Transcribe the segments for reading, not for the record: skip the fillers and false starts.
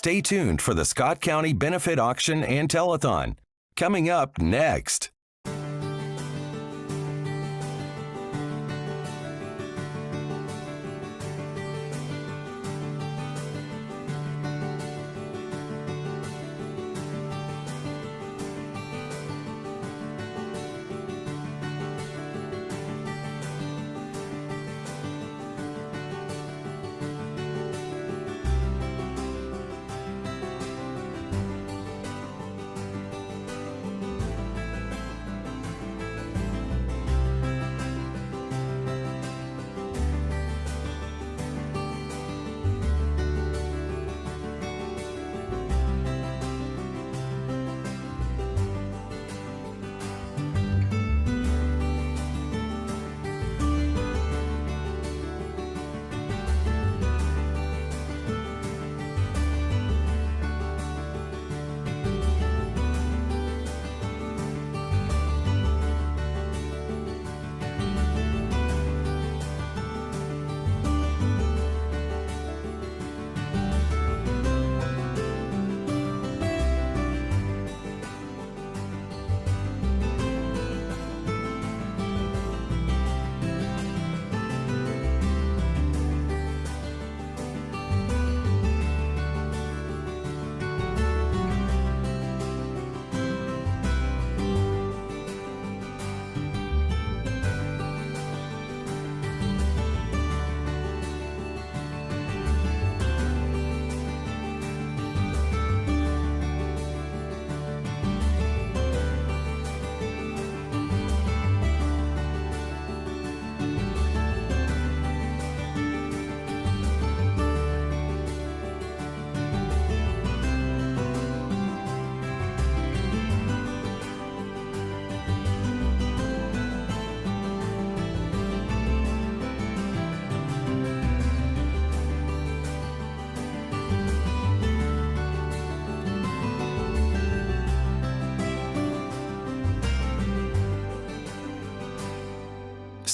Stay tuned for the Scott County Benefit Auction and Telethon. Coming up next.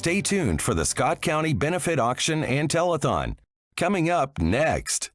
Stay tuned for the Scott County Benefit Auction and Telethon. Coming up next.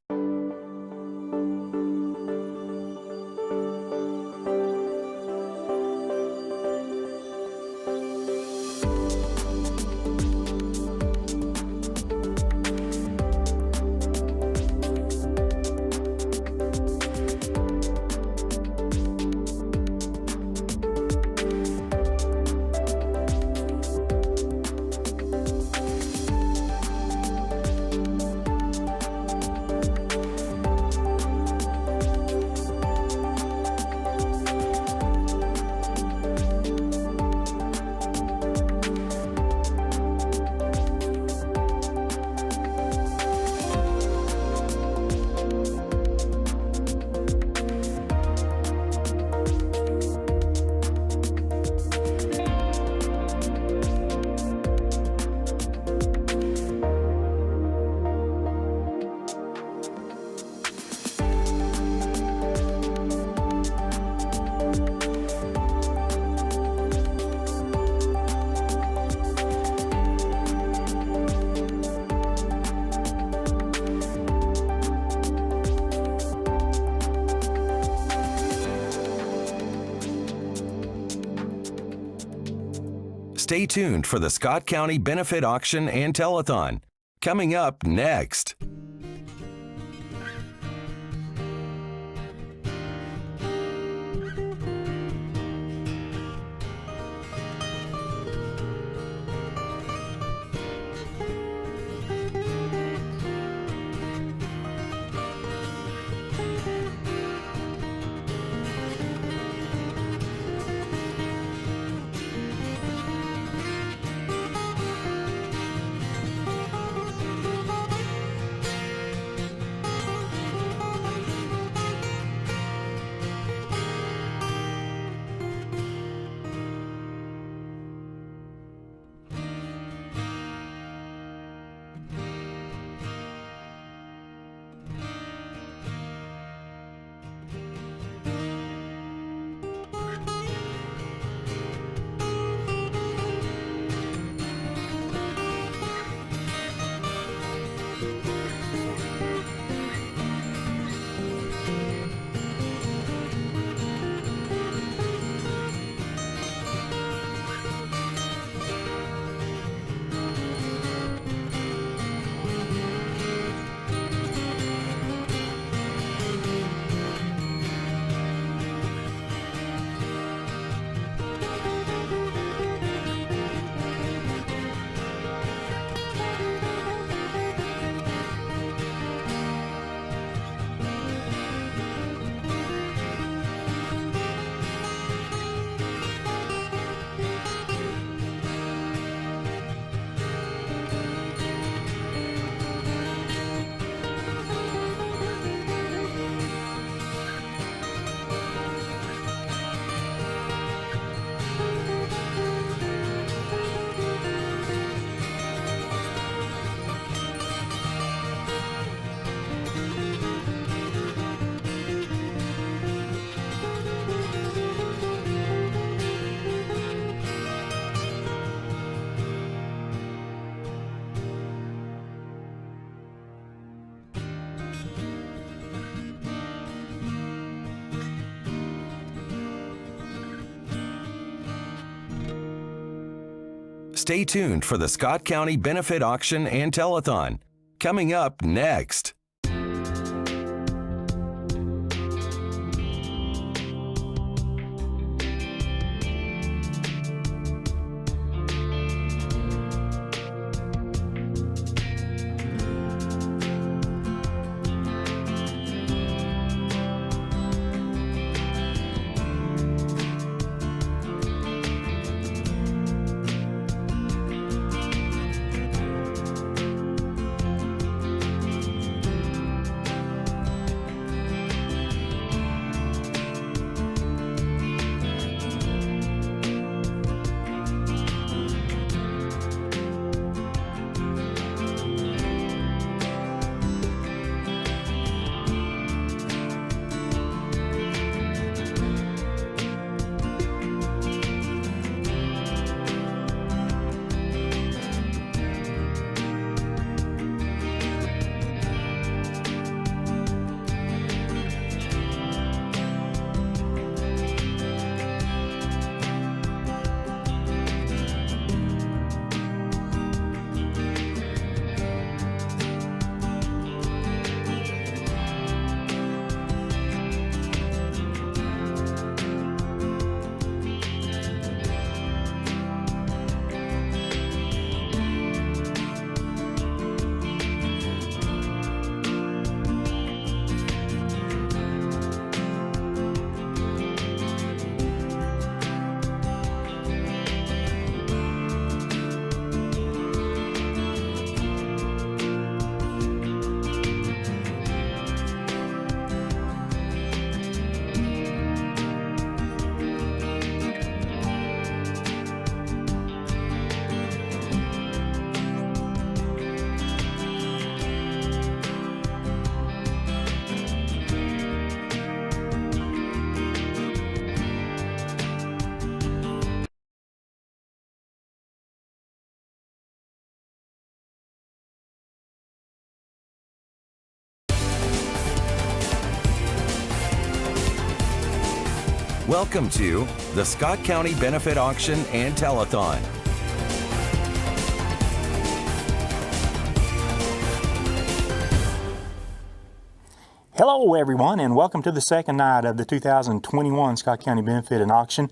Stay tuned for the Scott County Benefit Auction and Telethon. Coming up next. Stay tuned for the Scott County Benefit Auction and Telethon. Coming up next. Welcome to the Scott County Benefit Auction and Telethon. Hello everyone, and welcome to the second night of the 2021 Scott County Benefit and Auction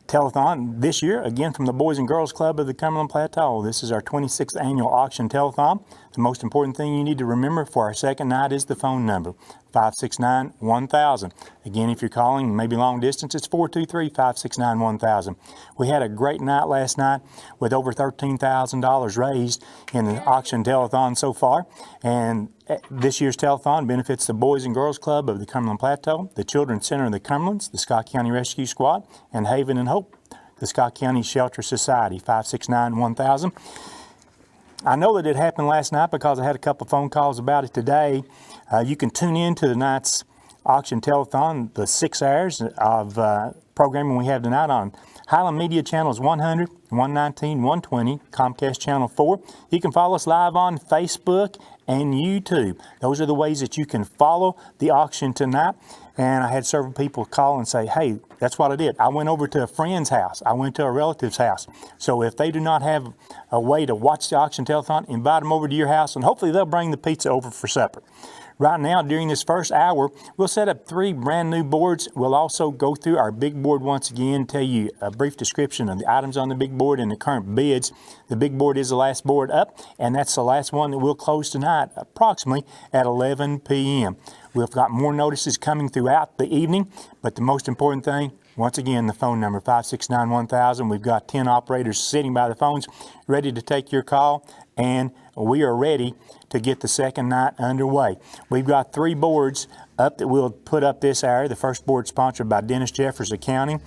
Telethon. This year, again from the Boys and Girls Club of the Cumberland Plateau. This is our 26th annual auction telethon. The most important thing you need to remember for our second night is the phone number, 569-1000. Again, if you're calling, maybe long distance, it's 423-569-1000. We had a great night last night with over $13,000 raised in the auction telethon so far. And this year's telethon benefits the Boys and Girls Club of the Cumberland Plateau, the Children's Center of the Cumberlands, the Scott County Rescue Squad, and Haven and Hope, the Scott County Shelter Society, 569-1000. I know that it happened last night because I had a couple of phone calls about it today. You can tune in to tonight's auction telethon, the 6 hours of programming we have tonight on Highland Media Channels 100, 119, 120, Comcast Channel 4. You can follow us live on Facebook and YouTube. Those are the ways that you can follow the auction tonight. And I had several people call and say, hey, that's what I did. I went over to a friend's house. I went to a relative's house. So if they do not have a way to watch the auction telethon, invite them over to your house, and hopefully they'll bring the pizza over for supper. Right now, during this first hour, we'll set up 3 brand new boards. We'll also go through our big board once again, tell you a brief description of the items on the big board and the current bids. The big board is the last board up, and that's the last one that we'll close tonight, approximately at 11 p.m. We've got more notices coming throughout the evening, but the most important thing, once again, the phone number, 569-1000. We've got 10 operators sitting by the phones ready to take your call, and we are ready to get the second night underway. We've got 3 boards up that we'll put up this hour. The first board sponsored by Dennis Jeffers Accounting,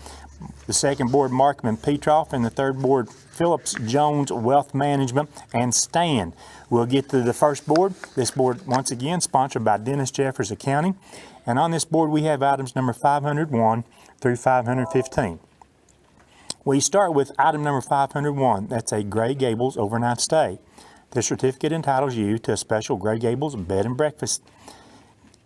the second board Markman Petroff, and the third board Phillips Jones Wealth Management and Stand. We'll get to the first board. This board, once again, sponsored by Dennis Jeffers Accounting. And on this board, we have items number 501 through 515. We start with item number 501. That's a Gray Gables overnight stay. The certificate entitles you to a special Gray Gables bed and breakfast.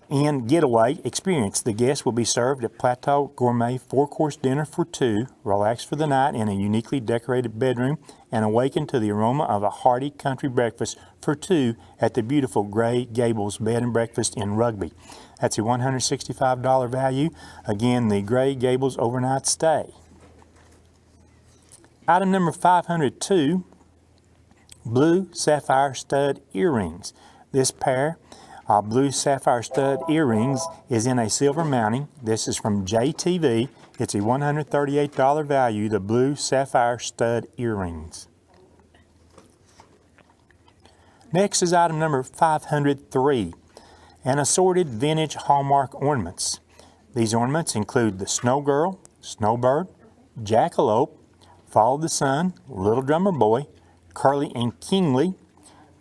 In Getaway Experience, the guests will be served a Plateau Gourmet 4-course dinner for two, relax for the night in a uniquely decorated bedroom, and awaken to the aroma of a hearty country breakfast for two at the beautiful Gray Gables Bed and Breakfast in Rugby. That's a $165 value. Again, the Gray Gables overnight stay. Item number 502, blue sapphire stud earrings. This pair of blue sapphire stud earrings is in a silver mounting. This is from JTV. It's a $138 value, the blue sapphire stud earrings. Next is item number 503, an assorted vintage Hallmark ornaments. These ornaments include the Snow Girl, Snowbird, Jackalope, Follow the Sun, Little Drummer Boy, Curly and Kingly,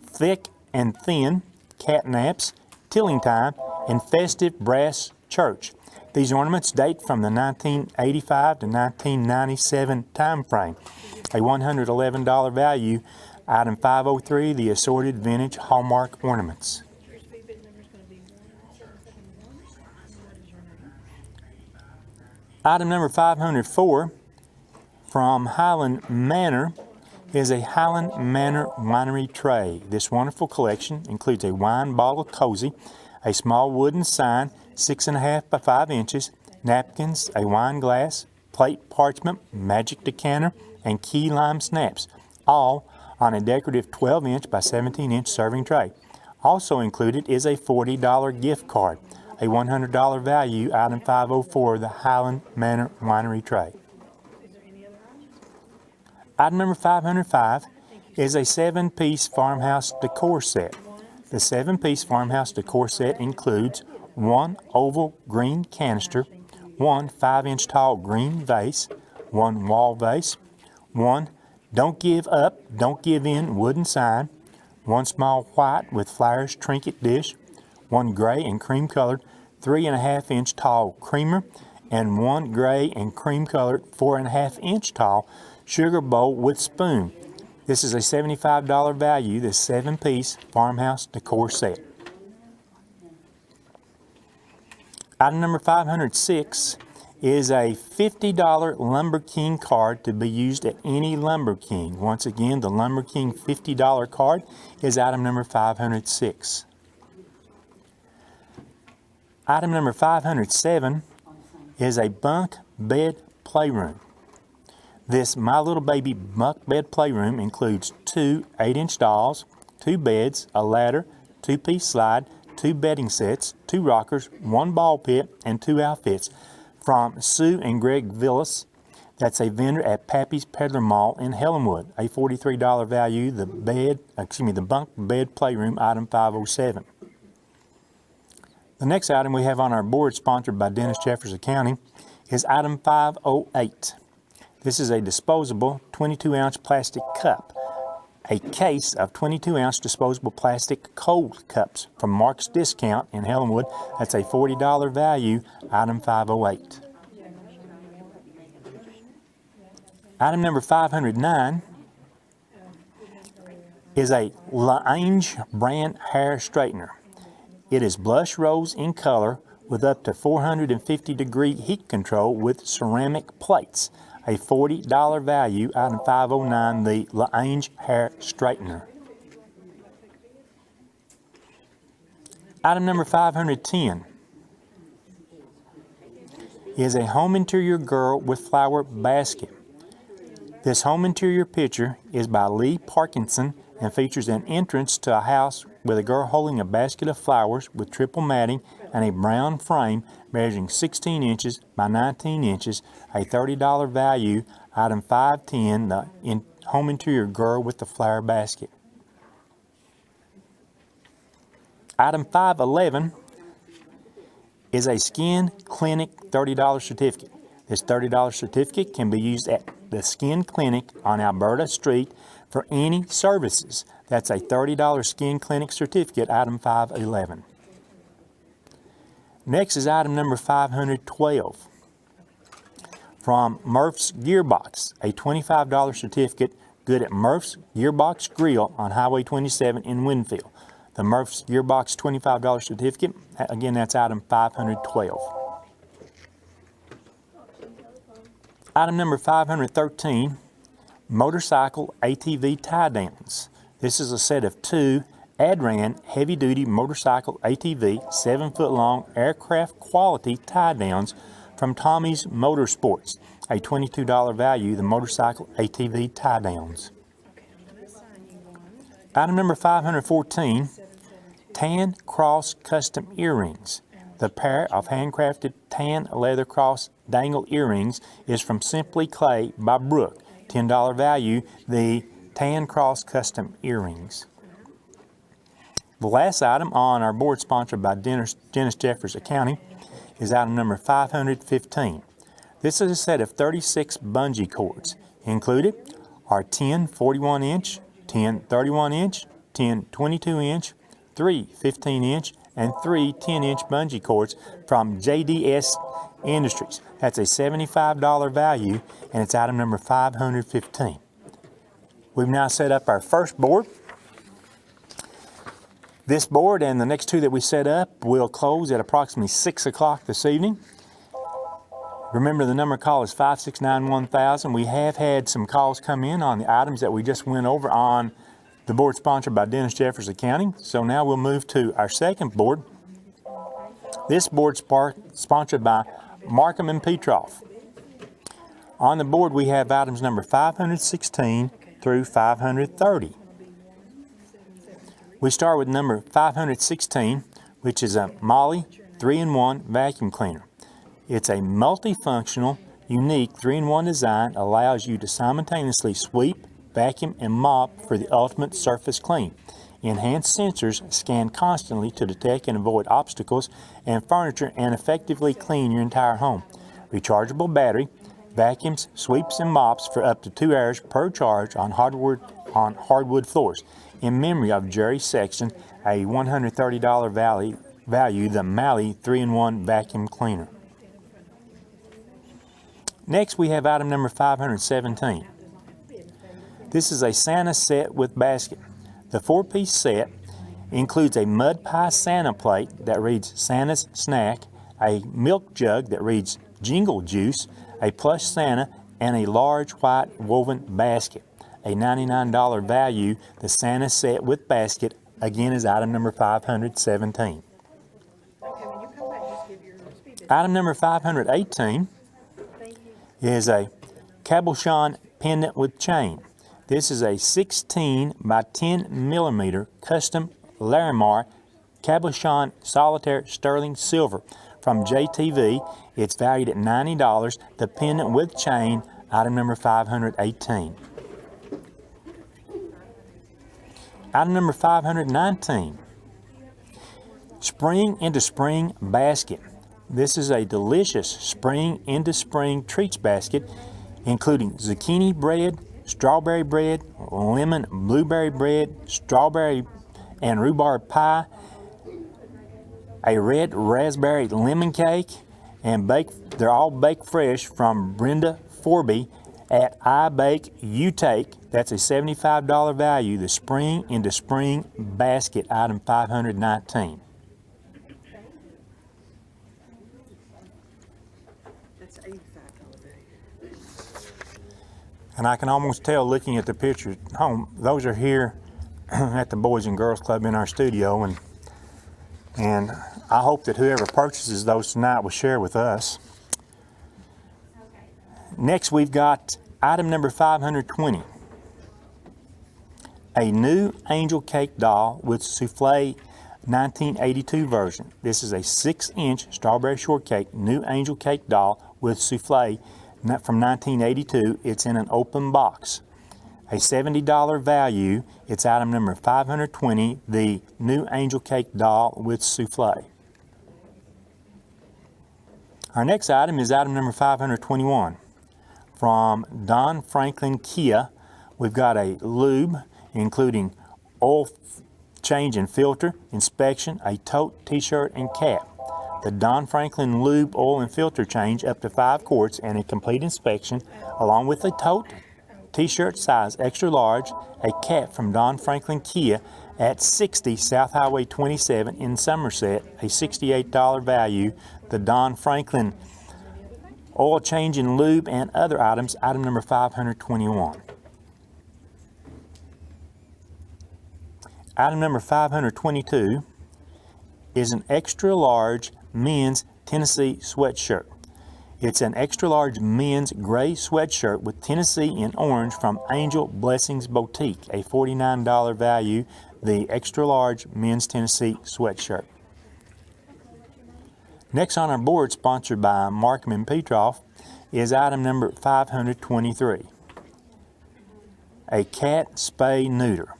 Thick and Thin, Catnaps, Tilling Time, and Festive Brass Church. These ornaments date from the 1985 to 1997 time frame. A $111 value. Item 503, the assorted vintage Hallmark ornaments. Item number 504 from Highland Manor is a Highland Manor winery tray. This wonderful collection includes a wine bottle cozy, a small wooden sign 6.5 by 5 inches, napkins, a wine glass, plate parchment, magic decanter, and key lime snaps, all on a decorative 12-inch by 17-inch serving tray. Also included is a $40 gift card, a $100 value. Item 504, the Highland Manor winery tray. Item number 505 is a 7-piece farmhouse decor set. The 7-piece farmhouse decor set includes one oval green canister, one 5-inch tall green vase, one wall vase, one Don't Give Up, Don't Give In wooden sign, one small white with flowers trinket dish, one gray and cream colored 3.5-inch tall creamer, and one gray and cream colored 4.5-inch tall sugar bowl with spoon. This is a $75 value, this 7-piece farmhouse decor set. Item number 506 is a $50 Lumber King card to be used at any Lumber King. Once again, the Lumber King $50 card is item number 506. Item number 507 is a bunk bed playroom. This My Little Baby bunk bed playroom includes 2 8-inch dolls, 2 beds, a ladder, 2-piece slide, 2 bedding sets, 2 rockers, 1 ball pit, and 2 outfits from Sue and Greg Villas. That's a vendor at Pappy's Peddler Mall in Helenwood. A $43 value, the bunk bed playroom, item 507. The next item we have on our board, sponsored by Dennis Jeffers Accounting, is item 508. This is a disposable 22-ounce plastic cup. A case of 22-ounce disposable plastic cold cups from Mark's Discount in Helenwood. That's a $40 value, item 508. Item number 509 is a Lange brand hair straightener. It is blush rose in color with up to 450-degree heat control with ceramic plates. A $40 value, item 509, the Lange hair straightener. Item number 510 is a home interior girl with flower basket. This home interior picture is by Lee Parkinson and features an entrance to a house with a girl holding a basket of flowers with triple matting and a brown frame measuring 16 inches by 19 inches, a $30 value, item 510, the home interior girl with the flower basket. Item 511 is a Skin Clinic $30 certificate. This $30 certificate can be used at the Skin Clinic on Alberta Street for any services. That's a $30 Skin Clinic certificate, item 511. Next is item number 512. From Murph's Gearbox, a $25 certificate good at Murph's Gearbox Grill on Highway 27 in Winfield. the Murph's Gearbox $25 certificate. Again, that's item 512. Item number 513, motorcycle ATV tie-downs. This is a set of 2 Adran heavy-duty motorcycle ATV 7-foot long aircraft quality tie-downs from Tommy's Motorsports. A $22 value, the motorcycle ATV tie-downs. Item number 514, tan cross custom earrings. The pair of handcrafted tan leather cross dangle earrings is from Simply Clay by Brooke. $10 value, the tan cross custom earrings. The last item on our board, sponsored by Dennis Jeffers Accounting, is item number 515. This is a set of 36 bungee cords. Included are 10 41-inch, 10 31-inch, 10 22-inch, 3 15-inch, and 3 10-inch bungee cords from JDS Industries. That's a $75 value, and it's item number 515. We've now set up our first board. This board and the next 2 that we set up will close at approximately 6 o'clock this evening. Remember, the number to call is 569-1000. We have had some calls come in on the items that we just went over on the board sponsored by Dennis Jeffers Accounting. So now we'll move to our second board. This board sponsored by Markham and Petroff. On the board we have items number 516 through 530. We start with number 516, which is a Molly 3-in-1 vacuum cleaner. It's a multifunctional, unique 3-in-1 design, allows you to simultaneously sweep, vacuum, and mop for the ultimate surface clean. Enhanced sensors scan constantly to detect and avoid obstacles and furniture and effectively clean your entire home. Rechargeable battery, vacuums, sweeps, and mops for up to 2 hours per charge on hardwood floors. In memory of Jerry Sexton, a $130 value, the Mally 3-in-1 vacuum cleaner. Next, we have item number 517. This is a Santa set with basket. The 4-piece set includes a mud pie Santa plate that reads Santa's Snack, a milk jug that reads Jingle Juice, a plush Santa, and a large white woven basket. A $99 value, the Santa set with basket, again, is item number 517. Item number 518 is a cabochon pendant with chain. This is a 16 by 10 millimeter custom Larimar cabochon solitaire sterling silver from JTV. It's valued at $90. The pendant with chain, item number 518. Item number 519, Spring into Spring basket. This is a delicious spring into spring treats basket, including zucchini bread, strawberry bread, lemon blueberry bread, strawberry and rhubarb pie, a red raspberry lemon cake, and they're all baked fresh from Brenda Forby at I Bake You Take. That's a $75 value, the Spring into Spring basket, item 519. And I can almost tell, looking at the pictures at home, those are here at the Boys and Girls Club in our studio, and I hope that whoever purchases those tonight will share with us. Next, we've got item number 520, a new angel cake doll with souffle 1982 version. This is a 6-inch strawberry shortcake new angel cake doll with souffle from 1982. It's in an open box. A $70 value. It's item number 520, the new angel cake doll with souffle. Our next item is item number 521. From Don Franklin Kia, we've got a lube, including oil change and filter, inspection, a tote, t-shirt, and cap. The Don Franklin lube, oil, and filter change up to 5 quarts and a complete inspection, along with a tote, t-shirt size extra large, a cap from Don Franklin Kia, At 60 South Highway 27 in Somerset, a $68 value, the Don Franklin oil change and lube and other items, item number 521. Item number 522 is an extra large men's Tennessee sweatshirt. It's an extra large men's gray sweatshirt with Tennessee in orange from Angel Blessings Boutique, a $49 value, the extra large men's Tennessee sweatshirt. Next on our board, sponsored by Markham and Petroff, is item number 523. A cat spay neuter.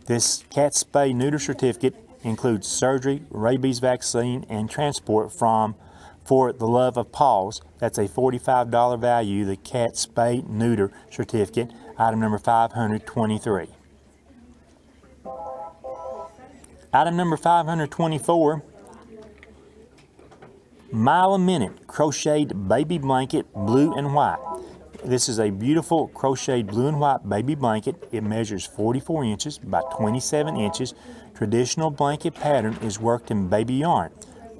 This cat spay neuter certificate includes surgery, rabies vaccine, and transport for the love of paws. That's a $45 value, the cat spay neuter certificate, item number 523. Item number 524, Mile a Minute crocheted baby blanket, blue and white. This is a beautiful crocheted blue and white baby blanket. It measures 44 inches by 27 inches. Traditional blanket pattern is worked in baby yarn.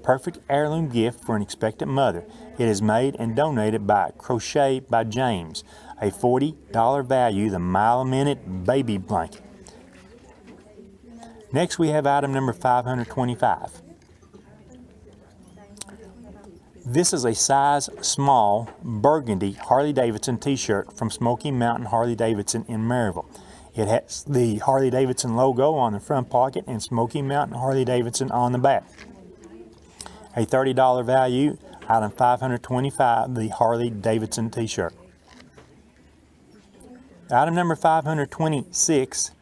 Perfect heirloom gift for an expectant mother. It is made and donated by Crochet by James. A $40 value, the Mile a Minute baby blanket. Next we have item number 525. This is a size small burgundy Harley-Davidson t-shirt from Smoky Mountain Harley-Davidson in Maryville. It has the Harley-Davidson logo on the front pocket and Smoky Mountain Harley-Davidson on the back. A $30 value, item 525, the Harley-Davidson t-shirt. Item number 526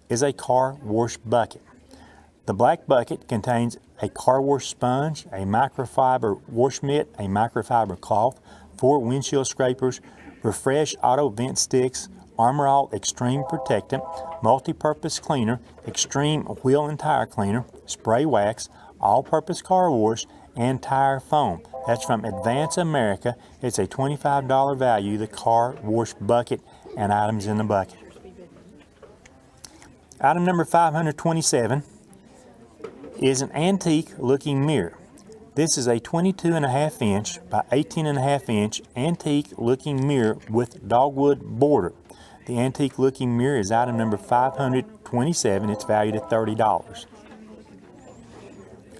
is a car wash bucket. The black bucket contains a car wash sponge, a microfiber wash mitt, a microfiber cloth, 4 windshield scrapers, Refresh auto vent sticks, Armor All Extreme Protectant, multi-purpose cleaner, Extreme wheel and tire cleaner, spray wax, all-purpose car wash, and tire foam. That's from Advance America. It's a $25 value, the car wash bucket and items in the bucket. Item number 527 is an antique looking mirror. This is a 22.5 inch by 18.5 inch antique looking mirror with dogwood border. The antique looking mirror is item number 527. It's valued at $30.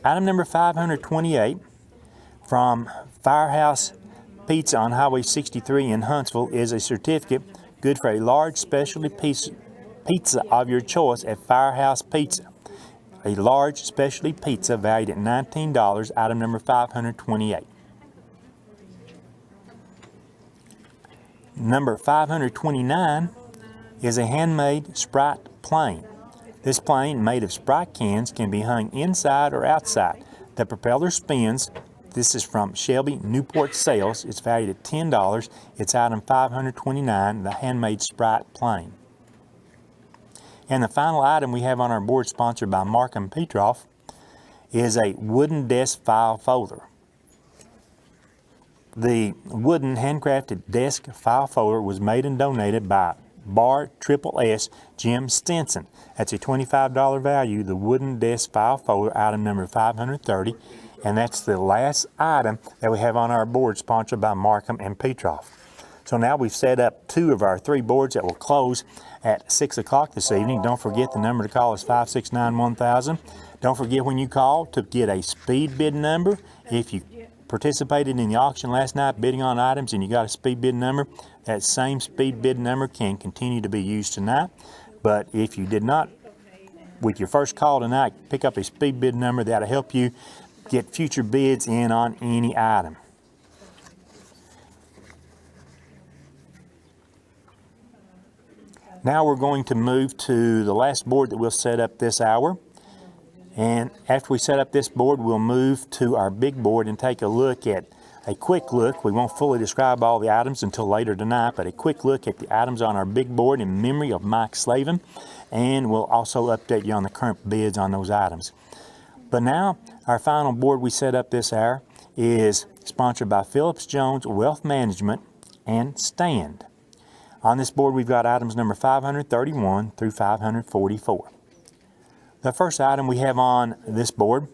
Item number 528 from Firehouse Pizza on Highway 63 in Huntsville is a certificate good for a large specialty pizza of your choice at Firehouse Pizza. A large specialty pizza valued at $19, item number 528. Number 529 is a handmade Sprite plane. This plane, made of Sprite cans, can be hung inside or outside. The propeller spins. This is from Shelby Newport Sales. It's valued at $10. It's item 529, the handmade Sprite plane. And the final item we have on our board, sponsored by Markham Petroff, is a wooden desk file folder. The wooden handcrafted desk file folder was made and donated by Bar Triple S Jim Stinson. That's a $25 value, the wooden desk file folder, item number 530. And that's the last item that we have on our board, sponsored by Markham and Petroff. So now we've set up 2 of our 3 boards that will close at 6 o'clock this evening. Don't forget the number to call is 569-1000. Don't forget when you call to get a speed bid number. If you participated in the auction last night bidding on items and you got a speed bid number, that same speed bid number can continue to be used tonight. But if you did not, with your first call tonight, pick up a speed bid number that'll help you get future bids in on any item. Now we're going to move to the last board that we'll set up this hour. And after we set up this board, we'll move to our big board and take a look at a quick look. We won't fully describe all the items until later tonight, but a quick look at the items on our big board in memory of Mike Slavin. And we'll also update you on the current bids on those items. But now, our final board we set up this hour is sponsored by Phillips Jones Wealth Management and Stand. On this board, we've got items number 531 through 544. The first item we have on this board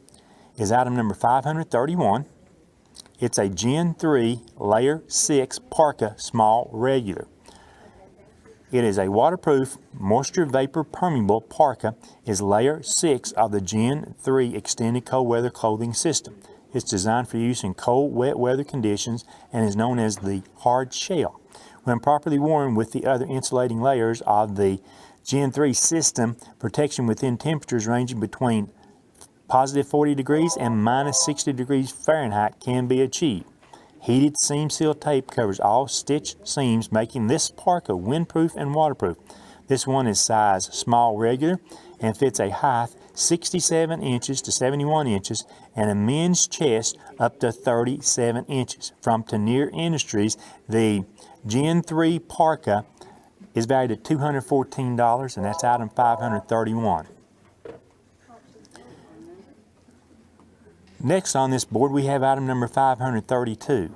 is item number 531. It's a Gen 3 Layer 6 Parka Small Regular. It is a waterproof, moisture vapor permeable parka. Is Layer 6 of the Gen 3 Extended Cold Weather Clothing System. It's designed for use in cold, wet weather conditions and is known as the hard shell. When properly worn with the other insulating layers of the Gen 3 system, protection within temperatures ranging between positive 40 degrees and minus 60 degrees Fahrenheit can be achieved. Heated seam seal tape covers all stitched seams, making this parka windproof and waterproof. This one is size small regular and fits a height 67 inches to 71 inches and a men's chest up to 37 inches. From Tenier Industries, the Gen 3 parka is valued at $214, and that's item 531. Next on this board, we have item number 532.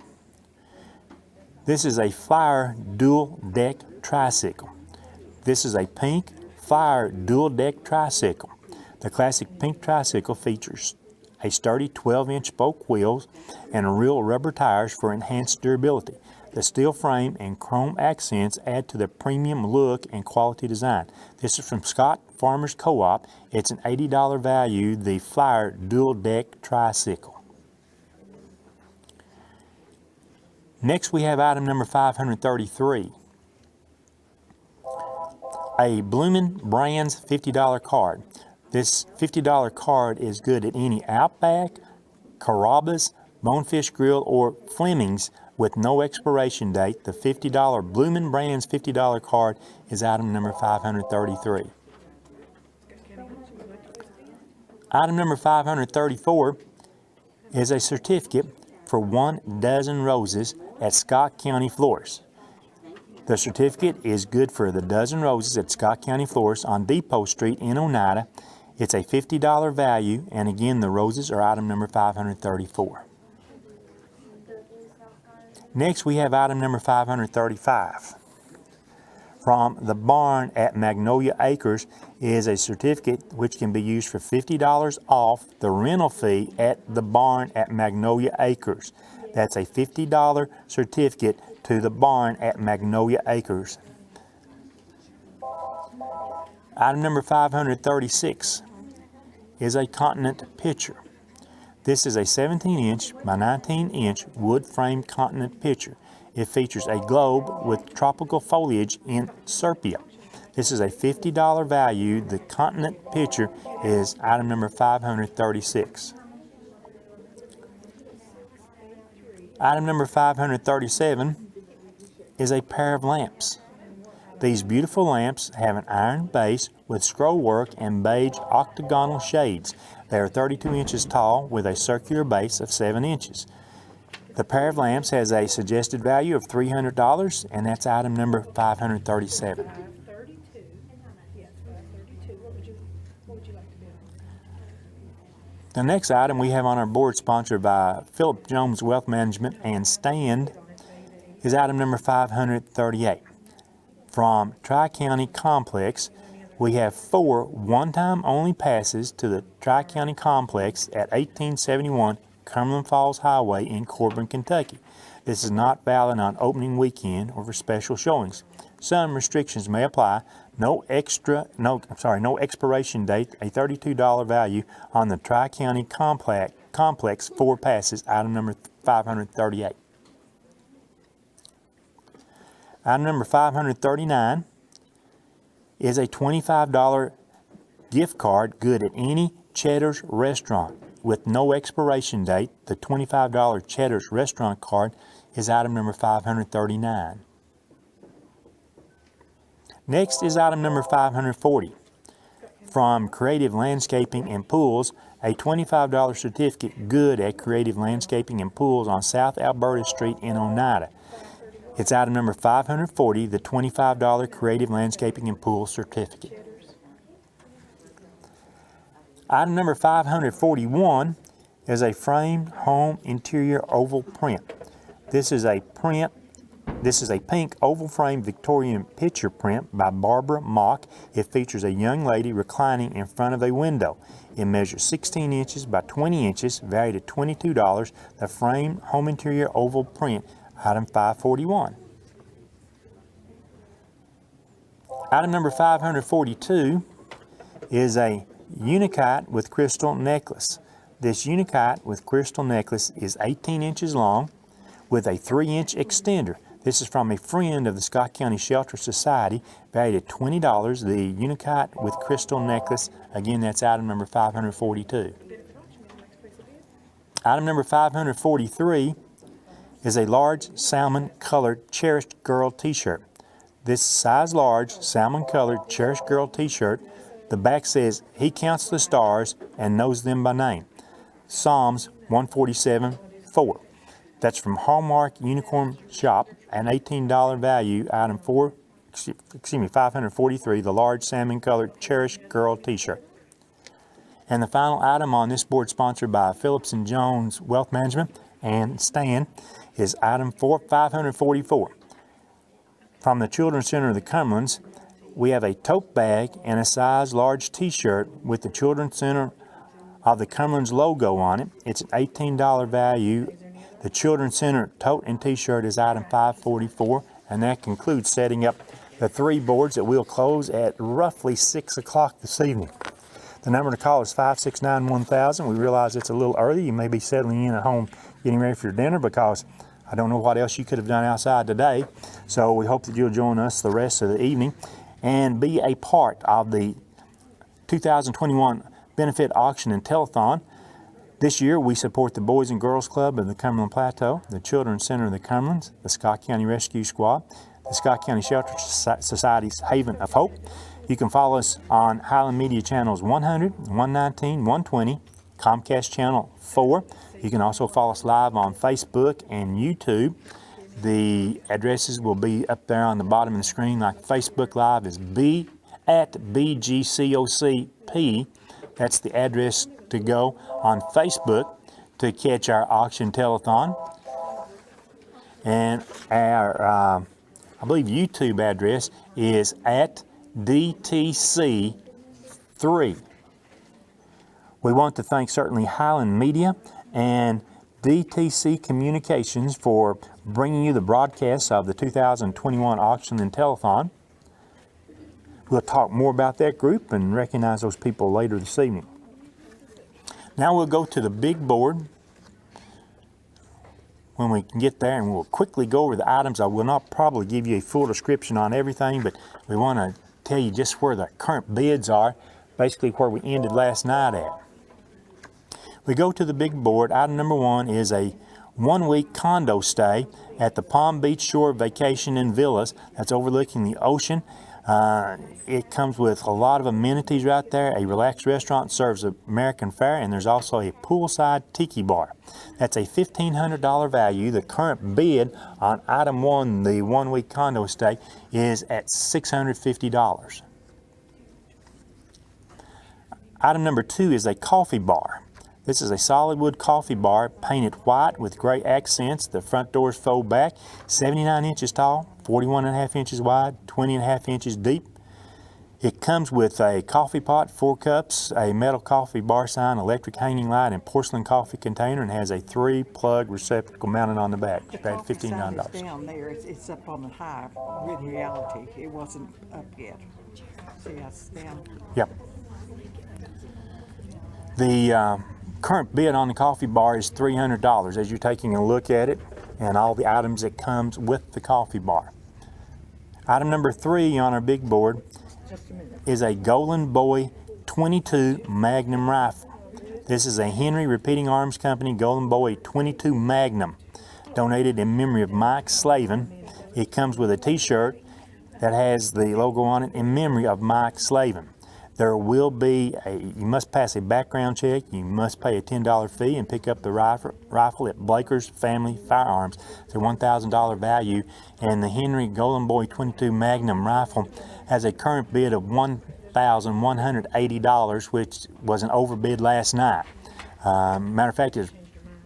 This is a Flyer dual deck tricycle. This is a pink Flyer dual deck tricycle. The classic pink tricycle features a sturdy 12-inch spoke wheels and real rubber tires for enhanced durability. The steel frame and chrome accents add to the premium look and quality design. This is from Scott Farmers Co-op. It's an $80 value, the Flyer dual deck tricycle. Next we have item number 533. A Bloomin' Brands $50 card. This $50 card is good at any Outback, Carrabba's, Bonefish Grill, or Fleming's with no expiration date. The $50 Bloomin' Brands $50 card is item number 533. Item number 534 is a certificate for 1 dozen roses at Scott County Florists. The certificate is good for the dozen roses at Scott County Florists on Depot Street in Oneida. It's a $50 value, and again, the roses are item number 534. Next, we have item number 535. From the barn at Magnolia Acres is a certificate which can be used for $50 off the rental fee at the barn at Magnolia Acres. That's a $50 certificate to the barn at Magnolia Acres. Item number 536 is a continent pitcher. This is a 17-inch by 19-inch wood frame continent pitcher. It features a globe with tropical foliage in sepia. This is a $50 value. The continent pitcher is item number 536. Item number 537 is a pair of lamps. These beautiful lamps have an iron base with scroll work and beige octagonal shades. They are 32 inches tall with a circular base of 7 inches. The pair of lamps has a suggested value of $300, and that's item number 537. The next item we have on our board, sponsored by Philip Jones Wealth Management and Stand, is item number 538. From Tri-County Complex, we have 4 one-time only passes to the Tri-County Complex at 1871 Cumberland Falls Highway in Corbin, Kentucky. This is not valid on opening weekend or for special showings. Some restrictions may apply. No expiration date, a $32 value on the Tri-County Complex 4 passes, item number 538. Item number 539 is a $25 gift card good at any Cheddar's restaurant with no expiration date. The $25 Cheddar's restaurant card is item number 539. Next is item number 540. From Creative Landscaping and Pools, a $25 certificate good at Creative Landscaping and Pools on South Alberta Street in Oneida. It's item number 540, the $25 Creative Landscaping and Pool certificate. Item number 541 is a framed home interior oval print. This is a print This is a pink oval frame Victorian picture print by Barbara Mock. It features a young lady reclining in front of a window. It measures 16 inches by 20 inches, valued at $22. The framed home interior oval print, item 541. Item number 542 is a Unikite with crystal necklace. This Unikite with crystal necklace is 18 inches long with a 3-inch extender. This is from a friend of the Scott County Shelter Society, valued at $20. The Unikite with crystal necklace, again, that's item number 542. Item number 543 is a large salmon-colored Cherished Girl t-shirt. This size large salmon-colored Cherished Girl t-shirt, the back says, "He counts the stars and knows them by name." Psalms 147:4. That's from Hallmark Unicorn Shop, an $18 value, item 543, the large salmon-colored Cherished Girl t-shirt. And the final item on this board, sponsored by Phillips & Jones Wealth Management and Stan, is item 544. From the Children's Center of the Cumberlands, we have a tote bag and a size large t-shirt with the Children's Center of the Cumberlands logo on it. It's an $18 value. The Children's Center tote and t-shirt is item 544, and that concludes setting up the 3 boards that we'll close at roughly 6 o'clock this evening. The number to call is 569-1000. We realize it's a little early. You may be settling in at home getting ready for your dinner, because I don't know what else you could have done outside today. So we hope that you'll join us the rest of the evening and be a part of the 2021 benefit auction and telethon. This year, we support the Boys and Girls Club of the Cumberland Plateau, the Children's Center of the Cumberlands, the Scott County Rescue Squad, the Scott County Shelter Society's Haven of Hope. You can follow us on Highland Media Channels 100, 119, 120, Comcast Channel 4. You can also follow us live on Facebook and YouTube. The addresses will be up there on the bottom of the screen. Like Facebook Live is @BGCOCP. That's the address to go on Facebook to catch our auction telethon. And our, I believe, YouTube address is @DTC3. We want to thank certainly Highland Media and DTC Communications for bringing you the broadcasts of the 2021 auction and telethon. We'll talk more about that group and recognize those people later this evening. Now we'll go to the big board when we can get there, and we'll quickly go over the items. I will not probably give you a full description on everything, but we want to tell you just where the current bids are, basically where we ended last night at. We go to the big board. Item number 1 is a 1-week condo stay at the Palm Beach Shore Vacation and Villas. That's overlooking the ocean. It comes with a lot of amenities right there. A relaxed restaurant serves American fare, and there's also a poolside tiki bar. That's a $1,500 value. The current bid on item 1, the 1-week condo stay, is at $650. Item number 2 is a coffee bar. This is a solid wood coffee bar painted white with gray accents. The front doors fold back, 79 inches tall, 41.5 inches wide, 20.5 inches deep. It comes with a coffee pot, 4 cups, a metal coffee bar sign, electric hanging light, and porcelain coffee container, and has a 3-plug receptacle mounted on the back. It's about $1,500. Down there, it's up on the high. In reality, it wasn't up yet. See, it's down. Yep. The current bid on the coffee bar is $300 as you're taking a look at it and all the items that comes with the coffee bar. Item number 3 on our big board is a Golden Boy 22 Magnum rifle. This is a Henry Repeating Arms Company Golden Boy 22 Magnum, donated in memory of Mike Slavin. It comes with a t-shirt that has the logo on it in memory of Mike Slavin. There will be you must pass a background check, you must pay a $10 fee and pick up the rifle at Blaker's Family Firearms. It's a $1,000 value, and the Henry Golden Boy 22 Magnum rifle has a current bid of $1,180, which was an overbid last night. Matter of fact, it's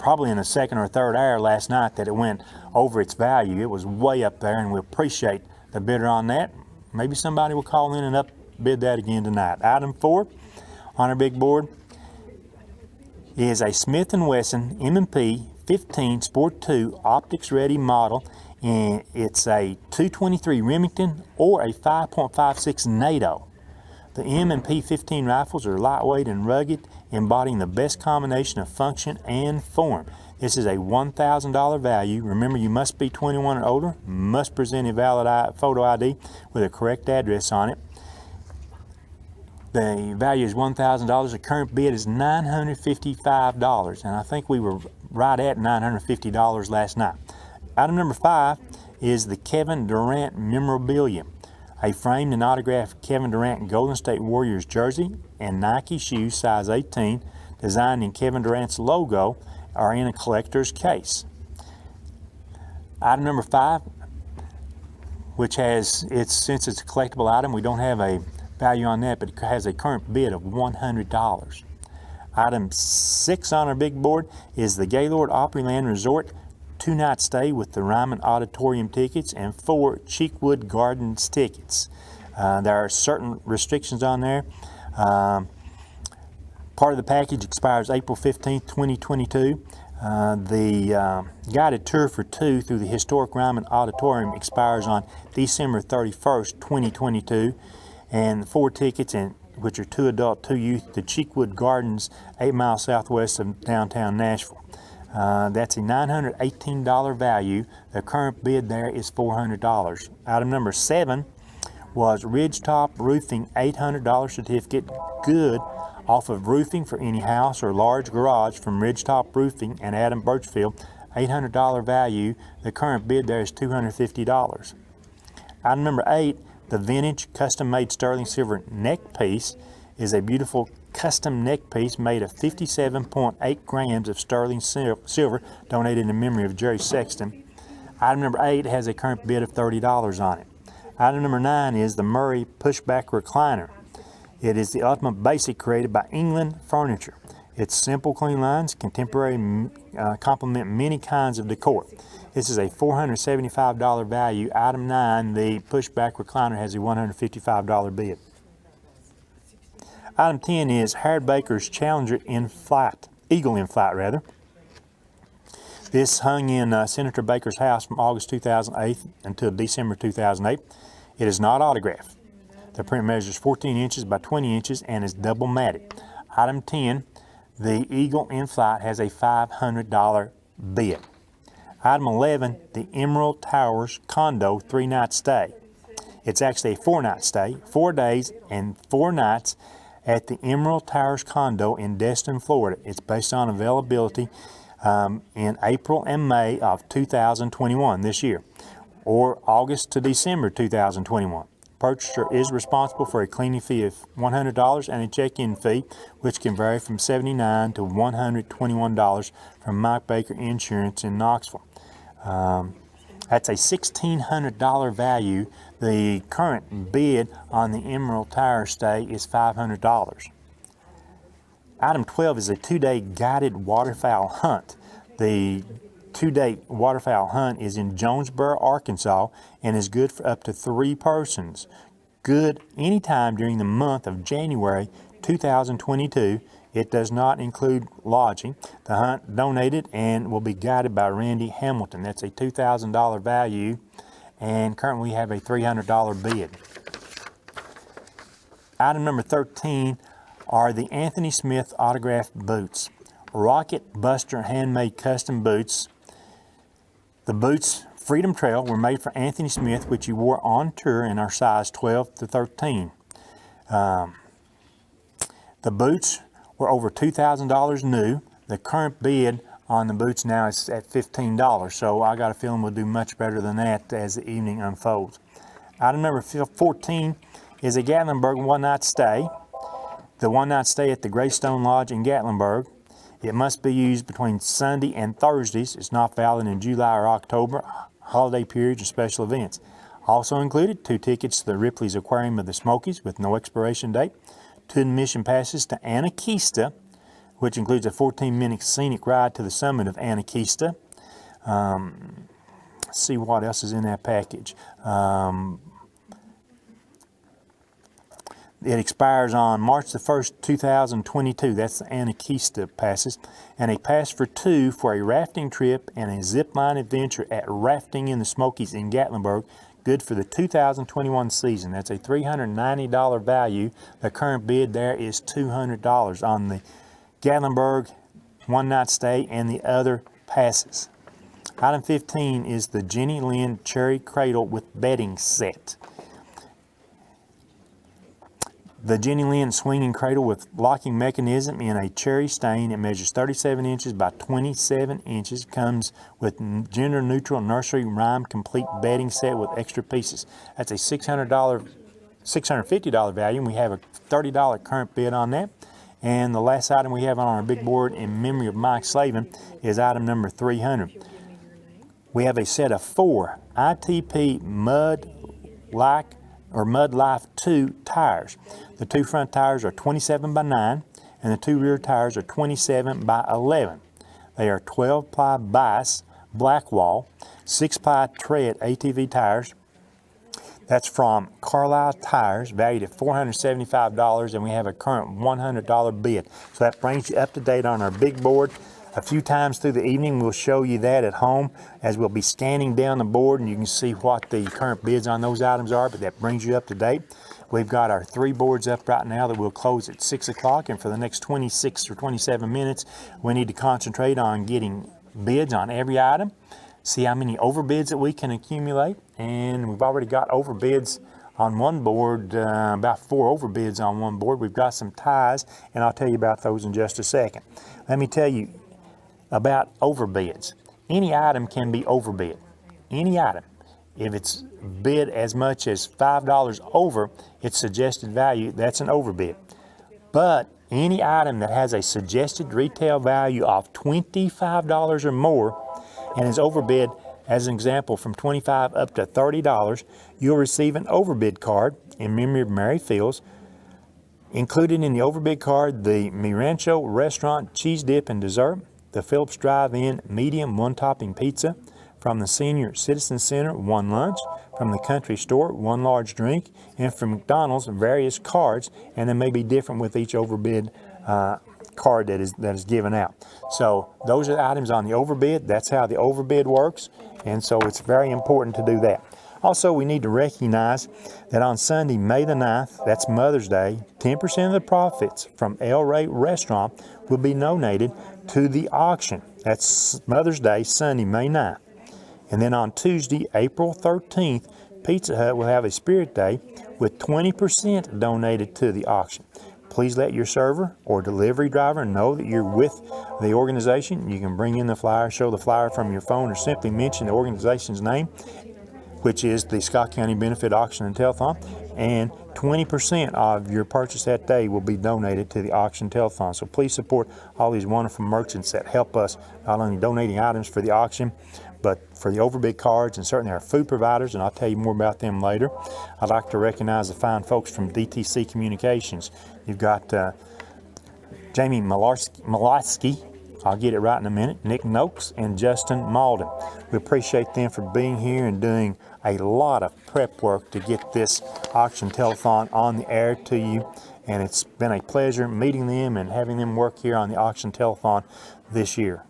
probably in the second or third hour last night that it went over its value. It was way up there, and we appreciate the bidder on that. Maybe somebody will call in and upbid that again tonight. Item 4 on our big board is a Smith & Wesson M&P 15 Sport 2 optics ready model, and it's a 223 Remington or a 5.56 NATO. The M&P 15 rifles are lightweight and rugged, embodying the best combination of function and form. This is a $1,000 value. Remember, you must be 21 or older, must present a valid photo ID with a correct address on it. The value is $1,000. The current bid is $955, and I think we were right at $950 last night. Item number 5 is the Kevin Durant memorabilia. A framed and autographed Kevin Durant Golden State Warriors jersey and Nike shoes size 18, designed in Kevin Durant's logo, are in a collector's case. Item number 5, which has, since it's a collectible item, we don't have a value on that, but it has a current bid of $100. Item 6 on our big board is the Gaylord Opryland Resort 2-night stay with the Ryman Auditorium tickets and 4 Cheekwood Gardens tickets. There are certain restrictions on there. Part of the package expires April 15th, 2022. The guided tour for 2 through the historic Ryman Auditorium expires on December 31st, 2022. And 4 tickets, which are 2 adult, 2 youth, to Cheekwood Gardens, 8 miles southwest of downtown Nashville. That's a $918 value. The current bid there is $400. Item number 7 was Ridgetop Roofing $800 certificate, good off of roofing for any house or large garage from Ridgetop Roofing and Adam Birchfield, $800 value. The current bid there is $250. Item number 8, the vintage custom-made sterling silver neck piece, is a beautiful custom neck piece made of 57.8 grams of sterling silver, donated in memory of Jerry Sexton. Item number 8 has a current bid of $30 on it. Item number 9 is the Murray pushback recliner. It is the ultimate basic created by England Furniture. Its simple, clean lines, contemporary, complement many kinds of decor. This is a $475 value. Item 9, the pushback recliner, has a $155 bid. Item 10 is Howard Baker's Challenger in Flight, Eagle in Flight rather. This hung in Senator Baker's house from August 2008 until December 2008. It is not autographed. The print measures 14 inches by 20 inches and is double matted. Item 10, the Eagle in Flight, has a $500 bid. Item 11, the Emerald Towers Condo 3-night stay. It's actually a 4-night stay, 4 days and 4 nights at the Emerald Towers Condo in Destin, Florida. It's based on availability in April and May of 2021, this year, or August to December 2021. Purchaser is responsible for a cleaning fee of $100 and a check-in fee, which can vary from $79 to $121 from Mike Baker Insurance in Knoxville. That's a $1,600 value. The current bid on the Emerald Tower stay is $500. Item 12 is a 2-day guided waterfowl hunt. The 2-day waterfowl hunt is in Jonesboro, Arkansas, and is good for up to 3 persons. Good anytime during the month of January 2022. It does not include lodging. The hunt donated and will be guided by Randy Hamilton. That's a $2,000 value, and currently we have a $300 bid. Item number 13 are the Anthony Smith autographed boots. Rocket Buster handmade custom boots. The boots Freedom Trail were made for Anthony Smith, which he wore on tour in our size 12 to 13. The boots were over $2,000 new. The current bid on the boots now is at $15, so I got a feeling we'll do much better than that as the evening unfolds. Item number 14 is a Gatlinburg 1-night stay. The 1-night stay at the Greystone Lodge in Gatlinburg. It must be used between Sunday and Thursdays. It's not valid in July or October, holiday periods, or special events. Also included 2 tickets to the Ripley's Aquarium of the Smokies with no expiration date, 2 admission passes to Anakista, which includes a 14-minute scenic ride to the summit of Anakeesta. Let's see what else is in that package. It expires on March the 1st, 2022. That's the Anakeesta passes. And a pass for two for a rafting trip and a zip line adventure at Rafting in the Smokies in Gatlinburg. Good for the 2021 season. That's a $390 value. The current bid there is $200 on the Gatlinburg one-night stay and the other passes. Item 15 is the Jenny Lynn Cherry Cradle with bedding set. The Jenny Lynn swinging cradle with locking mechanism in a cherry stain. It measures 37 inches by 27 inches. Comes with gender-neutral nursery rhyme complete bedding set with extra pieces. That's a $650 value, and we have a $30 current bid on that. And the last item we have on our big board in memory of Mike Slavin is item number 300. We have a set of 4 ITP Mud Life 2 tires. The 2 front tires are 27 by 9 and the 2 rear tires are 27 by 11. They are 12-ply bias Blackwall, 6-ply tread ATV tires. That's from Carlisle Tires, valued at $475, and we have a current $100 bid. So that brings you up to date on our big board. A few times through the evening, we'll show you that at home as we'll be scanning down the board, and you can see what the current bids on those items are, but that brings you up to date. We've got our 3 boards up right now that will close at 6 o'clock, and for the next 26 or 27 minutes, we need to concentrate on getting bids on every item, see how many overbids that we can accumulate, and we've already got overbids on one board, about 4 overbids on one board. We've got some ties, and I'll tell you about those in just a second. Let me tell you about overbids. Any item can be overbid. Any item. If it's bid as much as $5 over its suggested value, that's an overbid. But any item that has a suggested retail value of $25 or more and is overbid, as an example, from $25 up to $30, you'll receive an overbid card in memory of Mary Fields. Included in the overbid card, the Mi Rancho restaurant cheese dip and dessert, the Phillips Drive-In medium 1-topping pizza, from the Senior Citizen Center 1 lunch, from the Country Store 1 large drink, and from McDonald's various cards, and they may be different with each overbid card that is given out. So those are the items on the overbid. That's how the overbid works, and so it's very important to do that. Also, we need to recognize that on Sunday, May the 9th, that's Mother's Day, 10% of the profits from El Rey Restaurant will be donated to the auction. That's Mother's Day, Sunday, May 9th. And then on Tuesday, April 13th, Pizza Hut will have a Spirit Day with 20% donated to the auction. Please let your server or delivery driver know that you're with the organization. You can bring in the flyer, show the flyer from your phone, or simply mention the organization's name, which is the Scott County Benefit Auction and Telethon, and 20% of your purchase that day will be donated to the auction telethon. So please support all these wonderful merchants that help us, not only donating items for the auction, but for the overbid cards, and certainly our food providers, and I'll tell you more about them later. I'd like to recognize the fine folks from DTC Communications. You've got Jamie Malasky, I'll get it right in a minute, Nick Noakes, and Justin Malden. We appreciate them for being here and doing a lot of prep work to get this auction telethon on the air to you. And it's been a pleasure meeting them and having them work here on the auction telethon this year.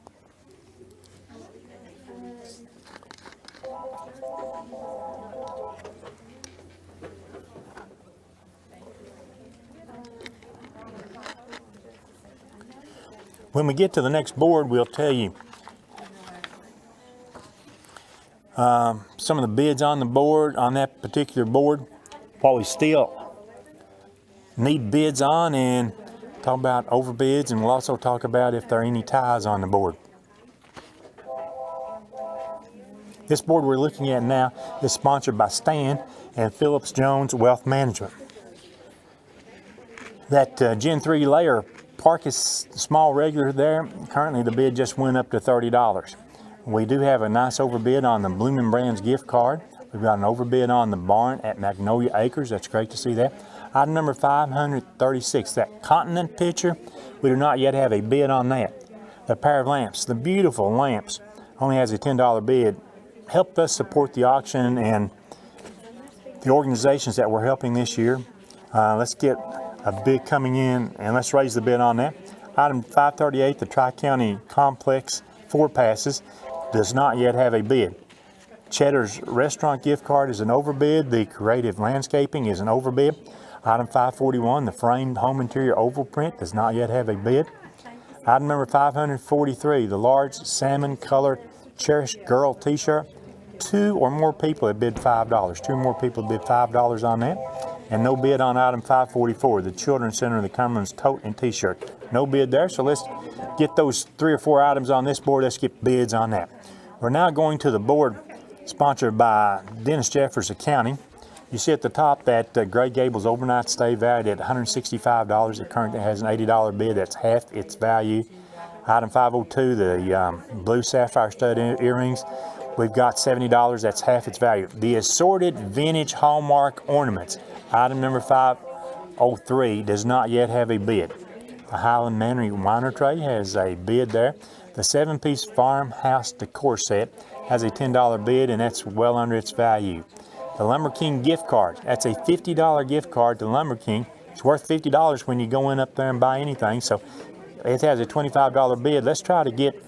When we get to the next board, we'll tell you some of the bids on the board, on that particular board, what we still need bids on, and talk about overbids, and we'll also talk about if there are any ties on the board. This board we're looking at now is sponsored by Stan and Phillips Jones Wealth Management. That Gen 3 layer park is small regular there. Currently the bid just went up to $30. We do have a nice overbid on the Bloomin' Brands gift card We've got an overbid on the barn at Magnolia Acres. That's great to see that. Item number 536, that Continent picture, we do not yet have a bid on that. The pair of lamps, the beautiful lamps, only has a $10 bid. Helped us support the auction and the organizations that we're helping this year. Let's get a bid coming in and let's raise the bid on that. Item 538, the Tri-County Complex 4 passes, does not yet have a bid. Cheddar's restaurant gift card is an overbid. The creative landscaping is an overbid. Item 541, the framed home interior oval print, does not yet have a bid. Item number 543, the large salmon colored cherished girl t-shirt. 2 or more people have bid $5. 2 or more people bid $5 on that. And no bid on item 544, the Children's Center of the Cumberland's tote and t-shirt. No bid there, so let's get those 3 or 4 items on this board. Let's get bids on that. We're now going to the board sponsored by Dennis Jeffers Accounting. You see at the top that Gray Gables overnight stay valued at $165. It currently has an $80 bid. That's half its value. Item 502, the blue sapphire stud earrings. We've got $70. That's half its value. The assorted vintage Hallmark ornaments. Item number 503 does not yet have a bid. The Highland Manor Winer Tray has a bid there. The 7-piece farmhouse decor set has a $10 bid, and that's well under its value. The Lumber King gift card, that's a $50 gift card to Lumber King. It's worth $50 when you go in up there and buy anything, so it has a $25 bid. Let's try to get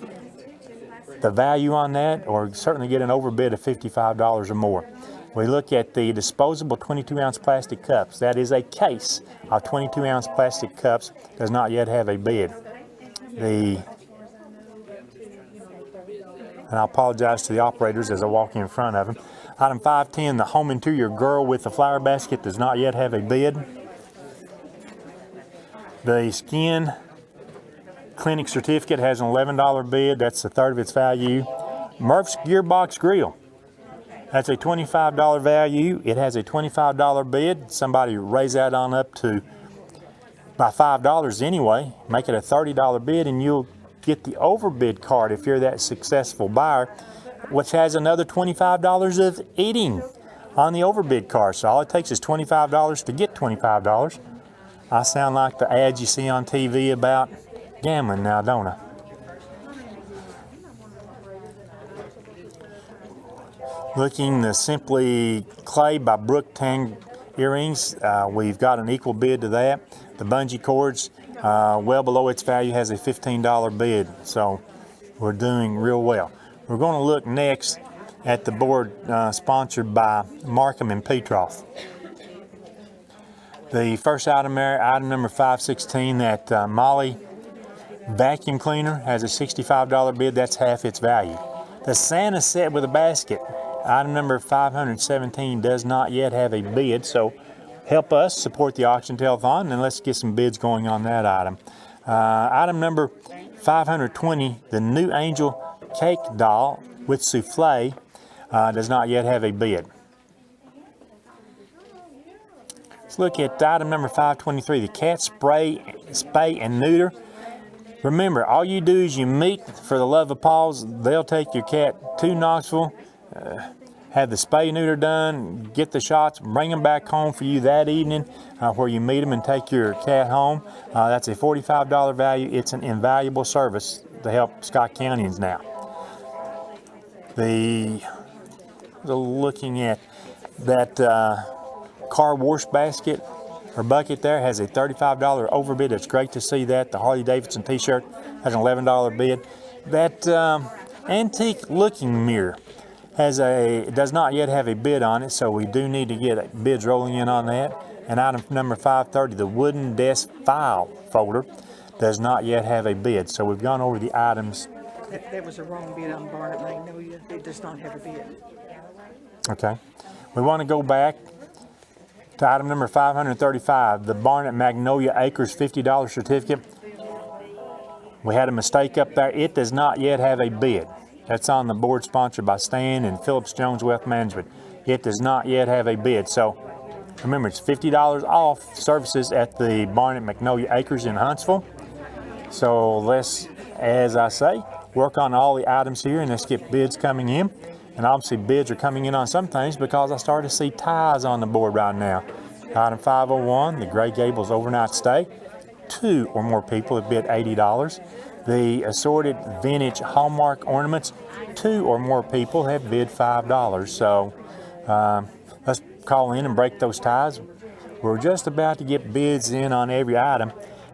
the value on that, or certainly get an overbid of $55 or more. We look at the disposable 22-ounce plastic cups. That is a case of 22-ounce plastic cups, does not yet have a bid. And I apologize to the operators as I walk in front of them. Item 510, the home interior girl with the flower basket, does not yet have a bid. The skin clinic certificate has an $11 bid. That's a third of its value. Murph's Gearbox Grill. That's a $25 value. It has a $25 bid. Somebody raise that on up to by $5 anyway. Make it a $30 bid and you'll get the overbid card if you're that successful buyer, which has another $25 of eating on the overbid card. So all it takes is $25 to get $25. I sound like the ads you see on TV about gambling now, don't I? Looking the Simply Clay by Brooke Tang earrings, we've got an equal bid to that. The bungee cords, well below its value, has a $15 bid, so we're doing real well. We're going to look next at the board sponsored by Markham and Petroff. The first item there, item number 516, that Molly vacuum cleaner, has a $65 bid. That's half its value. The Santa set with a basket, item number 517, does not yet have a bid, so help us support the auction telethon and let's get some bids going on that item. Item number 520, the new Angel Cake Doll with souffle, does not yet have a bid. Let's look at item number 523, the cat spay and neuter. Remember, all you do is you meet for the love of paws. They'll take your cat to Knoxville, have the spay neuter done, get the shots, bring them back home for you that evening, where you meet them and take your cat home. That's a $45 value. It's an invaluable service to help Scott Countyans now. Looking at that car wash basket or bucket there, has a $35 overbid. It's great to see that. The Harley Davidson t-shirt has an $11 bid. That antique looking mirror does not yet have a bid on it, so we do need to get bids rolling in on that. And item number 530, the wooden desk file folder, does not yet have a bid. So we've gone over the items. That was a wrong bid on Barnett Magnolia. It does not have a bid. Okay. We want to go back to item number 535, the Barnett Magnolia Acres $50 certificate. We had a mistake up there. It does not yet have a bid. That's on the board sponsored by Stan and Phillips Jones Wealth Management. It does not yet have a bid. So remember, it's $50 off services at the Barnett Magnolia Acres in Huntsville. So let's, as I say, work on all the items here and let's get bids coming in. And obviously bids are coming in on some things because I started to see ties on the board right now. Item 501, the Gray Gables overnight stay. 2 or more people have bid $80. The assorted vintage Hallmark ornaments, 2 or more people have bid $5. So let's call in and break those ties. We're just about to get bids in on every item.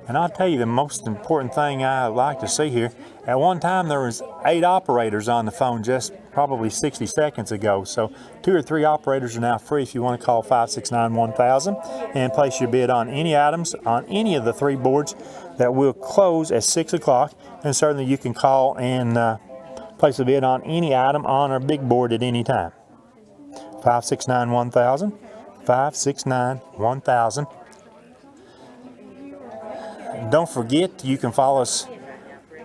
And I'll tell you the most important thing I like to see here. At one time there was 8 operators on the phone just probably 60 seconds ago. So 2 or 3 operators are now free if you want to call 569-1000 and place your bid on any items on any of the 3 boards that will close at 6 o'clock. And certainly you can call and place a bid on any item on our big board at any time. 569-1000, 569-1000. Don't forget, you can follow us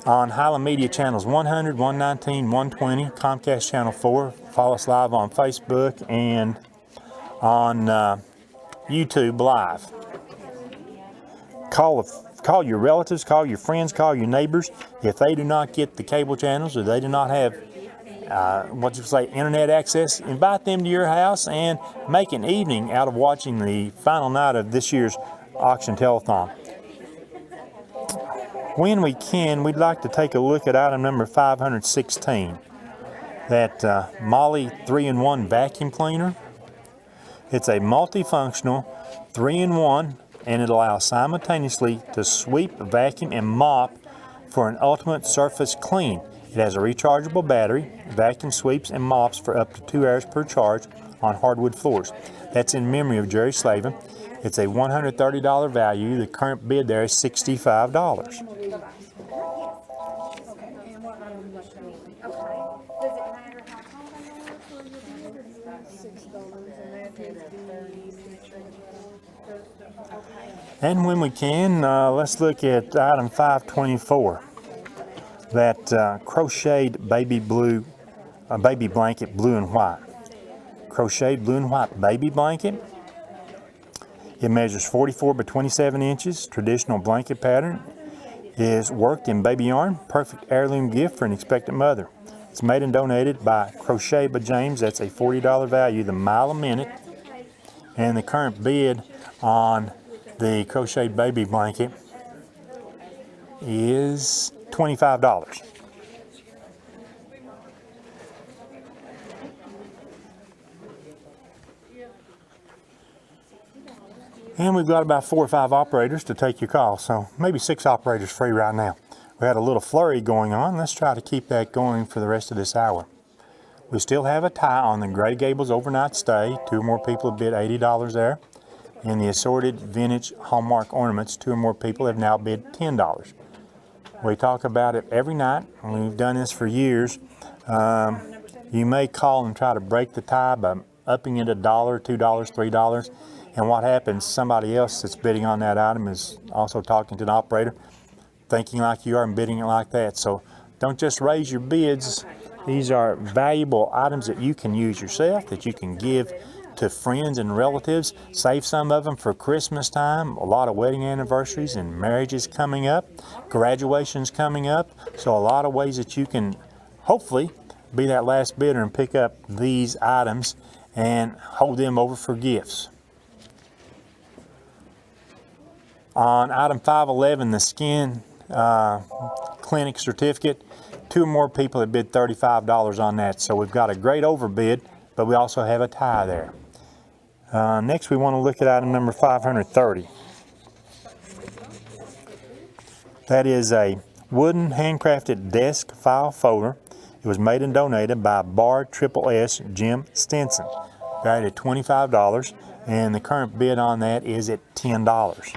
on Highland Media channels 100, 119, 120, Comcast Channel 4. Follow us live on Facebook and on YouTube Live. Call your relatives, call your friends, call your neighbors. If they do not get the cable channels or they do not have internet access, invite them to your house and make an evening out of watching the final night of this year's auction telethon. When we can, we'd like to take a look at item number 516, that Molly 3-in-1 vacuum cleaner. It's a multifunctional 3-in-1, and it allows simultaneously to sweep, vacuum, and mop for an ultimate surface clean. It has a rechargeable battery, vacuum sweeps and mops for up to 2 hours per charge on hardwood floors. That's in memory of Jerry Slavin. It's a $130 value. The current bid there is $65. And when we can, let's look at item 524. That crocheted baby blanket, blue and white. Crocheted blue and white baby blanket. It measures 44 by 27 inches. Traditional blanket pattern is worked in baby yarn. Perfect heirloom gift for an expectant mother. It's made and donated by Crochet by James. That's a $40 value, the mile a minute. And the current bid on the crocheted baby blanket is $25. And we've got about 4 or 5 operators to take your call, so maybe 6 operators free right now. We had a little flurry going on. Let's try to keep that going for the rest of this hour. We still have a tie on the Gray Gables overnight stay. 2 or more people have bid $80 there. And the assorted vintage Hallmark ornaments, 2 or more people have now bid $10. We talk about it every night, and we've done this for years. You may call and try to break the tie by upping it $1, $2, $3. And what happens, somebody else that's bidding on that item is also talking to an operator, thinking like you are and bidding it like that. So don't just raise your bids. These are valuable items that you can use yourself, that you can give to friends and relatives. Save some of them for Christmas time. A lot of wedding anniversaries and marriages coming up, graduations coming up. So a lot of ways that you can hopefully be that last bidder and pick up these items and hold them over for gifts. On item 511, the skin clinic certificate, 2 or more people have bid $35 on that. So we've got a great overbid, but we also have a tie there. Next, we want to look at item number 530. That is a wooden handcrafted desk file folder. It was made and donated by Bar Triple S Jim Stinson. Valued at $25, and the current bid on that is at $10.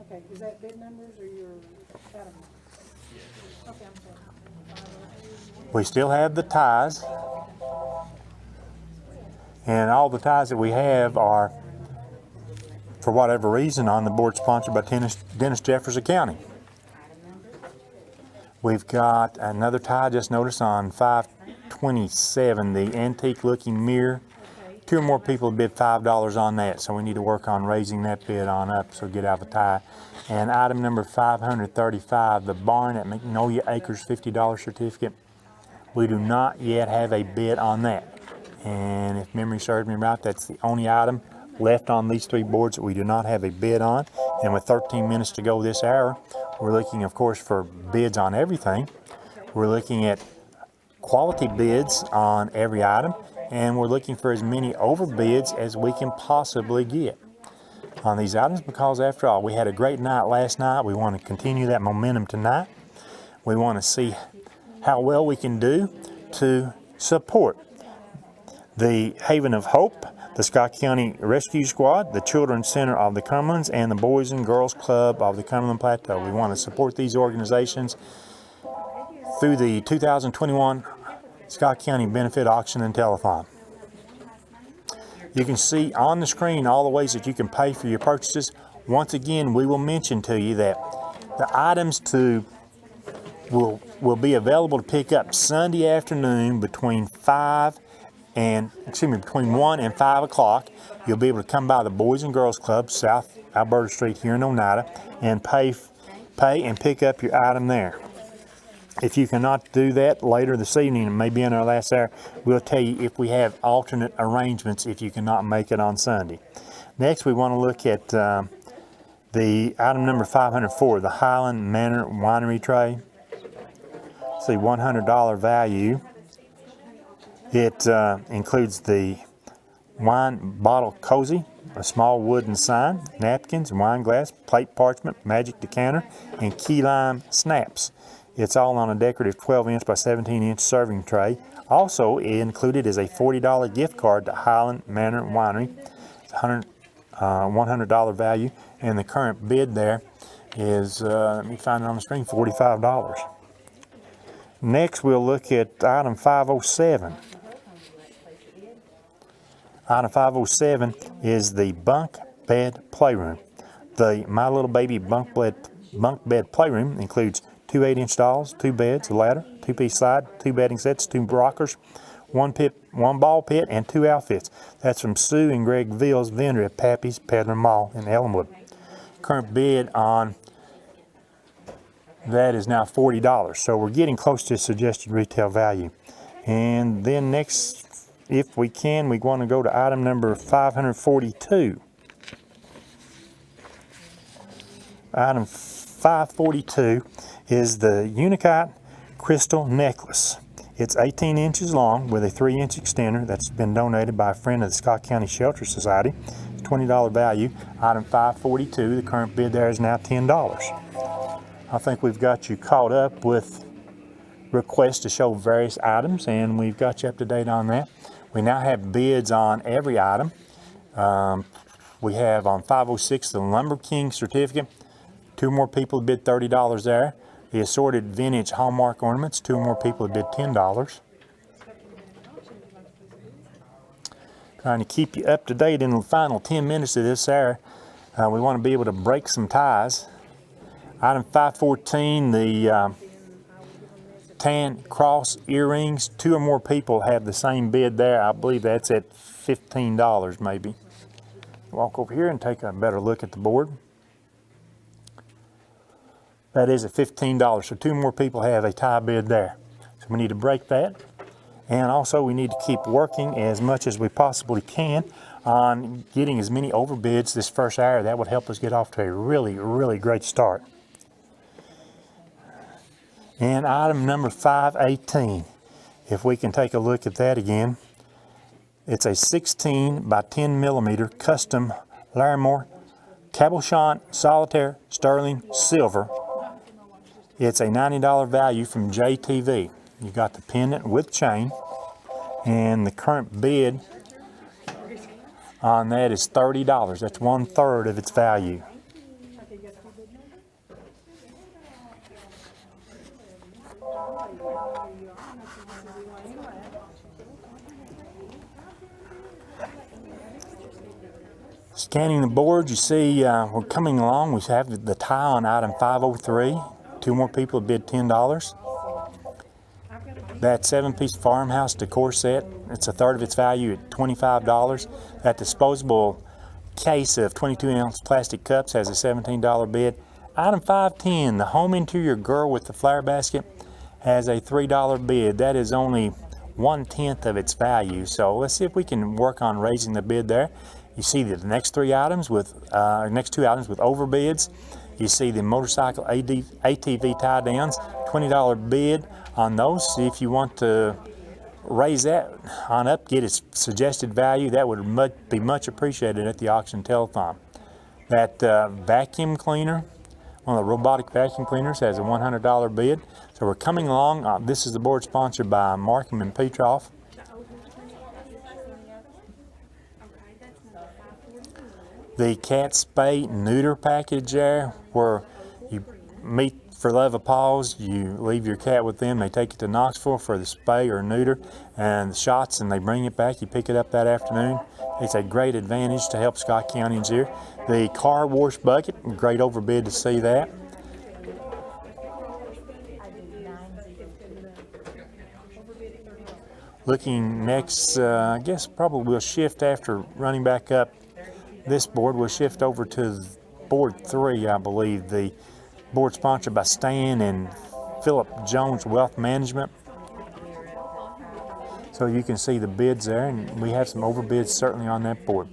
Okay, is that bid numbers or your Adam? Okay, I'm sorry. We still have the ties. And all the ties that we have are, for whatever reason, on the board sponsored by Dennis Jefferson County. We've got another tie, just noticed, on 527, the antique looking mirror. 2 or more people bid $5 on that, so we need to work on raising that bid on up so get out of the tie. And item number 535, the barn at Magnolia Acres $50 certificate. we do not yet have a bid on that. And if memory serves me right, that's the only item left on these 3 boards that we do not have a bid on. And with 13 minutes to go this hour, we're looking, of course, for bids on everything. We're looking at quality bids on every item, and we're looking for as many overbids as we can possibly get on these items, because after all, we had a great night last night. We want to continue that momentum tonight. We want to see how well we can do to support the Haven of Hope, the Scott County Rescue Squad, the Children's Center of the Cumberlands, and the Boys and Girls Club of the Cumberland Plateau. We want to support these organizations through the 2021 Scott County Benefit Auction and Telethon. You can see on the screen all the ways that you can pay for your purchases. Once again, we will mention to you that the items will be available to pick up Sunday afternoon between 1 and 5 o'clock. You'll be able to come by the Boys and Girls Club, South Alberta Street here in Oneida, and pay and pick up your item there. If you cannot do that later this evening, it may be in our last hour, we'll tell you if we have alternate arrangements if you cannot make it on Sunday. Next, we want to look at the item number 504, the Highland Manor Winery Tray. See, $100 value. It includes the wine bottle cozy, a small wooden sign, napkins, wine glass, plate parchment, magic decanter, and key lime snaps. It's all on a decorative 12-inch by 17-inch serving tray. Also included is a $40 gift card to Highland Manor Winery. It's $100 value, and the current bid there is, let me find it on the screen, $45. Next, we'll look at item 507. Item 507 is the bunk bed playroom. The My Little Baby bunk bed playroom includes 2 8-inch stalls, 2 beds, a ladder, 2-piece slide, 2 bedding sets, 2 rockers, 1 ball pit, and 2 outfits. That's from Sue and Greg Ville's vendor at Pappy's Peddler Mall in Ellenwood. Current bid on that is now $40, so we're getting close to suggested retail value. And then next, if we can, we want to go to item number 542. Item 542 is the Unicat Crystal Necklace. It's 18 inches long with a 3-inch extender that's been donated by a friend of the Scott County Shelter Society. It's $20 value. Item 542, the current bid there is now $10. I think we've got you caught up with requests to show various items, and we've got you up to date on that. We now have bids on every item. We have on 506 the Lumber King certificate. 2 more people bid $30 there. The assorted vintage Hallmark ornaments, 2 more people bid $10. Trying to keep you up to date in the final 10 minutes of this hour. We want to be able to break some ties. Item 514, the tan cross earrings. 2 or more people have the same bid there. I believe that's at $15 maybe. Walk over here and take a better look at the board. That is at $15, so 2 more people have a tie bid there. So we need to break that. And also we need to keep working as much as we possibly can on getting as many overbids this first hour. That would help us get off to a really, really great start. And item number 518, if we can take a look at that again. It's a 16 by 10 millimeter custom Larimore cabochon solitaire sterling silver. It's a $90 value from JTV. You got the pendant with chain, and the current bid on that is $30. That's 1/3 of its value. Scanning the board, you see we're coming along. We have the tie on item 503. 2 more people have bid $10. That 7-piece farmhouse decor set, it's 1/3 of its value at $25. That disposable case of 22-ounce plastic cups has a $17 bid. Item 510, the home interior girl with the flower basket, has a $3 bid. That is only 1/10 of its value. So let's see if we can work on raising the bid there. You see the next two items with overbids. You see the motorcycle ATV tie downs, $20 bid on those. See if you want to raise that on up, get its suggested value. That would be much appreciated at the auction telethon. That vacuum cleaner, one of the robotic vacuum cleaners, has a $100 bid. So we're coming along. This is the board sponsored by Markham and Petroff. The cat spay neuter package there, where you meet for love of paws, you leave your cat with them, they take it to Knoxville for the spay or neuter and the shots, and they bring it back. You pick it up that afternoon. It's a great advantage to help Scott Countyans here. The car wash bucket, great overbid to see that. Looking next, I guess probably we'll shift after running back up this board. We'll shift over to board 3, I believe. The board sponsored by Stan and Philip Jones Wealth Management. So you can see the bids there, and we have some overbids certainly on that board.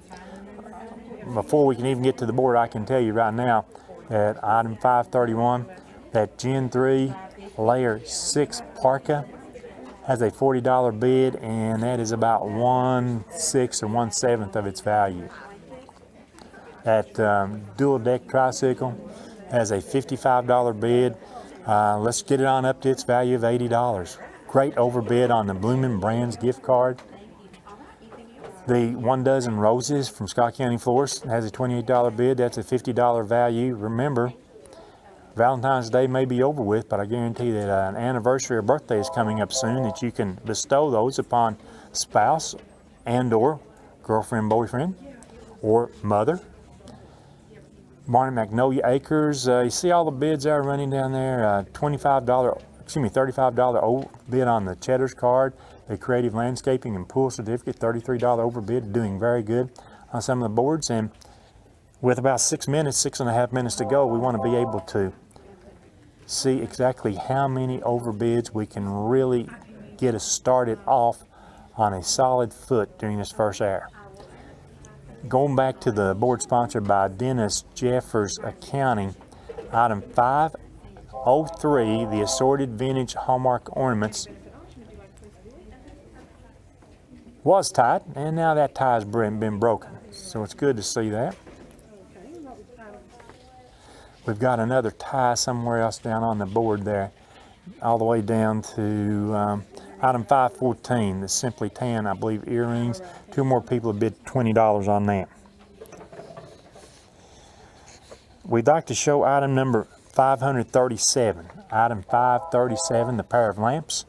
Before we can even get to the board, I can tell you right now that item 531, that Gen 3 Layer 6 Parka, has a $40 bid, and that is about 1/6 or 1/7 of its value. That dual deck tricycle has a $55 bid. Let's get it on up to its value of $80. Great overbid on the Bloomin' Brands gift card. The 1 Dozen Roses from Scott County Florist has a $28 bid. That's a $50 value. Remember, Valentine's Day may be over with, but I guarantee that an anniversary or birthday is coming up soon that you can bestow those upon spouse and or girlfriend, boyfriend, or mother. Barnett Magnolia Acres, you see all the bids are running down there. $35 bid on the Cheddar's card. The Creative Landscaping and Pool Certificate, $33 overbid, doing very good on some of the boards. And with about 6.5 minutes to go, we want to be able to see exactly how many overbids we can really get us started off on a solid foot during this first hour. Going back to the board sponsored by Dennis Jeffers Accounting, item 503, the assorted vintage Hallmark ornaments, was tied, and now that tie has been broken. So it's good to see that. We've got another tie somewhere else down on the board there, all the way down to item 514, the Simply Tan, I believe, earrings. 2 more people have bid $20 on that. We'd like to show item number 537. Item 537, the pair of lamps.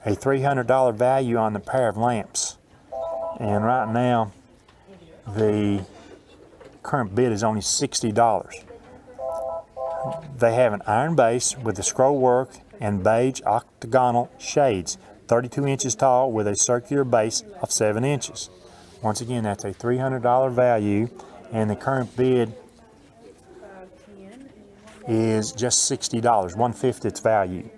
A $300 value on the pair of lamps. And right now, the current bid is only $60. They have an iron base with the scroll work and beige octagonal shades, 32 inches tall with a circular base of 7 inches. Once again, that's a $300 value, and the current bid is just $60, 1/5 its value.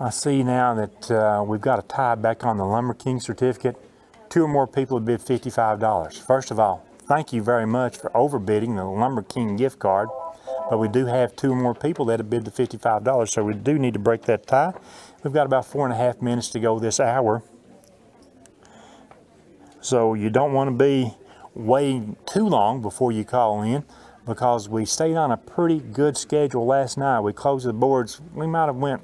I see now that we've got a tie back on the Lumber King certificate. 2 or more people have bid $55. First of all, thank you very much for overbidding the Lumber King gift card, but we do have 2 or more people that have bid the $55, so we do need to break that tie. We've got about 4.5 minutes to go this hour. So you don't want to be waiting too long before you call in, because we stayed on a pretty good schedule last night. We closed the boards. We might have went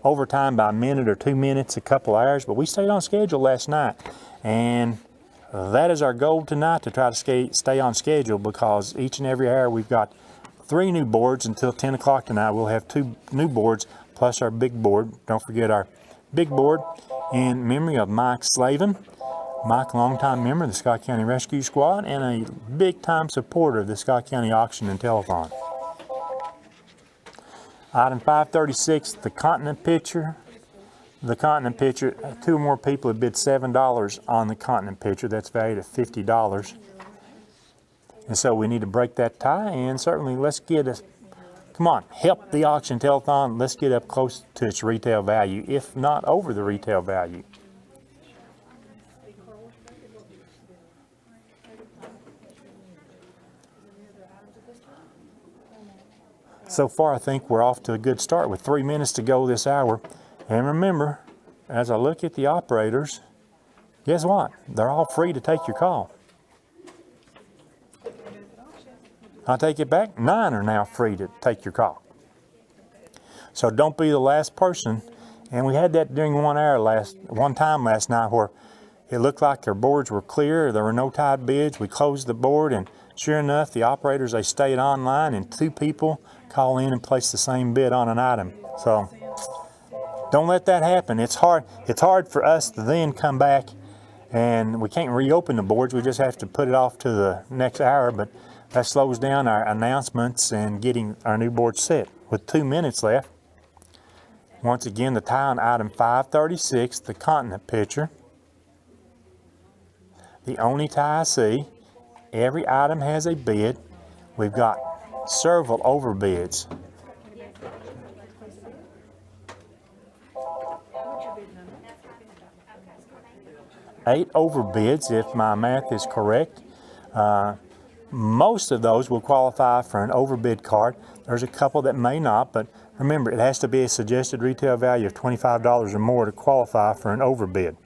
overtime by a minute or 2 minutes, a couple hours, but we stayed on schedule last night. And that is our goal tonight, to try to stay on schedule, because each and every hour we've got 3 new boards until 10 o'clock tonight. We'll have 2 new boards plus our big board. Don't forget our big board in memory of Mike Slavin. Mike, longtime member of the Scott County Rescue Squad and a big-time supporter of the Scott County Auction and Telethon. Item 536, the Continent Picture. The Continent Picture, 2 or more people have bid $7 on the Continent Picture. That's valued at $50. And so we need to break that tie, and certainly let's get us, come on, help the auction telethon. Let's get up close to its retail value, if not over the retail value. So far, I think we're off to a good start with 3 minutes to go this hour. And remember, as I look at the operators, guess what? They're all free to take your call. I'll take it back. 9 are now free to take your call. So don't be the last person. And we had that during one time last night where it looked like their boards were clear. There were no tied bids. We closed the board, and sure enough, the operators, they stayed online, and 2 people call in and place the same bid on an item. So don't let that happen. It's hard for us to then come back, and we can't reopen the boards. We just have to put it off to the next hour, but that slows down our announcements and getting our new board set. With 2 minutes left, once again, the tie on item 536, the continent picture. The only tie I see. Every item has a bid. We've got several overbids. Eight overbids, if my math is correct. Most of those will qualify for an overbid card. There's a couple that may not, but remember, it has to be a suggested retail value of $25 or more to qualify for an overbid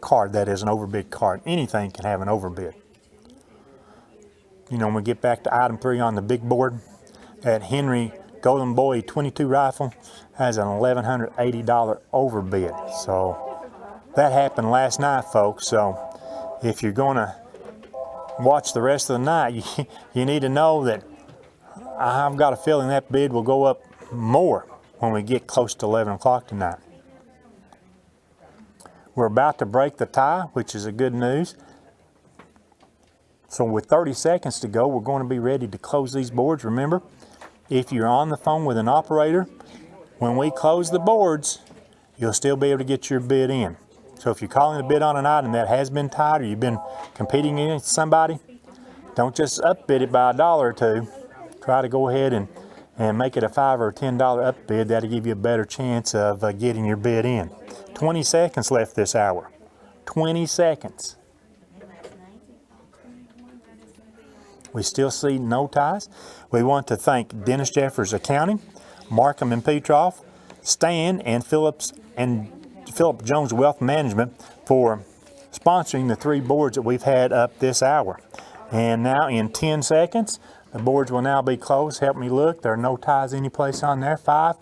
card. That is an overbid card. Anything can have an overbid. You know, when we get back to item 3 on the big board, that Henry Golden Boy 22 rifle has an $1,180 overbid. So that happened last night, folks. So if you're going to watch the rest of the night, you need to know that I've got a feeling that bid will go up more when we get close to 11 o'clock tonight. We're about to break the tie, which is a good news. So with 30 seconds to go, we're going to be ready to close these boards. Remember, if you're on the phone with an operator, when we close the boards, you'll still be able to get your bid in. So if you're calling a bid on an item that has been tied, or you've been competing against somebody, don't just upbid it by $1 or $2. Try to go ahead and make it a $5 or $10 upbid. That'll give you a better chance of getting your bid in. 20 seconds left this hour. 20 seconds. We still see no ties. We want to thank Dennis Jeffers Accounting, Markham and Petroff, Stan and Philip Jones Wealth Management for sponsoring the 3 boards that we've had up this hour. And now in 10 seconds, the boards will now be closed. Help me look. There are no ties anyplace on there. 5,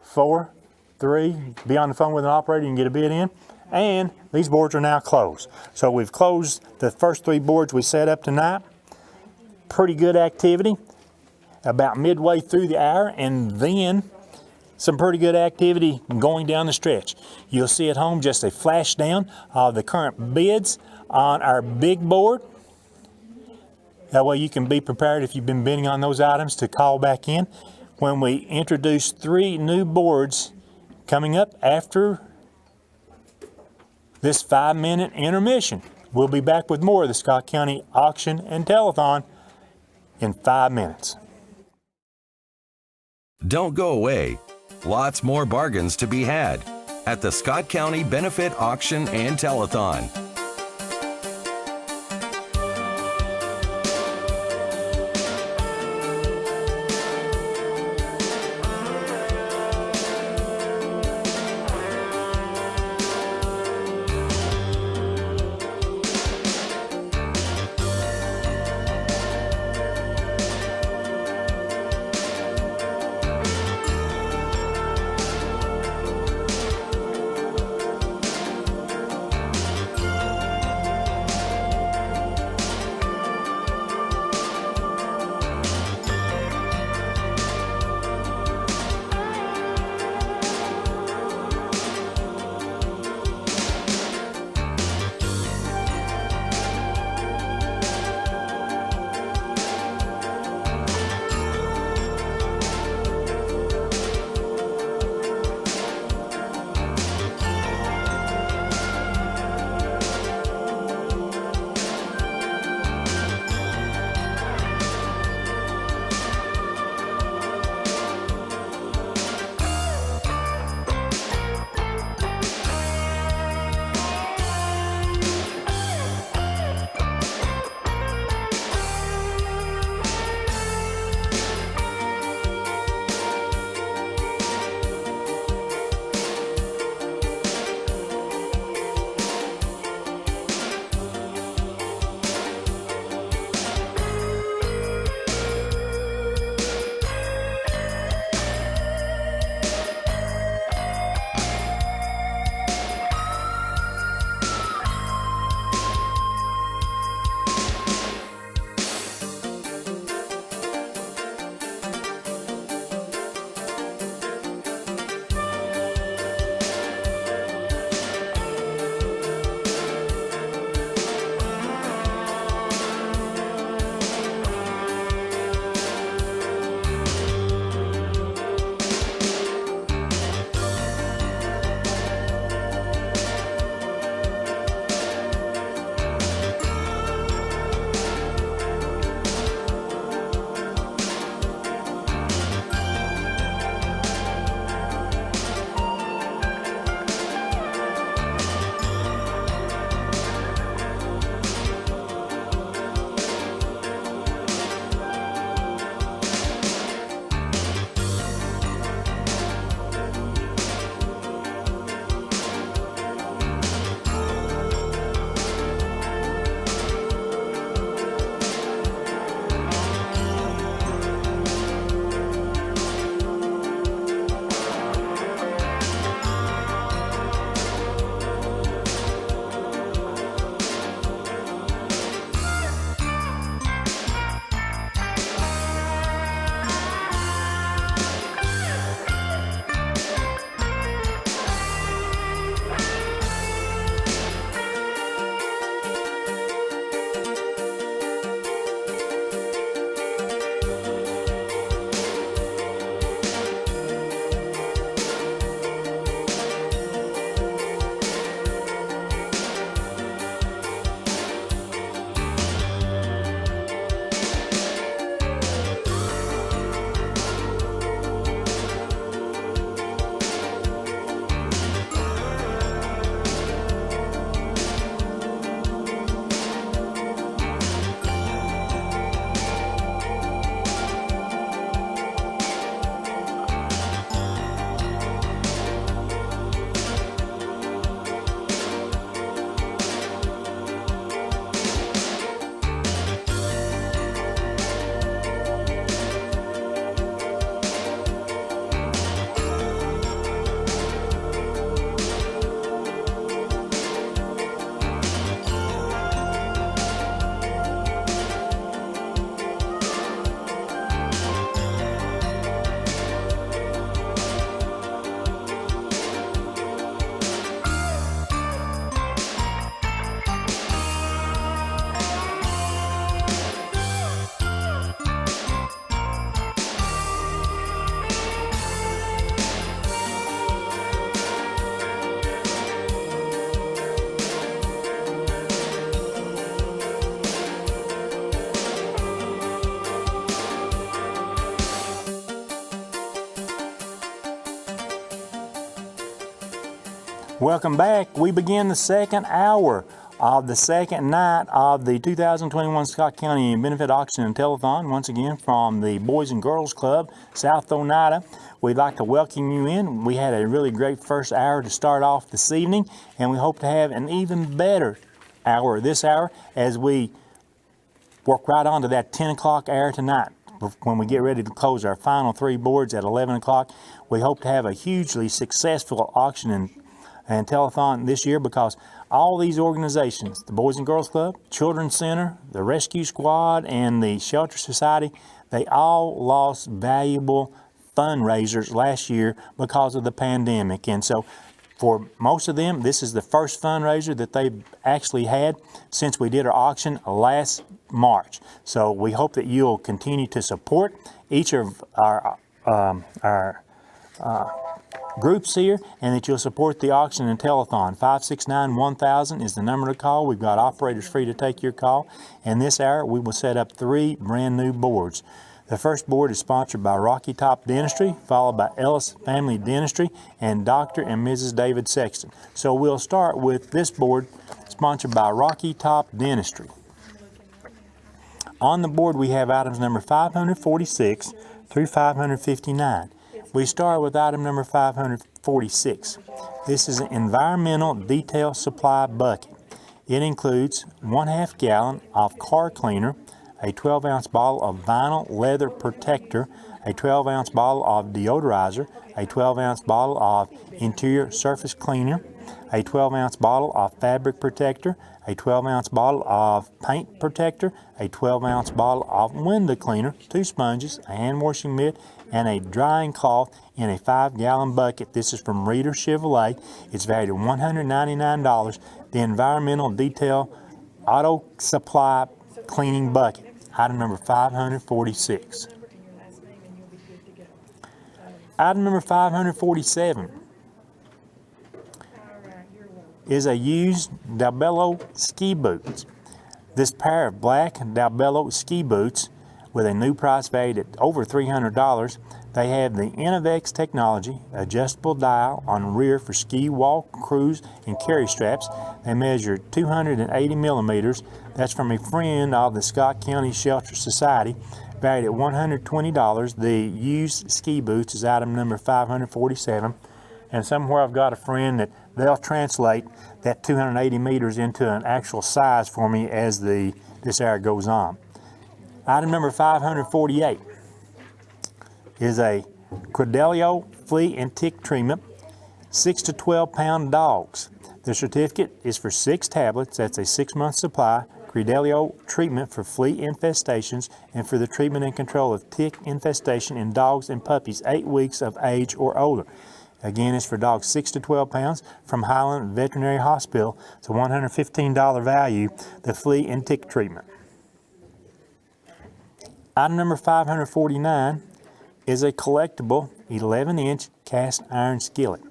4, 3. Be on the phone with an operator. You can get a bid in. And these boards are now closed. So we've closed the first 3 boards we set up tonight. Pretty good activity about midway through the hour, and then some pretty good activity going down the stretch. You'll see at home just a flash down of the current bids on our big board. That way you can be prepared, if you've been bidding on those items, to call back in when we introduce 3 new boards coming up after this 5-minute intermission. We'll be back with more of the Scott County Auction and Telethon in 5 minutes. Don't go away. Lots more bargains to be had at the Scott County Benefit Auction and Telethon. Welcome back. We begin the second hour of the second night of the 2021 Scott County Benefit Auction and Telethon. Once again from the Boys and Girls Club, South Oneida. We'd like to welcome you in. We had a really great first hour to start off this evening, and we hope to have an even better hour this hour as we work right on to that 10 o'clock hour tonight. When we get ready to close our final three boards at 11 o'clock, we hope to have a hugely successful auction and telethon this year, because all these organizations, the Boys and Girls Club, Children's Center, the Rescue Squad, and the Shelter Society, they all lost valuable fundraisers last year because of the pandemic. And so for most of them, this is the first fundraiser that they've actually had since we did our auction last March. So we hope that you'll continue to support each of our groups here, and that you'll support the auction and telethon. 569-1000 is the number to call. We've got operators free to take your call. And this hour, we will set up 3 brand new boards. The first board is sponsored by Rocky Top Dentistry, followed by Ellis Family Dentistry, and Dr. and Mrs. David Sexton. So we'll start with this board sponsored by Rocky Top Dentistry. On the board, we have items number 546 through 559. We start with item number 546. This is an environmental detail supply bucket. It includes 1/2 gallon of car cleaner, a 12-ounce bottle of vinyl leather protector, a 12-ounce bottle of deodorizer, a 12-ounce bottle of interior surface cleaner, a 12-ounce bottle of fabric protector, a 12-ounce bottle of paint protector, a 12-ounce bottle of window cleaner, 2 sponges, a hand washing mitt, and a drying cloth in a 5-gallon bucket. This is from Reader Chevrolet. It's valued at $199. The environmental detail auto supply cleaning bucket. Item number 546. Item number 547 is a used Dalbello ski boots. This pair of black Dalbello ski boots with a new price valued at over $300. They have the Innovex technology, adjustable dial on rear for ski, walk, cruise, and carry straps. They measure 280 millimeters. That's from a friend of the Scott County Shelter Society, valued at $120. The used ski boots is item number 547. And somewhere I've got a friend that they'll translate that 280 meters into an actual size for me as this hour goes on. Item number 548 is a Credelio flea and tick treatment, 6 to 12 pound dogs. The certificate is for 6 tablets. That's a 6-month supply. Credelio treatment for flea infestations and for the treatment and control of tick infestation in dogs and puppies 8 weeks of age or older. Again, it's for dogs 6 to 12 pounds from Highland Veterinary Hospital. It's a $115 value, the flea and tick treatment. Item number 549 is a collectible 11-inch cast iron skillet.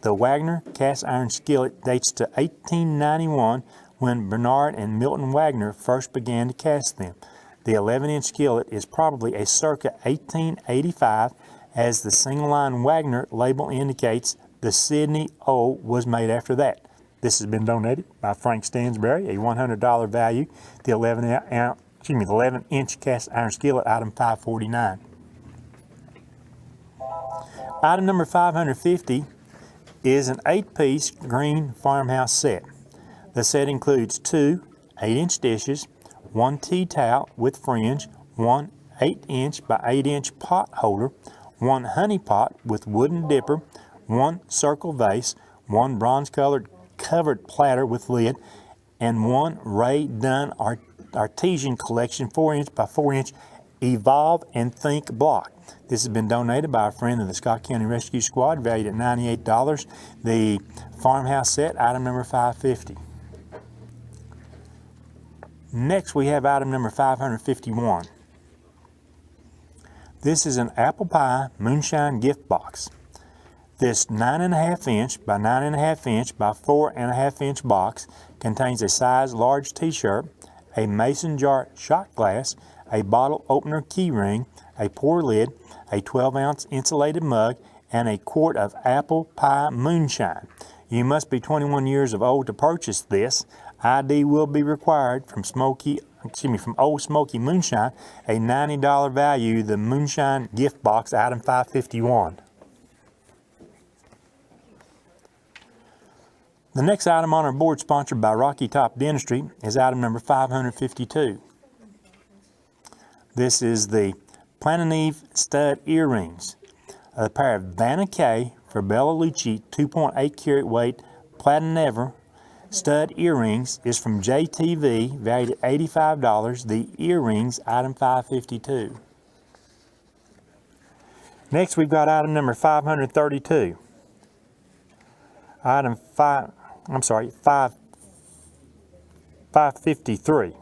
The Wagner cast iron skillet dates to 1891 when Bernard and Milton Wagner first began to cast them. The 11-inch skillet is probably a circa 1885, as the single-line Wagner label indicates. The Sydney O was made after that. This has been donated by Frank Stansberry, a $100 value. The 11-inch cast iron skillet, item 549. Item number 550 is an 8-piece green farmhouse set. The set includes 2 8-inch dishes, 1 tea towel with fringe, 1 8-inch by 8-inch pot holder, 1 honey pot with wooden dipper, 1 circle vase, 1 bronze-colored covered platter with lid, and 1 Ray Dunn Artesian Collection 4-inch by 4-inch Evolve and Think block. This has been donated by a friend of the Scott County Rescue Squad, valued at $98. The farmhouse set, item number 550. Next, we have item number 551. This is an apple pie moonshine gift box. This 9.5-inch by 9.5-inch by 4.5-inch box contains a size large t-shirt, a mason jar shot glass, a bottle opener key ring, a pour lid, a 12-ounce insulated mug, and a quart of apple pie moonshine. You must be 21 years of old to purchase this. ID will be required from Old Smoky Moonshine, a $90 value, the Moonshine Gift Box, item 551. The next item on our board, sponsored by Rocky Top Dentistry, is item number 552. This is the Plantineve stud earrings. A pair of Vanna K for Bella Lucci 2.8 carat weight Plantineve stud earrings is from JTV, valued at $85. The earrings, item 552. Next, we've got item number 532. Item 553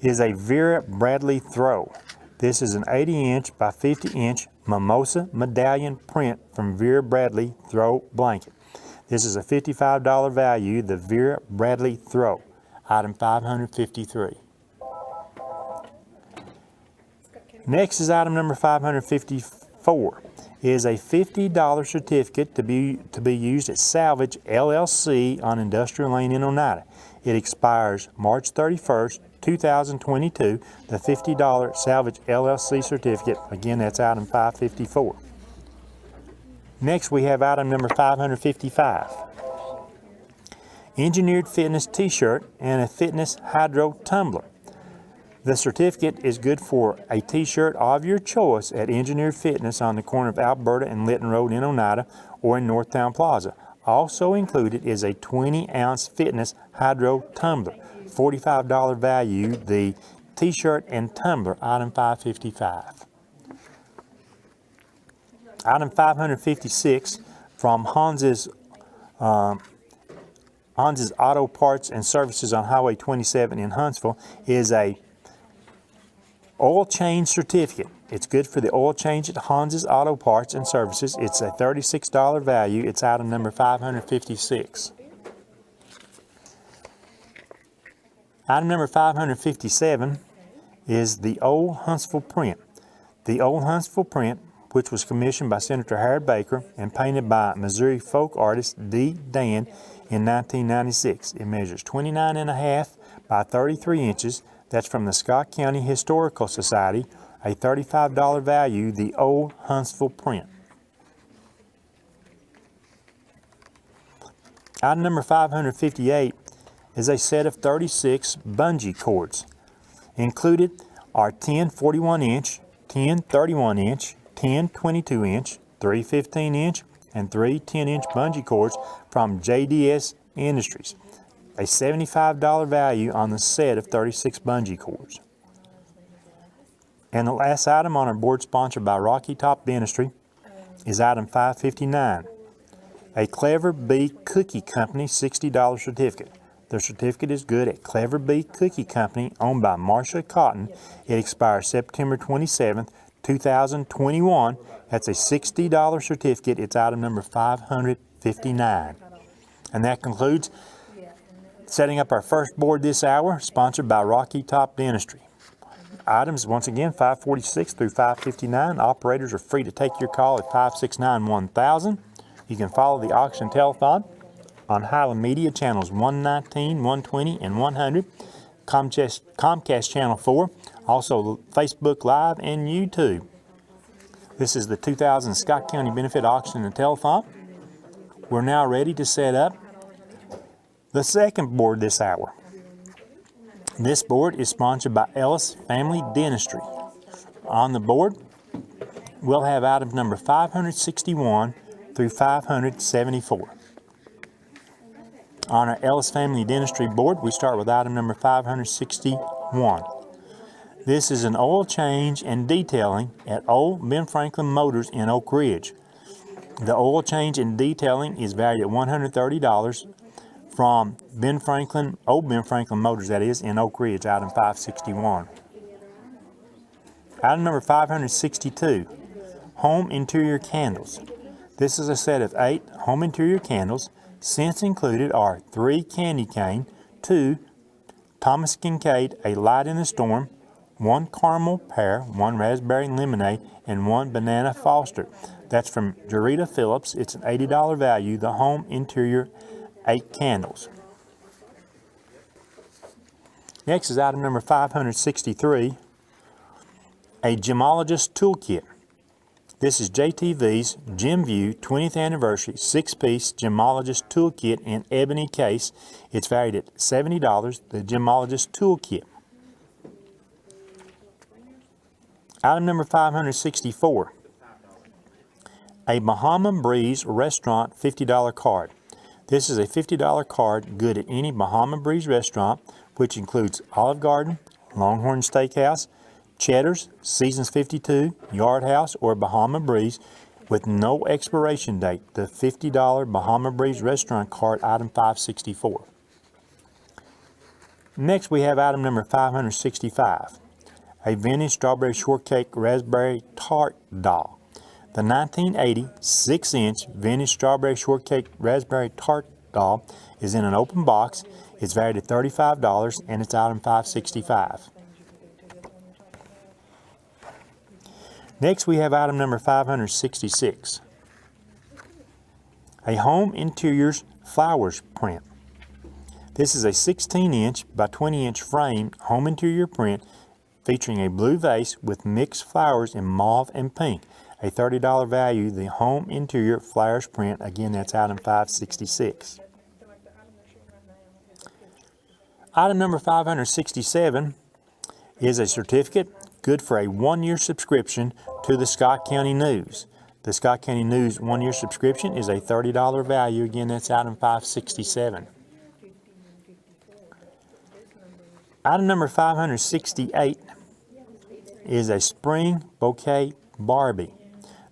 is a Vera Bradley throw. This is an 80-inch by 50-inch mimosa medallion print from Vera Bradley throw blanket. This is a $55 value, the Vera Bradley throw, item 553. Next is item number 554. Is a $50 certificate to be used at Salvage LLC on Industrial Lane in Oneida. It expires March 31st, 2022. The $50 Salvage LLC certificate, again, that's item 554. Next, we have item number 555. Engineered Fitness T-shirt and a Fitness Hydro Tumbler. The certificate is good for a T-shirt of your choice at Engineered Fitness on the corner of Alberta and Lytton Road in Oneida or in Northtown Plaza. Also included is a 20-ounce Fitness Hydro Tumbler, $45 value, the T-shirt and tumbler, item 555. Item 556 from Hans's Auto Parts and Services on Highway 27 in Huntsville is a oil change certificate. It's good for the oil change at Hans's Auto Parts and Services. It's a $36 value. It's item number 556. Item number 557 is the Old Huntsville print. The Old Huntsville print, which was commissioned by Senator Harold Baker and painted by Missouri folk artist D. Dan in 1996. It measures 29.5 by 33 inches. That's from the Scott County Historical Society, a $35 value, the Old Huntsville print. Item number 558 is a set of 36 bungee cords. Included are 10 41-inch, 10 31-inch, 10 22-inch, 3 15-inch, and 3 10-inch bungee cords from JDS Industries. A $75 value on the set of 36 bungee cords. And the last item on our board, sponsored by Rocky Top Dentistry, is item 559. A Clever Bee Cookie Company $60 certificate. The certificate is good at Clever Bee Cookie Company, owned by Marsha Cotton. It expires September 27th, 2021. That's a $60 certificate. It's item number 559. And that concludes setting up our first board this hour, sponsored by Rocky Top Dentistry. Items, once again, 546 through 559. Operators are free to take your call at 569-1000. You can follow the auction telethon on Highland Media channels 119, 120, and 100. Comcast Channel 4, also Facebook Live and YouTube. This is the 2000 Scott County Benefit Auction and Telethon. We're now ready to set up the second board this hour. This board is sponsored by Ellis Family Dentistry. On the board, we'll have items number 561 through 574. On our Ellis Family Dentistry board, we start with item number 561. This is an oil change and detailing at Old Ben Franklin Motors in Oak Ridge. The oil change and detailing is valued at $130 from Old Ben Franklin Motors, that is, in Oak Ridge, item 561. Item number 562, home interior candles. This is a set of 8 home interior candles. Scents included are 3 Candy Cane, 2 Thomas Kincaid, A Light in the Storm, 1 caramel pear, 1 raspberry lemonade, and 1 banana foster. That's from Jarita Phillips. It's an $80 value. The home interior, 8 candles. Next is item number 563, a gemologist toolkit. This is JTV's Gem View 20th Anniversary 6-piece gemologist toolkit in ebony case. It's valued at $70, the gemologist toolkit. Item number 564, a Bahama Breeze restaurant $50 card. This is a $50 card good at any Bahama Breeze restaurant, which includes Olive Garden, Longhorn Steakhouse, Cheddar's, Seasons 52, Yard House, or Bahama Breeze with no expiration date. The $50 Bahama Breeze restaurant card, item 564. Next we have item number 565, a vintage strawberry shortcake raspberry tart doll. The 1980 6-inch vintage strawberry shortcake raspberry tart doll is in an open box. It's valued at $35 and it's item 565. Next we have item number 566, a home interiors flowers print. This is a 16-inch by 20-inch frame home interior print featuring a blue vase with mixed flowers in mauve and pink. A $30 value, the home interior flowers print. Again, that's item 566. Item number 567 is a certificate good for a 1-year subscription to the Scott County News. The Scott County News 1-year subscription is a $30 value. Again, that's item 567. Item number 568 is a spring bouquet Barbie.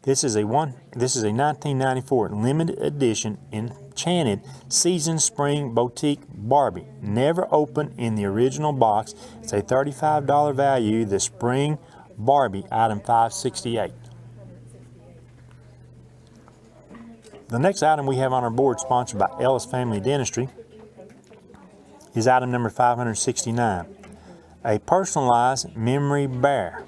This is a 1994 limited edition enchanted season spring boutique Barbie. Never opened in the original box. It's a $35 value. The spring Barbie, item 568. The next item we have on our board, sponsored by Ellis Family Dentistry, is item number 569, a personalized memory bear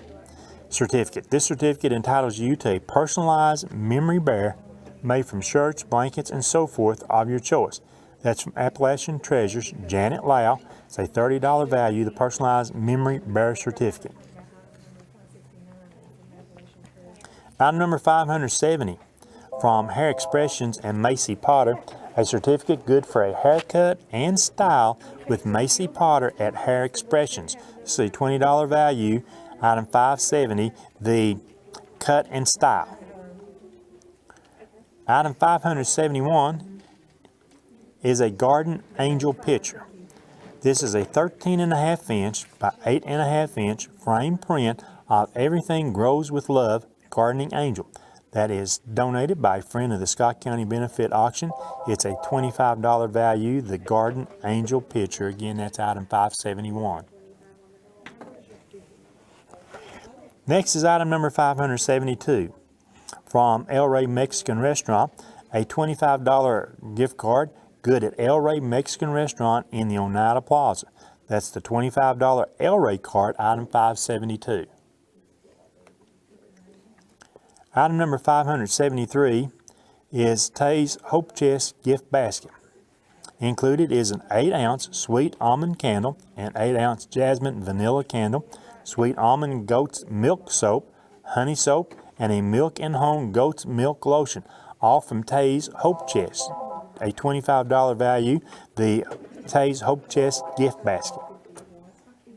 certificate. This certificate entitles you to a personalized memory bear made from shirts, blankets, and so forth of your choice. That's from Appalachian Treasures, Janet Lau. It's a $30 value, the personalized memory bear certificate. Item number 570, from Hair Expressions and Macy Potter, a certificate good for a haircut and style with Macy Potter at Hair Expressions. This is a $20 value, item 570, the cut and style. Item 571 is a Garden Angel picture. This is a 13.5 inch by 8.5 inch frame print of Everything Grows with Love Gardening Angel. That is donated by a friend of the Scott County Benefit Auction. It's a $25 value, the Garden Angel picture. Again, that's item 571. Next is item number 572. From El Rey Mexican Restaurant, a $25 gift card good at El Rey Mexican Restaurant in the Oneida Plaza. That's the $25 El Rey card, item 572. Item number 573 is Tay's Hope Chest gift basket. Included is an 8-ounce sweet almond candle, an 8-ounce jasmine vanilla candle, sweet almond goat's milk soap, honey soap, and a milk and home goat's milk lotion, all from Tay's Hope Chest. A $25 value, the Tay's Hope Chest gift basket.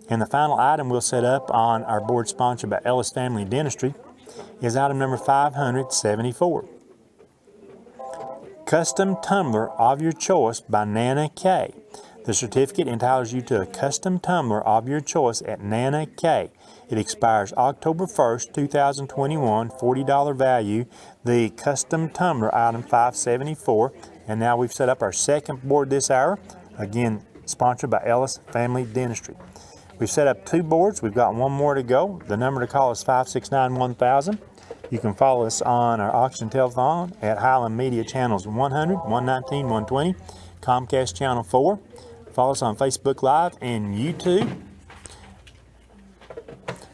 And the final item we'll set up on our board sponsored by Ellis Family Dentistry is item number 574. Custom tumbler of your choice by Nana K. The certificate entitles you to a custom tumbler of your choice at Nana K. It expires October 1st, 2021, $40 value. The custom tumbler, item 574. And now we've set up our second board this hour, again sponsored by Ellis Family Dentistry. We've set up 2 boards. We've got 1 more to go. The number to call is 569-1000. You can follow us on our auction telethon at Highland Media Channels 100, 119, 120, Comcast Channel 4. Follow us on Facebook Live and YouTube.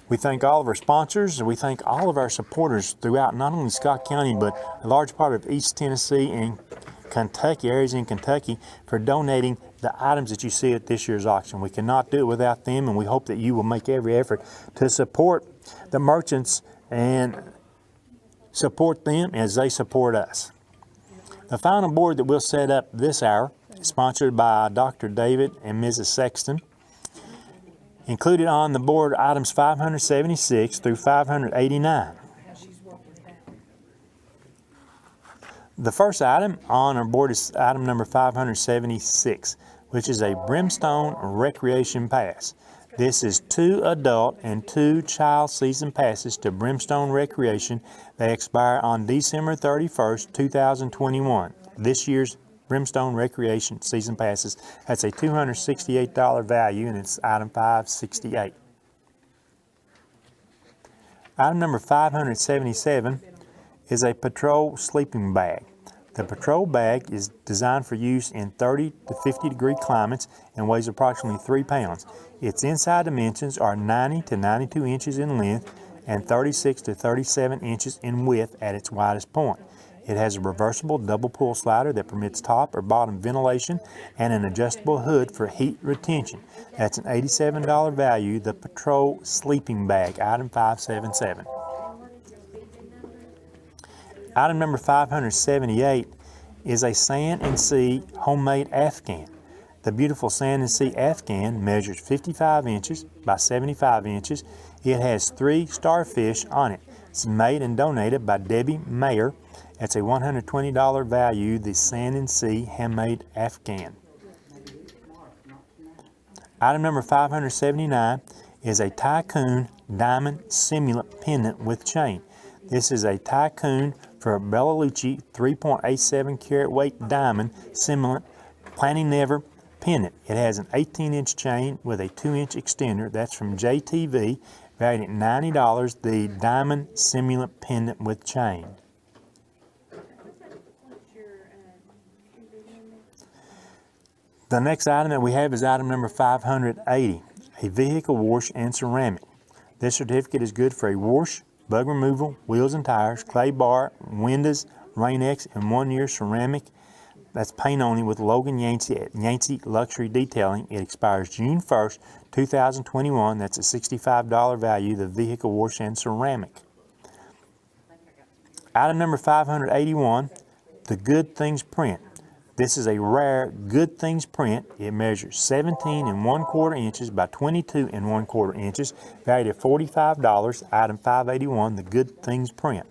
We thank all of our sponsors, and we thank all of our supporters throughout not only Scott County, but a large part of East Tennessee and Kentucky, areas in Kentucky, for donating the items that you see at this year's auction. We cannot do it without them, and we hope that you will make every effort to support the merchants and support them as they support us. The final board that we'll set up this hour is sponsored by Dr. David and Mrs. Sexton. Included on the board items 576 through 589. The first item on our board is item number 576, which is a Brimstone Recreation Pass. This is 2 adult and 2 child season passes to Brimstone Recreation. They expire on December 31st, 2021. This year's Brimstone Recreation Season Passes. That's a $268 value, and it's item 568. Item number 577 is a Patrol sleeping bag. The Patrol bag is designed for use in 30 to 50 degree climates and weighs approximately 3 pounds. Its inside dimensions are 90 to 92 inches in length and 36 to 37 inches in width at its widest point. It has a reversible double pull slider that permits top or bottom ventilation and an adjustable hood for heat retention. That's an $87 value, the Patrol sleeping bag, item 577. Item number 578 is a Sand and Sea homemade Afghan. The beautiful Sand and Sea Afghan measures 55 inches by 75 inches. It has 3 starfish on it. It's made and donated by Debbie Mayer. It's a $120 value, the Sand and Sea handmade Afghan. Item number 579 is a Tycoon diamond simulant pendant with chain. This is a Tycoon for Bella Lucci 3.87 carat weight diamond simulant planning never pendant. It has an 18-inch chain with a 2-inch extender. That's from JTV, valued at $90, the diamond simulant pendant with chain. The next item that we have is item number 580, a vehicle wash and ceramic. This certificate is good for a wash, bug removal, wheels and tires, clay bar, windows, Rain-X, and 1-year ceramic. That's paint only with Logan Yancey at Yancey Luxury Detailing. It expires June 1st, 2021. That's a $65 value, the vehicle wash and ceramic. Item number 581, the Good Things print. This is a rare Good Things print. It measures 17 1/4 inches by 22 1/4 inches, valued at $45, item 581, the Good Things print.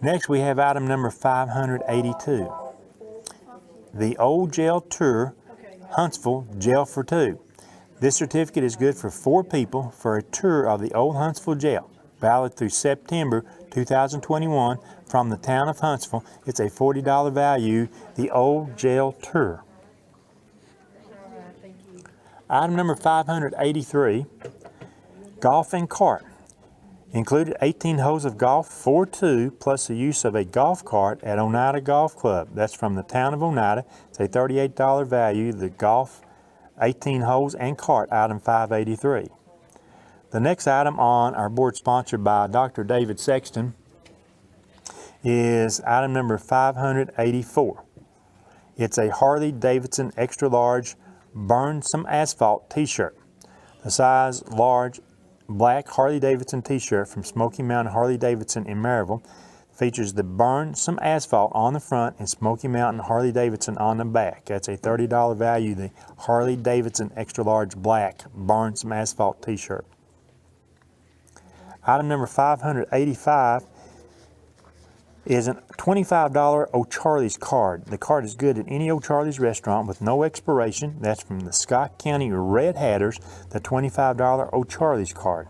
Next, we have item number 582, the Old Jail Tour Huntsville Jail for 2. This certificate is good for 4 people for a tour of the Old Huntsville Jail, valid through September 2021 from the town of Huntsville. It's a $40 value, the Old Jail Tour. Item number 583, golf and cart. Included 18 holes of golf for 2, plus the use of a golf cart at Oneida Golf Club. That's from the town of Oneida. It's a $38 value, the golf, 18 holes and cart, item 583. The next item on our board, sponsored by Dr. David Sexton, is item number 584. It's a Harley Davidson extra large Burn Some Asphalt t-shirt. The size large black Harley Davidson t-shirt from Smoky Mountain Harley Davidson in Maryville features the Burn Some Asphalt on the front and Smoky Mountain Harley Davidson on the back. That's a $30 value, the Harley Davidson extra large black Burn Some Asphalt t-shirt. Item number 585 is a $25 O'Charlie's card. The card is good at any O'Charlie's restaurant with no expiration. That's from the Scott County Red Hatters, the $25 O'Charlie's card.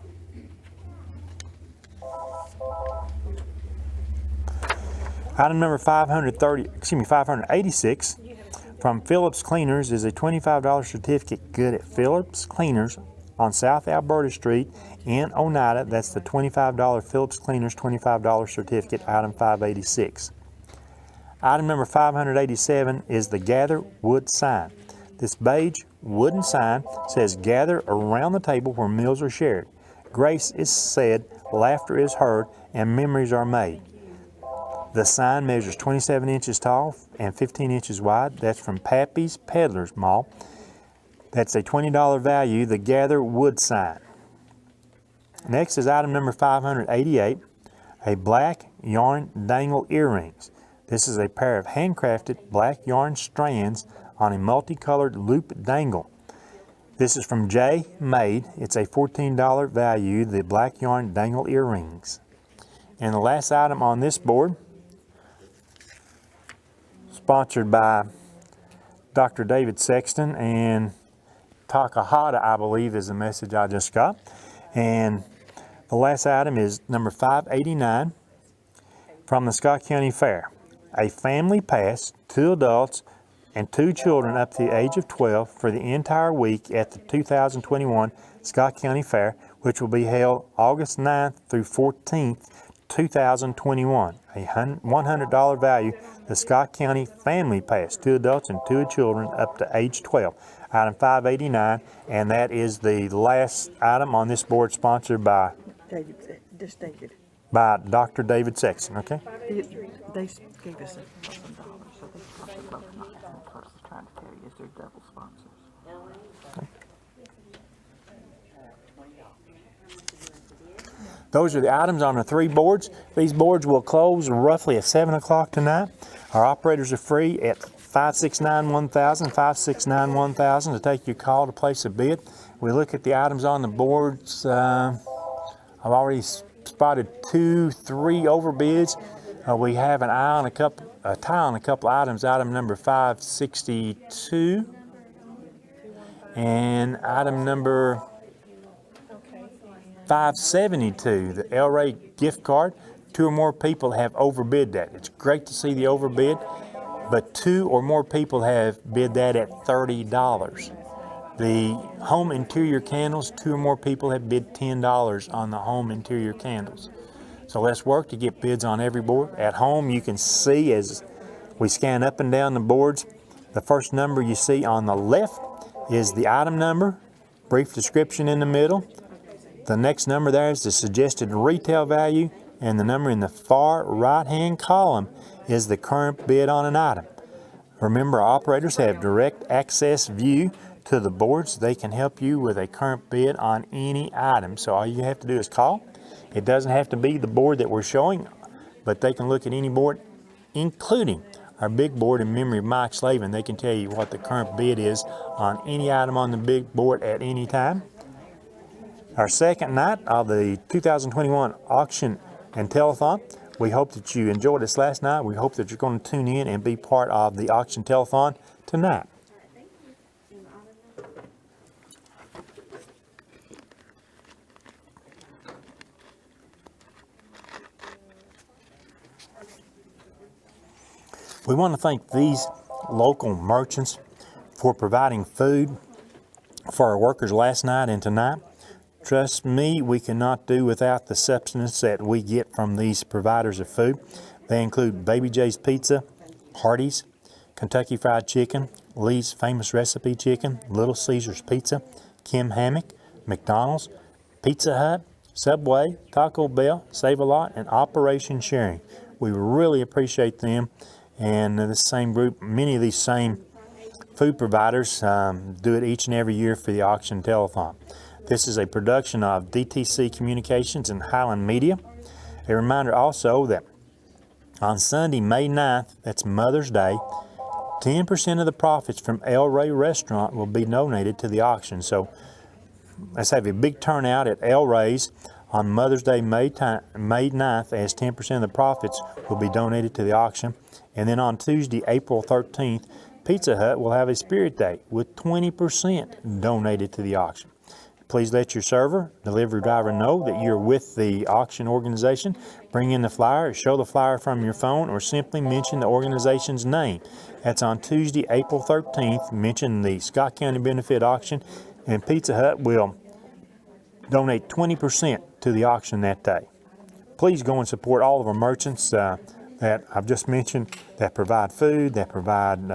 Item number 586 from Phillips Cleaners is a $25 certificate good at Phillips Cleaners on South Alberta Street in Oneida. That's the $25 Phillips Cleaners $25 certificate, item 586. Item number 587 is the Gather Wood sign. This beige wooden sign says, "Gather around the table where meals are shared. Grace is said, laughter is heard, and memories are made." The sign measures 27 inches tall and 15 inches wide. That's from Pappy's Peddlers Mall. That's a $20 value, the Gather wood sign. Next is item number 588, a black yarn dangle earrings. This is a pair of handcrafted black yarn strands on a multicolored loop dangle. This is from J Made. It's a $14 value, the black yarn dangle earrings. And the last item on this board, sponsored by Dr. David Sexton and Takahata, I believe is the message I just got. And the last item is number 589 from the Scott County Fair. A family pass, 2 adults and 2 children up to the age of 12 for the entire week at the 2021 Scott County Fair, which will be held August 9th through 14th, 2021. A $100 value, the Scott County Family Pass, 2 adults and 2 children up to age 12. Item 589, and that is the last item on this board, sponsored by Dr. David Sexton. Okay. They gave us $1,000, so they probably both not having a person trying to tell you is they're double sponsors. Those are the items on the 3 boards. These boards will close roughly at 7 o'clock tonight. Our operators are free at 569-1000, 569-1000 to take your call to place a bid. We look at the items on the boards. I've already spotted 2, 3 overbids. We have an eye on a tie on a couple items. Item number 562 and item number 572, the El Rey gift card. 2 or more people have overbid that. It's great to see the overbid, but 2 or more people have bid that at $30. The home interior candles, 2 or more people have bid $10 on the home interior candles. So let's work to get bids on every board. At home, you can see as we scan up and down the boards, the first number you see on the left is the item number, brief description in the middle. The next number there is the suggested retail value, and the number in the far right-hand column is the current bid on an item. Remember, operators have direct access view to the boards. They can help you with a current bid on any item. So all you have to do is call. It doesn't have to be the board that we're showing, but they can look at any board, including our big board in memory of Mike Slavin. They can tell you what the current bid is on any item on the big board at any time. Our second night of the 2021 auction and telethon. We hope that you enjoyed us last night. We hope that you're going to tune in and be part of the auction telethon tonight. We want to thank these local merchants for providing food for our workers last night and tonight. Trust me, we cannot do without the substance that we get from these providers of food. They include Baby J's Pizza, Hardee's, Kentucky Fried Chicken, Lee's Famous Recipe Chicken, Little Caesars Pizza, Kim Hammock, McDonald's, Pizza Hut, Subway, Taco Bell, Save-A-Lot, and Operation Sharing. We really appreciate them, and the same group, many of these same food providers do it each and every year for the auction telethon. This is a production of DTC Communications and Highland Media. A reminder also that on Sunday, May 9th, that's Mother's Day, 10% of the profits from El Rey Restaurant will be donated to the auction. So let's have a big turnout at El Rey's on Mother's Day, May 9th, as 10% of the profits will be donated to the auction. And then on Tuesday, April 13th, Pizza Hut will have a Spirit Day with 20% donated to the auction. Please let your server, delivery driver know that you're with the auction organization. Bring in the flyer, show the flyer from your phone, or simply mention the organization's name. That's on Tuesday, April 13th. Mention the Scott County Benefit Auction, and Pizza Hut will donate 20% to the auction that day. Please go and support all of our merchants that I've just mentioned that provide food, that provide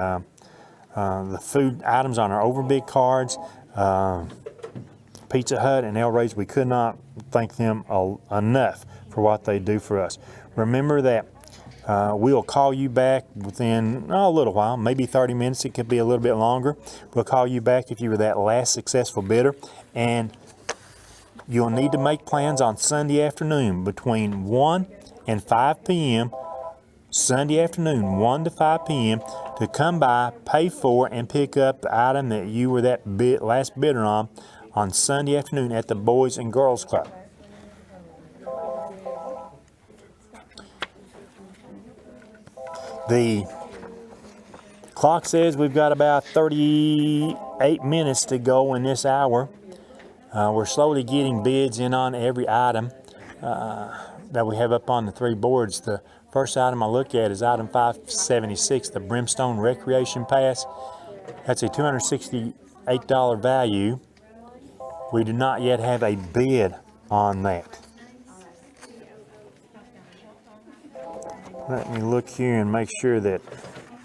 the food items on our overbid cards. Pizza Hut and El Rey's, we could not thank them enough for what they do for us. Remember that we'll call you back within a little while, maybe 30 minutes. It could be a little bit longer. We'll call you back if you were that last successful bidder, and you'll need to make plans on Sunday afternoon between 1 and 5 p.m. Sunday afternoon, 1 to 5 p.m. to come by, pay for, and pick up the item that you were that last bidder on Sunday afternoon at the Boys and Girls Club. The clock says we've got about 38 minutes to go in this hour. We're slowly getting bids in on every item that we have up on the 3 boards. The first item I look at is item 576, the Brimstone Recreation Pass. That's a $268 value. We do not yet have a bid on that. Let me look here and make sure that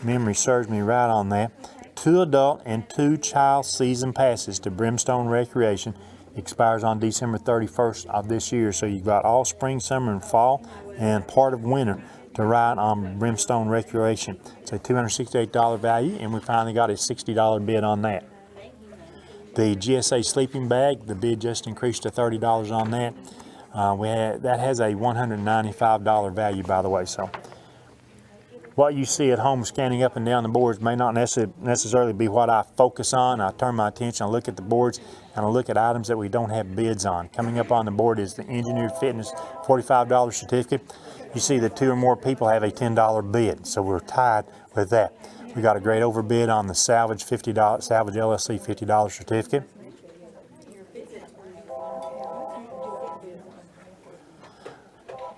memory serves me right on that. 2 adult and 2 child season passes to Brimstone Recreation expires on December 31st of this year. So you've got all spring, summer, and fall, and part of winter to ride on Brimstone Recreation. It's a $268 value, and we finally got a $60 bid on that. The GSA sleeping bag, the bid just increased to $30 on that. That has a $195 value, by the way. So what you see at home scanning up and down the boards may not necessarily be what I focus on. I turn my attention, I look at the boards, and I look at items that we don't have bids on. Coming up on the board is the Engineered Fitness $45 certificate. You see that 2 or more people have a $10 bid, so we're tied with that. We got a great overbid on the Salvage LSC $50 certificate.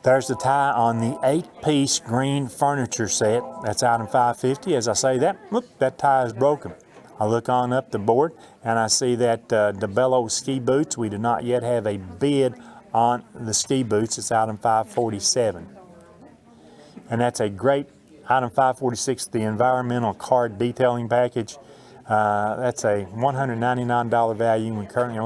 There's the tie on the 8-piece green furniture set. That's item 550. As I say that, whoop, that tie is broken. I look on up the board and I see that DeBello ski boots. We do not yet have a bid on the ski boots. It's item 547. And that's a great item 546, the environmental card detailing package. That's a $199 value. We currently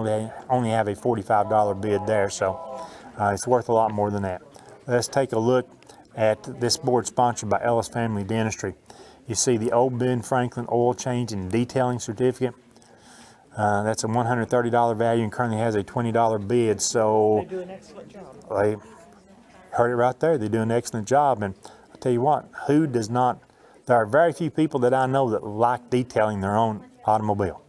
only have a $45 bid there, so it's worth a lot more than that. Let's take a look at this board sponsored by Ellis Family Dentistry. You see the old Ben Franklin oil change and detailing certificate. That's a $130 value and currently has a $20 bid. So They do an excellent job. they heard it right there. They do an excellent job. And I'll tell you what, who does not? There are very few people that I know that like detailing their own automobile.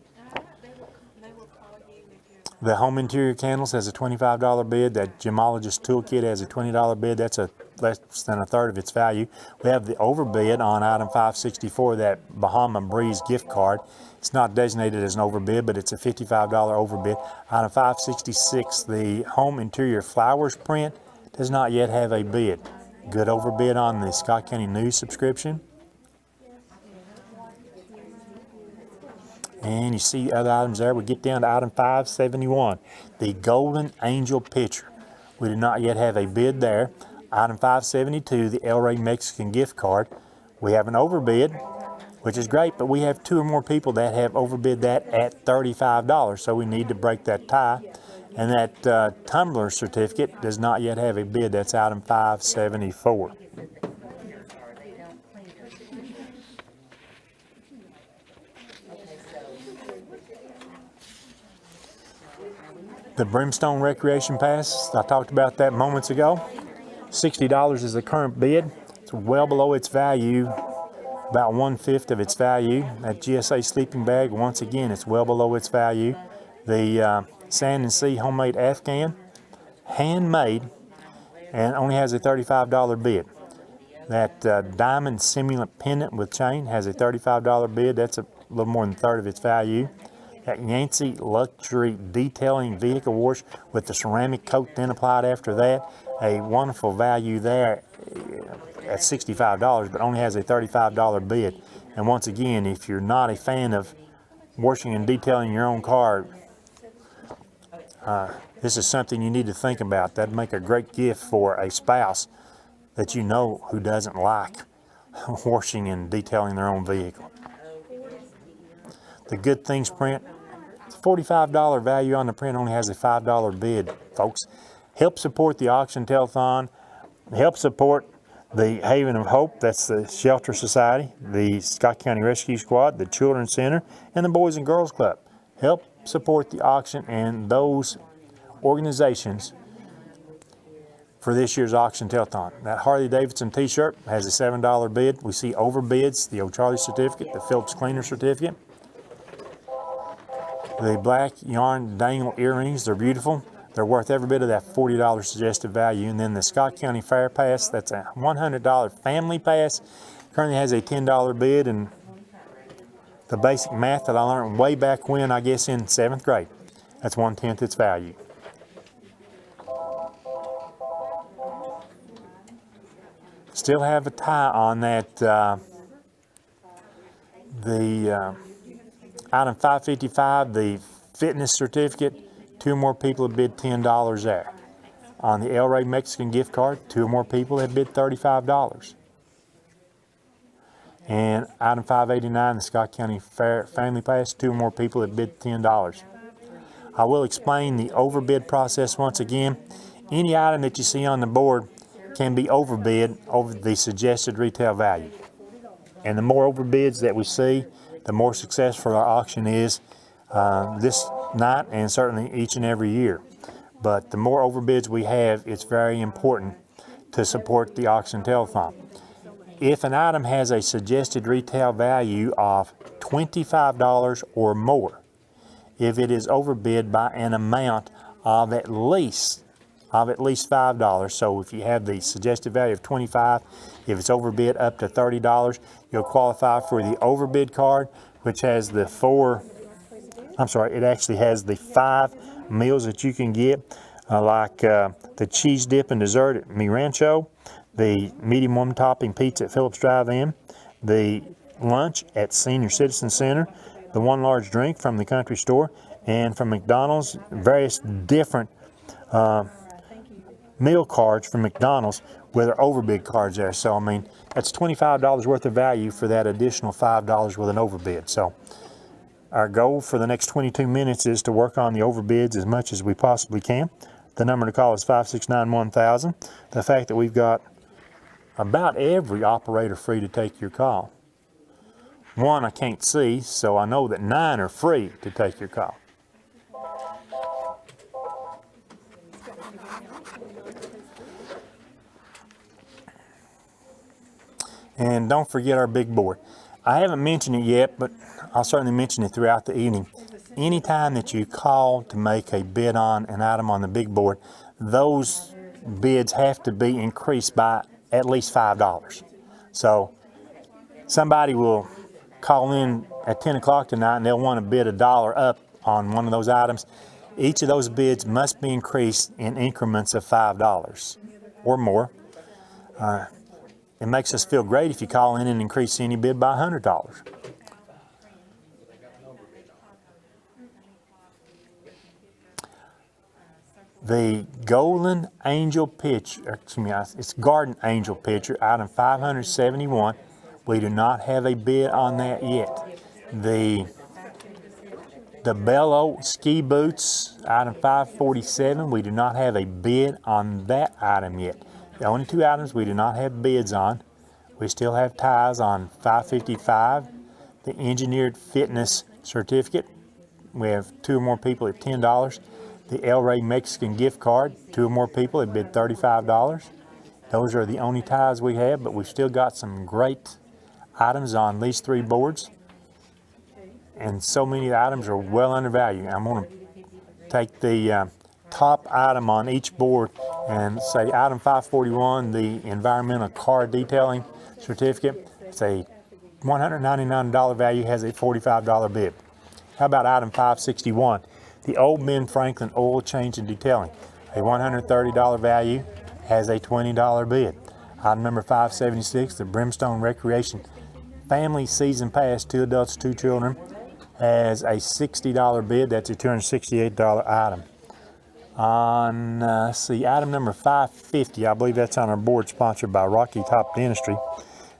The home interior candles has a $25 bid. That gemologist toolkit has a $20 bid. That's less than a third of its value. We have the overbid on item 564, that Bahama Breeze gift card. It's not designated as an overbid, but it's a $55 overbid. Item 566, the home interior flowers print, does not yet have a bid. Good overbid on the Scott County News subscription. And you see other items there. We get down to item 571, the Golden Angel pitcher. We do not yet have a bid there. Item 572, the El Rey Mexican gift card. We have an overbid, which is great, but we have 2 or more people that have overbid that at $35, so we need to break that tie. And that tumbler certificate does not yet have a bid. That's item 574. The Brimstone Recreation Pass, I talked about that moments ago. $60 is the current bid. It's well below its value, about 1/5 of its value. That GSA sleeping bag, once again, it's well below its value. The Sand and Sea homemade Afghan, handmade, and only has a $35 bid. That diamond simulant pendant with chain has a $35 bid. That's a little more than a third of its value. That Yancey luxury detailing vehicle wash with the ceramic coat then applied after that, a wonderful value there at $65, but only has a $35 bid. And once again, if you're not a fan of washing and detailing your own car, this is something you need to think about. That'd make a great gift for a spouse that you know who doesn't like washing and detailing their own vehicle. The Good Things print. It's a $45 value on the print, only has a $5 bid, folks. Help support the auction telethon. Help support the Haven of Hope, that's the Shelter Society, the Scott County Rescue Squad, the Children's Center, and the Boys and Girls Club. Help support the auction and those organizations for this year's auction telethon. That Harley Davidson t-shirt has a $7 bid. We see overbids, the O'Charlie certificate, the Phillips Cleaner certificate. The black yarn dangle earrings, they're beautiful. They're worth every bit of that $40 suggested value. And then the Scott County Fair Pass, that's a $100 family pass. Currently has a $10 bid, and the basic math that I learned way back when, I guess in 7th grade, that's 1/10 its value. Still have a tie on that, item 555, the fitness certificate. 2 more people have bid $10 there. On the El Rey Mexican gift card, 2 more people have bid $35. And item 589, the Scott County Fair Family Pass, 2 more people have bid $10. I will explain the overbid process once again. Any item that you see on the board can be overbid over the suggested retail value. And the more overbids that we see, the more successful our auction is this night and certainly each and every year. But the more overbids we have, it's very important to support the auction telethon. If an item has a suggested retail value of $25 or more, if it is overbid by an amount of at least $5, so if you have the suggested value of $25, if it's overbid up to $30, you'll qualify for the overbid card, which has the it actually has the 5 meals that you can get, like the cheese dip and dessert at Mi Rancho, the medium one topping pizza at Phillips Drive-In, the lunch at Senior Citizen Center, the 1 large drink from the country store, and from McDonald's, various different meal cards from McDonald's with their overbid cards there. So, I mean, that's $25 worth of value for that additional $5 with an overbid. So, our goal for the next 22 minutes is to work on the overbids as much as we possibly can. The number to call is 569-1000. The fact that we've got about every operator free to take your call. 1 I can't see, so I know that 9 are free to take your call. And don't forget our big board. I haven't mentioned it yet, but I'll certainly mention it throughout the evening. Anytime that you call to make a bid on an item on the big board, those bids have to be increased by at least $5. So somebody will call in at 10 o'clock tonight and they'll want to bid $1 up on one of those items. Each of those bids must be increased in increments of $5 or more. It makes us feel great if you call in and increase any bid by $100. The Golden Angel pitcher, it's Garden Angel pitcher, item 571. We do not have a bid on that yet. The Bello ski boots, item 547. We do not have a bid on that item yet. The only 2 items we do not have bids on. We still have ties on 555, the Engineered Fitness Certificate. We have 2 more people at $10. The El Rey Mexican gift card, 2 more people have bid $35. Those are the only ties we have, but we've still got some great items on these 3 boards. And so many items are well undervalued. I'm going to take the top item on each board and say item 541, the environmental car detailing certificate. It's a $199 value, has a $45 bid. How about item 561, the Old Ben Franklin oil change and detailing, a $130 value, has a $20 bid. Item number 576, the Brimstone Recreation Family Season Pass, 2 adults, 2 children, has a $60 bid. That's a $268 item. On, item number 550, I believe that's on our board sponsored by Rocky Top Dentistry.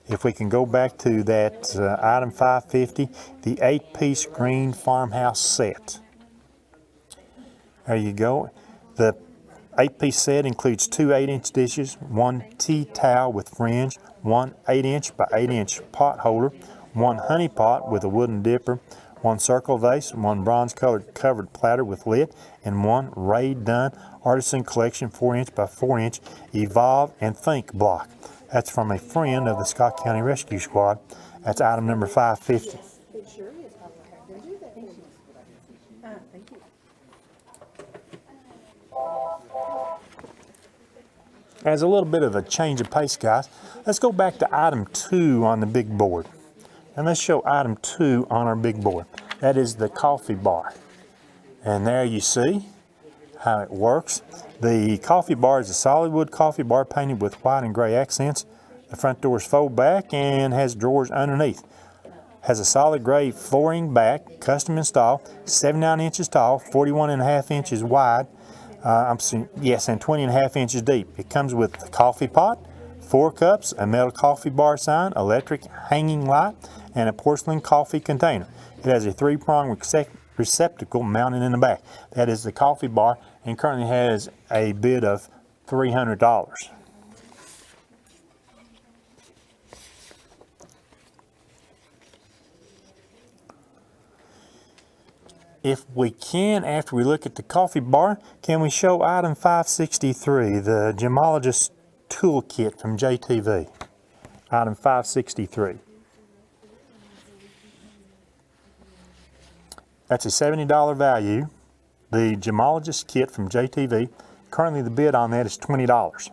If we can go back to that item 550, the 8-piece green farmhouse set. There you go. The 8-piece set includes 2 8-inch dishes, 1 tea towel with fringe, 1 8-inch by 8-inch pot holder, 1 honey pot with a wooden dipper, 1 circle vase, 1 bronze-colored covered platter with lid, and 1 Ray Dunn Artisan Collection 4-inch by 4-inch Evolve and Think block. That's from a friend of the Scott County Rescue Squad. That's item number 550. It sure is. They'll do that. Thank you. Thank you. As a little bit of a change of pace, guys, let's go back to item 2 on the big board. And let's show item 2 on our big board. That is the coffee bar. And there you see how it works. The coffee bar is a solid wood coffee bar painted with white and gray accents. The front doors fold back and has drawers underneath. Has a solid gray flooring back, custom installed, 79 inches tall, 41.5 inches wide. And 20.5 inches deep. It comes with a coffee pot, 4 cups, a metal coffee bar sign, electric hanging light, and a porcelain coffee container. It has a 3-prong receptacle mounted in the back. That is the coffee bar, and currently has a bid of $300. If we can, after we look at the coffee bar, can we show item 563, the Gemologist Toolkit from JTV? Item 563. That's a $70 value. The Gemologist Kit from JTV. Currently the bid on that is $20.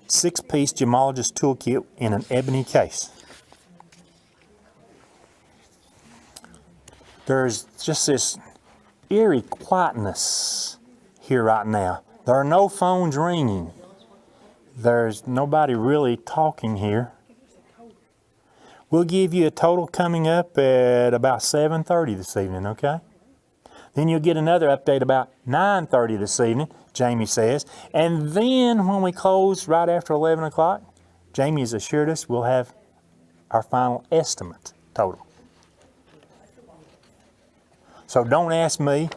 Six-piece Gemologist Toolkit in an ebony case. There's just this eerie quietness here right now. There are no phones ringing. There's nobody really talking here. We'll give you a total coming up at about 7:30 this evening, okay? Then you'll get another update about 9:30 this evening, Jamie says. And then when we close right after 11 o'clock, Jamie has assured us we'll have our final estimate total. So don't ask me.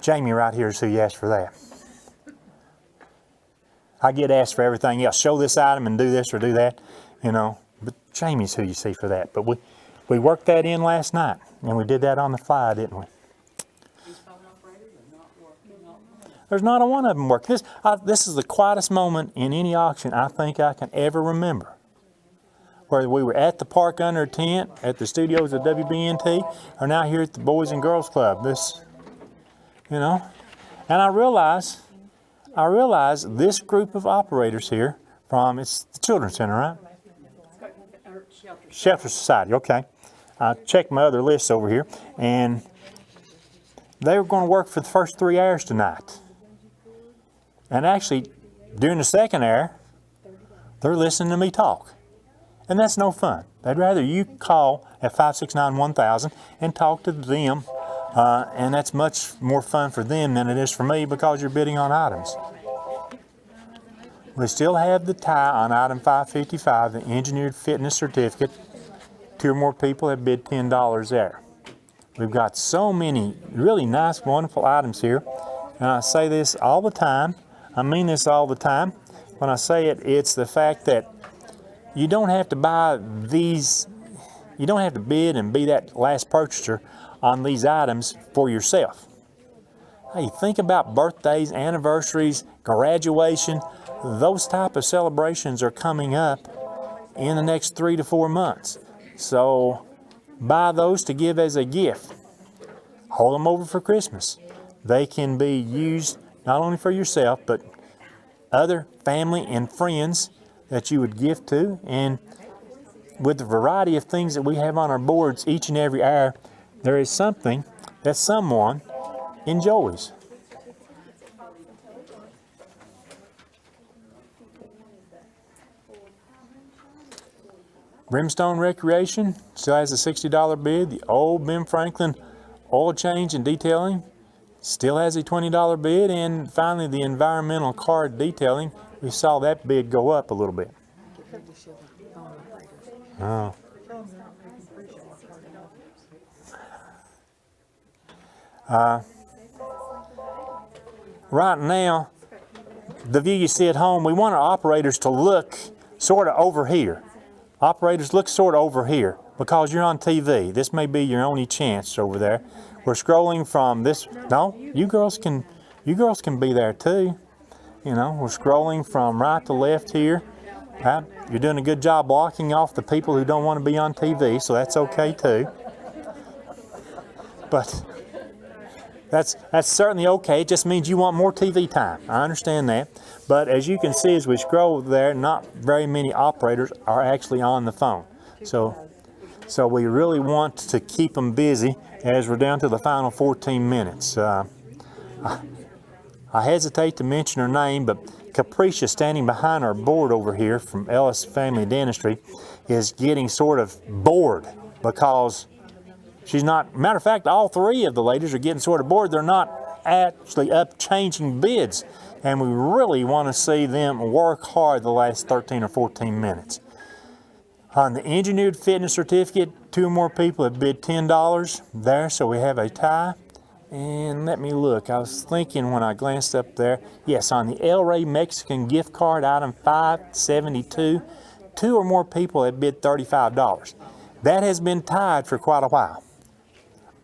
Jamie right here is who you asked for that. I get asked for everything else. Show this item and do this or do that, you know. But Jamie's who you see for that. But we worked that in last night, and we did that on the fly, didn't we? There's not a one of them working. This is the quietest moment in any auction I think I can ever remember. Whether we were at the park under a tent, at the studios of WBNT, or now here at the Boys and Girls Club. You know, and I realize this group of operators here from, it's the Children's Center, right? Shelter Society, okay. I checked my other lists over here, and they were going to work for the first 3 hours tonight. And actually, during the second hour, they're listening to me talk. And that's no fun. They'd rather you call at 569-1000 and talk to them. And that's much more fun for them than it is for me because you're bidding on items. We still have the tie on item 555, the Engineered Fitness Certificate. 2 or more people have bid $10 there. We've got so many really nice, wonderful items here. And I say this all the time. I mean this all the time. When I say it, it's the fact that you don't have to buy these, you don't have to bid and be that last purchaser on these items for yourself. Hey, think about birthdays, anniversaries, graduation. Those type of celebrations are coming up in the next 3 to 4 months. So buy those to give as a gift. Hold them over for Christmas. They can be used not only for yourself, but other family and friends that you would gift to. And with the variety of things that we have on our boards each and every hour, there is something that someone enjoys. Brimstone Recreation still has a $60 bid. The old Ben Franklin oil change and detailing still has a $20 bid. And finally, the environmental car detailing, we saw that bid go up a little bit. Oh. Right now, the view you see at home, we want our operators to look sort of over here. Operators, look sort of over here because you're on TV. This may be your only chance over there. We're scrolling from this. No, you girls can be there too. You know, we're scrolling from right to left here. You're doing a good job blocking off the people who don't want to be on TV, so that's okay too. But that's certainly okay. It just means you want more TV time. I understand that. But as you can see as we scroll there, not very many operators are actually on the phone. So we really want to keep them busy as we're down to the final 14 minutes. I hesitate to mention her name, but Capricia, standing behind our board over here from Ellis Family Dentistry, is getting sort of bored because she's not, matter of fact, all three of the ladies are getting sort of bored. They're not actually up changing bids, and we really want to see them work hard the last 13 or 14 minutes. On the engineered fitness certificate, two more people have bid $10 there, so we have a tie. And let me look, I was thinking when I glanced up there, yes, on the El Rey Mexican gift card, item 572, two or more people have bid $35. That has been tied for quite a while.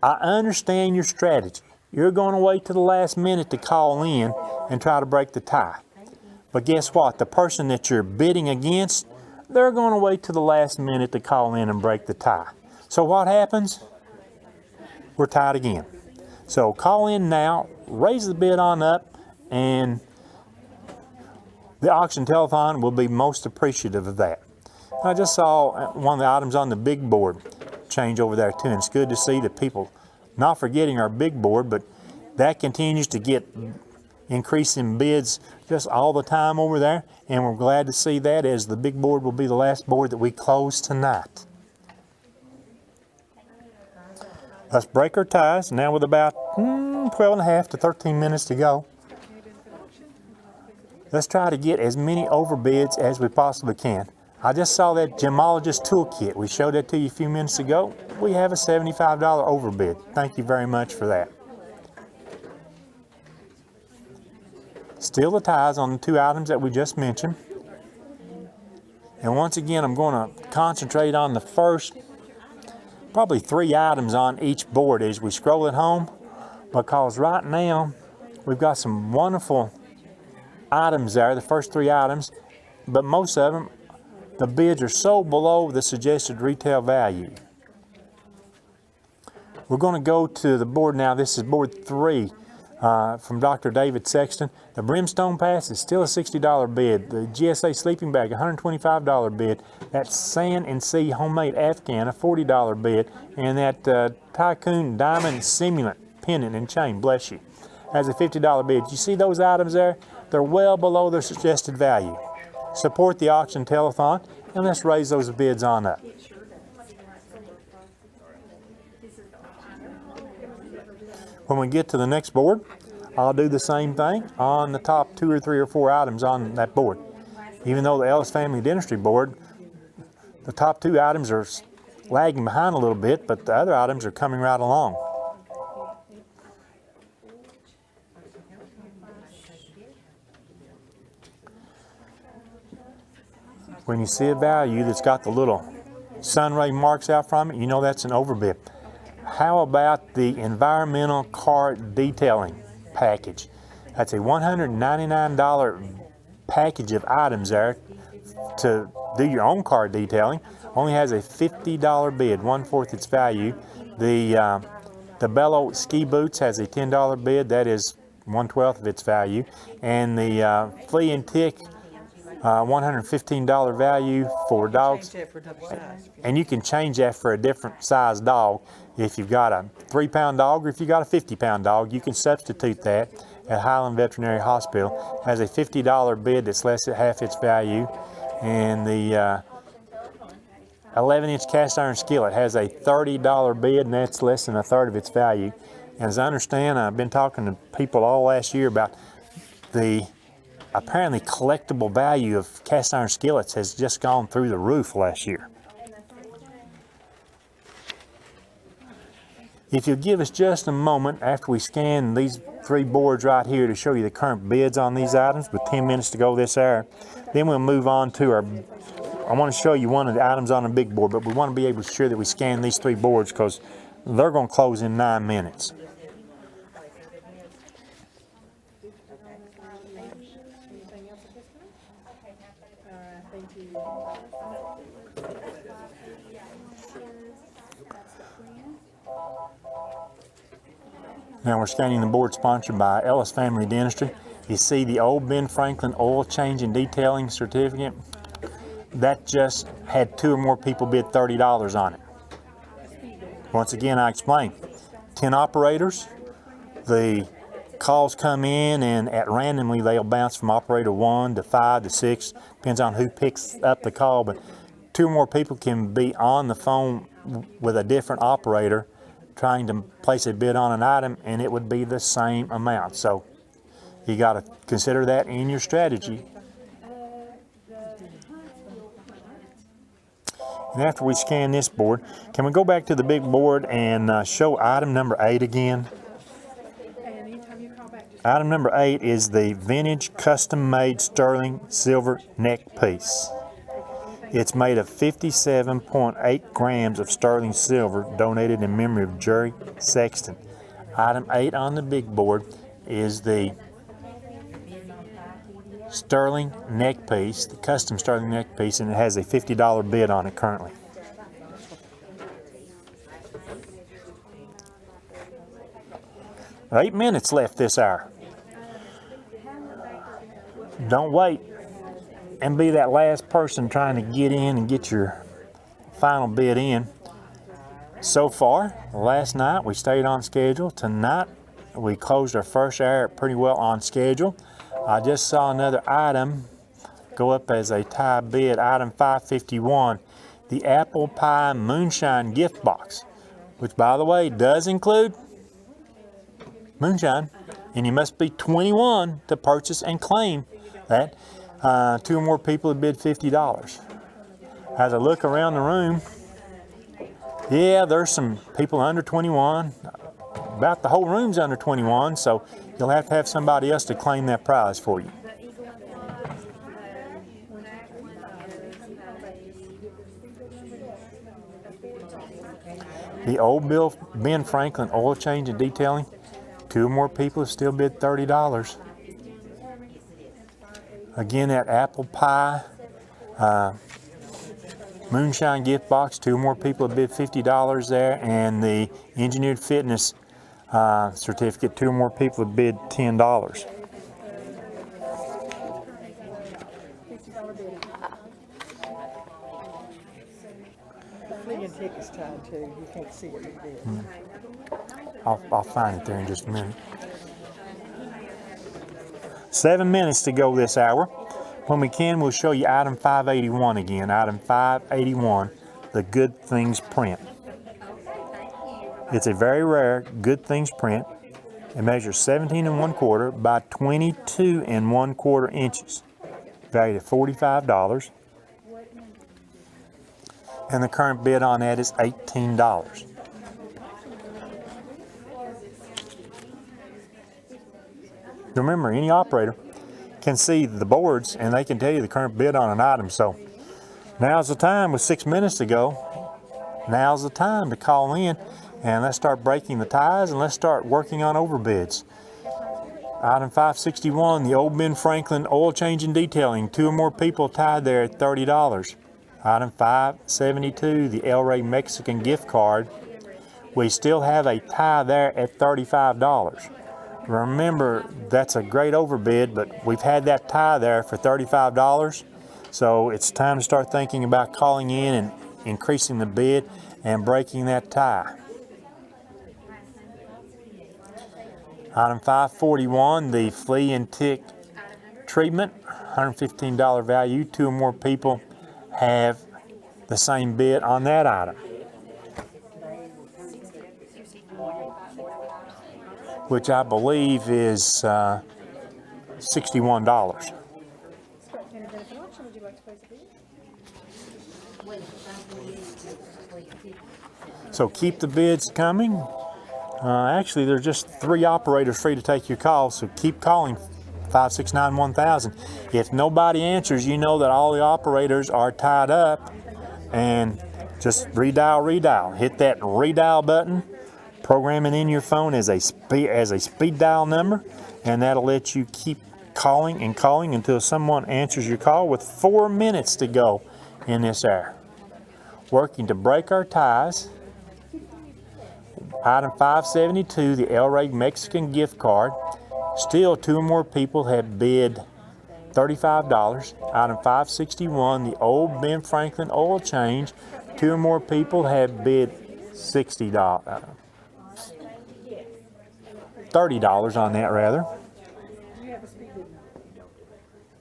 I understand your strategy. You're going to wait to the last minute to call in and try to break the tie. But guess what? The person that you're bidding against, they're going to wait to the last minute to call in and break the tie. So what happens? We're tied again. So call in now, raise the bid on up, and the auction telethon will be most appreciative of that. I just saw one of the items on the big board change over there too, and it's good to see that people not forgetting our big board, but that continues to get increasing bids just all the time over there, and we're glad to see that, as the big board will be the last board that we close tonight. Let's break our ties now with about 12 and a half to 13 minutes to go. Let's try to get as many overbids as we possibly can. I just saw that gemologist toolkit. We showed that to you a few minutes ago. We have a $75 overbid. Thank you very much for that. Still the ties on the two items that we just mentioned. And once again, I'm going to concentrate on the first probably three items on each board as we scroll at home, because right now we've got some wonderful items there, the first three items, but most of them, the bids are so below the suggested retail value. We're going to go to the board now. This is board 3 from Dr. David Sexton. The Brimstone Pass is still a $60 bid. The GSA sleeping bag, $125 bid. That Sand and Sea homemade Afghan, a $40 bid. And that Tycoon Diamond Simulant pendant and chain, bless you, has a $50 bid. You see those items there? They're well below their suggested value. Support the auction telethon, and let's raise those bids on up. When we get to the next board, I'll do the same thing on the top 2 or 3 or 4 items on that board. Even though the Ellis Family Dentistry board, the top 2 items are lagging behind a little bit, but the other items are coming right along. When you see a value that's got the little sun ray marks out from it, you know that's an overbid. How about the environmental car detailing package? That's a $199 package of items there to do your own car detailing. Only has a $50 bid, 1/4 its value. The Bello ski boots has a $10 bid, that is 1/12 of its value. And the flea and tick, $115 value for dogs. And you can change that for a different size dog. If you've got a 3-pound dog or if you've got a 50-pound dog, you can substitute that at Highland Veterinary Hospital. Has a $50 bid that's less than half its value. And the 11-inch cast iron skillet has a $30 bid, and that's less than a third of its value. And as I understand, I've been talking to people all last year about the apparently collectible value of cast iron skillets has just gone through the roof last year. If you'll give us just a moment after we scan these 3 boards right here to show you the current bids on these items with 10 minutes to go this hour, then we'll move on to our, I want to show you one of the items on the big board, but we want to be able to ensure that we scan these 3 boards because they're going to close in 9 minutes. Anything else at this time? All right, thank you. Now we're scanning the board sponsored by Ellis Family Dentistry. You see the old Ben Franklin oil change and detailing certificate? That just had 2 or more people bid $30 on it. Once again, I explain. 10 operators. The calls come in and at randomly they'll bounce from operator 1 to 5 to 6. Depends on who picks up the call, but 2 or more people can be on the phone with a different operator trying to place a bid on an item, and it would be the same amount. So you got to consider that in your strategy. And after we scan this board, can we go back to the big board and show item number 8 again? Item number 8 is the vintage custom-made sterling silver neck piece. It's made of 57.8 grams of sterling silver donated in memory of Jerry Sexton. Item 8 on the big board is the sterling neck piece, the custom sterling neck piece, and it has a $50 bid on it currently. Eight minutes left this hour. Don't wait and be that last person trying to get in and get your final bid in. So far, last night we stayed on schedule. Tonight we closed our first hour pretty well on schedule. I just saw another item go up as a tie bid, item 551, the apple pie moonshine gift box, which by the way does include moonshine, and you must be 21 to purchase and claim that. 2 or more people have bid $50. As I look around the room, yeah, there's some people under 21. About the whole room's under 21, so you'll have to have somebody else to claim that prize for you. The old Ben Franklin oil change and detailing, 2 or more people have still bid $30. Again, that apple pie moonshine gift box, 2 or more people have bid $50 there, and the engineered fitness certificate, 2 or more people have bid $10. The flea and tick is tied too. You can't see what you did. I'll find it there in just a minute. 7 minutes to go this hour. When we can, we'll show you item 581 again. Item 581, the Good Things print. It's a very rare Good Things print. It measures 17 1/4 by 22 1/4 inches. Valued at $45. And the current bid on that is $18. Remember, any operator can see the boards and they can tell you the current bid on an item. So now's the time, with 6 minutes to go, now's the time to call in and let's start breaking the ties and let's start working on overbids. Item 561, the old Ben Franklin oil change and detailing, 2 or more people tied there at $30. Item 572, the El Rey Mexican gift card. We still have a tie there at $35. Remember, that's a great overbid, but we've had that tie there for $35, so it's time to start thinking about calling in and increasing the bid and breaking that tie. Item 541, the flea and tick treatment, $115 value. 2 or more people have the same bid on that item, which I believe is $61. In a benefit auction, would you like to place a bid? So keep the bids coming. Actually, there's just 3 operators free to take your call, so keep calling 569-1000. If nobody answers, you know that all the operators are tied up, and just redial. Hit that redial button, program it in your phone as a speed dial number, and that'll let you keep calling and calling until someone answers your call with 4 minutes to go in this hour. Working to break our ties. Item 572, the El Rey Mexican gift card. Still 2 or more people have bid $35. Item 561, the old Ben Franklin oil change. 2 or more people have bid $30 on that rather. Do you have a speed bid number?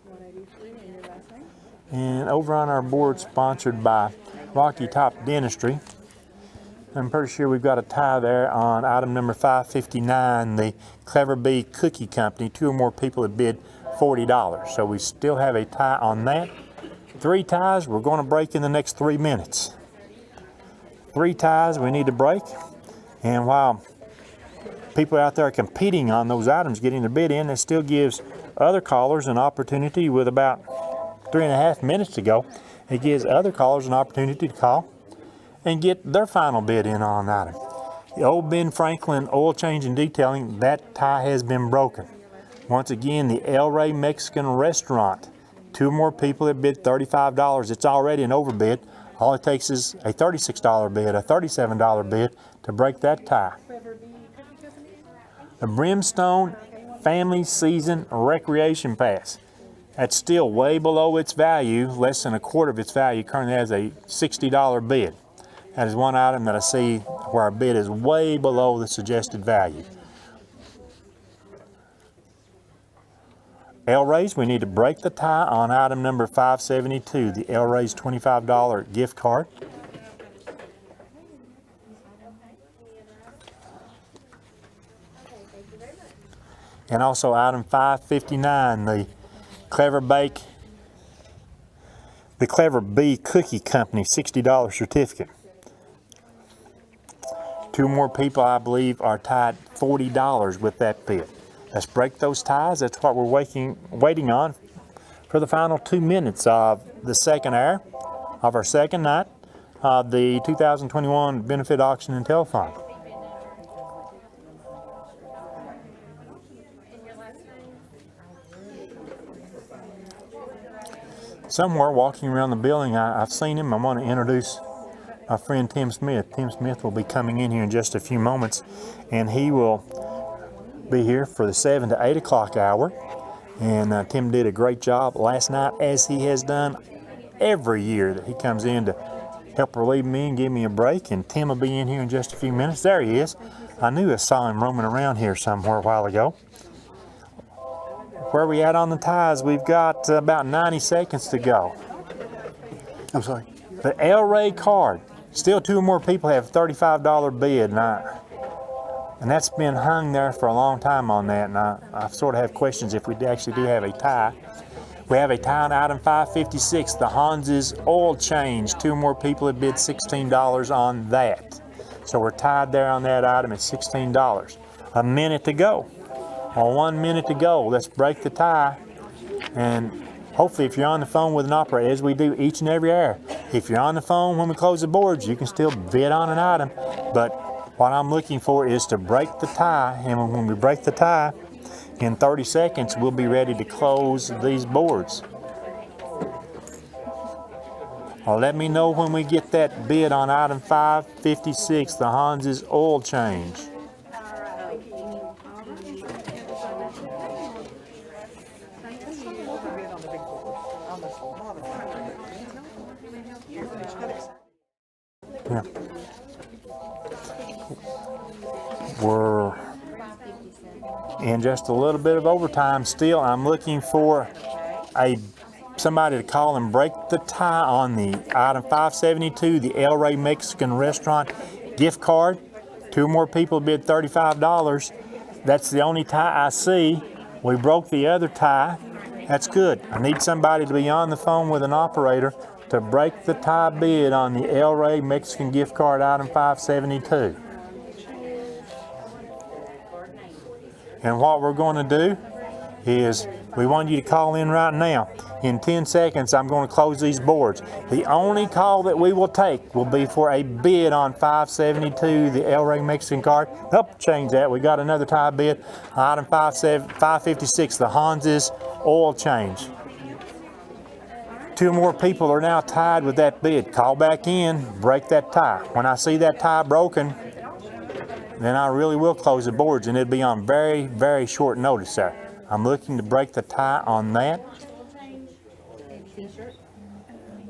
183 and your last name? And over on our board, sponsored by Rocky Top Dentistry, I'm pretty sure we've got a tie there on item number 559, the Clever Bee Cookie Company. 2 or more people have bid $40. So we still have a tie on that. 3 ties we're going to break in the next 3 minutes. 3 ties we need to break. And while people out there are competing on those items, getting their bid in, it still gives other callers an opportunity. With about 3.5 minutes to go, it gives other callers an opportunity to call and get their final bid in on an item. The old Ben Franklin oil change and detailing, that tie has been broken. Once again, the El Rey Mexican restaurant. 2 or more people have bid $35. It's already an overbid. All it takes is a $36 bid, a $37 bid to break that tie. The Brimstone Family Season Recreation Pass. That's still way below its value, less than a quarter of its value. Currently has a $60 bid. That is one item that I see where our bid is way below the suggested value. El Rey's, we need to break the tie on item number 572, the El Rey's $25 gift card. And also item 559, the Clever Bee Cookie Company $60 certificate. 2 more people, I believe, are tied $40 with that bid. Let's break those ties. That's what we're waiting on for the final 2 minutes of the second hour of our second night of the 2021 benefit auction and telethon. Somewhere walking around the building, I've seen him. I want to introduce my friend Tim Smith. Tim Smith will be coming in here in just a few moments, and he will be here for the 7 to 8 o'clock hour. And Tim did a great job last night, as he has done every year that he comes in to help relieve me and give me a break. And Tim will be in here in just a few minutes. There he is. I knew I saw him roaming around here somewhere a while ago. Where are we at on the ties? We've got about 90 seconds to go. I'm sorry. The El Rey card. Still 2 or more people have $35 bid, and that's been hung there for a long time on that, and I sort of have questions if we actually do have a tie. We have a tie on item 556, the Hans's oil change. 2 or more people have bid $16 on that. So we're tied there on that item at $16. A minute to go. 1 minute to go. Let's break the tie, and hopefully if you're on the phone with an operator, as we do each and every hour, if you're on the phone when we close the boards, you can still bid on an item. But what I'm looking for is to break the tie, and when we break the tie, in 30 seconds, we'll be ready to close these boards. Let me know when we get that bid on item 556, the Hans's oil change. Yeah. We're in just a little bit of overtime still. I'm looking for a somebody to call and break the tie on the item 572, the El Rey Mexican Restaurant gift card. 2 more people bid $35. That's the only tie I see. We broke the other tie. That's good. I need somebody to be on the phone with an operator to break the tie bid on the El Rey Mexican gift card item 572. And what we're going to do is we want you to call in right now. In 10 seconds, I'm going to close these boards. The only call that we will take will be for a bid on 572, the El Rey Mexican card. Nope, change that. We got another tie bid. Item 556, the Hans's oil change. 2 more people are now tied with that bid. Call back in, break that tie. When I see that tie broken, then I really will close the boards, and it'll be on very, very short notice there. I'm looking to break the tie on that.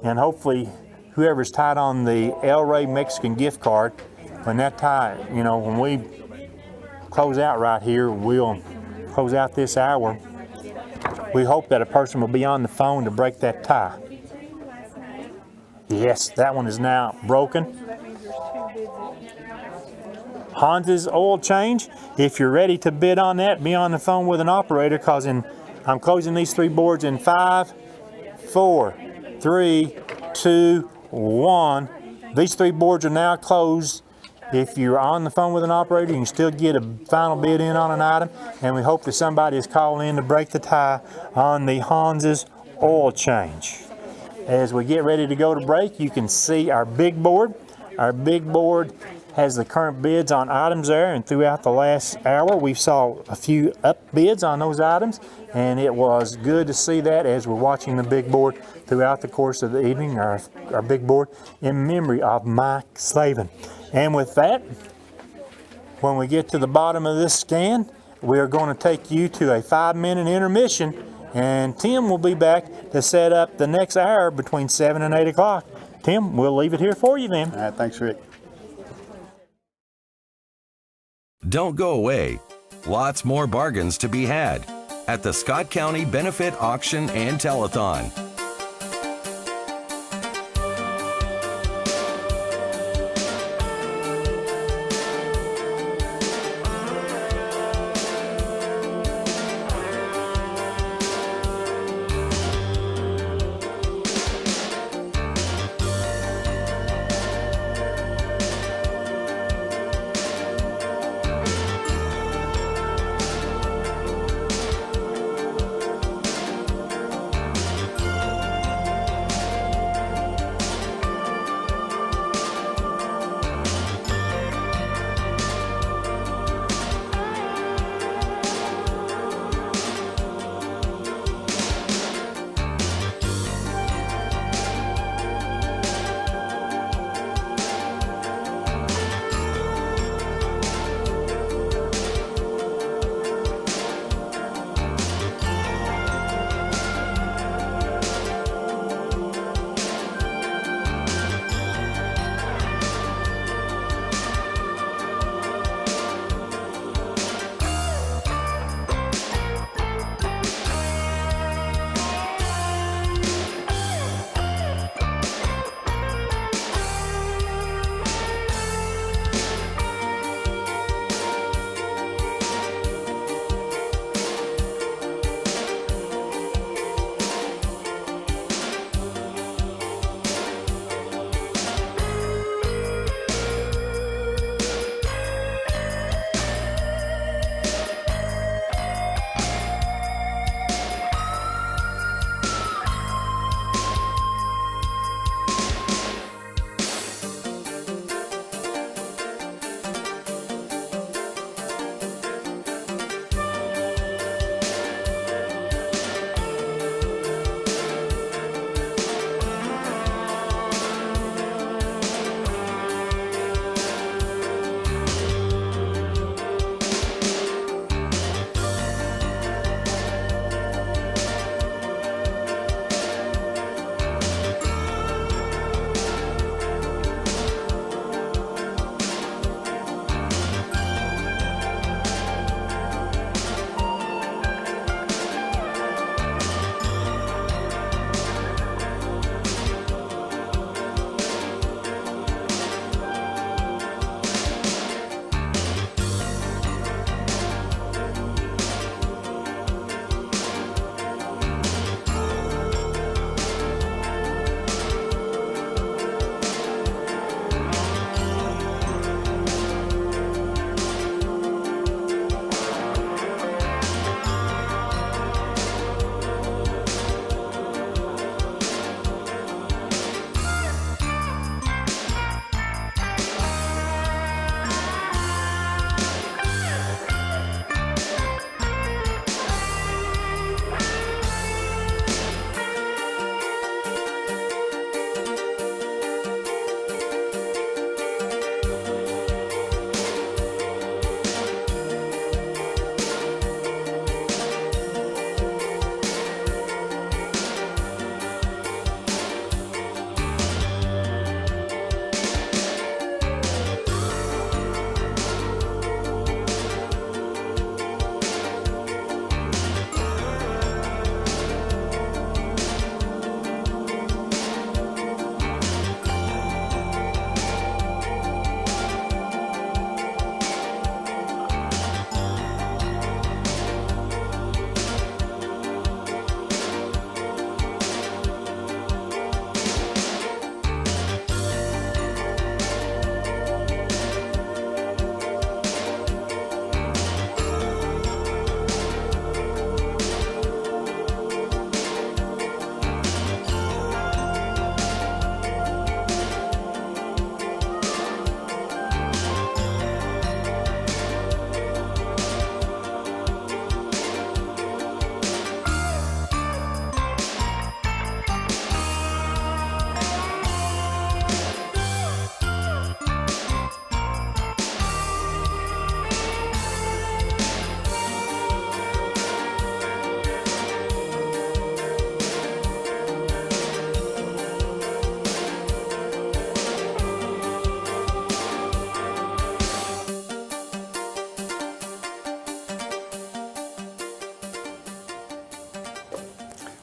And hopefully, whoever's tied on the El Rey Mexican gift card, when that tie, you know, when we close out right here, we'll close out this hour. We hope that a person will be on the phone to break that tie. Yes, that one is now broken. Hans's oil change. If you're ready to bid on that, be on the phone with an operator, because I'm closing these 3 boards in 5, 4, 3, 2, 1. These 3 boards are now closed. If you're on the phone with an operator, you can still get a final bid in on an item, and we hope that somebody is calling in to break the tie on the Hans's oil change. As we get ready to go to break, you can see our big board. Our big board has the current bids on items there, and throughout the last hour we saw a few up bids on those items, and it was good to see that as we're watching the big board throughout the course of the evening, our big board in memory of Mike Slavin. And with that, when we get to the bottom of this scan, we are going to take you to a 5-minute intermission, and Tim will be back to set up the next hour between 7 and 8 o'clock. Tim, we'll leave it here for you then. All right, thanks, Rick. Don't go away. Lots more bargains to be had at the Scott County Benefit Auction and Telethon.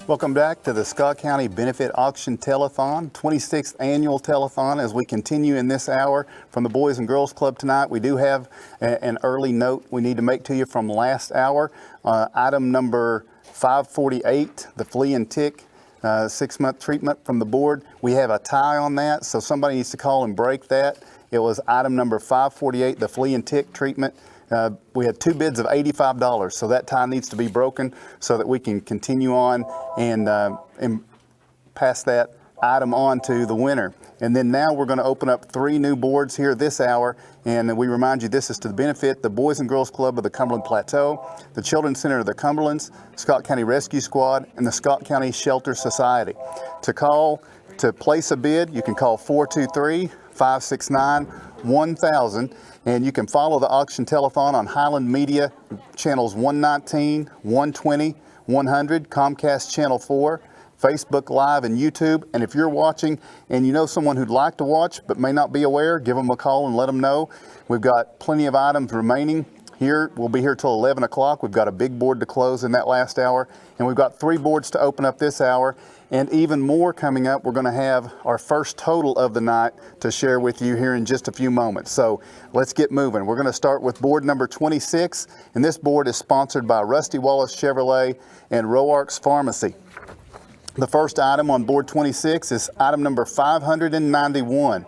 Welcome back to the Scott County Benefit Auction Telethon, 26th annual telethon. As we continue in this hour from the Boys and Girls Club tonight, we do have an early note we need to make to you from last hour. Item number 548, the flea and tick 6-month treatment from the board. We have a tie on that, so somebody needs to call and break that. It was item number 548, the flea and tick treatment. We had 2 bids of $85, so that tie needs to be broken so that we can continue on and pass that item on to the winner. And then now we're going to open up 3 new boards here this hour, and we remind you this is to benefit the Boys and Girls Club of the Cumberland Plateau, the Children's Center of the Cumberlands, Scott County Rescue Squad, and the Scott County Shelter Society. To place a bid, you can call 423-569-1000, and you can follow the auction telethon on Highland Media channels 119, 120, 100, Comcast Channel 4, Facebook Live, and YouTube. And if you're watching and you know someone who'd like to watch but may not be aware, give them a call and let them know. We've got plenty of items remaining here. We'll be here till 11 o'clock. We've got a big board to close in that last hour, and we've got 3 boards to open up this hour, and even more coming up. We're going to have our first total of the night to share with you here in just a few moments. So let's get moving. We're going to start with board number 26, and this board is sponsored by Rusty Wallace Chevrolet and Roark's Pharmacy. The first item on board 26 is item number 591.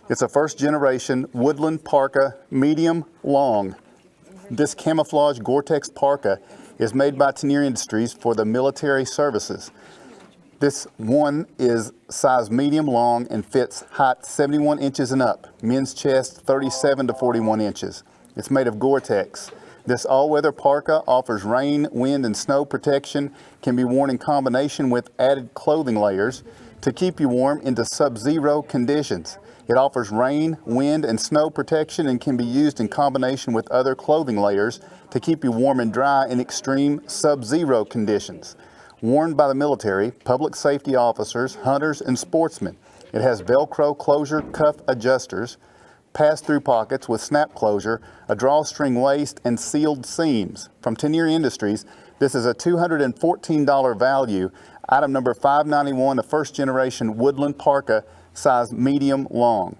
It's a first generation woodland parka medium long. This camouflage Gore-Tex parka is made by Tenier Industries for the military services. This one is size medium long and fits height 71 inches and up, men's chest 37 to 41 inches. It's made of Gore-Tex. This all-weather parka offers rain, wind, and snow protection, can be worn in combination with added clothing layers to keep you warm into sub-zero conditions. It offers rain, wind, and snow protection and can be used in combination with other clothing layers to keep you warm and dry in extreme sub-zero conditions. Worn by the military, public safety officers, hunters, and sportsmen. It has Velcro closure cuff adjusters, pass-through pockets with snap closure, a drawstring waist, and sealed seams. From Tenier Industries, this is a $214 value. Item number 591, a first-generation woodland parka, size medium long.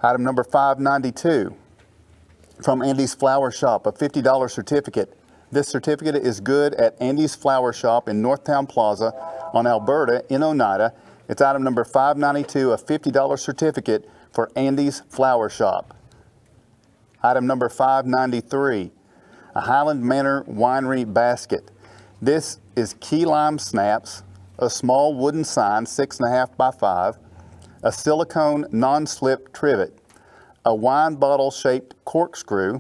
Item number 592, from Andy's Flower Shop, a $50 certificate. This certificate is good at Andy's Flower Shop in Northtown Plaza on Alberta in Oneida. It's item number 592, a $50 certificate for Andy's Flower Shop. Item number 593, a Highland Manor Winery basket. This is key lime snaps, a small wooden sign 6.5 by 5, a silicone non-slip trivet, a wine bottle shaped corkscrew,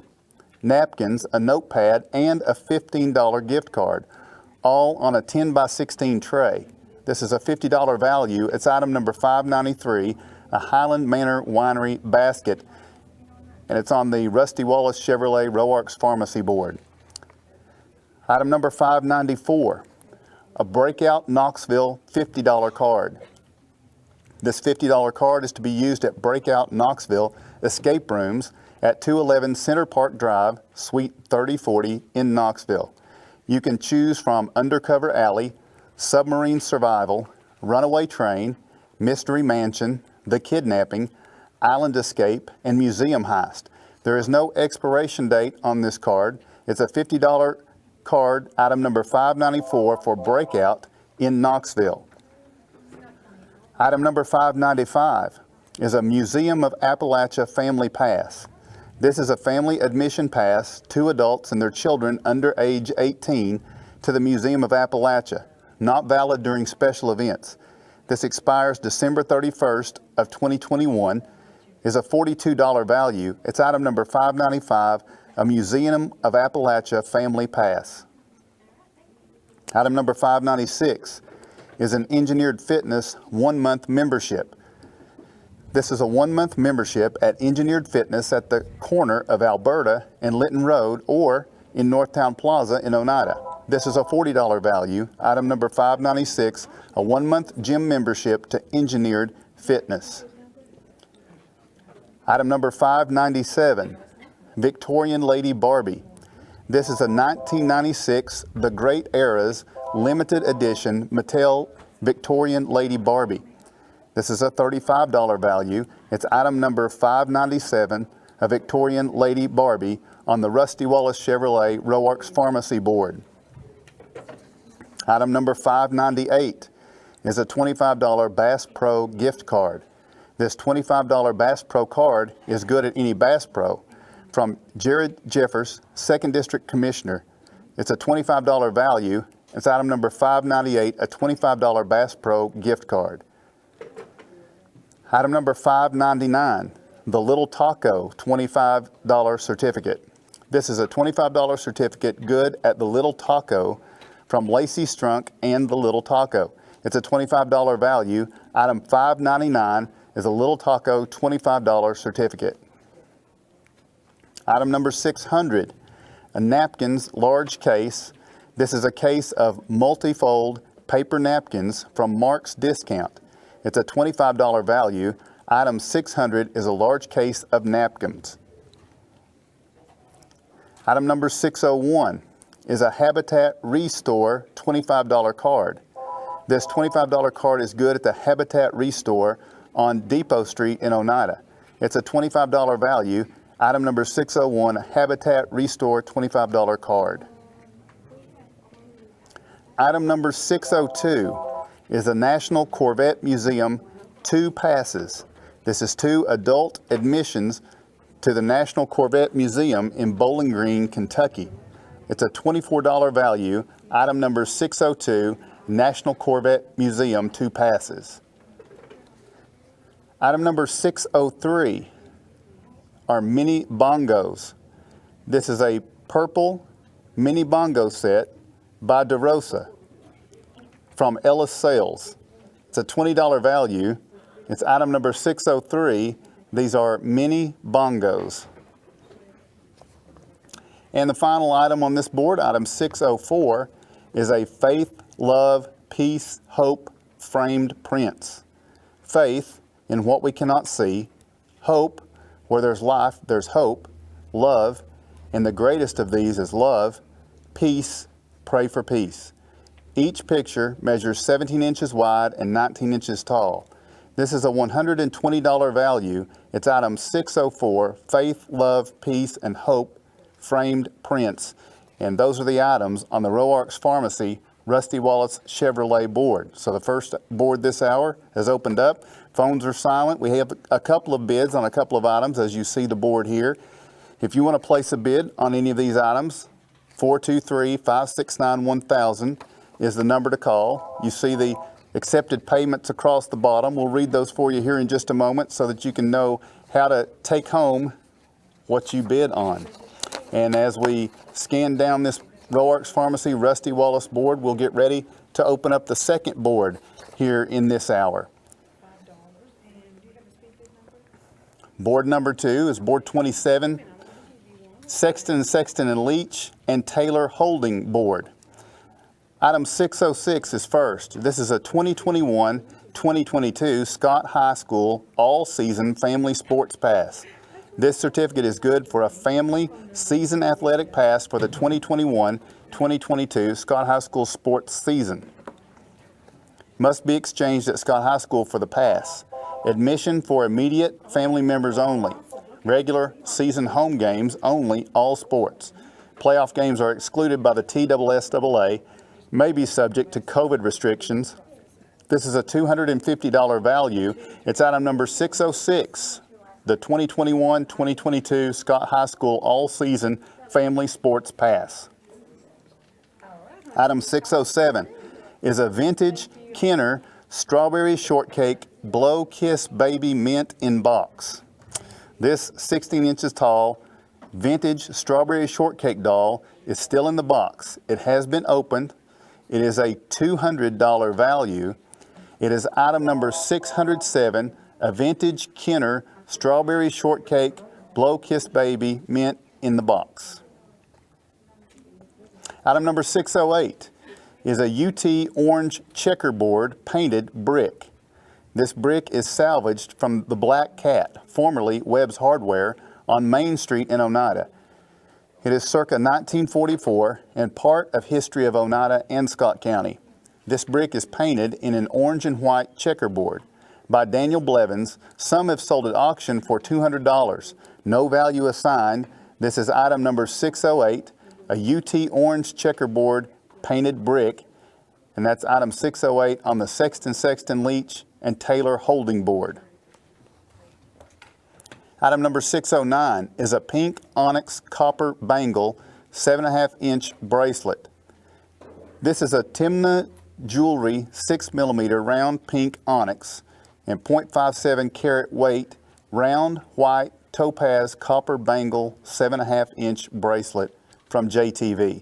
napkins, a notepad, and a $15 gift card, all on a 10 by 16 tray. This is a $50 value. It's item number 593, a Highland Manor Winery basket, and it's on the Rusty Wallace Chevrolet Roark's Pharmacy board. Item number 594, a Breakout Knoxville $50 card. This $50 card is to be used at Breakout Knoxville escape rooms at 211 Center Park Drive, Suite 3040 in Knoxville. You can choose from Undercover Alley, Submarine Survival, Runaway Train, Mystery Mansion, The Kidnapping, Island Escape, and Museum Heist. There is no expiration date on this card. It's a $50 card, item number 594 for Breakout in Knoxville. Item number 595 is a Museum of Appalachia Family Pass. This is a family admission pass, 2 adults and their children under age 18 to the Museum of Appalachia, not valid during special events. This expires December 31st of 2021, is a $42 value. It's item number 595, a Museum of Appalachia Family Pass. Item number 596 is an Engineered Fitness 1-month membership. This is a 1-month membership at Engineered Fitness at the corner of Alberta and Lytton Road or in Northtown Plaza in Oneida. This is a $40 value. Item number 596, a 1-month gym membership to Engineered Fitness. Item number 597, Victorian Lady Barbie. This is a 1996 The Great Eras limited edition Mattel Victorian Lady Barbie. This is a $35 value. It's item number 597, a Victorian Lady Barbie on the Rusty Wallace Chevrolet Roarks Pharmacy board. Item number 598 is a $25 Bass Pro gift card. This $25 Bass Pro card is good at any Bass Pro. From Jared Jeffers, 2nd District Commissioner. It's a $25 value. It's item number 598, a $25 Bass Pro gift card. Item number 599, the Little Taco $25 certificate. This is a $25 certificate good at the Little Taco from Lacey Strunk and the Little Taco. It's a $25 value. Item 599 is a Little Taco $25 certificate. Item number 600, a napkins large case. This is a case of multifold paper napkins from Mark's Discount. It's a $25 value. Item 600 is a large case of napkins. Item number 601 is a Habitat Restore $25 card. This $25 card is good at the Habitat Restore on Depot Street in Oneida. It's a $25 value. Item number 601, a Habitat Restore $25 card. Item number 602 is a National Corvette Museum 2 passes. This is 2 adult admissions to the National Corvette Museum in Bowling Green, Kentucky. It's a $24 value. Item number 602, National Corvette Museum 2 passes. Item number 603 are mini bongos. This is a purple mini bongo set by DeRosa from Ellis Sales. It's a $20 value. It's item number 603. These are mini bongos. And the final item on this board, item 604, is a Faith, Love, Peace, Hope framed prints. Faith in what we cannot see, hope, where there's life, there's hope, love, and the greatest of these is love, peace, pray for peace. Each picture measures 17 inches wide and 19 inches tall. This is a $120 value. It's item 604, Faith, Love, Peace, and Hope framed prints. And those are the items on the Roarks Pharmacy Rusty Wallace Chevrolet board. So the first board this hour has opened up. Phones are silent. We have a couple of bids on a couple of items as you see the board here. If you want to place a bid on any of these items, 423-569-1000 is the number to call. You see the accepted payments across the bottom. We'll read those for you here in just a moment so that you can know how to take home what you bid on. And as we scan down this Roarks Pharmacy Rusty Wallace board, we'll get ready to open up the second board here in this hour. Board number 2 is board 27, Sexton and Leach and Taylor Holding board. Item 606 is first. This is a 2021-2022 Scott High School all-season family sports pass. This certificate is good for a family season athletic pass for the 2021-2022 Scott High School sports season. Must be exchanged at Scott High School for the pass. Admission for immediate family members only. Regular season home games only, all sports. Playoff games are excluded by the TSSAA, may be subject to COVID restrictions. This is a $250 value. It's item number 606, the 2021-2022 Scott High School all-season family sports pass. Item 607 is a vintage Kenner strawberry shortcake Blow Kiss Baby mint in box. This 16 inches tall vintage strawberry shortcake doll is still in the box. It has been opened. It is a $200 value. It is item number 607, a vintage Kenner strawberry shortcake Blow Kiss Baby mint in the box. Item number 608 is a UT orange checkerboard painted brick. This brick is salvaged from the Black Cat, formerly Webb's Hardware, on Main Street in Oneida. It is circa 1944 and part of history of Oneida and Scott County. This brick is painted in an orange and white checkerboard by Daniel Blevins. Some have sold at auction for $200. No value assigned. This is item number 608, a UT orange checkerboard painted brick, and that's item 608 on the Sexton Leach and Taylor holding board. Item number 609 is a pink onyx copper bangle 7.5-inch bracelet. This is a Timna Jewelry 6mm round pink onyx and 0.57 carat weight round white topaz copper bangle 7.5-inch bracelet from JTV.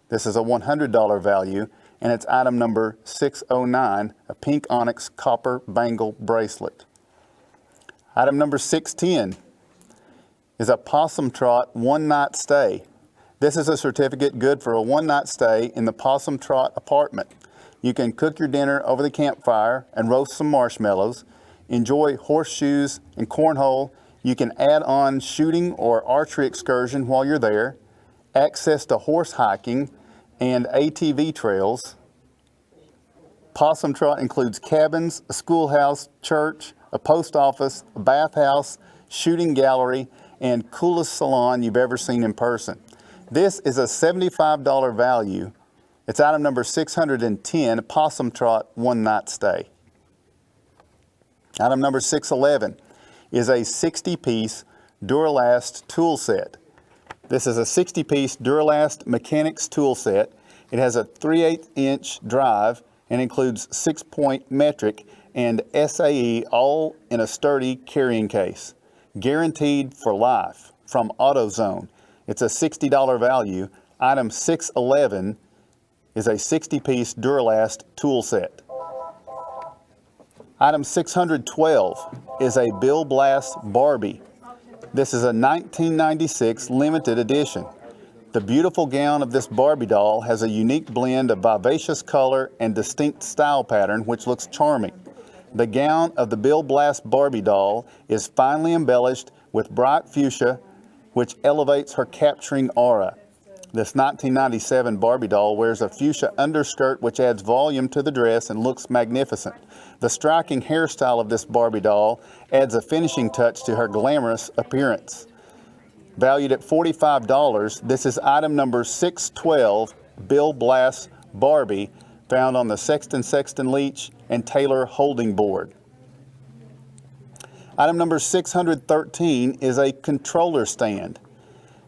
This is a $100 value, and it's item number 609, a pink onyx copper bangle bracelet. Item number 610 is a Possum Trot one-night stay. This is a certificate good for a one-night stay in the Possum Trot apartment. You can cook your dinner over the campfire and roast some marshmallows, enjoy horseshoes and cornhole. You can add on shooting or archery excursion while you're there, access to horse hiking and ATV trails. Possum Trot includes cabins, a schoolhouse, church, a post office, a bathhouse, shooting gallery, and coolest salon you've ever seen in person. This is a $75 value. It's item number 610, Possum Trot one night stay. Item number 611 is a 60-piece Duralast tool set. This is a 60-piece Duralast mechanics tool set. It has a 3/8-inch drive and includes 6-point metric and SAE, all in a sturdy carrying case. Guaranteed for life from AutoZone. It's a $60 value. Item 611 is a 60-piece Duralast tool set. Item 612 is a Bill Blass Barbie. This is a 1996 limited edition. The beautiful gown of this Barbie doll has a unique blend of vivacious color and distinct style pattern, which looks charming. The gown of the Bill Blass Barbie doll is finely embellished with bright fuchsia, which elevates her capturing aura. This 1997 Barbie doll wears a fuchsia underskirt, which adds volume to the dress and looks magnificent. The striking hairstyle of this Barbie doll adds a finishing touch to her glamorous appearance. Valued at $45, this is item number 612, Bill Blass Barbie, found on the Sexton Leach and Taylor holding board. Item number 613 is a controller stand.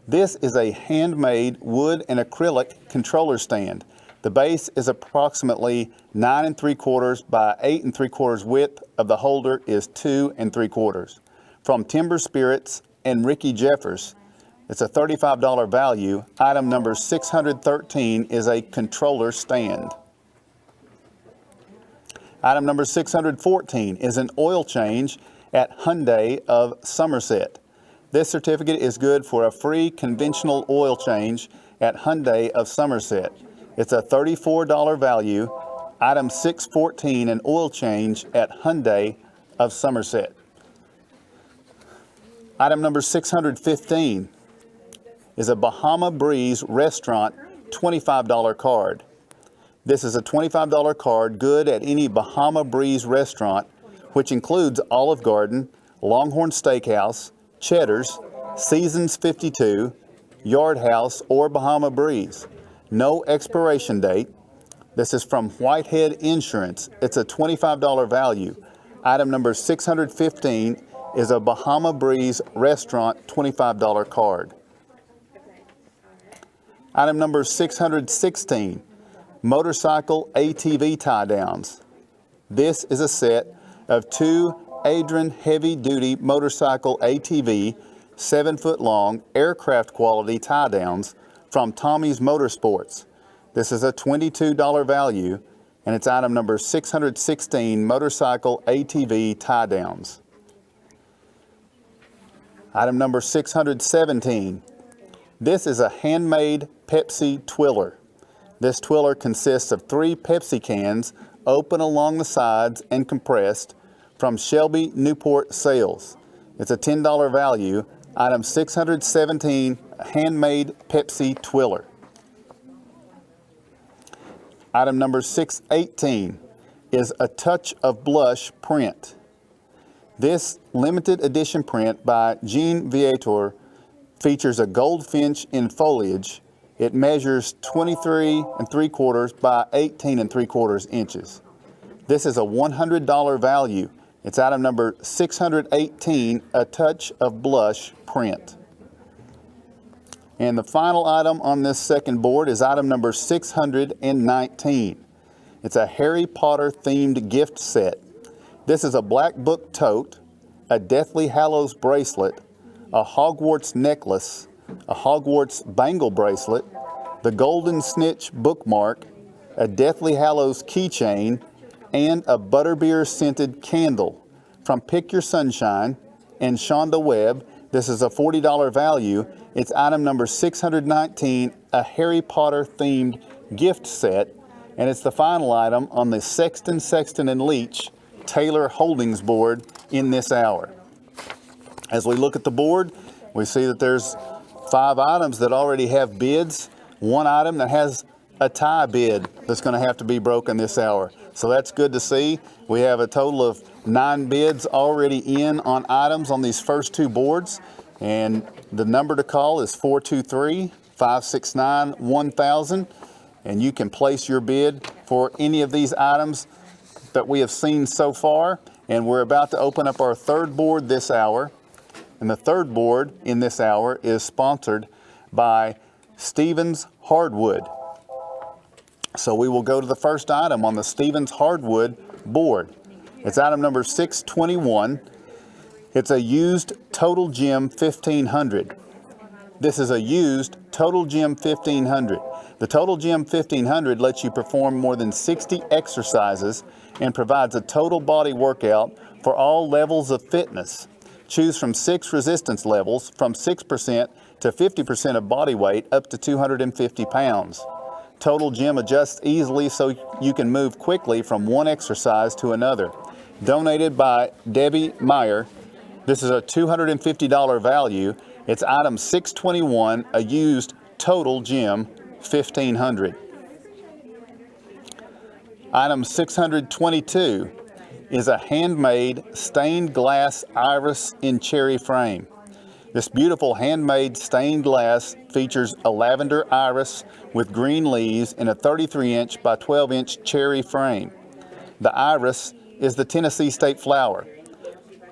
This is a handmade wood and acrylic controller stand. The base is approximately 9 3/4 by 8 3/4 width of the holder is 2 3/4. From Timber Spirits and Ricky Jeffers, it's a $35 value. Item number 613 is a controller stand. Item number 614 is an oil change at Hyundai of Somerset. This certificate is good for a free conventional oil change at Hyundai of Somerset. It's a $34 value. Item 614, an oil change at Hyundai of Somerset. Item number 615 is a Bahama Breeze Restaurant $25 card. This is a $25 card good at any Bahama Breeze restaurant, which includes Olive Garden, Longhorn Steakhouse, Cheddar's, Seasons 52, Yard House, or Bahama Breeze. No expiration date. This is from Whitehead Insurance. It's a $25 value. Item number 615 is a Bahama Breeze Restaurant $25 card. Item number 616, motorcycle ATV tie-downs. This is a set of 2 Adrian heavy-duty motorcycle ATV 7-foot long aircraft quality tie-downs from Tommy's Motorsports. This is a $22 value, and it's item number 616, motorcycle ATV tie-downs. Item number 617. This is a handmade Pepsi twiller. This twiller consists of 3 Pepsi cans open along the sides and compressed from Shelby Newport Sales. It's a $10 value. Item 617, handmade Pepsi Twiller. Item number 618 is a touch of blush print. This limited edition print by Jean Viator features a goldfinch in foliage. It measures 23 3/4 by 18 3/4 inches. This is a $100 value. It's item number 618, a touch of blush print. And the final item on this second board is item number 619. It's a Harry Potter themed gift set. This is a black book tote, a Deathly Hallows bracelet, a Hogwarts necklace, a Hogwarts bangle bracelet, the Golden Snitch bookmark, a Deathly Hallows keychain, and a butterbeer scented candle. From Pick Your Sunshine and Shonda Webb, this is a $40 value. It's item number 619, a Harry Potter themed gift set, and it's the final item on the Sexton, and Leach Taylor Holdings board in this hour. As we look at the board, we see that there's 5 items that already have bids, 1 item that has a tie bid that's going to have to be broken this hour. So that's good to see. We have a total of 9 bids already in on items on these first 2 boards, and the number to call is 423-569-1000, and you can place your bid for any of these items that we have seen so far. And we're about to open up our 3rd board this hour, and the 3rd board in this hour is sponsored by Stevens Hardwood. So we will go to the first item on the Stevens Hardwood board. It's item number 621. It's a used Total Gym 1500. This is a used Total Gym 1500. The Total Gym 1500 lets you perform more than 60 exercises and provides a total body workout for all levels of fitness. Choose from 6 resistance levels from 6% to 50% of body weight up to 250 pounds. Total Gym adjusts easily so you can move quickly from one exercise to another. Donated by Debbie Meyer. This is a $250 value. It's item 621, a used Total Gym 1500. Item 622 is a handmade stained glass iris in cherry frame. This beautiful handmade stained glass features a lavender iris with green leaves in a 33-inch by 12-inch cherry frame. The iris is the Tennessee state flower.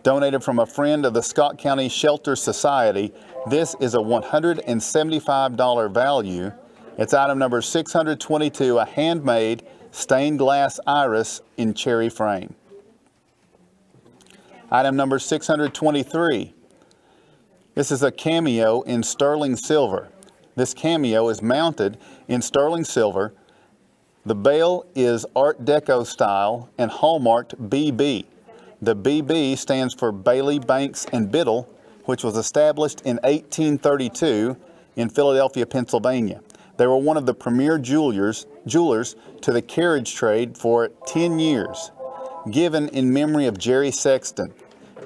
Donated from a friend of the Scott County Shelter Society, this is a $175 value. It's item number 622, a handmade stained glass iris in cherry frame. Item number 623. This is a cameo in sterling silver. This cameo is mounted in sterling silver. The bale is Art Deco style and hallmarked BB. The BB stands for Bailey, Banks, and Biddle, which was established in 1832 in Philadelphia, Pennsylvania. They were one of the premier jewelers to the carriage trade for 10 years, given in memory of Jerry Sexton.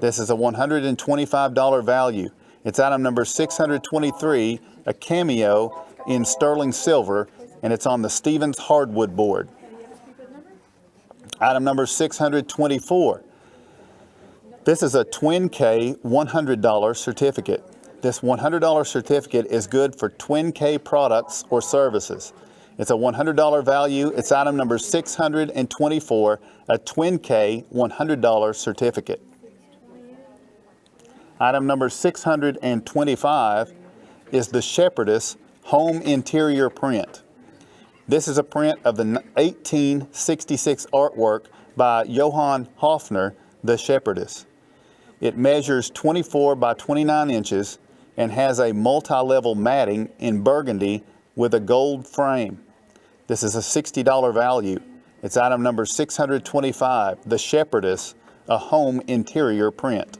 This is a $125 value. It's item number 623, a cameo in sterling silver, and it's on the Stevens Hardwood board. Item number 624. This is a Twin K $100 certificate. This $100 certificate is good for Twin K products or services. It's a $100 value. It's item number 624, a Twin K $100 certificate. Item number 625 is the Shepherdess Home Interior Print. This is a print of the 1866 artwork by Johann Hofner, the Shepherdess. It measures 24 by 29 inches and has a multi-level matting in burgundy with a gold frame. This is a $60 value. It's item number 625, the Shepherdess, a home interior print.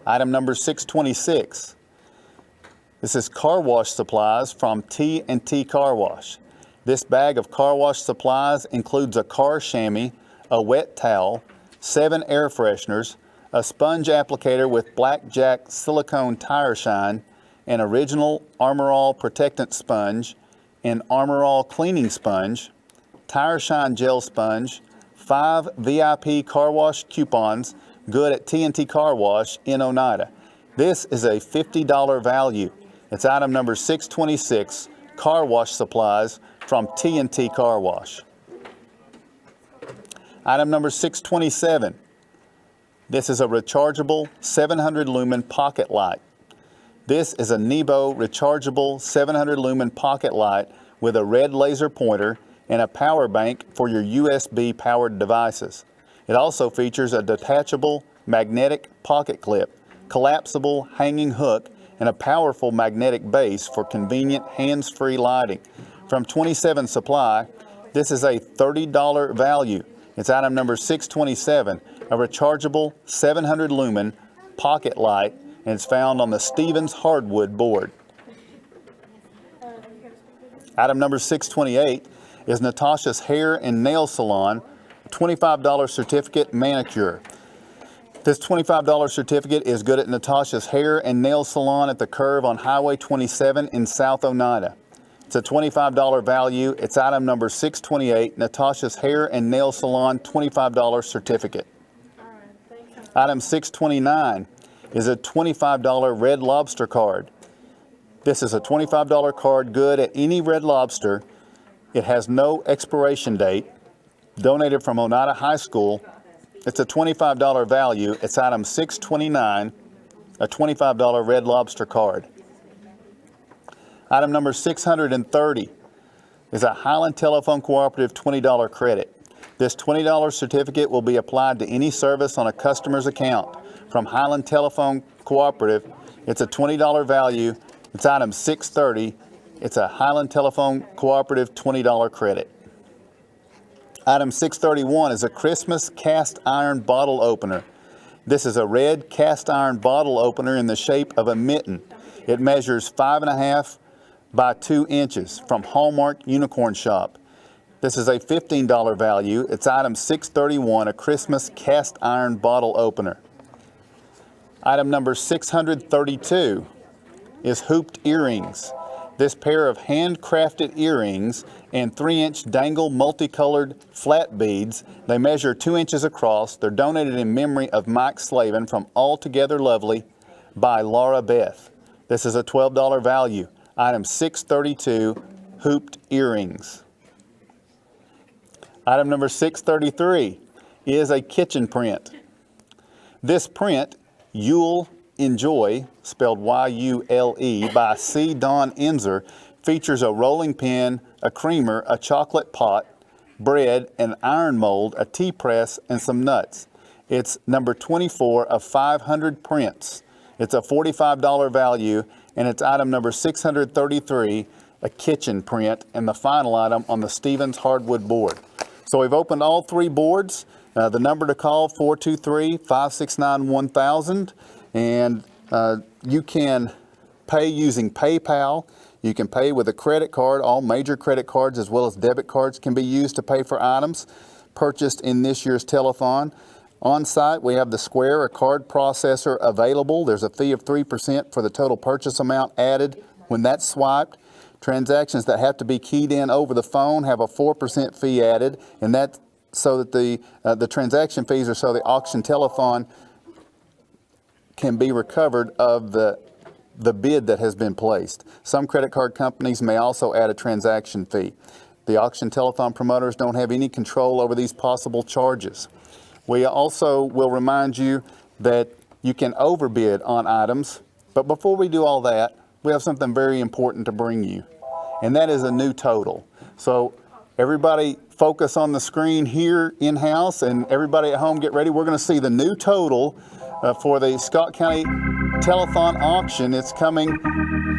Item number 626. This is car wash supplies from T&T Car Wash. This bag of car wash supplies includes a car chamois, a wet towel, 7 air fresheners, a sponge applicator with Blackjack silicone tire shine, an original Armor All protectant sponge, an Armor All cleaning sponge, tire shine gel sponge, 5 VIP car wash coupons, good at T&T Car Wash in Oneida. This is a $50 value. It's item number 626, car wash supplies from T&T Car Wash. Item number 627. This is a rechargeable 700 lumen pocket light. This is a Nebo rechargeable 700 lumen pocket light with a red laser pointer and a power bank for your USB powered devices. It also features a detachable magnetic pocket clip, collapsible hanging hook, and a powerful magnetic base for convenient hands-free lighting. From 27 Supply, this is a $30 value. It's item number 627, a rechargeable 700 lumen pocket light, and it's found on the Stevens hardwood board. Item number 628 is Natasha's Hair and Nail Salon $25 certificate manicure. This $25 certificate is good at Natasha's Hair and Nail Salon at the curve on Highway 27 in South Oneida. It's a $25 value. It's item number 628, Natasha's Hair and Nail Salon $25 certificate. Item 629 is a $25 Red Lobster card. This is a $25 card good at any Red Lobster. It has no expiration date. Donated from Oneida High School. It's a $25 value. It's item 629, a $25 Red Lobster card. Item number 630 is a Highland Telephone Cooperative $20 credit. This $20 certificate will be applied to any service on a customer's account from Highland Telephone Cooperative. It's a $20 value. It's item 630. It's a Highland Telephone Cooperative $20 credit. Item 631 is a Christmas cast iron bottle opener. This is a red cast iron bottle opener in the shape of a mitten. It measures 5.5 by 2 inches from Hallmark Unicorn Shop. This is a $15 value. It's item 631, a Christmas cast iron bottle opener. Item number 632 is hooped earrings. This pair of handcrafted earrings and 3-inch dangle multicolored flat beads. They measure 2 inches across. They're donated in memory of Mike Slavin from Altogether Lovely by Laura Beth. This is a $12 value. Item 632, hooped earrings. Item number 633 is a kitchen print. This print, You'll Enjoy, spelled Y-U-L-E, by C. Don Enzer, features a rolling pin, a creamer, a chocolate pot, bread, an iron mold, a tea press, and some nuts. It's number 24 of 500 prints. It's a $45 value, and it's item number 633, a kitchen print, and the final item on the Stevens hardwood board. So we've opened all 3 boards. The number to call, 423-569-1000. And you can pay using PayPal. You can pay with a credit card. All major credit cards as well as debit cards can be used to pay for items purchased in this year's telethon. On site, we have the Square, a card processor available. There's a fee of 3% for the total purchase amount added when that's swiped. Transactions that have to be keyed in over the phone have a 4% fee added, and that's so that the transaction fees are so the auction telethon can be recovered of the bid that has been placed. Some credit card companies may also add a transaction fee. The auction telethon promoters don't have any control over these possible charges. We also will remind you that you can overbid on items, but before we do all that, we have something very important to bring you, and that is a new total. So everybody focus on the screen here in-house, and everybody at home get ready. We're going to see the new total for the Scott County Telethon auction. It's coming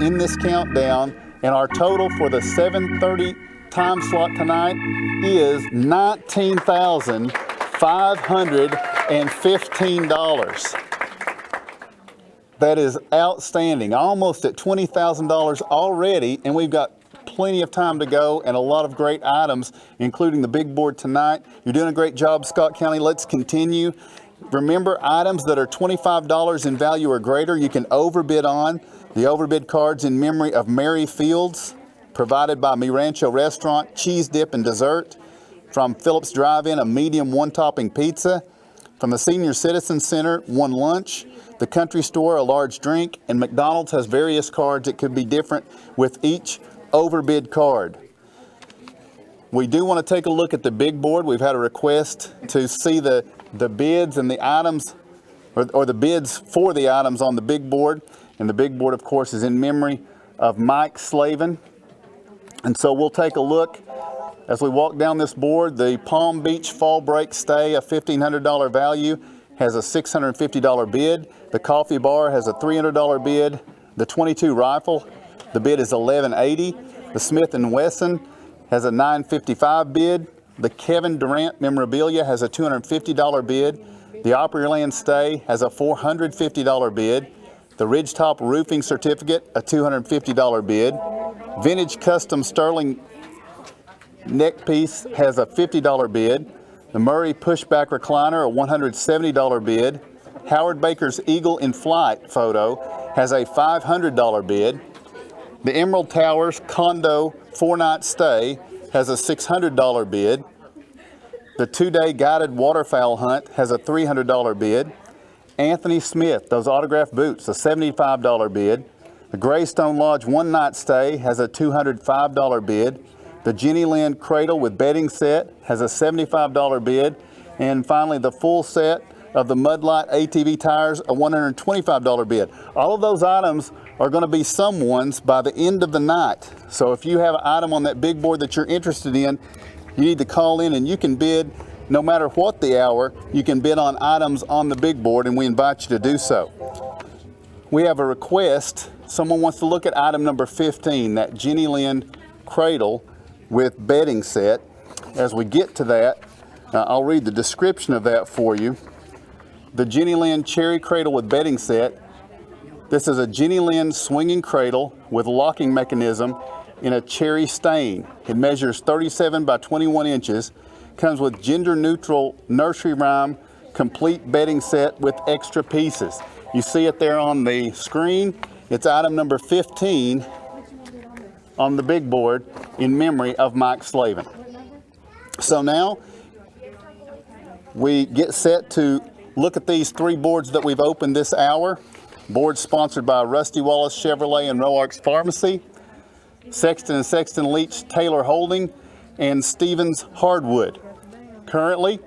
in this countdown, and our total for the 7:30 time slot tonight is $19,515. That is outstanding, almost at $20,000 already, and we've got plenty of time to go and a lot of great items, including the big board tonight. You're doing a great job, Scott County. Let's continue. Remember, items that are $25 in value or greater, you can overbid on. The overbid cards in memory of Mary Fields, provided by Mi Rancho Restaurant, cheese dip and dessert. From Phillips Drive-In, a medium one-topping pizza. From the Senior Citizen Center, one lunch. The Country Store, a large drink. And McDonald's has various cards that could be different with each overbid card. We do want to take a look at the big board. We've had a request to see the bids and the items, or the bids for the items on the big board. And the big board, of course, is in memory of Mike Slavin. And so we'll take a look as we walk down this board. The Palm Beach Fall Break Stay, a $1,500 value, has a $650 bid. The Coffee Bar has a $300 bid. The 22 Rifle, the bid is $1,180. The Smith & Wesson has a $955 bid. The Kevin Durant Memorabilia has a $250 bid. The Opryland Stay has a $450 bid. The Ridgetop Roofing Certificate, a $250 bid. Vintage Custom Sterling Neck Piece has a $50 bid. The Murray Pushback Recliner, a $170 bid. Howard Baker's Eagle in Flight photo has a $500 bid. The Emerald Towers Condo 4-night stay has a $600 bid. The 2-day guided waterfowl hunt has a $300 bid. Anthony Smith, those autographed boots, a $75 bid. The Greystone Lodge 1-night stay has a $205 bid. The Jenny Lind Cradle with bedding set has a $75 bid. And finally, the full set of the Mudlight ATV tires, a $125 bid. All of those items are going to be someone's by the end of the night. So if you have an item on that big board that you're interested in, you need to call in and you can bid no matter what the hour. You can bid on items on the big board, and we invite you to do so. We have a request. Someone wants to look at item number 15, that Jenny Lind Cradle with bedding set. As we get to that, I'll read the description of that for you. The Jenny Lind Cherry Cradle with bedding set. This is a Jenny Lind swinging cradle with locking mechanism in a cherry stain. It measures 37 by 21 inches. Comes with gender neutral nursery rhyme complete bedding set with extra pieces. You see it there on the screen. It's item number 15 on the big board in memory of Mike Slavin. So now we get set to look at these 3 boards that we've opened this hour. Boards sponsored by Rusty Wallace Chevrolet and Roark's Pharmacy, Sexton & Sexton Leach Taylor Holding, and Stevens Hardwood. Currently,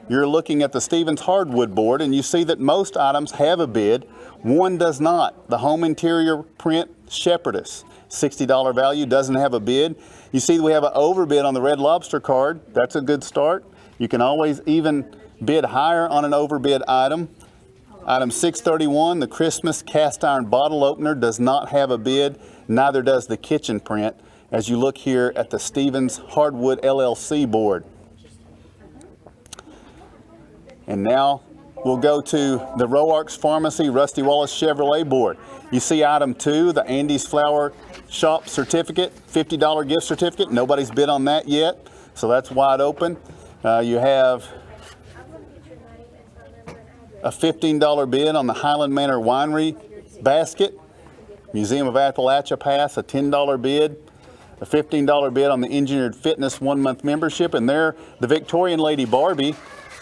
you're looking at the Stevens Hardwood board, and you see that most items have a bid. One does not. The Home Interior Print Shepherdess, $60 value, doesn't have a bid. You see we have an overbid on the Red Lobster card. That's a good start. You can always even bid higher on an overbid item. Item 631, the Christmas cast iron bottle opener, does not have a bid. Neither does the kitchen print, as you look here at the Stevens Hardwood LLC board. And now we'll go to the Roark's Pharmacy Rusty Wallace Chevrolet board. You see item 2, the Andy's Flower Shop certificate, $50 gift certificate. Nobody's bid on that yet, so that's wide open. You have a $15 bid on the Highland Manor Winery basket. Museum of Appalachia pass, a $10 bid. A $15 bid on the Engineered Fitness 1-month membership. And there, the Victorian Lady Barbie,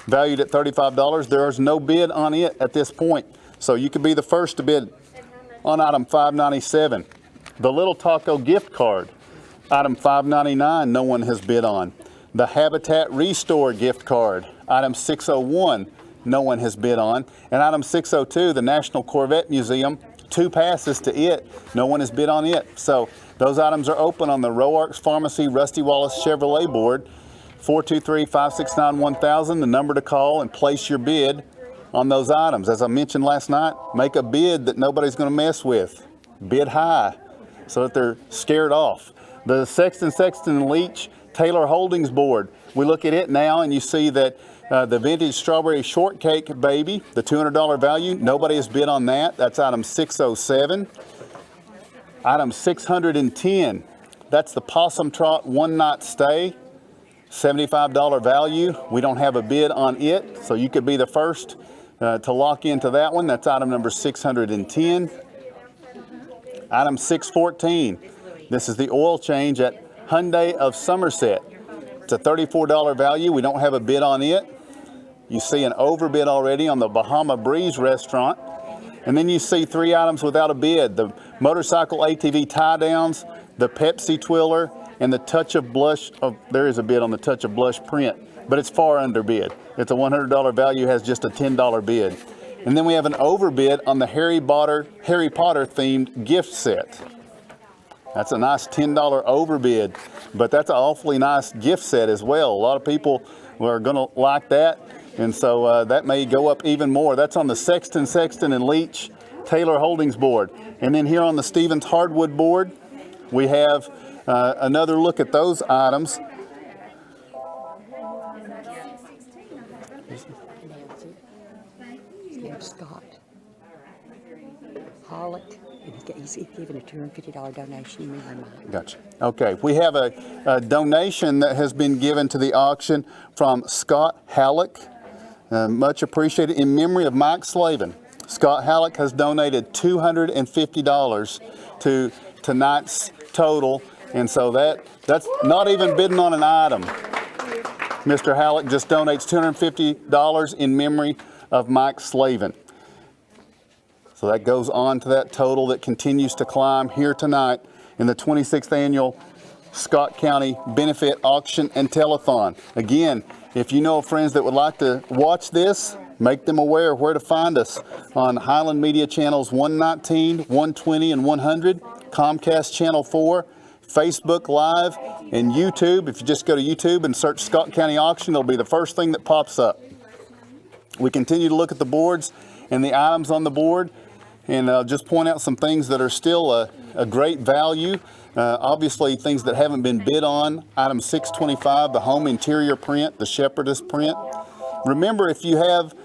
valued at $35. There's no bid on it at this point. So you could be the first to bid on item 597. The Little Taco gift card, item 599, no one has bid on. The Habitat Restore gift card, item 601, no one has bid on. And item 602, the National Corvette Museum, 2 passes to it, no one has bid on it. So those items are open on the Roark's Pharmacy Rusty Wallace Chevrolet board. 423-569-1000, the number to call and place your bid on those items. As I mentioned last night, make a bid that nobody's going to mess with. Bid high so that they're scared off. The Sexton Leach Taylor Holdings board, we look at it now and you see that the Vintage Strawberry Shortcake Baby, the $200 value, nobody has bid on that. That's item 607. Item 610, that's the Possum Trot 1-night stay. $75 value. We don't have a bid on it, so you could be the first to lock into that one. That's item number 610. Item 614. This is the oil change at Hyundai of Somerset. It's a $34 value. We don't have a bid on it. You see an overbid already on the Bahama Breeze restaurant. And then you see 3 items without a bid: the motorcycle ATV tie downs, the Pepsi Twiller, and the Touch of Blush. Oh, there is a bid on the Touch of Blush print, but it's far under bid. It's a $100 value, has just a $10 bid. And then we have an overbid on the Harry Potter themed gift set. That's a nice $10 overbid, but that's an awfully nice gift set as well. A lot of people are going to like that, and so that may go up even more. That's on the Sexton and Leach Taylor Holdings board. And then here on the Stevens Hardwood board, we have another look at those items. Scott Hollick, and he's given a $250 donation in memory of mine. Gotcha. Okay, we have a donation that has been given to the auction from Scott Halleck. Much appreciated, in memory of Mike Slavin. Scott Halleck has donated $250 to tonight's total, and so that's not even bidding on an item. Mr. Halleck just donates $250 in memory of Mike Slavin. So that goes on to that total that continues to climb here tonight in the 26th annual Scott County Benefit Auction and Telethon. Again, if you know friends that would like to watch this, make them aware of where to find us on Highland Media channels 119, 120, and 100, Comcast Channel 4, Facebook Live, and YouTube. If you just go to YouTube and search Scott County Auction, it'll be the first thing that pops up. We continue to look at the boards and the items on the board, and I'll just point out some things that are still a great value. Obviously, things that haven't been bid on. Item 625, the home interior print, the shepherdess print. Remember, if you want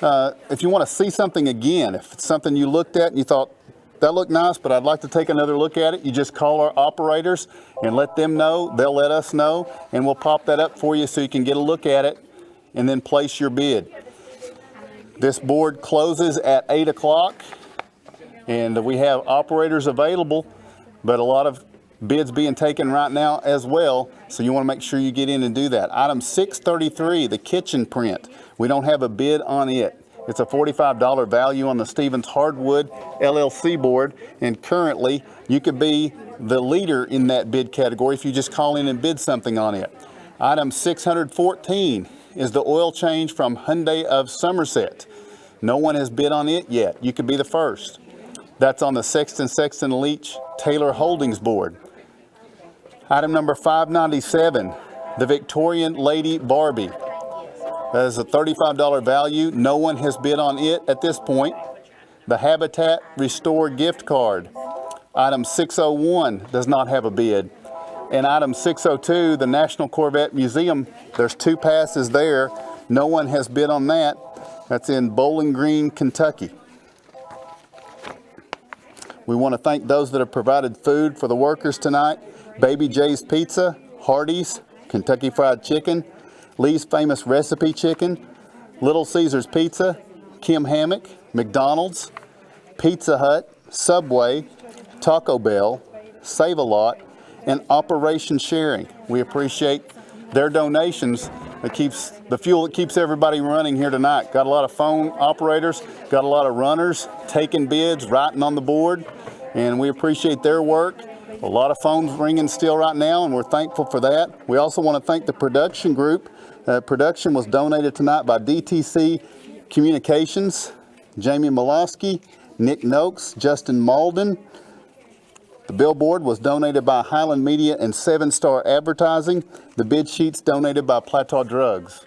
to see something again, if it's something you looked at and you thought, that looked nice, but I'd like to take another look at it, you just call our operators and let them know. They'll let us know, and we'll pop that up for you so you can get a look at it and then place your bid. This board closes at 8 o'clock, and we have operators available, but a lot of bids being taken right now as well, so you want to make sure you get in and do that. Item 633, the kitchen print. We don't have a bid on it. It's a $45 value on the Stevens Hardwood LLC board, and currently you could be the leader in that bid category if you just call in and bid something on it. Item 614 is the oil change from Hyundai of Somerset. No one has bid on it yet. You could be the first. That's on the Sexton Leach Taylor Holdings board. Item number 597, the Victorian Lady Barbie. That is a $35 value. No one has bid on it at this point. The Habitat Restore gift card. Item 601 does not have a bid. And item 602, the National Corvette Museum, there's 2 passes there. No one has bid on that. That's in Bowling Green, Kentucky. We want to thank those that have provided food for the workers tonight. Baby Jay's Pizza, Hardee's, Kentucky Fried Chicken, Lee's Famous Recipe Chicken, Little Caesars Pizza, Kim Hammock, McDonald's, Pizza Hut, Subway, Taco Bell, Save-A-Lot, and Operation Sharing. We appreciate their donations. That keeps the fuel that keeps everybody running here tonight. Got a lot of phone operators, got a lot of runners taking bids, writing on the board, and we appreciate their work. A lot of phones ringing still right now, and we're thankful for that. We also want to thank the production group. Production was donated tonight by DTC Communications, Jamie Molosky, Nick Noakes, Justin Malden. The billboard was donated by Highland Media and 7 Star Advertising. The bid sheets donated by Plateau Drugs.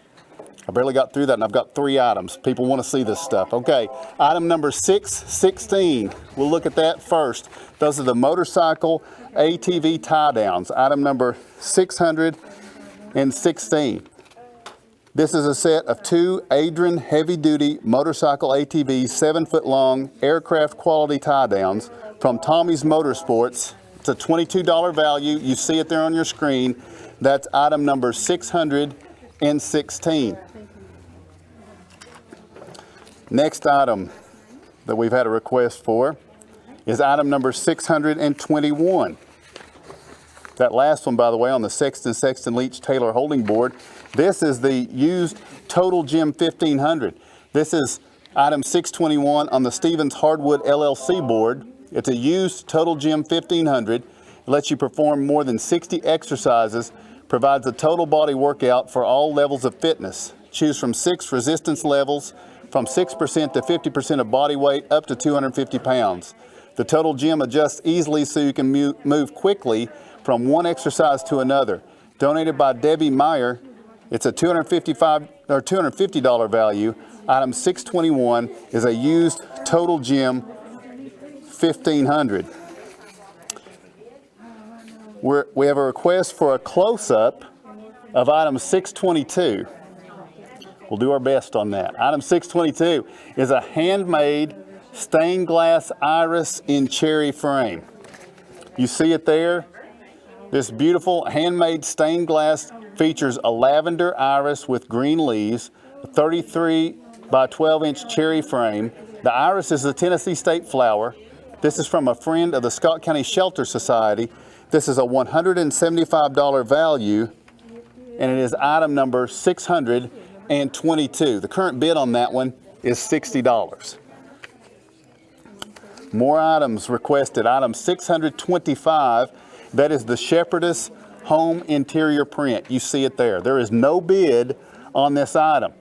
I barely got through that, and I've got 3 items. People want to see this stuff. Okay, item number 616. We'll look at that first. Those are the motorcycle ATV tie downs. Item number 616. This is a set of 2 Adrian heavy-duty motorcycle ATVs, 7-foot long, aircraft quality tie downs from Tommy's Motorsports, It's a $22 value. You see it there on your screen. That's item number 616. Next item that we've had a request for is item number 621. That last one, by the way, on the Sexton Leach Taylor Holding Board. This is the used Total Gym 1500. This is item 621 on the Stevens Hardwood LLC board. It's a used Total Gym 1500. It lets you perform more than 60 exercises, provides a total body workout for all levels of fitness. Choose from 6 resistance levels, from 6% to 50% of body weight up to 250 pounds. The Total Gym adjusts easily so you can move quickly from one exercise to another. Donated by Debbie Meyer, it's a $250 value. Item 621 is a used Total Gym 1500. We have a request for a close-up of item 622. We'll do our best on that. Item 622 is a handmade stained glass iris in cherry frame. You see it there? This beautiful handmade stained glass features a lavender iris with green leaves, a 33 by 12 inch cherry frame. The iris is the Tennessee state flower. This is from a friend of the Scott County Shelter Society. This is a $175 value, and it is item number 622. The current bid on that one is $60. More items requested. Item 625, that is the Shepherdess Home Interior Print. You see it there. There is no bid on this item.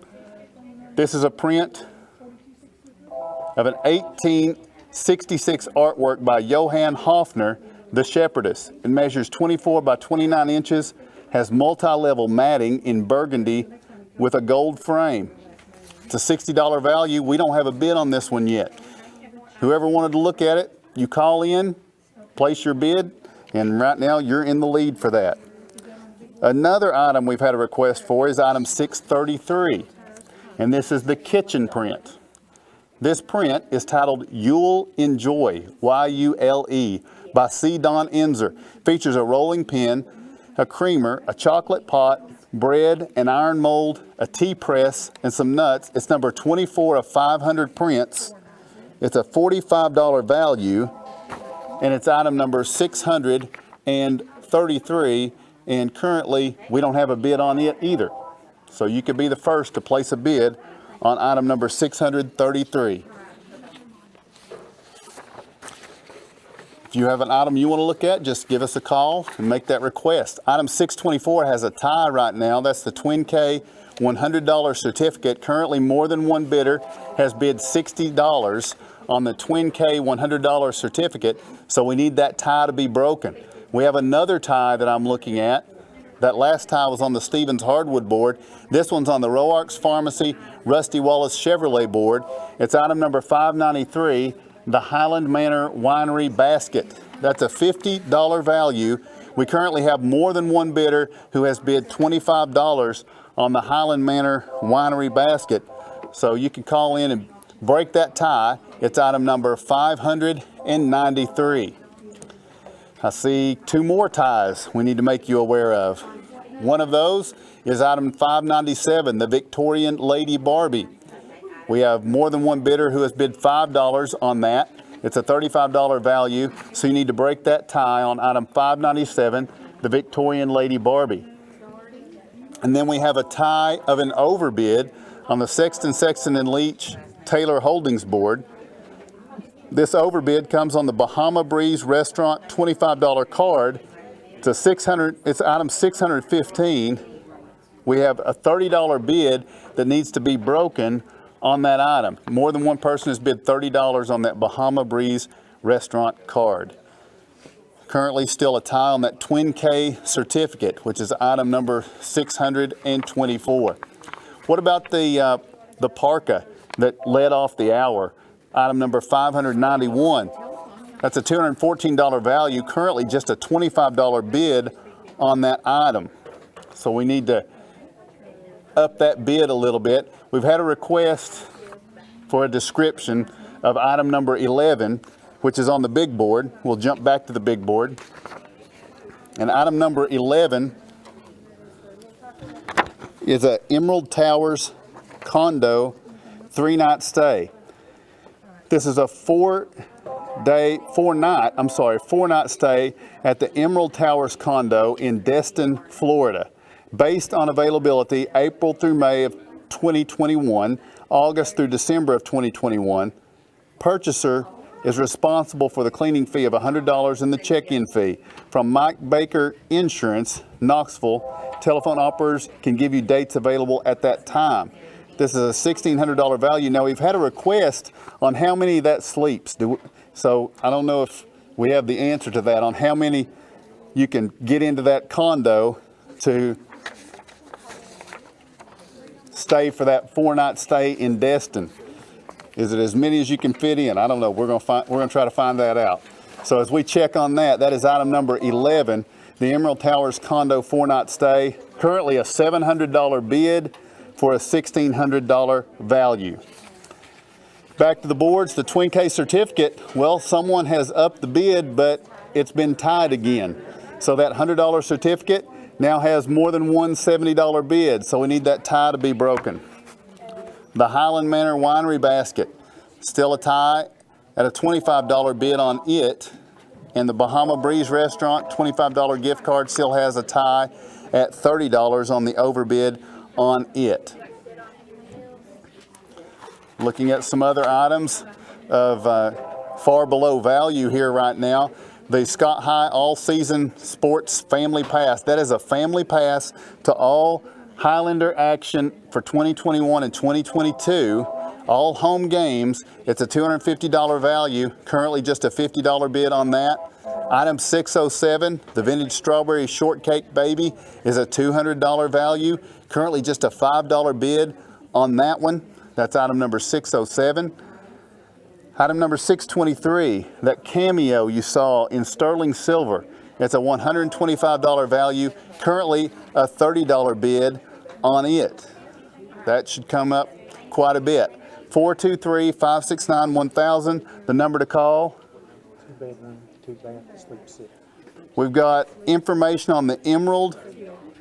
This is a print of an 1866 artwork by Johann Hofner, the Shepherdess. It measures 24 by 29 inches, has multi-level matting in burgundy with a gold frame. It's a $60 value. We don't have a bid on this one yet. Whoever wanted to look at it, you call in, place your bid, and right now you're in the lead for that. Another item we've had a request for is item 633, and this is the kitchen print. This print is titled You'll Enjoy, Y-U-L-E, by C. Don Enzer. Features a rolling pin, a creamer, a chocolate pot, bread, an iron mold, a tea press, and some nuts. It's number 24 of 500 prints. It's a $45 value, and it's item number 633, and currently we don't have a bid on it either. So you could be the first to place a bid on item number 633. If you have an item you want to look at, just give us a call and make that request. Item 624 has a tie right now. That's the Twin K $100 certificate. Currently more than one bidder has bid $60 on the Twin K $100 certificate, so we need that tie to be broken. We have another tie that I'm looking at. That last tie was on the Stevens Hardwood board. This one's on the Roarks Pharmacy Rusty Wallace Chevrolet board. It's item number 593, the Highland Manor Winery Basket. That's a $50 value. We currently have more than one bidder who has bid $25 on the Highland Manor Winery Basket. So you can call in and break that tie. It's item number 593. I see two more ties we need to make you aware of. One of those is item 597, the Victorian Lady Barbie. We have more than one bidder who has bid $5 on that. It's a $35 value, so you need to break that tie on item 597, the Victorian Lady Barbie. And then we have a tie of an overbid on the Sexton and Leach Taylor Holdings board. This overbid comes on the Bahama Breeze Restaurant $25 card. It's item 615. We have a $30 bid that needs to be broken on that item. More than one person has bid $30 on that Bahama Breeze Restaurant card. Currently still a tie on that Twin K certificate, which is item number 624. What about the parka that led off the hour? Item number 591. That's a $214 value. Currently just a $25 bid on that item. So we need to up that bid a little bit. We've had a request for a description of item number 11, which is on the big board. We'll jump back to the big board. And item number 11 is a Emerald Towers condo 3-night stay. This is a 4-night stay at the Emerald Towers condo in Destin, Florida, based on availability April through May of 2021, August through December of 2021. Purchaser is responsible for the cleaning fee of $100 and the check-in fee. From Mike Baker Insurance, Knoxville, telephone operators can give you dates available at that time. This is a $1,600 value. Now, we've had a request on how many that sleeps. So I don't know if we have the answer to that on how many you can get into that condo to stay for that 4-night stay in Destin. Is it as many as you can fit in? I don't know. We're gonna try to find that out. So as we check on that, that is item number 11, the Emerald Towers condo 4-night stay. Currently a $700 bid for a $1,600 value. Back to the boards, the twin case certificate. Well, someone has upped the bid, but it's been tied again. So that $100 certificate now has more than one $70 bid. So we need that tie to be broken. The Highland Manor Winery basket, still a tie at a $25 bid on it. And the Bahama Breeze restaurant, $25 gift card, still has a tie at $30 on the overbid on it. Looking at some other items of far below value here right now. The Scott High All-Season Sports Family Pass. That is a family pass to all Highlander action for 2021 and 2022. All home games. It's a $250 value. Currently just a $50 bid on that. Item 607, the Vintage Strawberry Shortcake Baby, is a $200 value. Currently just a $5 bid on that one. That's item number 607. Item number 623, that cameo you saw in sterling silver. It's a $125 value. Currently a $30 bid on it. That should come up quite a bit. 423-569-1000, the number to call. 2-bedroom, 2-bath, sleep 6. We've got information on the Emerald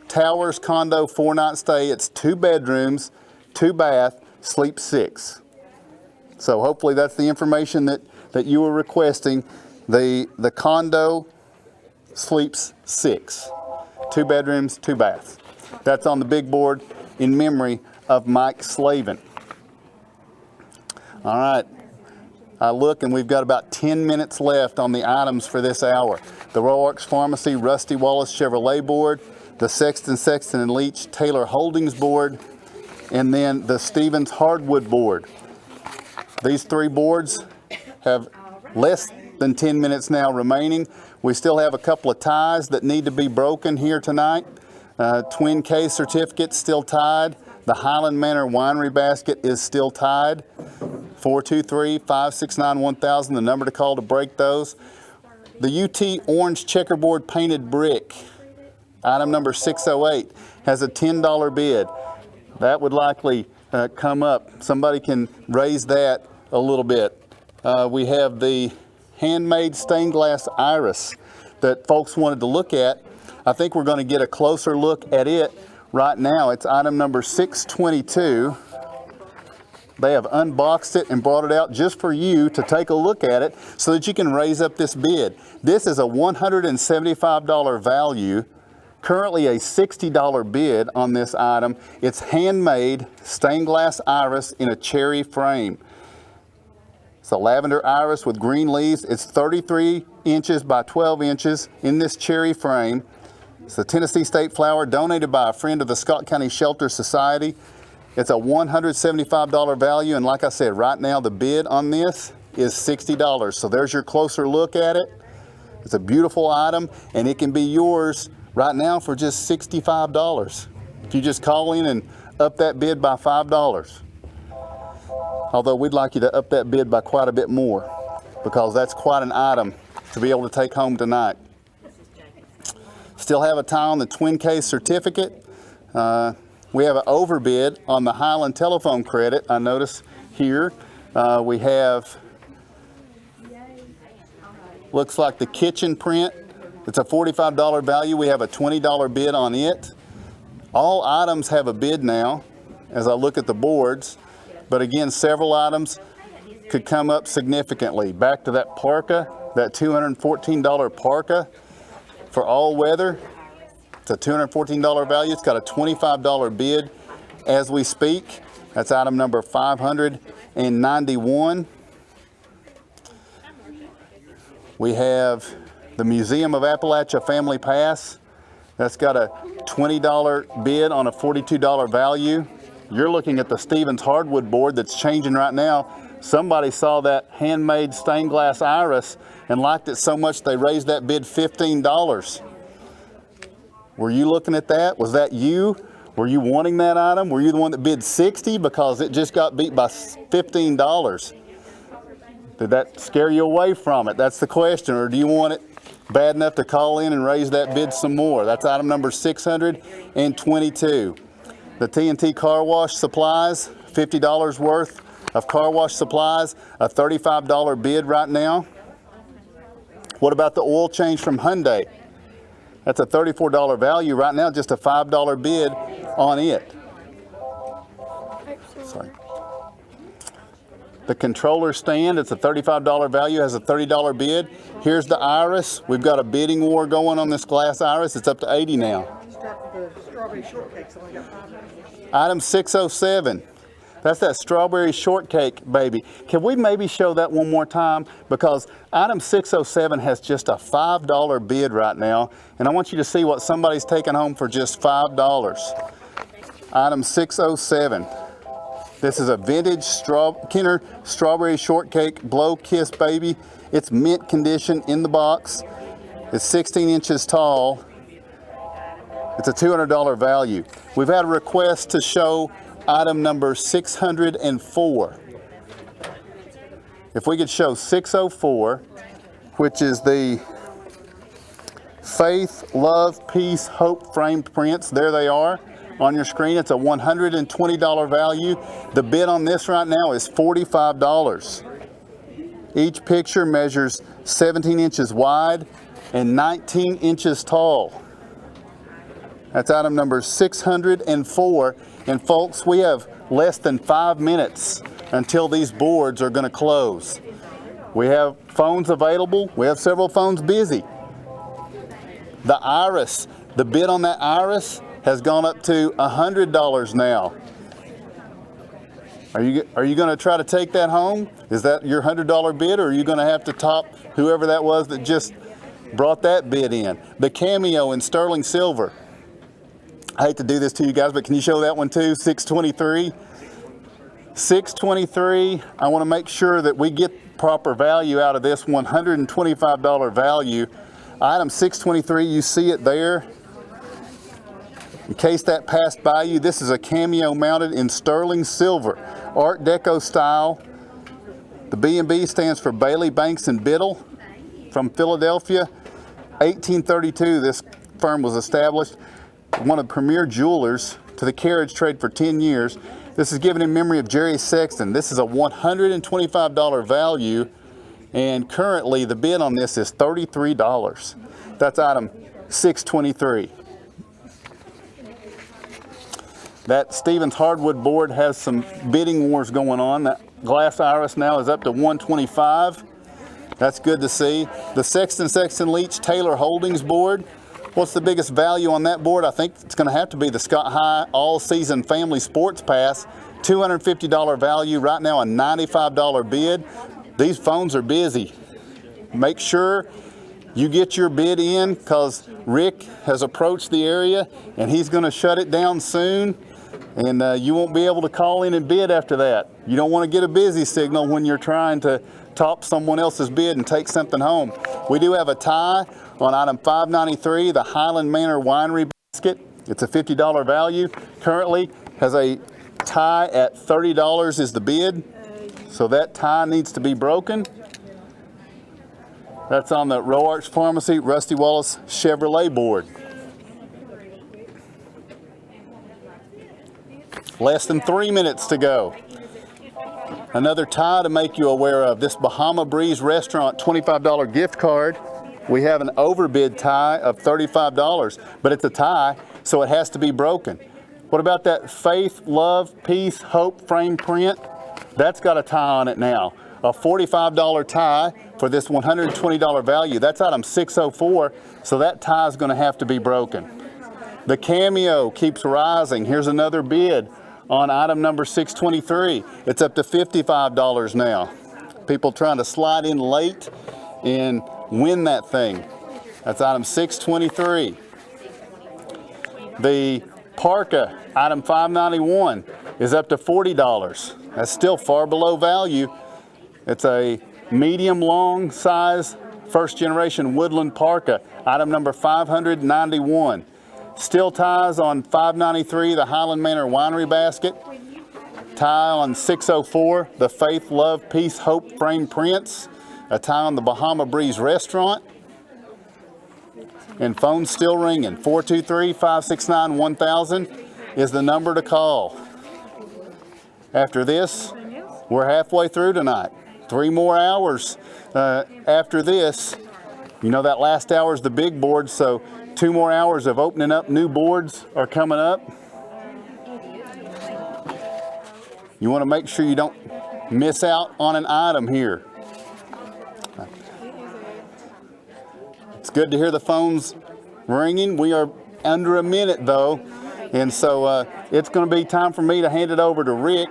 Towers condo 4-night stay. It's 2 bedrooms, 2-bath, sleep 6. So hopefully that's the information that you were requesting. The condo sleeps 6. 2 bedrooms, 2 baths. That's on the big board in memory of Mike Slavin. All right. I look and we've got about 10 minutes left on the items for this hour. The Royal Oaks Pharmacy Rusty Wallace Chevrolet board, the Sexton and Leach Taylor Holdings board, and then the Stevens Hardwood board. These 3 boards have less than 10 minutes now remaining. We still have a couple of ties that need to be broken here tonight. Twin case certificate still tied. The Highland Manor Winery basket is still tied. 423-569-1000, the number to call to break those. The UT Orange Checkerboard Painted Brick, item number 608, has a $10 bid. That would likely come up. Somebody can raise that a little bit. We have the handmade stained glass iris that folks wanted to look at. I think we're going to get a closer look at it right now. It's item number 622. They have unboxed it and brought it out just for you to take a look at it so that you can raise up this bid. This is a $175 value, currently a $60 bid on this item. It's handmade stained glass iris in a cherry frame. It's a lavender iris with green leaves. It's 33 inches by 12 inches in this cherry frame. It's the Tennessee State flower donated by a friend of the Scott County Shelter Society. It's a $175 value, and like I said, right now the bid on this is $60. So there's your closer look at it. It's a beautiful item, and it can be yours right now for just $65. If you just call in and up that bid by $5. Although we'd like you to up that bid by quite a bit more, because that's quite an item to be able to take home tonight. Still have a tie on the twin case certificate. We have an overbid on the Highland telephone credit. I notice here we have Looks like the kitchen print. It's a $45 value. We have a $20 bid on it. All items have a bid now as I look at the boards, but again, several items could come up significantly. Back to that parka, that $214 parka for all weather. It's a $214 value. It's got a $25 bid as we speak. That's item number 591. We have the Museum of Appalachia Family Pass. That's got a $20 bid on a $42 value. You're looking at the Stevens hardwood board that's changing right now. Somebody saw that handmade stained glass iris and liked it so much they raised that bid $15. Were you looking at that? Was that you? Were you wanting that item? Were you the one that bid $60 because it just got beat by $15? Did that scare you away from it? That's the question. Or do you want it bad enough to call in and raise that bid some more? That's item number 622. The T&T Car Wash Supplies, $50 worth of car wash supplies, a $35 bid right now. What about the oil change from Hyundai? That's a $34 value right now, just a $5 bid on it. Sorry. The controller stand, it's a $35 value, has a $30 bid. Here's the iris. We've got a bidding war going on this glass iris. It's up to $80 now. The strawberry shortcake's only got 5 minutes. Item 607. That's that strawberry shortcake, baby. Can we maybe show that one more time? Because item 607 has just a $5 bid right now. And I want you to see what somebody's taking home for just $5. Item 607. This is a vintage Kenner strawberry shortcake blow kiss, baby. It's mint condition in the box. It's 16 inches tall. It's a $200 value. We've had a request to show item number 604. If we could show 604, which is the Faith, Love, Peace, Hope framed prints. There they are on your screen. It's a $120 value. The bid on this right now is $45. Each picture measures 17 inches wide and 19 inches tall. That's item number 604. And folks, we have less than 5 minutes until these boards are going to close. We have phones available. We have several phones busy. The iris, the bid on that iris has gone up to $100 now. Are you going to try to take that home? Is that your $100 bid, or are you going to have to top whoever that was that just brought that bid in? The Cameo in sterling silver. I hate to do this to you guys, but can you show that one too? 623. 623. I want to make sure that we get proper value out of this $125 value. Item 623, you see it there. In case that passed by you, this is a Cameo mounted in sterling silver, Art Deco style. The B&B stands for Bailey, Banks and Biddle from Philadelphia. 1832, this firm was established. One of the premier jewelers to the carriage trade for 10 years. This is given in memory of Jerry Sexton. This is a $125 value, and currently the bid on this is $33. That's item 623. That Stevens hardwood board has some bidding wars going on. That glass iris now is up to $125. That's good to see. The Sexton Leach Taylor Holdings board. What's the biggest value on that board? I think it's going to have to be the Scott High All-Season Family Sports Pass. $250 value, right now a $95 bid. These phones are busy. Make sure you get your bid in, because Rick has approached the area and he's going to shut it down soon, and you won't be able to call in and bid after that. You don't want to get a busy signal when you're trying to top someone else's bid and take something home. We do have a tie on item 593, the Highland Manor Winery basket. It's a $50 value. Currently has a tie at $30 is the bid. So that tie needs to be broken. That's on the Roarch Pharmacy Rusty Wallace Chevrolet board. Less than 3 minutes to go. Another tie to make you aware of, this Bahama Breeze Restaurant $25 gift card. We have an overbid tie of $35, but it's a tie, so it has to be broken. What about that Faith, Love, Peace, Hope frame print? That's got a tie on it now. A $45 tie for this $120 value. That's item 604, so that tie is going to have to be broken. The Cameo keeps rising. Here's another bid on item number 623. It's up to $55 now. People trying to slide in late and win that thing. That's item 623. The Parka, item 591, is up to $40. That's still far below value. It's a medium long size first generation woodland parka, item number 591. Still ties on 593, the Highland Manor Winery basket. Tie on 604, the Faith, Love, Peace, Hope frame prints. A tie on the Bahama Breeze Restaurant. And phone's still ringing. 423-569-1000 is the number to call. After this, we're halfway through tonight. 3 more hours after this. You know that last hour is the big board, so 2 more hours of opening up new boards are coming up. You want to make sure you don't miss out on an item here. It's good to hear the phones ringing. We are under a minute though, and so it's going to be time for me to hand it over to Rick,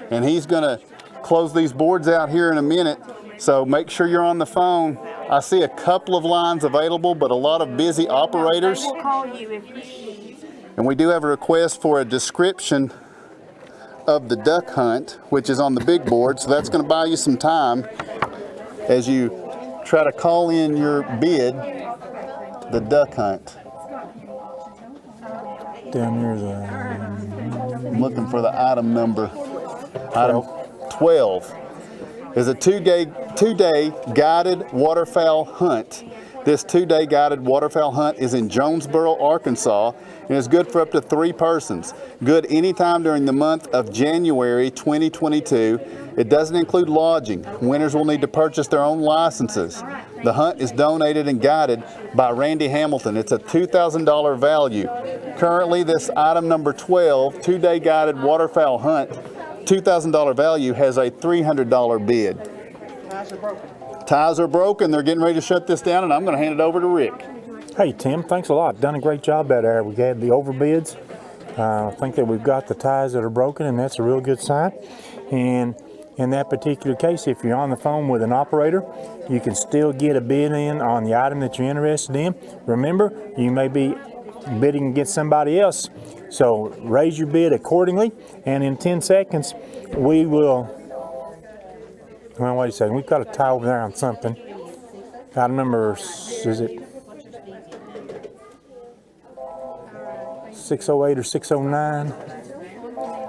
and he's going to close these boards out here in a minute. So make sure you're on the phone. I see a couple of lines available, but a lot of busy operators. We'll call you if And we do have a request for a description of the duck hunt, which is on the big board. So that's going to buy you some time as you try to call in your bid, the duck hunt. Down here's a I'm looking for the item number. Item 12 is a two-day guided waterfowl hunt. This 2-day guided waterfowl hunt is in Jonesboro, Arkansas, and is good for up to 3 persons. Good anytime during the month of January 2022. It doesn't include lodging. Winners will need to purchase their own licenses. The hunt is donated and guided by Randy Hamilton. It's a $2,000 value. Currently, this item number 12, 2-day guided waterfowl hunt, $2,000 value, has a $300 bid. Ties are broken. They're getting ready to shut this down, and I'm going to hand it over to Rick. Hey Tim, thanks a lot. Done a great job out there. We had the overbids. I think that we've got the ties that are broken, and that's a real good sign. And in that particular case, if you're on the phone with an operator, you can still get a bid in on the item that you're interested in. Remember, you may be bidding against somebody else, so raise your bid accordingly. And in 10 seconds, we will. Well, wait a second. We've got a tie over there on something. Item number, is it 608 or 609?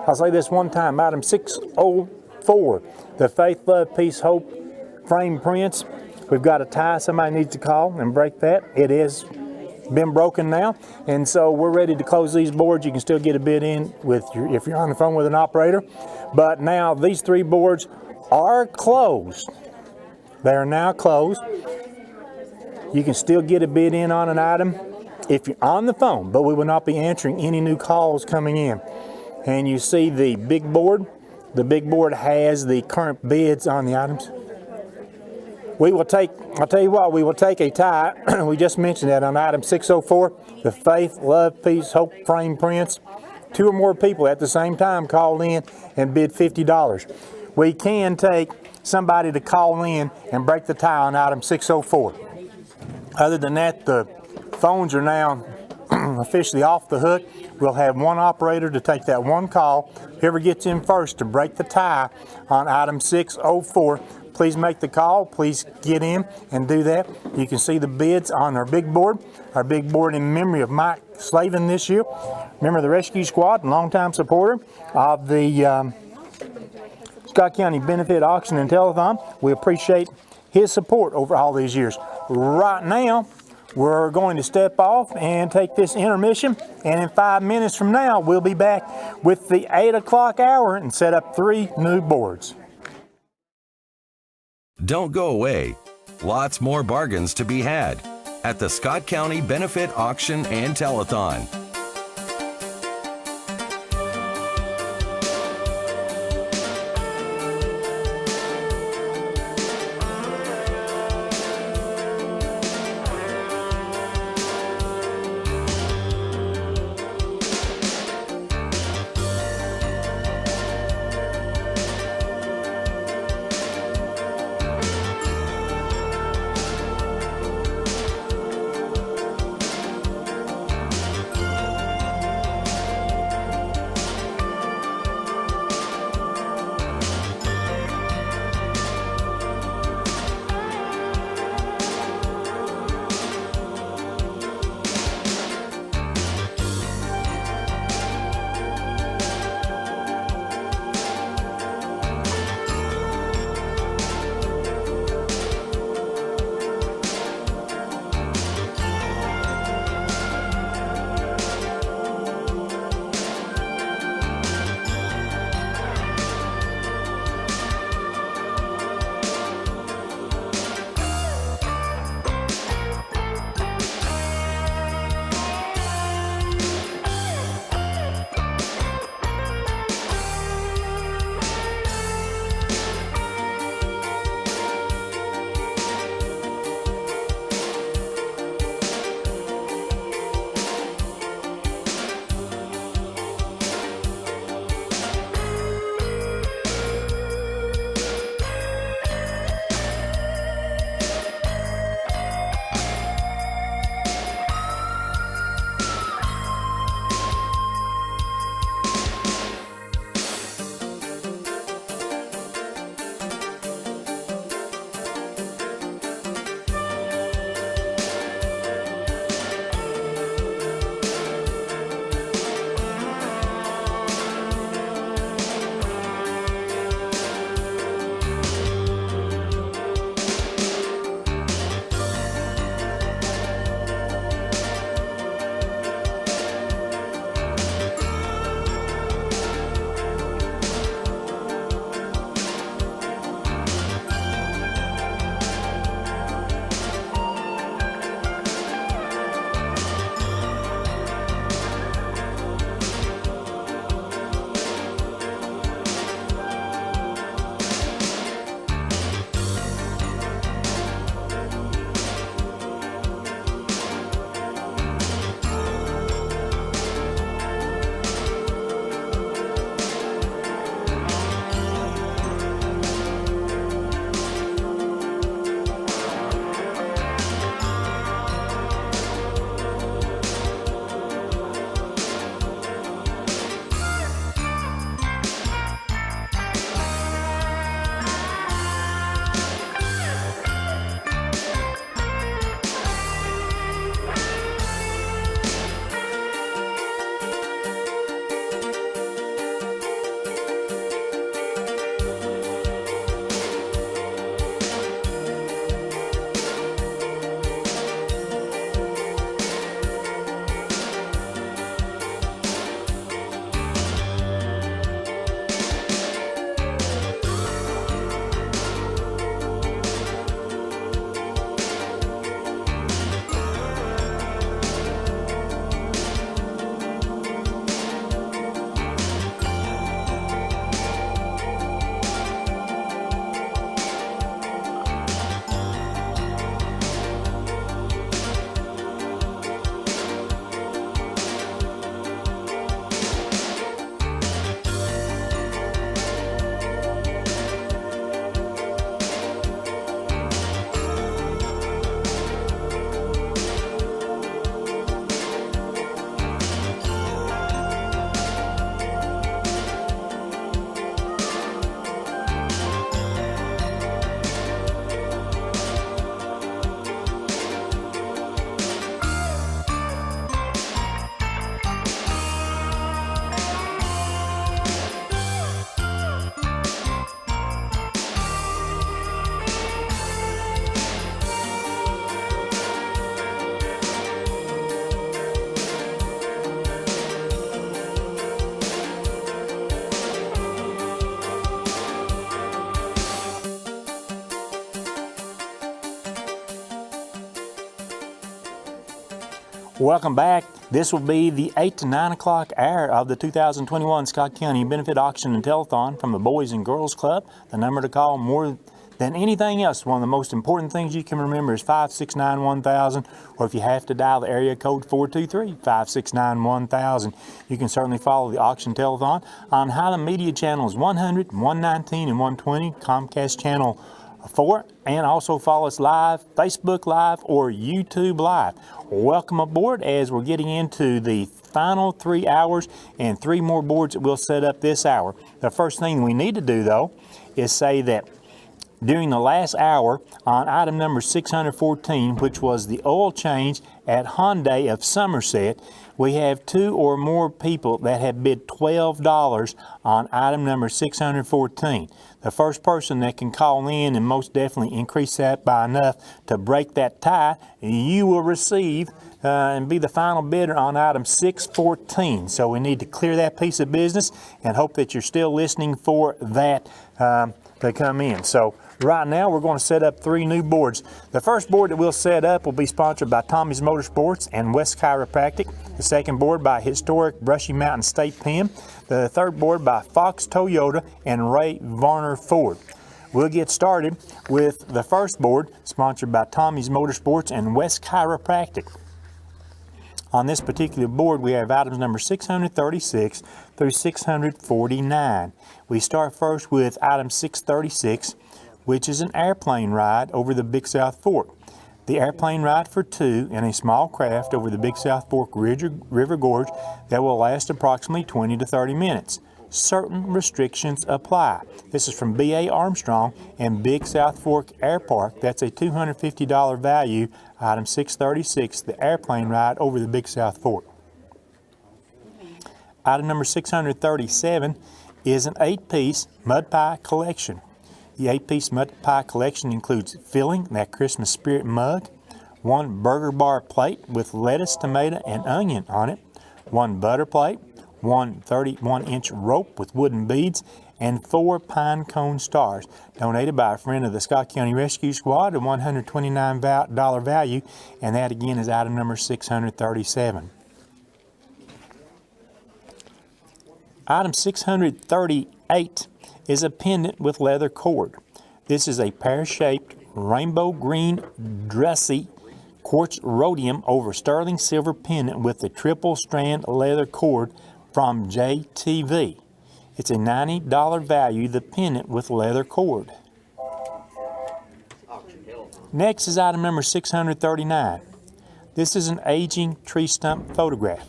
I'll say this one time. Item 604, the Faith, Love, Peace, Hope frame prints. We've got a tie. Somebody needs to call and break that. It has been broken now, and so we're ready to close these boards. You can still get a bid in if you're on the phone with an operator. But now these 3 boards are closed. They are now closed. You can still get a bid in on an item if you're on the phone, but we will not be answering any new calls coming in. And you see the big board. The big board has the current bids on the items. We will take, I'll tell you what, we will take a tie. We just mentioned that on item 604, the Faith, Love, Peace, Hope frame prints. 2 or more people at the same time called in and bid $50. We can take somebody to call in and break the tie on item 604. Other than that, the phones are now officially off the hook. We'll have one operator to take that one call. Whoever gets in first to break the tie on item 604, please make the call. Please get in and do that. You can see the bids on our big board in memory of Mike Slavin this year. Remember the Rescue Squad, longtime supporter of the Scott County Benefit Auction and Telethon. We appreciate his support over all these years. Right now, we're going to step off and take this intermission, and in 5 minutes from now, we'll be back with the 8 o'clock hour and set up 3 new boards. Don't go away. Lots more bargains to be had at the Scott County Benefit Auction and Telethon. Welcome back. This will be the 8 to 9 o'clock hour of the 2021 Scott County Benefit Auction and Telethon from the Boys and Girls Club. The number to call more than anything else, one of the most important things you can remember is 569-1000, or if you have to dial the area code 423-569-1000. You can certainly follow the auction telethon on Highland Media channels 100, 119, and 120, Comcast channel 4, and also follow us live, Facebook Live, or YouTube Live. Welcome aboard as we're getting into the final 3 hours and 3 more boards that we'll set up this hour. The first thing we need to do, though, is say that during the last hour on item number 614, which was the oil change at Hyundai of Somerset, we have 2 or more people that have bid $12 on item number 614. The first person that can call in and most definitely increase that by enough to break that tie, you will receive and be the final bidder on item 614. So we need to clear that piece of business and hope that you're still listening for that to come in. So right now we're going to set up 3 new boards. The first board that we'll set up will be sponsored by Tommy's Motorsports and West Chiropractic. The second board by Historic Brushy Mountain State Pen. The third board by Fox Toyota and Ray Varner Ford. We'll get started with the first board sponsored by Tommy's Motorsports and West Chiropractic. On this particular board, we have items number 636 through 649. We start first with item 636, which is an airplane ride over the Big South Fork. The airplane ride for 2 in a small craft over the Big South Fork River Gorge that will last approximately 20 to 30 minutes. Certain restrictions apply. This is from B.A. Armstrong and Big South Fork Air Park. That's a $250 value. Item 636, the airplane ride over the Big South Fork. Item number 637 is an 8-piece mud pie collection. The 8-piece mud pie collection includes filling, that Christmas spirit mug, 1 burger bar plate with lettuce, tomato, and onion on it, 1 butter plate, 1 31-inch rope with wooden beads, and 4 pine cone stars, donated by a friend of the Scott County Rescue Squad, a $129 value, and that again is item number 637. Item 638 is a pendant with leather cord. This is a pear-shaped rainbow green dressy quartz rhodium over sterling silver pendant with the triple strand leather cord from JTV. It's a $90 value, the pendant with leather cord. Next is item number 639. This is an aging tree stump photograph.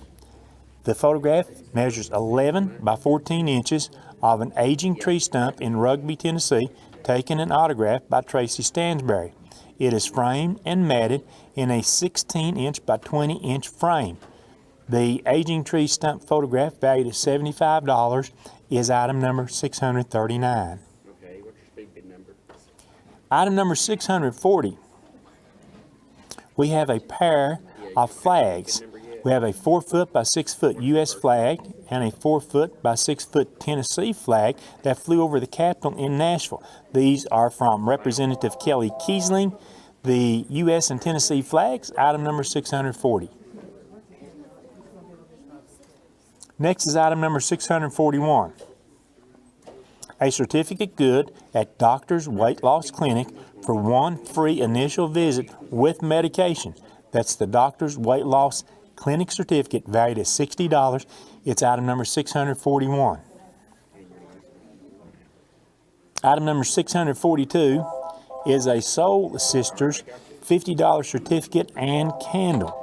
The photograph measures 11 by 14 inches of an aging tree stump in Rugby, Tennessee, taken and autographed by Tracy Stansberry. It is framed and matted in a 16-inch by 20-inch frame. The aging tree stump photograph, valued at $75, is item number 639. Okay, what's your speed bid number? Item number 640. We have a pair of flags. We have a 4-foot by 6-foot U.S. flag and a 4-foot by 6-foot Tennessee flag that flew over the Capitol in Nashville. These are from Representative Kelly Kiesling. The U.S. and Tennessee flags, item number 640. Next is item number 641. A certificate good at Doctor's Weight Loss Clinic for 1 free initial visit with medication. That's the Doctor's Weight Loss Clinic certificate, valued at $60. It's item number 641. Item number 642 is a Soul Sisters $50 certificate and candle.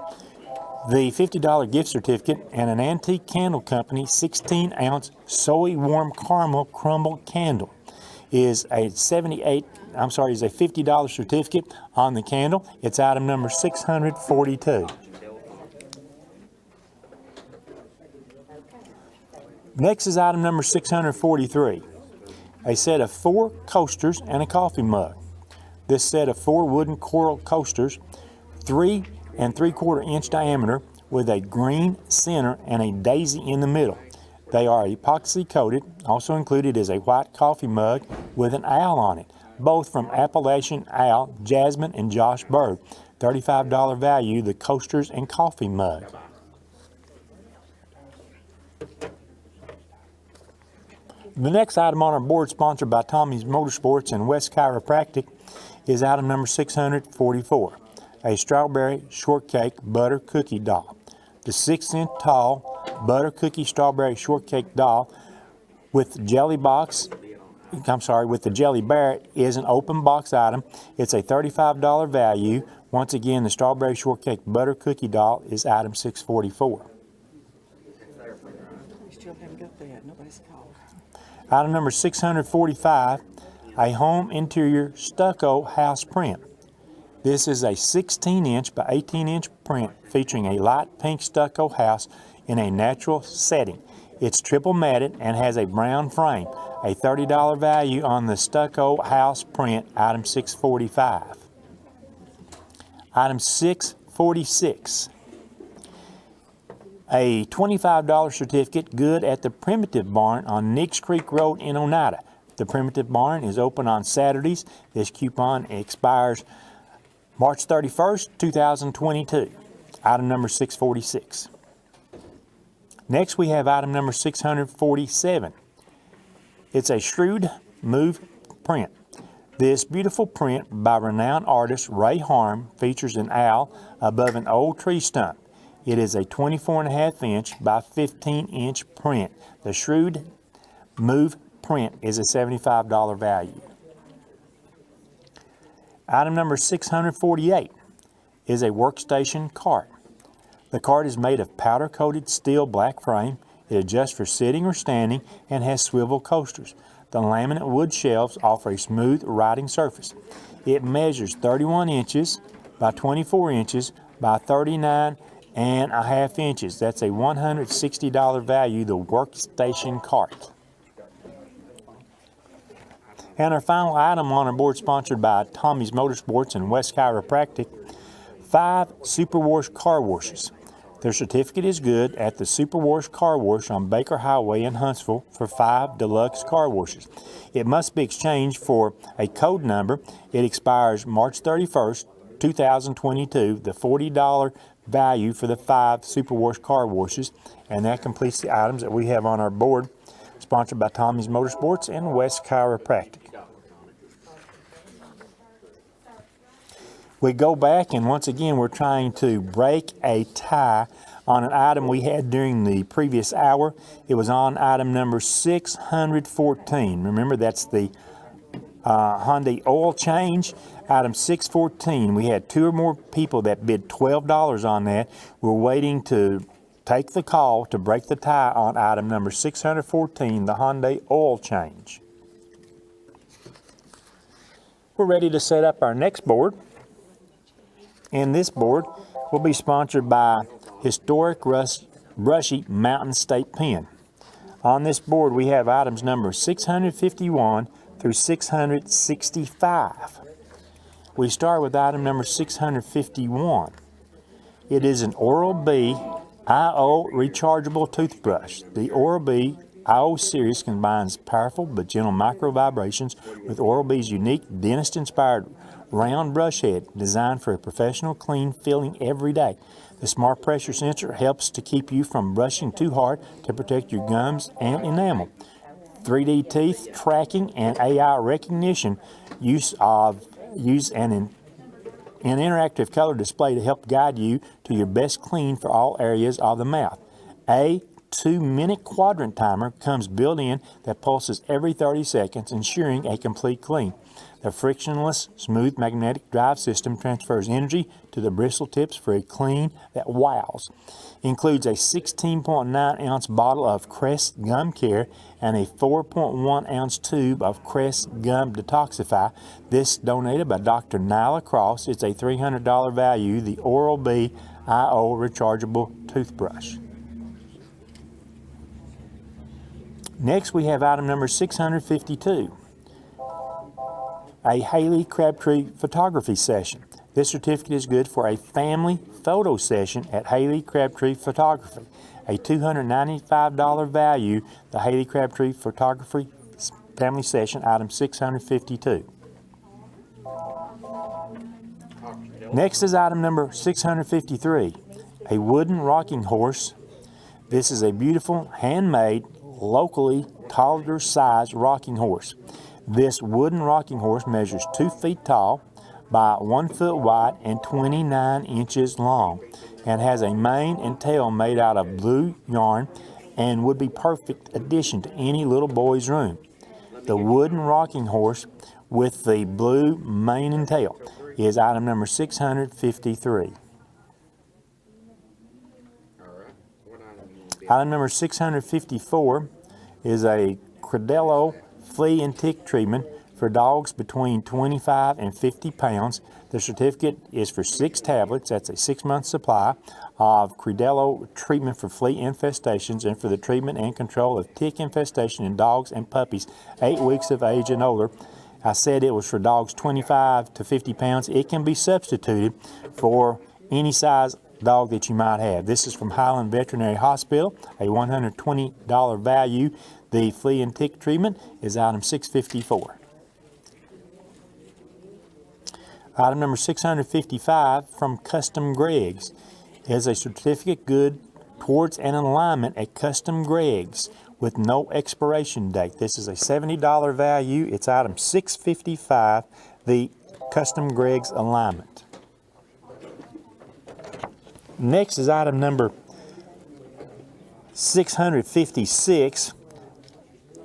The $50 gift certificate and an Antique Candle Company 16-ounce Soy Warm Caramel Crumble Candle is a $50 certificate on the candle. It's item number 642. Next is item number 643, a set of 4 coasters and a coffee mug. This set of 4 wooden coral coasters, 3 3/4 inch diameter with a green center and a daisy in the middle. They are epoxy coated. Also included is a white coffee mug with an owl on it. both from Appalachian Al, Jasmine, and Josh Bird. $35 value, the coasters and coffee mug. The next item on our board, sponsored by Tommy's Motorsports and West Chiropractic, is item number 644, a strawberry shortcake butter cookie doll. The 6-inch tall butter cookie strawberry shortcake doll with the jelly bear is an open box item. It's a $35 value. Once again, the strawberry shortcake butter cookie doll is item 644. We still haven't got that, nobody's called. Item number 645, a home interior stucco house print. This is a 16-inch by 18-inch print featuring a light pink stucco house in a natural setting. It's triple matted and has a brown frame. A $30 value on the stucco house print, item 645. Item 646. A $25 certificate good at the Primitive Barn on Nicks Creek Road in Oneida. The Primitive Barn is open on Saturdays. This coupon expires March 31st, 2022. Item number 646. Next we have item number 647. It's a shrewd move print. This beautiful print by renowned artist Ray Harm features an owl above an old tree stump. It is a 24.5-inch by 15-inch print. The shrewd move print is a $75 value. Item number 648 is a workstation cart. The cart is made of powder-coated steel black frame. It adjusts for sitting or standing and has swivel coasters. The laminate wood shelves offer a smooth riding surface. It measures 31 inches by 24 inches by 39.5 inches. That's a $160 value, the workstation cart. And our final item on our board, sponsored by Tommy's Motorsports and West Chiropractic, 5 Superwash car washes. Their certificate is good at the Superwash Car Wash on Baker Highway in Huntsville for 5 deluxe car washes. It must be exchanged for a code number. It expires March 31st, 2022. The $40 value for the 5 Superwash car washes. And that completes the items that we have on our board, sponsored by Tommy's Motorsports and West Chiropractic. We go back, and once again we're trying to break a tie on an item we had during the previous hour. It was on item number 614. Remember, that's the Hyundai oil change. Item 614, we had 2 or more people that bid $12 on that. We're waiting to take the call to break the tie on item number 614, the Hyundai oil change. We're ready to set up our next board. And this board will be sponsored by Historic Brushy Mountain State Pen. On this board we have items number 651 through 665. We start with item number 651. It is an Oral-B I/O rechargeable toothbrush. The Oral-B I/O series combines powerful but gentle micro vibrations with Oral-B's unique dentist-inspired round brush head designed for a professional clean feeling every day. The smart pressure sensor helps to keep you from brushing too hard to protect your gums and enamel. 3D teeth tracking and AI recognition use an interactive color display to help guide you to your best clean for all areas of the mouth. A 2-minute quadrant timer comes built in that pulses every 30 seconds, ensuring a complete clean. The frictionless, smooth magnetic drive system transfers energy to the bristle tips for a clean that wows. Includes a 16.9-ounce bottle of Crest Gum Care and a 4.1-ounce tube of Crest Gum Detoxify. This donated by Dr. Nyla Cross. It's a $300 value, the Oral-B I/O rechargeable toothbrush. Next we have item number 652. A Haley Crabtree photography session. This certificate is good for a family photo session at Haley Crabtree Photography. A $295 value, the Haley Crabtree Photography family session, item 652. Next is item number 653, a wooden rocking horse. This is a beautiful, handmade, locally toddler size rocking horse. This wooden rocking horse measures 2 feet tall by 1 foot wide and 29 inches long, and has a mane and tail made out of blue yarn and would be perfect addition to any little boy's room. The wooden rocking horse with the blue mane and tail is item number 653. Item number 654 is a Credello flea and tick treatment for dogs between 25 and 50 pounds. The certificate is for 6 tablets. That's a 6-month supply of Credello treatment for flea infestations and for the treatment and control of tick infestation in dogs and puppies 8 weeks of age and older. I said it was for dogs 25 to 50 pounds. It can be substituted for any size dog that you might have. This is from Highland Veterinary Hospital, a $120 value. The flea and tick treatment is item 654. Item number 655 from Custom Greg's is a certificate good towards an alignment at Custom Greg's with no expiration date. This is a $70 value. It's item 655, the Custom Greg's alignment. Next is item number 656,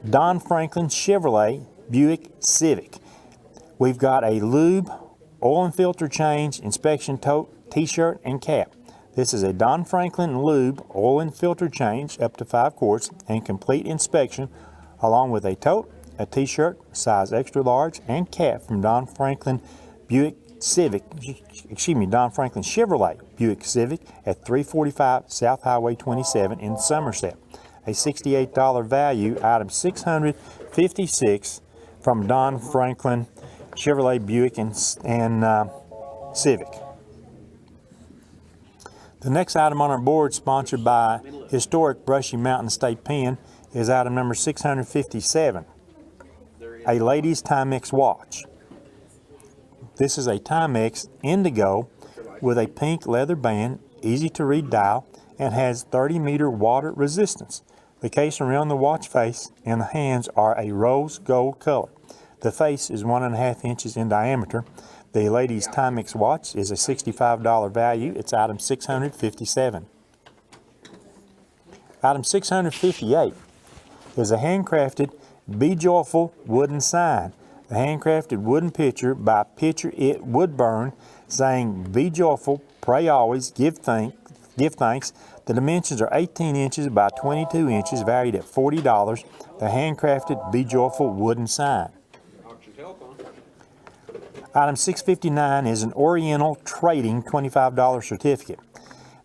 Don Franklin Chevrolet Buick Civic. We've got a lube, oil and filter change, inspection tote, t-shirt, and cap. This is a Don Franklin lube, oil and filter change up to 5 quarts and complete inspection, along with a tote, a t-shirt, size extra large, and cap from Don Franklin Buick Civic, Don Franklin Chevrolet Buick Civic at 345 South Highway 27 in Somerset. A $68 value, item 656 from Don Franklin Chevrolet Buick and Civic. The next item on our board, sponsored by Historic Brushy Mountain State Pen, is item number 657, a ladies' Timex watch. This is a Timex Indigo with a pink leather band, easy to read dial, and has 30-meter water resistance. The case around the watch face and the hands are a rose gold color. The face is 1.5 inches in diameter. The ladies' Timex watch is a $65 value. It's item 657. Item 658 is a handcrafted Be Joyful wooden sign. The handcrafted wooden picture by Picture It Woodburn saying, "Be joyful, pray always, give thanks." The dimensions are 18 inches by 22 inches, valued at $40. The handcrafted Be Joyful wooden sign. Item 659 is an Oriental Trading $25 certificate.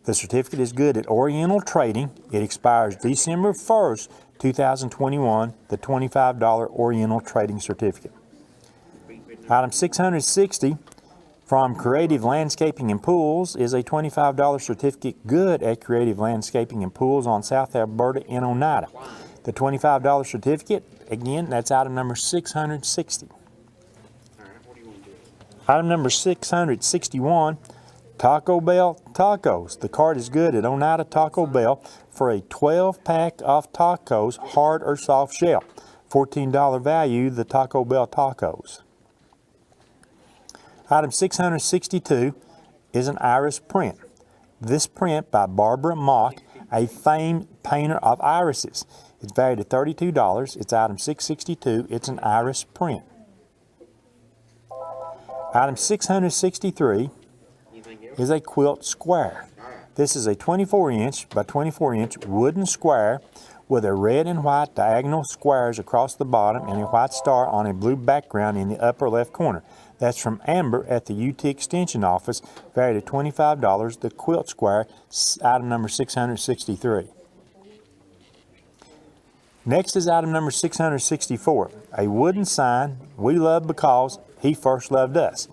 The certificate is good at Oriental Trading. It expires December 1st, 2021, the $25 Oriental Trading certificate. Item 660 from Creative Landscaping and Pools is a $25 certificate good at Creative Landscaping and Pools on South Alberta in Oneida. The $25 certificate, again, that's item number 660. Item number 661, Taco Bell tacos. The card is good at Oneida Taco Bell for a 12-pack of tacos, hard or soft shell. $14 value, the Taco Bell tacos. Item 662 is an iris print. This print by Barbara Mock, a famed painter of irises. It's valued at $32. It's item 662. It's an iris print. Item 663 is a quilt square. This is a 24-inch by 24-inch wooden square with a red and white diagonal squares across the bottom and a white star on a blue background in the upper left corner. That's from Amber at the UT Extension Office, valued at $25. The quilt square, item number 663. Next is item number 664, a wooden sign we love because he first loved us.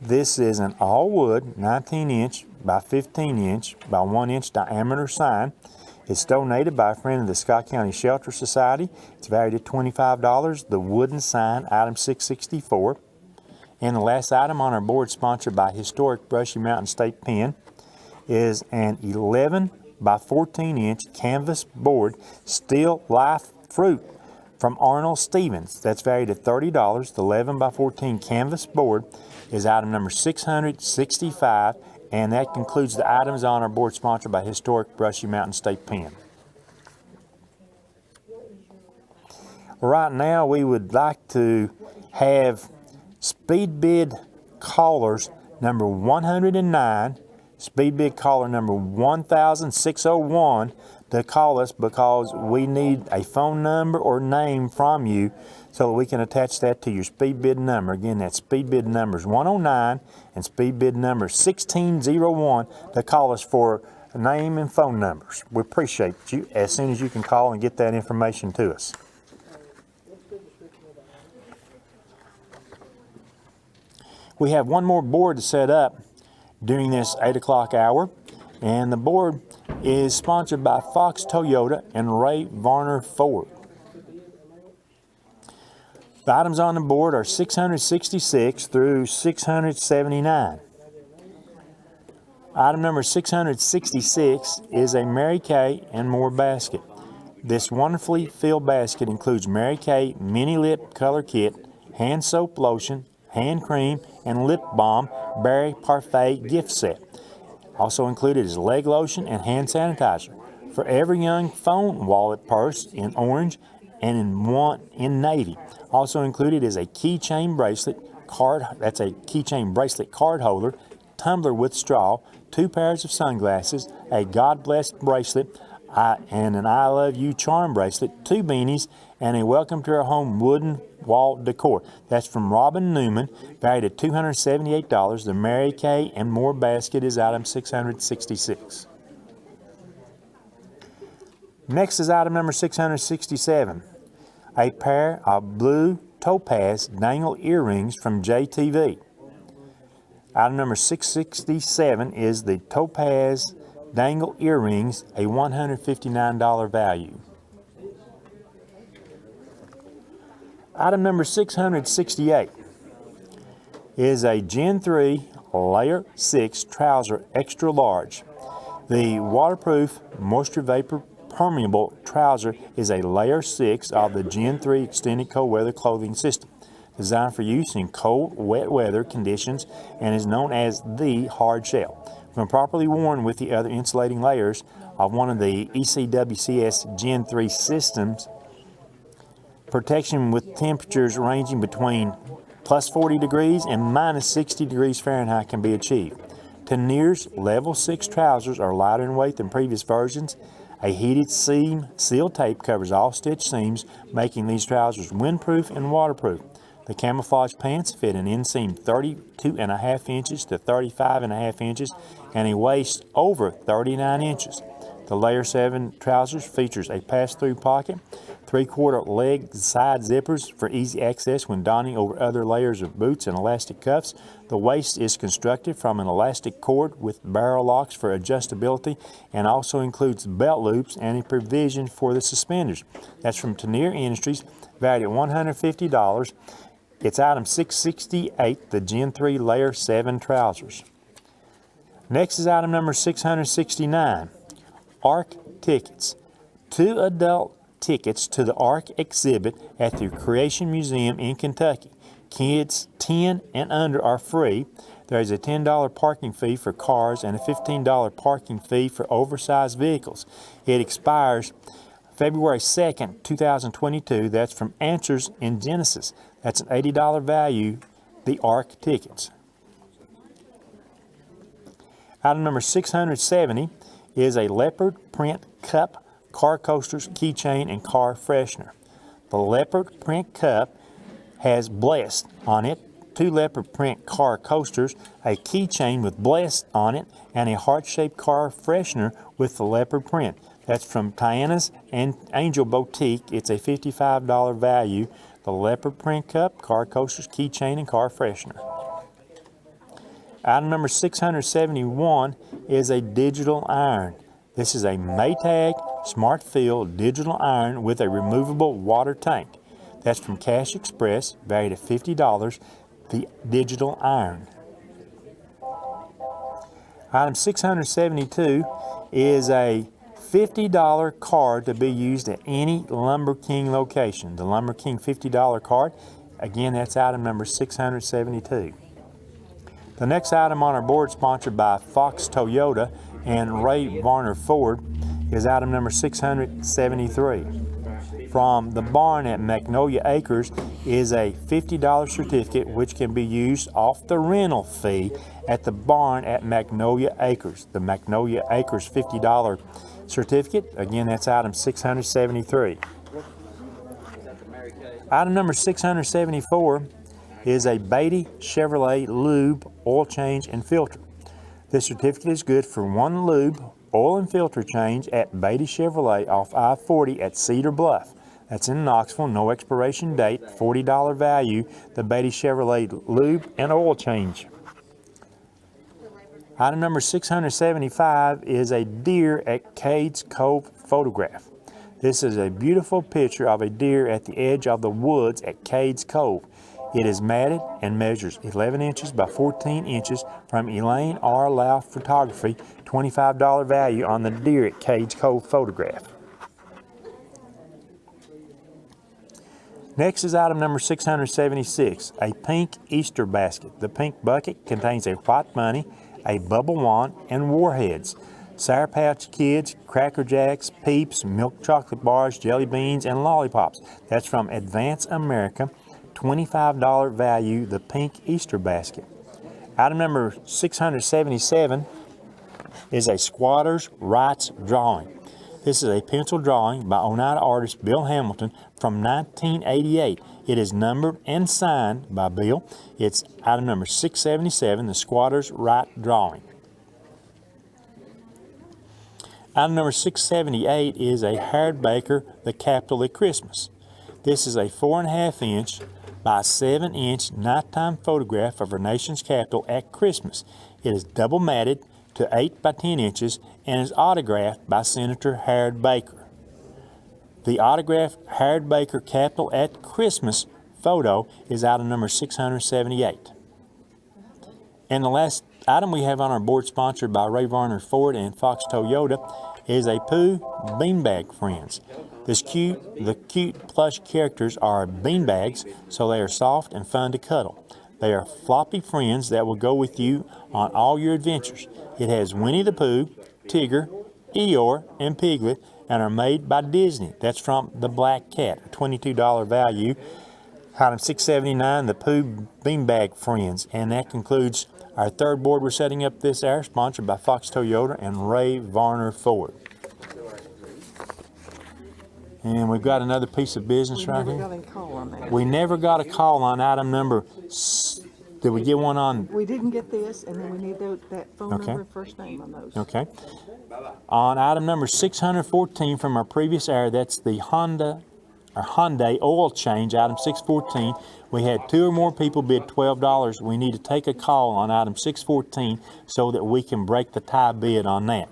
This is an all-wood 19-inch by 15-inch by 1-inch diameter sign. It's donated by a friend of the Scott County Shelter Society. It's valued at $25. The wooden sign, item 664. And the last item on our board, sponsored by Historic Brushy Mountain State Pen, is an 11 by 14 inch canvas board, still life fruit from Arnold Stevens. That's valued at $30. The 11 by 14 canvas board is item number 665, and that concludes the items on our board sponsored by Historic Brushy Mountain State Pen. Right now, we would like to have speed bid callers number 109, speed bid caller number 1601 to call us, because we need a phone number or name from you so that we can attach that to your speed bid number. Again, that speed bid number is 109 and speed bid number 1601 to call us for name and phone numbers. We appreciate you as soon as you can call and get that information to us. We have one more board to set up during this 8 o'clock hour, and the board is sponsored by Fox Toyota and Ray Varner Ford. The items on the board are 666 through 679. Item number 666 is a Mary Kay and More basket. This wonderfully filled basket includes Mary Kay Mini Lip Color Kit, hand soap lotion, hand cream, and lip balm berry parfait gift set. Also included is leg lotion and hand sanitizer. For every young, phone, wallet, purse in orange and in one in navy. Also included is a keychain bracelet card. That's a keychain bracelet card holder, tumbler with straw, 2 pairs of sunglasses, a God Bless bracelet, and an I Love You charm bracelet, 2 beanies, and a Welcome to Our Home wooden wall decor. That's from Robin Newman, valued at $278. The Mary Kay and More basket is item 666. Next is item number 667, a pair of blue topaz dangle earrings from JTV. Item number 667 is the topaz dangle earrings, a $159 value. Item number 668 is a Gen 3 Layer 6 trouser extra large. The waterproof moisture vapor permeable trouser is a Layer 6 of the Gen 3 extended cold weather clothing system, designed for use in cold, wet weather conditions, and is known as the hard shell. When properly worn with the other insulating layers of one of the ECWCS Gen 3 systems, protection with temperatures ranging between plus 40 degrees and minus 60 degrees Fahrenheit can be achieved. Tennier's Level 6 trousers are lighter in weight than previous versions. A heated seam seal tape covers all stitch seams, making these trousers windproof and waterproof. The camouflage pants fit an inseam 32.5 inches to 35.5 inches and a waist over 39 inches. The Layer 7 trousers features a pass-through pocket, 3/4 leg side zippers for easy access when donning over other layers of boots, and elastic cuffs. The waist is constructed from an elastic cord with barrel locks for adjustability, and also includes belt loops and a provision for the suspenders. That's from Tennier Industries, valued at $150. It's item 668, the Gen 3 Layer 7 trousers. Next is item number 669, ARC tickets. 2 adult tickets to the ARC exhibit at the Creation Museum in Kentucky. Kids 10 and under are free. There is a $10 parking fee for cars and a $15 parking fee for oversized vehicles. It expires February 2nd, 2022. That's from Answers in Genesis. That's an $80 value, the ARC tickets. Item number 670 is a leopard print cup, car coasters, keychain, and car freshener. The leopard print cup has Blessed on it, 2 leopard print car coasters, a keychain with Blessed on it, and a heart-shaped car freshener with the leopard print. That's from Tiana's and Angel Boutique. It's a $55 value. The leopard print cup, car coasters, keychain, and car freshener. Item number 671 is a digital iron. This is a Maytag Smart Fill digital iron with a removable water tank. That's from Cash Express, valued at $50. the digital iron. Item 672 is a $50 card to be used at any Lumber King location. The Lumber King $50 card, again, that's item number 672. The next item on our board, sponsored by Fox Toyota and Ray Varner Ford, is item number 673. From the barn at Magnolia Acres is a $50 certificate which can be used off the rental fee at the barn at Magnolia Acres. The Magnolia Acres $50 certificate, again, that's item 673. Item number 674 is a Beatty Chevrolet lube, oil change, and filter. This certificate is good for one lube, oil, and filter change at Beatty Chevrolet off I-40 at Cedar Bluff. That's in Knoxville, no expiration date, $40 value, the Beatty Chevrolet lube and oil change. Item number 675 is a deer at Cades Cove photograph. This is a beautiful picture of a deer at the edge of the woods at Cades Cove. It is matted and measures 11 inches by 14 inches from Elaine R. Lau Photography, $25 value on the deer at Cades Cove photograph. Next is item number 676, a pink Easter basket. The pink bucket contains a white bunny, a bubble wand, and warheads. Sour Patch Kids, Cracker Jacks, Peeps, milk chocolate bars, jelly beans, and lollipops. That's from Advance America, $25 value, the pink Easter basket. Item number 677 is a squatter's rights drawing. This is a pencil drawing by Oneida artist Bill Hamilton from 1988. It is numbered and signed by Bill. It's item number 677, the squatter's right drawing. Item number 678 is a Howard Baker, The Capitol at Christmas. This is a 4.5 inch by 7 inch nighttime photograph of our nation's capital at Christmas. It is double matted to 8 by 10 inches and is autographed by Senator Howard Baker. The autographed Howard Baker Capitol at Christmas photo is item number 678. And the last item we have on our board, sponsored by Ray Varner Ford and Fox Toyota, is a Pooh Beanbag Friends. The cute plush characters are beanbags, so they are soft and fun to cuddle. They are floppy friends that will go with you on all your adventures. It has Winnie the Pooh, Tigger, Eeyore, and Piglet, and are made by Disney. That's from The Black Cat, a $22 value. Item 679, the Pooh Beanbag Friends. And that concludes our third board we're setting up this hour, sponsored by Fox Toyota and Ray Varner Ford. And we've got another piece of business right here. We never got a call on that. We never got a call on item number. Did we get one on? We didn't get this, and then we need that phone Okay. number and first name on those. Okay. On item number 614 from our previous hour, that's the Hyundai oil change, item 614. We had 2 or more people bid $12. We need to take a call on item 614 so that we can break the tie bid on that.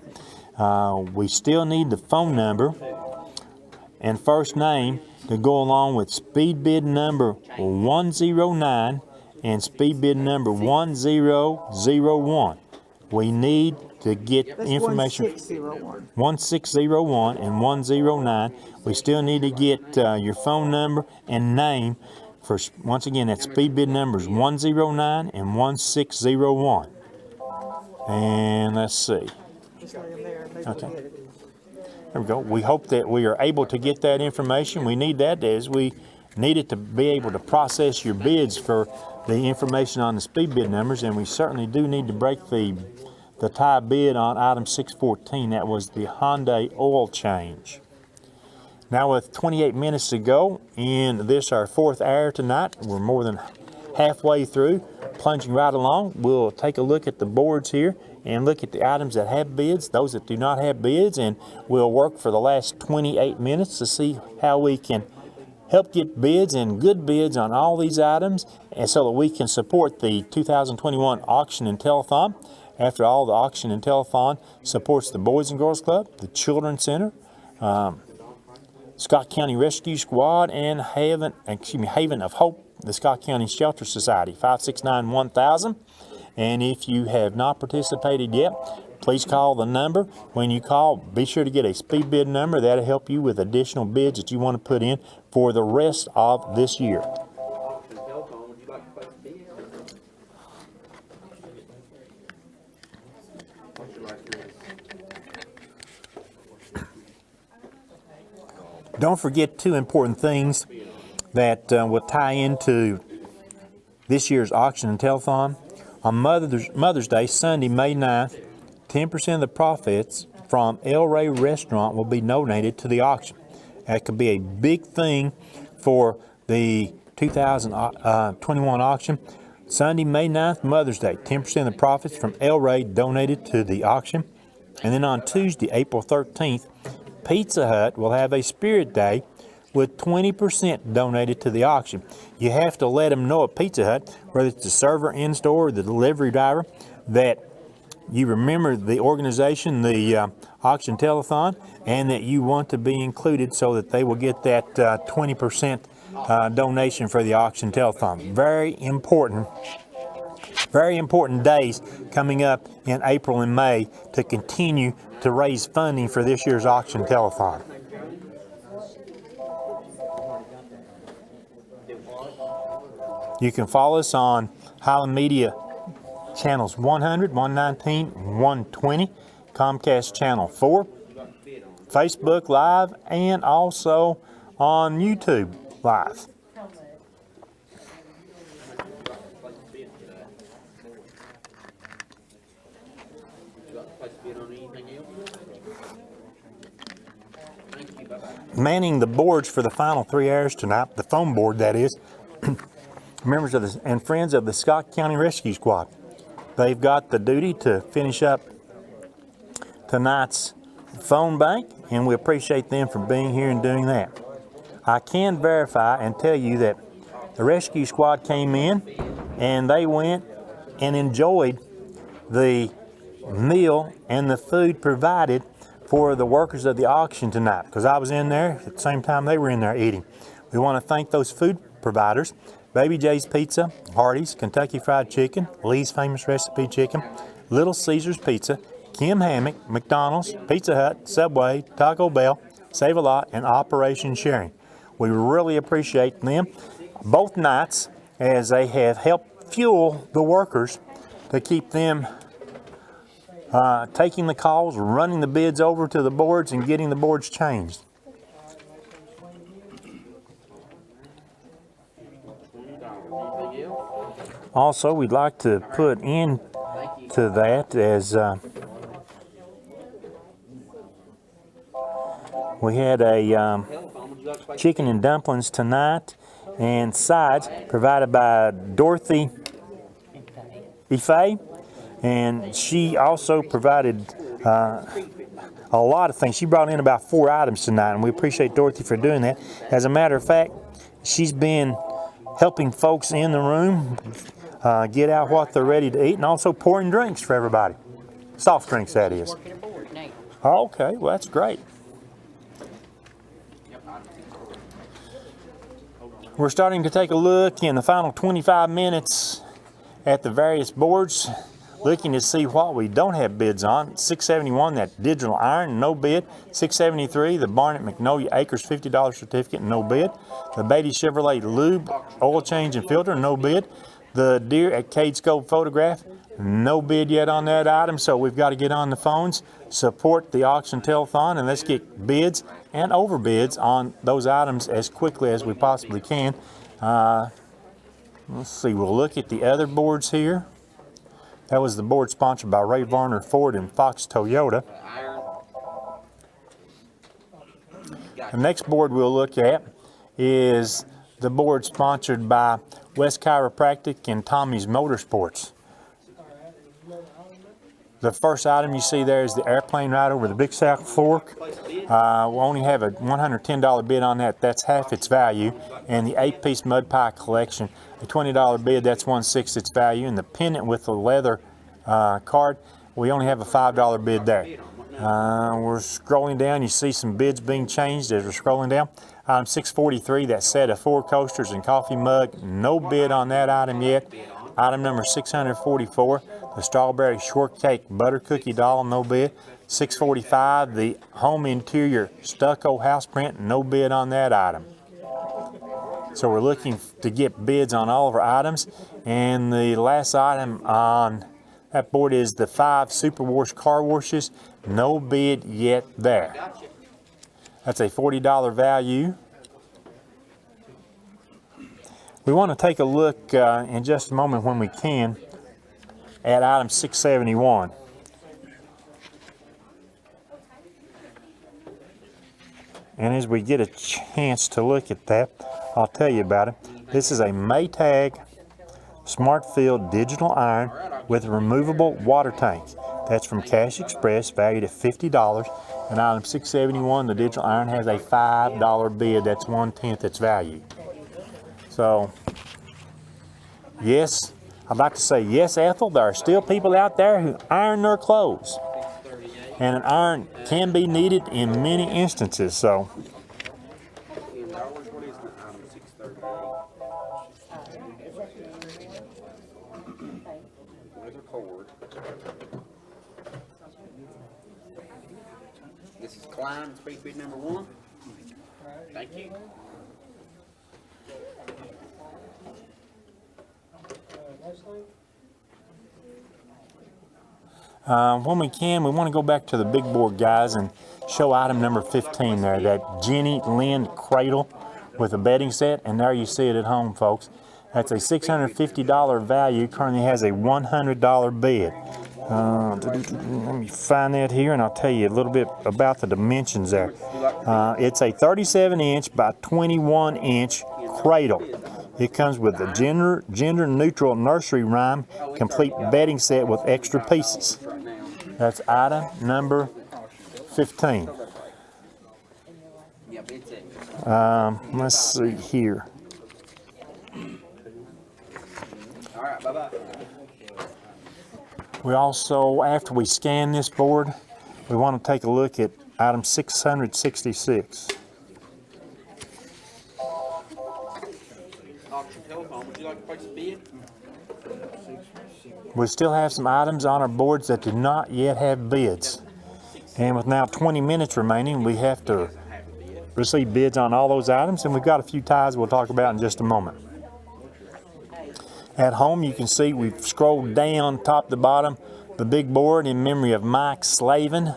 We still need the phone number and first name to go along with speed bid number 109 and speed bid number 1001. We need to get That's information. 1601. 1601 and 109. We still need to get your phone number and name. For once again, that speed bid numbers 109 and 1601. And let's see. Just lay them there and they Okay. will get it. There we go. We hope that we are able to get that information. We need that as we need it to be able to process your bids for the information on the speed bid numbers, and we certainly do need to break the tie bid on item 614. That was the Hyundai oil change. Now, with 28 minutes to go in this, our fourth hour tonight, we're more than halfway through, plunging right along. We'll take a look at the boards here and look at the items that have bids, those that do not have bids, and we'll work for the last 28 minutes to see how we can help get bids and good bids on all these items, and so that we can support the 2021 auction and telethon. After all, the auction and telethon supports the Boys and Girls Club, the Children's Center, Scott County Rescue Squad, and Haven of Hope the Scott County Shelter Society, 569-1000. And if you have not participated yet, please call the number. When you call, be sure to get a speed bid number. That'll help you with additional bids that you want to put in for the rest of this year. Telethon, would you like to place a bid? What's your last name? Don't forget two important things that will tie into this year's auction and telethon. On Mother's Day, Sunday, May 9th, 10% of the profits from El Rey Restaurant will be donated to the auction. That could be a big thing for the 2021 auction. Sunday, May 9th, Mother's Day, 10% of the profits from El Rey donated to the auction. And then on Tuesday, April 13th, Pizza Hut will have a Spirit Day with 20% donated to the auction. You have to let them know at Pizza Hut, whether it's the server in store or the delivery driver, that you remember the organization, the auction telethon, and that you want to be included so that they will get that 20% donation for the auction telethon. Very important days coming up in April and May to continue to raise funding for this year's auction telethon. You can follow us on Highland Media channels 100, 119, 120, Comcast channel 4, Facebook Live, and also on YouTube Live. Manning the boards for the final 3 hours tonight, the phone board that is, members of and friends of the Scott County Rescue Squad. They've got the duty to finish up tonight's phone bank, and we appreciate them for being here and doing that. I can verify and tell you that the rescue squad came in and they went and enjoyed the meal and the food provided for the workers of the auction tonight, because I was in there at the same time they were in there eating. We want to thank those food providers: Baby J's Pizza, Hardee's, Kentucky Fried Chicken, Lee's Famous Recipe Chicken, Little Caesars Pizza, Kim Hammock, McDonald's, Pizza Hut, Subway, Taco Bell, Save a Lot, and Operation Sharing. We really appreciate them both nights, as they have helped fuel the workers to keep them taking the calls, running the bids over to the boards, and getting the boards changed. Also, we'd like to put in to that as we had a chicken and dumplings tonight, and sides provided by Dorothy Ife, and she also provided a lot of things. She brought in about 4 items tonight, and we appreciate Dorothy for doing that. As a matter of fact, she's been helping folks in the room get out what they're ready to eat, and also pouring drinks for everybody. Soft drinks, that is. Okay, well, that's great. We're starting to take a look in the final 25 minutes at the various boards, looking to see what we don't have bids on. 671, that digital iron, no bid. 673, the Barnett Magnolia Acres $50 certificate, no bid. The Beatty Chevrolet Lube oil change and filter, no bid. The Deere at Cade Scope photograph, no bid yet on that item, so we've got to get on the phones, support the auction telethon, and let's get bids and overbids on those items as quickly as we possibly can. Let's see, we'll look at the other boards here. That was the board sponsored by Ray Varner Ford and Fox Toyota. The next board we'll look at is the board sponsored by West Chiropractic and Tommy's Motorsports. The first item you see there is the airplane ride over the Big South Fork. We'll only have a $110 bid on that. That's half its value. And the 8-piece mud pie collection, a $20 bid, that's 1/6 its value. And the pendant with the leather card, we only have a $5 bid there. We're scrolling down. You see some bids being changed as we're scrolling down. Item 643, that set of 4 coasters and coffee mug, no bid on that item yet. Item number 644, the strawberry shortcake butter cookie doll, no bid. 645, the home interior stucco house print, no bid on that item. So we're looking to get bids on all of our items. And the last item on that board is the 5 superwash car washes, no bid yet there. That's a $40 value. We want to take a look in just a moment when we can at item 671. And as we get a chance to look at that, I'll tell you about it. This is a Maytag Smart Fill digital iron with a removable water tank. That's from Cash Express, valued at $50. And item 671, the digital iron, has a $5 bid. That's 1/10 its value. So, yes, I'd like to say yes, Ethel, there are still people out there who iron their clothes. And an iron can be needed in many instances, so. In dollars, what is the item 638? With a cord. This is Klein, speak bid number 1. Thank you. When we can, we want to go back to the big board, guys, and show item number 15 there, that Jenny Lind cradle with a bedding set, and there you see it at home, folks. That's a $650 value, currently has a $100 bid. Let me find that here, and I'll tell you a little bit about the dimensions there. It's a 37-inch by 21-inch cradle. It comes with a gender-neutral nursery rhyme, complete bedding set with extra pieces. That's item number 15. Let's see here. All right, bye-bye. We also, after we scan this board, we want to take a look at item 666. Auction telephone, would you like to place a bid? We still have some items on our boards that do not yet have bids. And with now 20 minutes remaining, we have to receive bids on all those items, and we've got a few ties we'll talk about in just a moment. At home, you can see we've scrolled down top to bottom the big board in memory of Mike Slavin,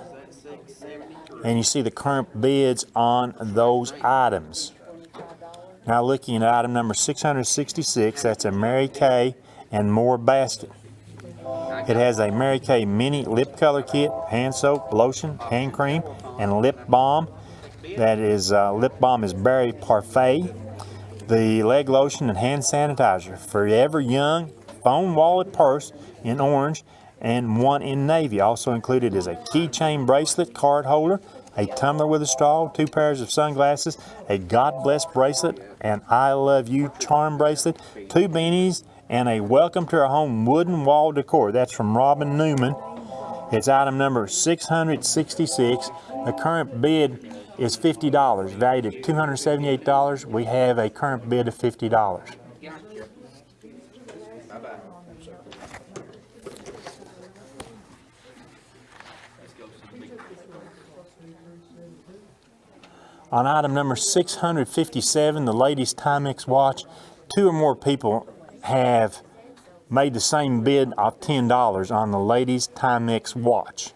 and you see the current bids on those items. Now looking at item number 666, that's a Mary Kay and More basket. It has a Mary Kay mini lip color kit, hand soap, lotion, hand cream, and lip balm. That is, lip balm is berry parfait. The leg lotion and hand sanitizer, Forever Young, phone wallet purse in orange, and one in navy. Also included is a keychain bracelet, card holder, a tumbler with a straw, 2 pairs of sunglasses, a God Bless bracelet, an I Love You charm bracelet, 2 beanies, and a Welcome to Our Home wooden wall decor. That's from Robin Newman. It's item number 666. The current bid is $50, valued at $278. We have a current bid of $50. On item number 657, the ladies' Timex watch, 2 or more people have made the same bid of $10 on the ladies' Timex watch.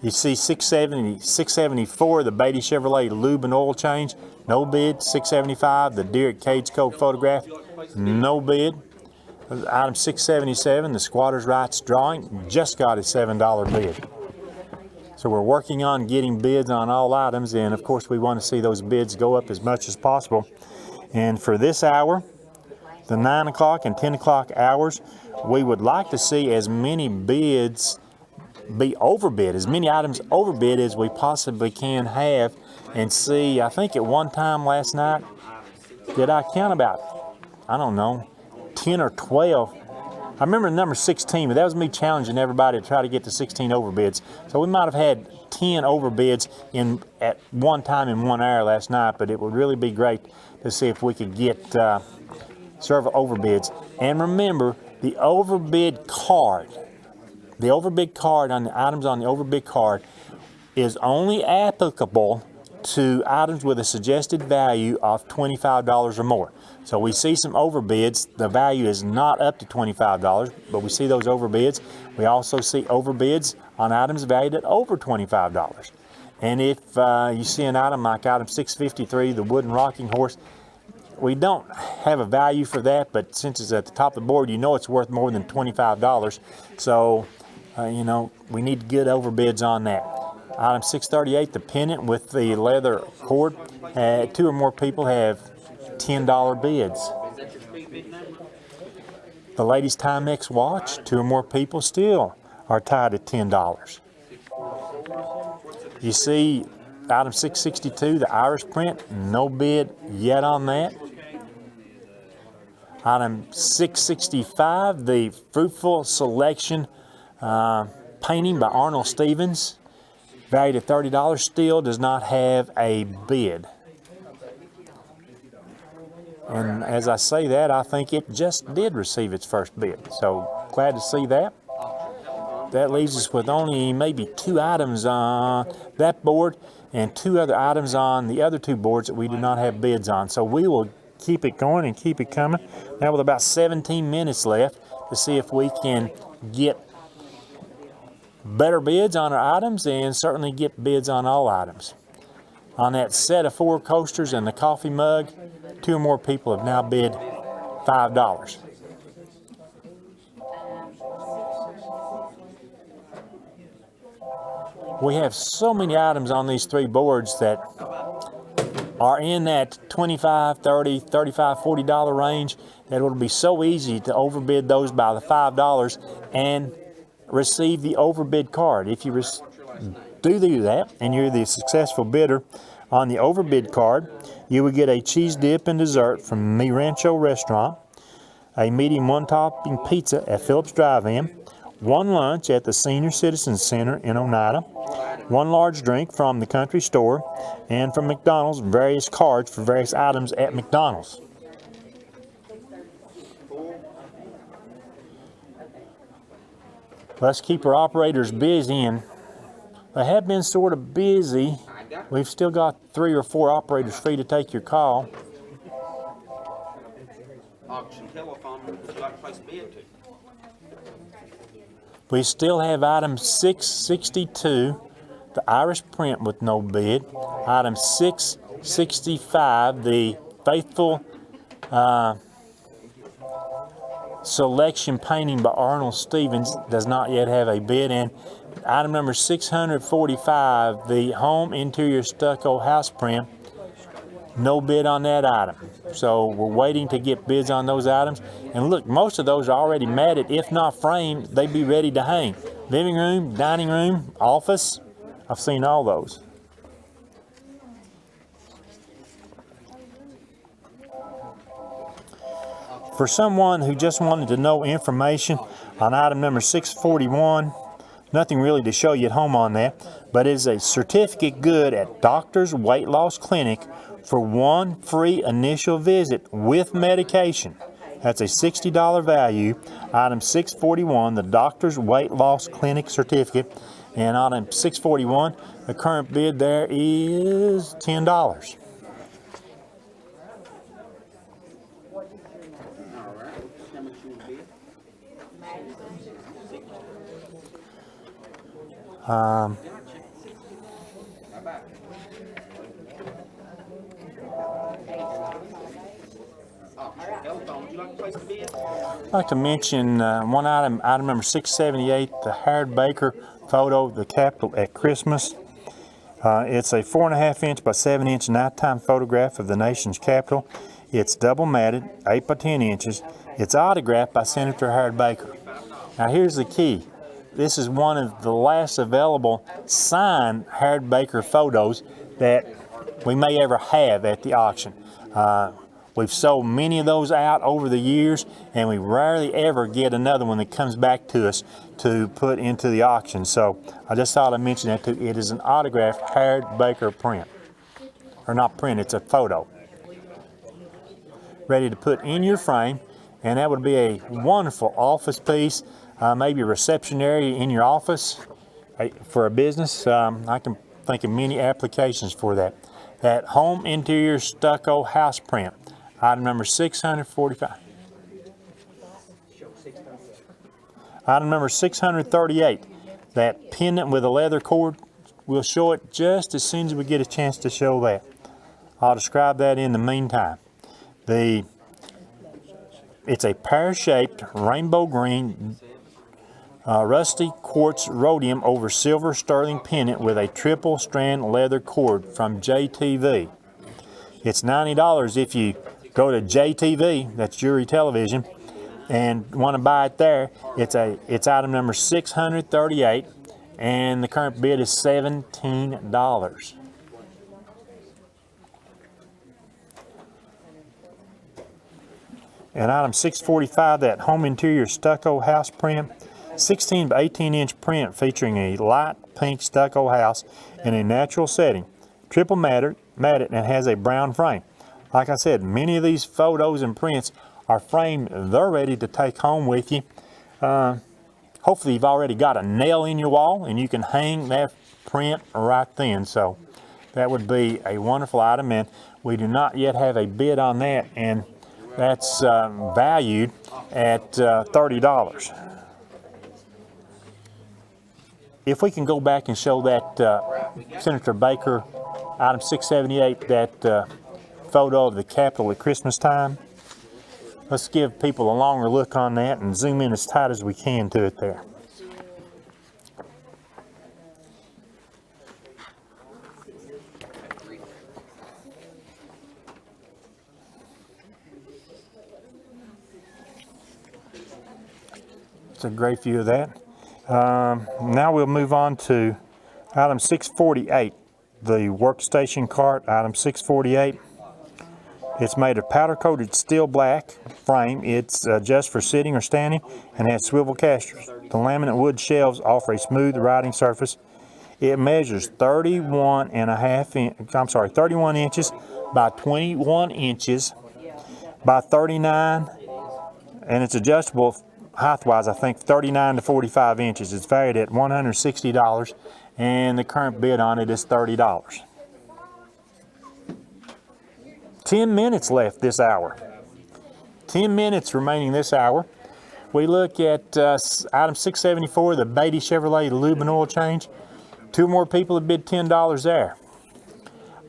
You see 674, the Beatty Chevrolet lube and oil change, no bid. 675, the Derek Cage Cove photograph, no bid. Item 677, the Squatters' Rights drawing, just got a $7 bid. So we're working on getting bids on all items, and of course we want to see those bids go up as much as possible. And for this hour, the 9 o'clock and 10 o'clock hours, we would like to see as many bids be overbid, as many items overbid as we possibly can have, and see, I think at one time last night, did I count about, I don't know, 10 or 12 I remember number 16, but that was me challenging everybody to try to get to 16 overbids. So we might have had 10 overbids at one time in 1 hour last night, but it would really be great to see if we could get several overbids. And remember, the overbid card on the items on the overbid card is only applicable to items with a suggested value of $25 or more. So we see some overbids. The value is not up to $25, but we see those overbids. We also see overbids on items valued at over $25. And if you see an item like item 653, the wooden rocking horse, we don't have a value for that, but since it's at the top of the board, you know it's worth more than $25. So, we need good overbids on that. Item 638, the pennant with the leather cord. 2 or more people have $10 bids. Is that your speed bid number? The ladies' Timex watch, 2 or more people still are tied at $10. You see item 662, the Irish print, no bid yet on that. Item 665, the Fruitful Selection painting by Arnold Stevens, valued at $30, still does not have a bid. And as I say that, I think it just did receive its first bid. So glad to see that. That leaves us with only maybe 2 items on that board and 2 other items on the other 2 boards that we do not have bids on. So we will keep it going and keep it coming. Now with about 17 minutes left to see if we can get better bids on our items and certainly get bids on all items. On that set of 4 coasters and the coffee mug, 2 or more people have now bid $5. We have so many items on these 3 boards that are in that $25, $30, $35, $40 range that it will be so easy to overbid those by the $5 and receive the overbid card. If you do that and you're the successful bidder on the overbid card, you will get a cheese dip and dessert from Mi Rancho Restaurant, a medium 1-topping pizza at Phillips Drive-In, 1 lunch at the Senior Citizen Center in Oneida, 1 large drink from the Country Store, and from McDonald's, various cards for various items at McDonald's. Let's keep our operators busy, and they have been sort of busy. We've still got 3 or 4 operators free to take your call. Auction telephone, would you like to place a bid to? We still have item 662, the Irish print with no bid. Item 665, the Faithful Selection painting by Arnold Stevens, does not yet have a bid. And item number 645, the Home Interior Stucco House print, no bid on that item. So we're waiting to get bids on those items. And look, most of those are already matted. If not framed, they'd be ready to hang. Living room, dining room, office, I've seen all those. For someone who just wanted to know information on item number 641, nothing really to show you at home on that, but it is a certificate good at Doctor's Weight Loss Clinic for 1 free initial visit with medication. That's a $60 value. Item 641, the Doctor's Weight Loss Clinic certificate. And item 641, the current bid there is $10. All right. How much you want to bid? Telethon, would you like to place a bid? I'd like to mention one item, item number 678, the Harold Baker photo of the Capitol at Christmas. It's a 4.5 inch by 7 inch nighttime photograph of the nation's Capitol. It's double matted, 8 by 10 inches. It's autographed by Senator Harold Baker. Now here's the key. This is one of the last available signed Harold Baker photos that we may ever have at the auction. We've sold many of those out over the years, and we rarely ever get another one that comes back to us to put into the auction. So I just thought I'd mention that too. It is an autographed Harry Baker print. Or not print, it's a photo. Ready to put in your frame, and that would be a wonderful office piece, maybe a reception area in your office for a business. I can think of many applications for that. That home interior stucco house print, item number 645. Item number 638, that pendant with a leather cord. We'll show it just as soon as we get a chance to show that. I'll describe that in the meantime. It's a pear-shaped rainbow green rusty quartz rhodium over silver sterling pendant with a triple strand leather cord from JTV. It's $90 if you go to JTV, that's Jury Television, and want to buy it there. It's item number 638, and the current bid is $17. And item 645, that home interior stucco house print, 16 by 18 inch print featuring a light pink stucco house in a natural setting, triple matted, and has a brown frame. Like I said, many of these photos and prints are framed. They're ready to take home with you. Hopefully you've already got a nail in your wall and you can hang that print right then. So that would be a wonderful item, and we do not yet have a bid on that, and that's valued at $30. If we can go back and show that Senator Baker, item 678, that photo of the Capitol at Christmas time. Let's give people a longer look on that and zoom in as tight as we can to it there. It's a great view of that. Now we'll move on to item 648, the workstation cart, item 648. It's made of powder-coated steel black frame. It's just for sitting or standing and has swivel casters. The laminate wood shelves offer a smooth writing surface. It measures 31 inches by 21 inches by 39, and it's adjustable height-wise, I think 39 to 45 inches. It's valued at $160, and the current bid on it is $30. 10 minutes left this hour. 10 minutes remaining this hour. We look at item 674, the Beatty Chevrolet lube and oil change. Two more people have bid $10 there.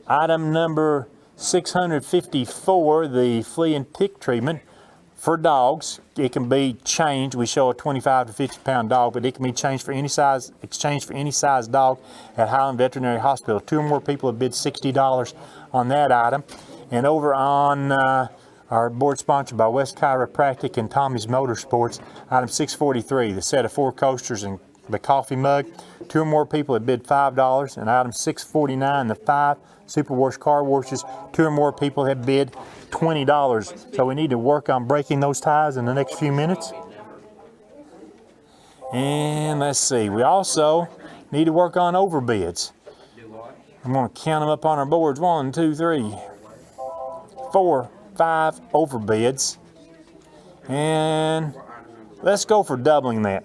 Item number 654, the flea and tick treatment for dogs. It can be changed. We show a 25 to 50 pound dog, but it can be changed for any size, exchanged for any size dog at Highland Veterinary Hospital. Two or more people have bid $60 on that item. And over on our board sponsored by West Chiropractic and Tommy's Motorsports, item 643, the set of 4 coasters and the coffee mug. Two or more people have bid $5. And item 649, the 5 superwash car washes. Two or more people have bid $20. So we need to work on breaking those ties in the next few minutes. And let's see, we also need to work on overbids. I'm going to count them up on our boards. 1, 2, 3, 4, 5 overbids. And let's go for doubling that.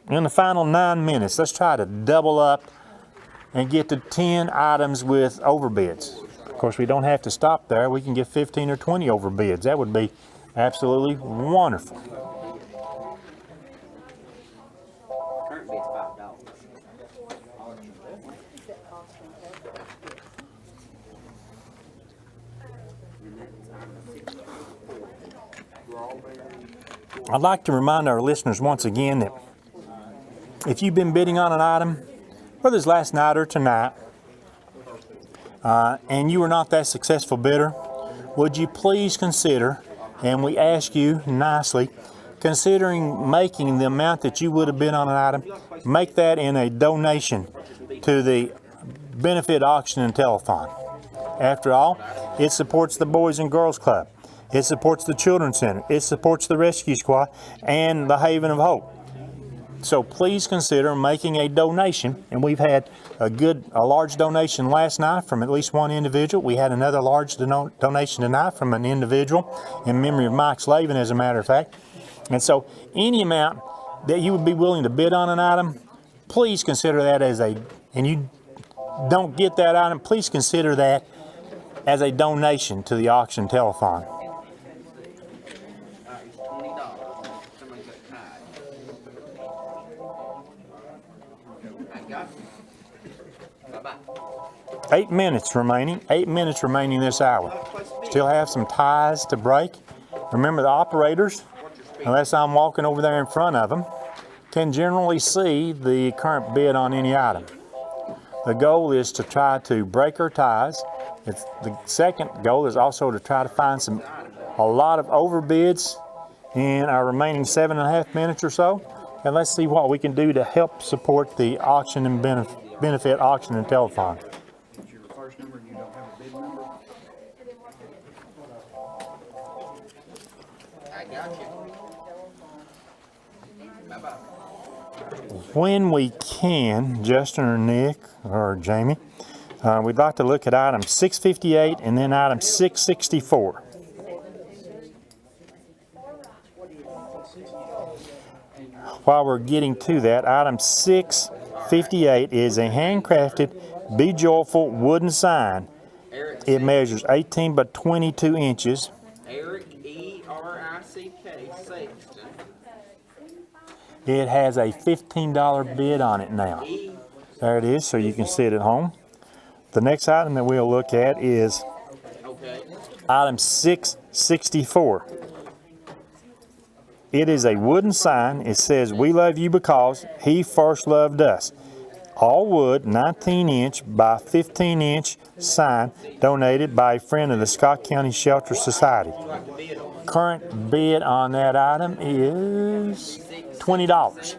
In the final 9 minutes, let's try to double up and get to 10 items with overbids. Of course, we don't have to stop there. We can get 15 or 20 overbids. That would be absolutely wonderful. Current bid's $5. I'd like to remind our listeners once again that if you've been bidding on an item, whether it's last night or tonight, and you were not that successful bidder, would you please consider, and we ask you nicely, considering making the amount that you would have bid on an item, make that in a donation to the benefit auction and telethon. After all, it supports the Boys and Girls Club. It supports the Children's Center. It supports the Rescue Squad and the Haven of Hope. So please consider making a donation. And we've had a large donation last night from at least one individual. We had another large donation tonight from an individual in memory of Mike Slavin, as a matter of fact. And so any amount that you would be willing to bid on an item, please consider that and you don't get that item, please consider that as a donation to the auction telethon. $20. Somebody's got tied. I got you. Bye-bye. 8 minutes remaining. 8 minutes remaining this hour. Still have some ties to break. Remember, the operators, unless I'm walking over there in front of them, can generally see the current bid on any item. The goal is to try to break our ties. The second goal is also to try to find a lot of overbids in our remaining 7.5 minutes or so. And let's see what we can do to help support the auction and benefit auction and telethon. What's your first number and you don't have a bid number? I got you. Bye-bye. When we can, Justin or Nick or Jamie, we'd like to look at item 658 and then item 664. While we're getting to that, item 658 is a handcrafted Be Joyful wooden sign. It measures 18 by 22 inches. Eric, E-R-I-C-K, Sexton. It has a $15 bid on it now. There it is, so you can see it at home. The next item that we'll look at is item 664. It is a wooden sign. It says, "We love you because he first loved us." All wood, 19-inch by 15-inch sign, donated by a friend of the Scott County Shelter Society. Current bid on that item is $20.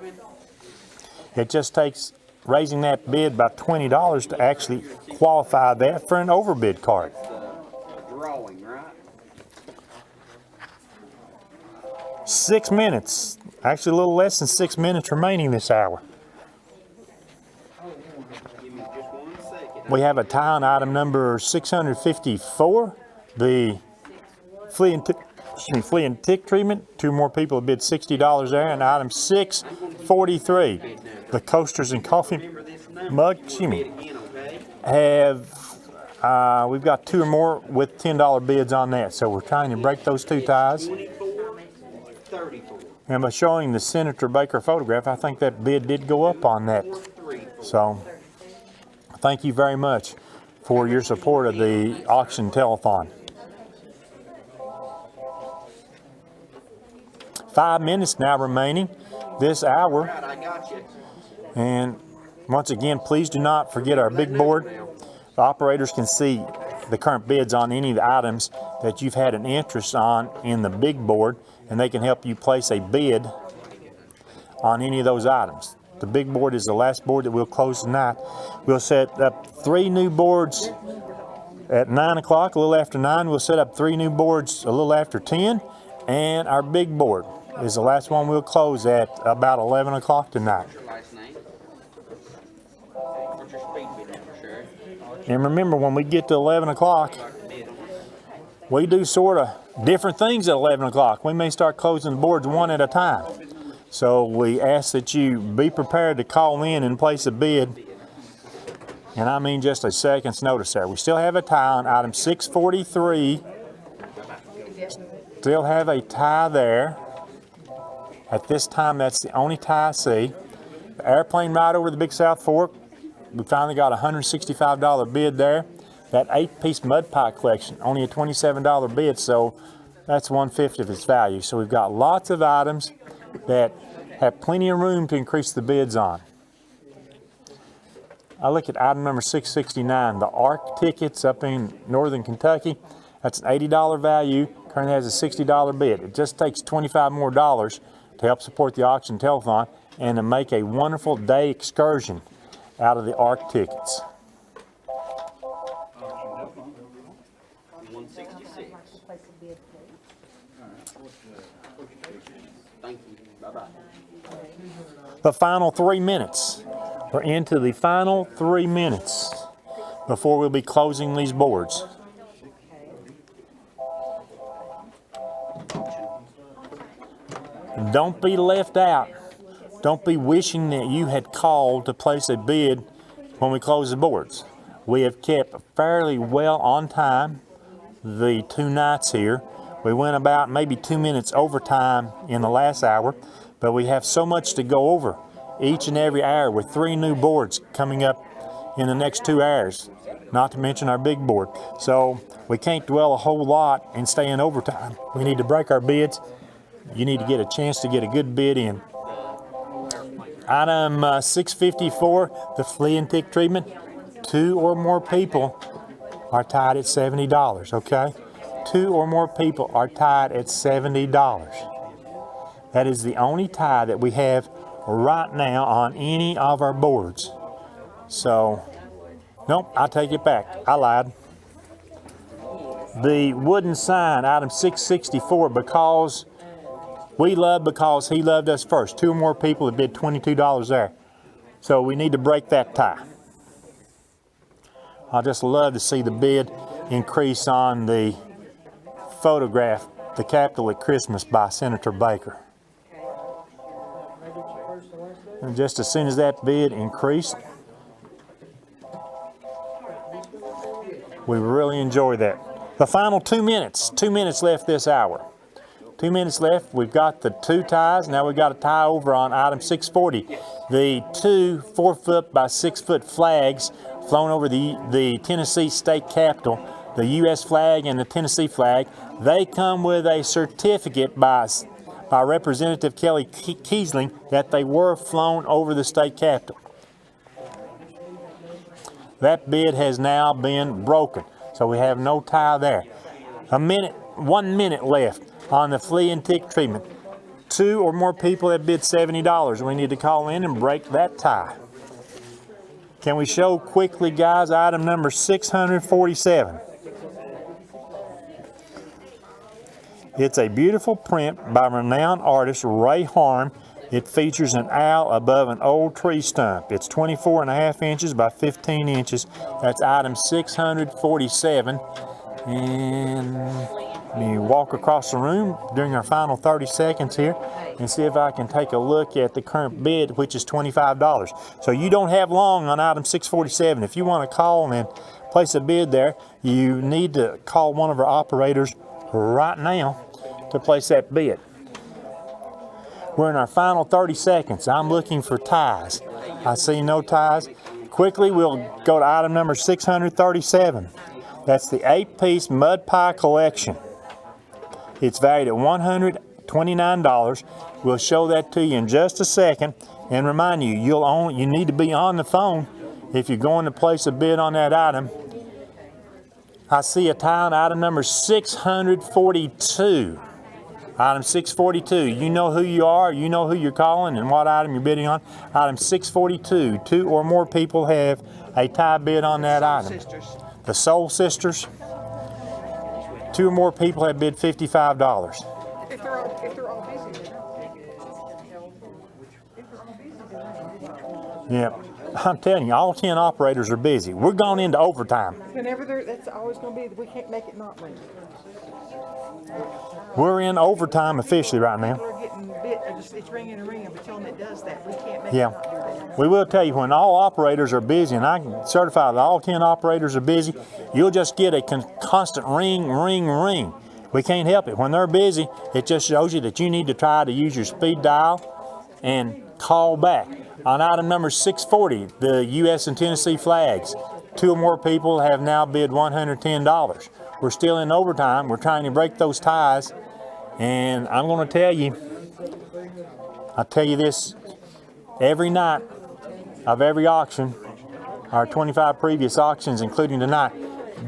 It just takes raising that bid by $20 to actually qualify that for an overbid card. Drawing, right? 6 minutes, actually a little less than 6 minutes remaining this hour. Give me just 1 second. We have a tie on item number 654, the flea and tick treatment. 2 more people have bid $60 there. And item 643, the coasters and coffee mug, we've got 2 or more with $10 bids on that. So we're trying to break those 2 ties. 34. And by showing the Senator Baker photograph, I think that bid did go up on that. So thank you very much for your support of the auction telethon. 5 minutes now remaining this hour. I got you. And once again, please do not forget our big board. The operators can see the current bids on any of the items that you've had an interest on in the big board, and they can help you place a bid on any of those items. The big board is the last board that we'll close tonight. We'll set up 3 new boards at 9 o'clock, a little after 9. We'll set up 3 new boards a little after 10, and our big board is the last one we'll close at about 11 o'clock tonight. What's your last name? What's your speed bid number, Sheriff? And remember, when we get to 11 o'clock, we do sort of different things at 11 o'clock. We may start closing the boards one at a time. So we ask that you be prepared to call in and place a bid. And I mean just a second's notice there. We still have a tie on item 643. Still have a tie there. At this time, that's the only tie I see. The airplane ride over the Big South Fork, we finally got a $165 bid there. That 8-piece mud pie collection, only a $27 bid, so that's 1/5 of its value. So we've got lots of items that have plenty of room to increase the bids on. I look at item number 669, the ARC tickets up in northern Kentucky. That's an $80 value, currently has a $60 bid. It just takes $25 more to help support the auction telethon and to make a wonderful day excursion out of the ARC tickets. 166. Thank you. Bye-bye. The final 3 minutes. We're into the final 3 minutes before we'll be closing these boards. Don't be left out. Don't be wishing that you had called to place a bid when we close the boards. We have kept fairly well on time the 2 nights here. We went about maybe 2 minutes overtime in the last hour, but we have so much to go over each and every hour with 3 new boards coming up in the next 2 hours, not to mention our big board. So we can't dwell a whole lot and stay in overtime. We need to break our bids. You need to get a chance to get a good bid in. Item 654, the flea and tick treatment. 2 or more people are tied at $70, okay? 2 or more people are tied at $70. That is the only tie that we have right now on any of our boards. So, nope, I take it back. I lied. The wooden sign, item 664, because he loved us first. 2 or more people have bid $22 there. So we need to break that tie. I just love to see the bid increase on the photograph, The Capitol at Christmas by Senator Baker. And just as soon as that bid increased, we really enjoy that. The final 2 minutes, 2 minutes left this hour. 2 minutes left. We've got the 2 ties. Now we've got a tie over on item 640. The 2 4-foot by 6-foot flags flown over the Tennessee State Capitol, the U.S. flag and the Tennessee flag. They come with a certificate by Representative Kelly Kiesling that they were flown over the state capitol. That bid has now been broken, so we have no tie there. 1 minute left on the flea and tick treatment. 2 or more people have bid $70. We need to call in and break that tie. Can we show quickly, guys, item number 647? It's a beautiful print by renowned artist Ray Harm. It features an owl above an old tree stump. It's 24.5 inches by 15 inches. That's item 647. And let me walk across the room during our final 30 seconds here and see if I can take a look at the current bid, which is $25. So you don't have long on item 647. If you want to call and place a bid there, you need to call one of our operators right now to place that bid. We're in our final 30 seconds. I'm looking for ties. I see no ties. Quickly, we'll go to item number 637. That's the 8-piece mud pie collection. It's valued at $129. We'll show that to you in just a second and remind you, you need to be on the phone if you're going to place a bid on that item. I see a tie on item number 642. Item 642, you know who you are, you know who you're calling and what item you're bidding on. Item 642, 2 or more people have a tie bid on that item. The Soul Sisters, 2 or more people have bid $55. If they're all busy, Yeah, I'm telling you, all 10 operators are busy. We're going into overtime. whenever that's always going to be, we can't make it not ring. We're in overtime officially right now. People are getting bit, it's ringing and ringing, but tell them it does that. We can't make it Yeah, not do that. we will tell you when all operators are busy, and I can certify that all 10 operators are busy, you'll just get a constant ring, ring, ring. We can't help it. When they're busy, it just shows you that you need to try to use your speed dial and call back. On item number 640, the U.S. and Tennessee flags, 2 or more people have now bid $110. We're still in overtime. We're trying to break those ties, and I'm going to tell you, I tell you this every night of every auction, our 25 previous auctions, including tonight.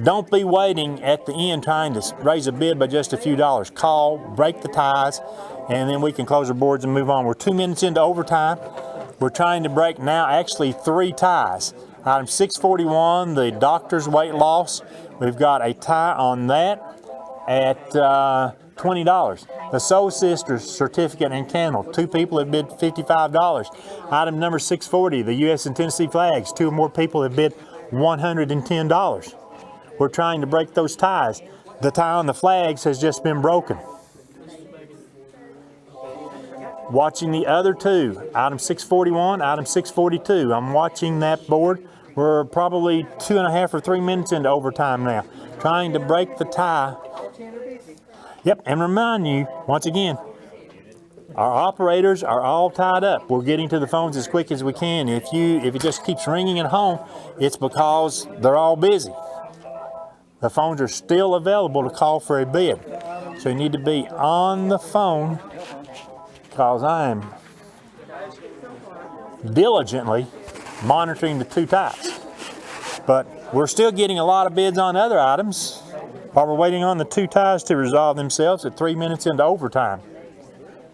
Don't be waiting at the end trying to raise a bid by just a few dollars. Call, break the ties, and then we can close our boards and move on. We're 2 minutes into overtime. We're trying to break now actually 3 ties. Item 641, the doctor's weight loss. We've got a tie on that at $20. the Soul Sisters certificate and candle. 2 people have bid $55. Item number 640, the U.S. and Tennessee flags. 2 or more people have bid $110. We're trying to break those ties. The tie on the flags has just been broken. Watching the other 2, item 641, item 642. I'm watching that board. We're probably 2.5 or 3 minutes into overtime now, trying to break the tie. Yep, and remind you, once again, our operators are all tied up. We're getting to the phones as quick as we can. If it just keeps ringing at home, it's because they're all busy. The phones are still available to call for a bid. So you need to be on the phone, because I'm diligently monitoring the 2 ties. But we're still getting a lot of bids on other items while we're waiting on the 2 ties to resolve themselves at 3 minutes into overtime.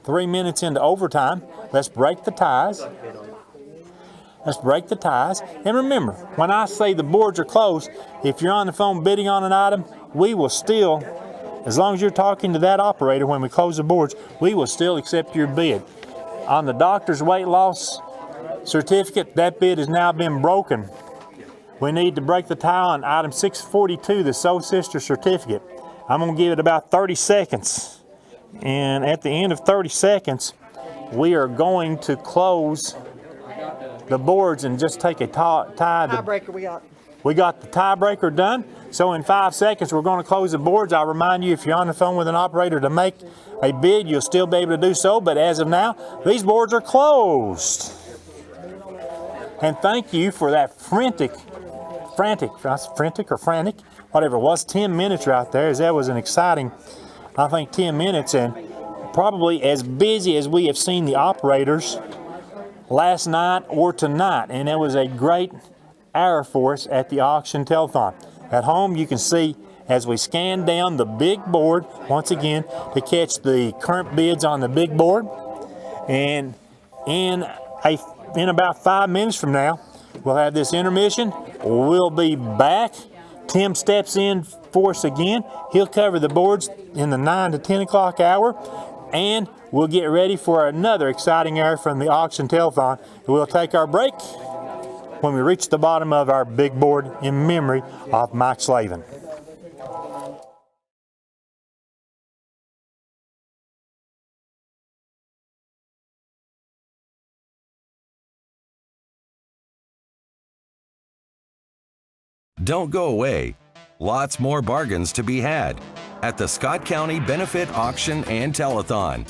3 minutes into overtime, let's break the ties. Let's break the ties. And remember, when I say the boards are closed, if you're on the phone bidding on an item, we will still, as long as you're talking to that operator when we close the boards, we will still accept your bid. On the doctor's weight loss certificate, that bid has now been broken. We need to break the tie on item 642, the Soul Sister certificate. I'm going to give it about 30 seconds. And at the end of 30 seconds, we are going to close the boards and just take a tie. Tiebreaker we got. We got the tiebreaker done. So in 5 seconds, we're going to close the boards. I'll remind you, if you're on the phone with an operator to make a bid, you'll still be able to do so. But as of now, these boards are closed. And thank you for that frantic, whatever it was, 10 minutes right there, as that was an exciting, I think, 10 minutes, and probably as busy as we have seen the operators last night or tonight. And it was a great hour for us at the auction telethon. At home, you can see as we scan down the big board once again to catch the current bids on the big board. And in about 5 minutes from now, we'll have this intermission. We'll be back. Tim steps in for us again. He'll cover the boards in the 9 to 10 o'clock hour, and we'll get ready for another exciting hour from the auction telethon. We'll take our break when we reach the bottom of our big board in memory of Mike Slavin. Don't go away. Lots more bargains to be had at the Scott County Benefit Auction and Telethon.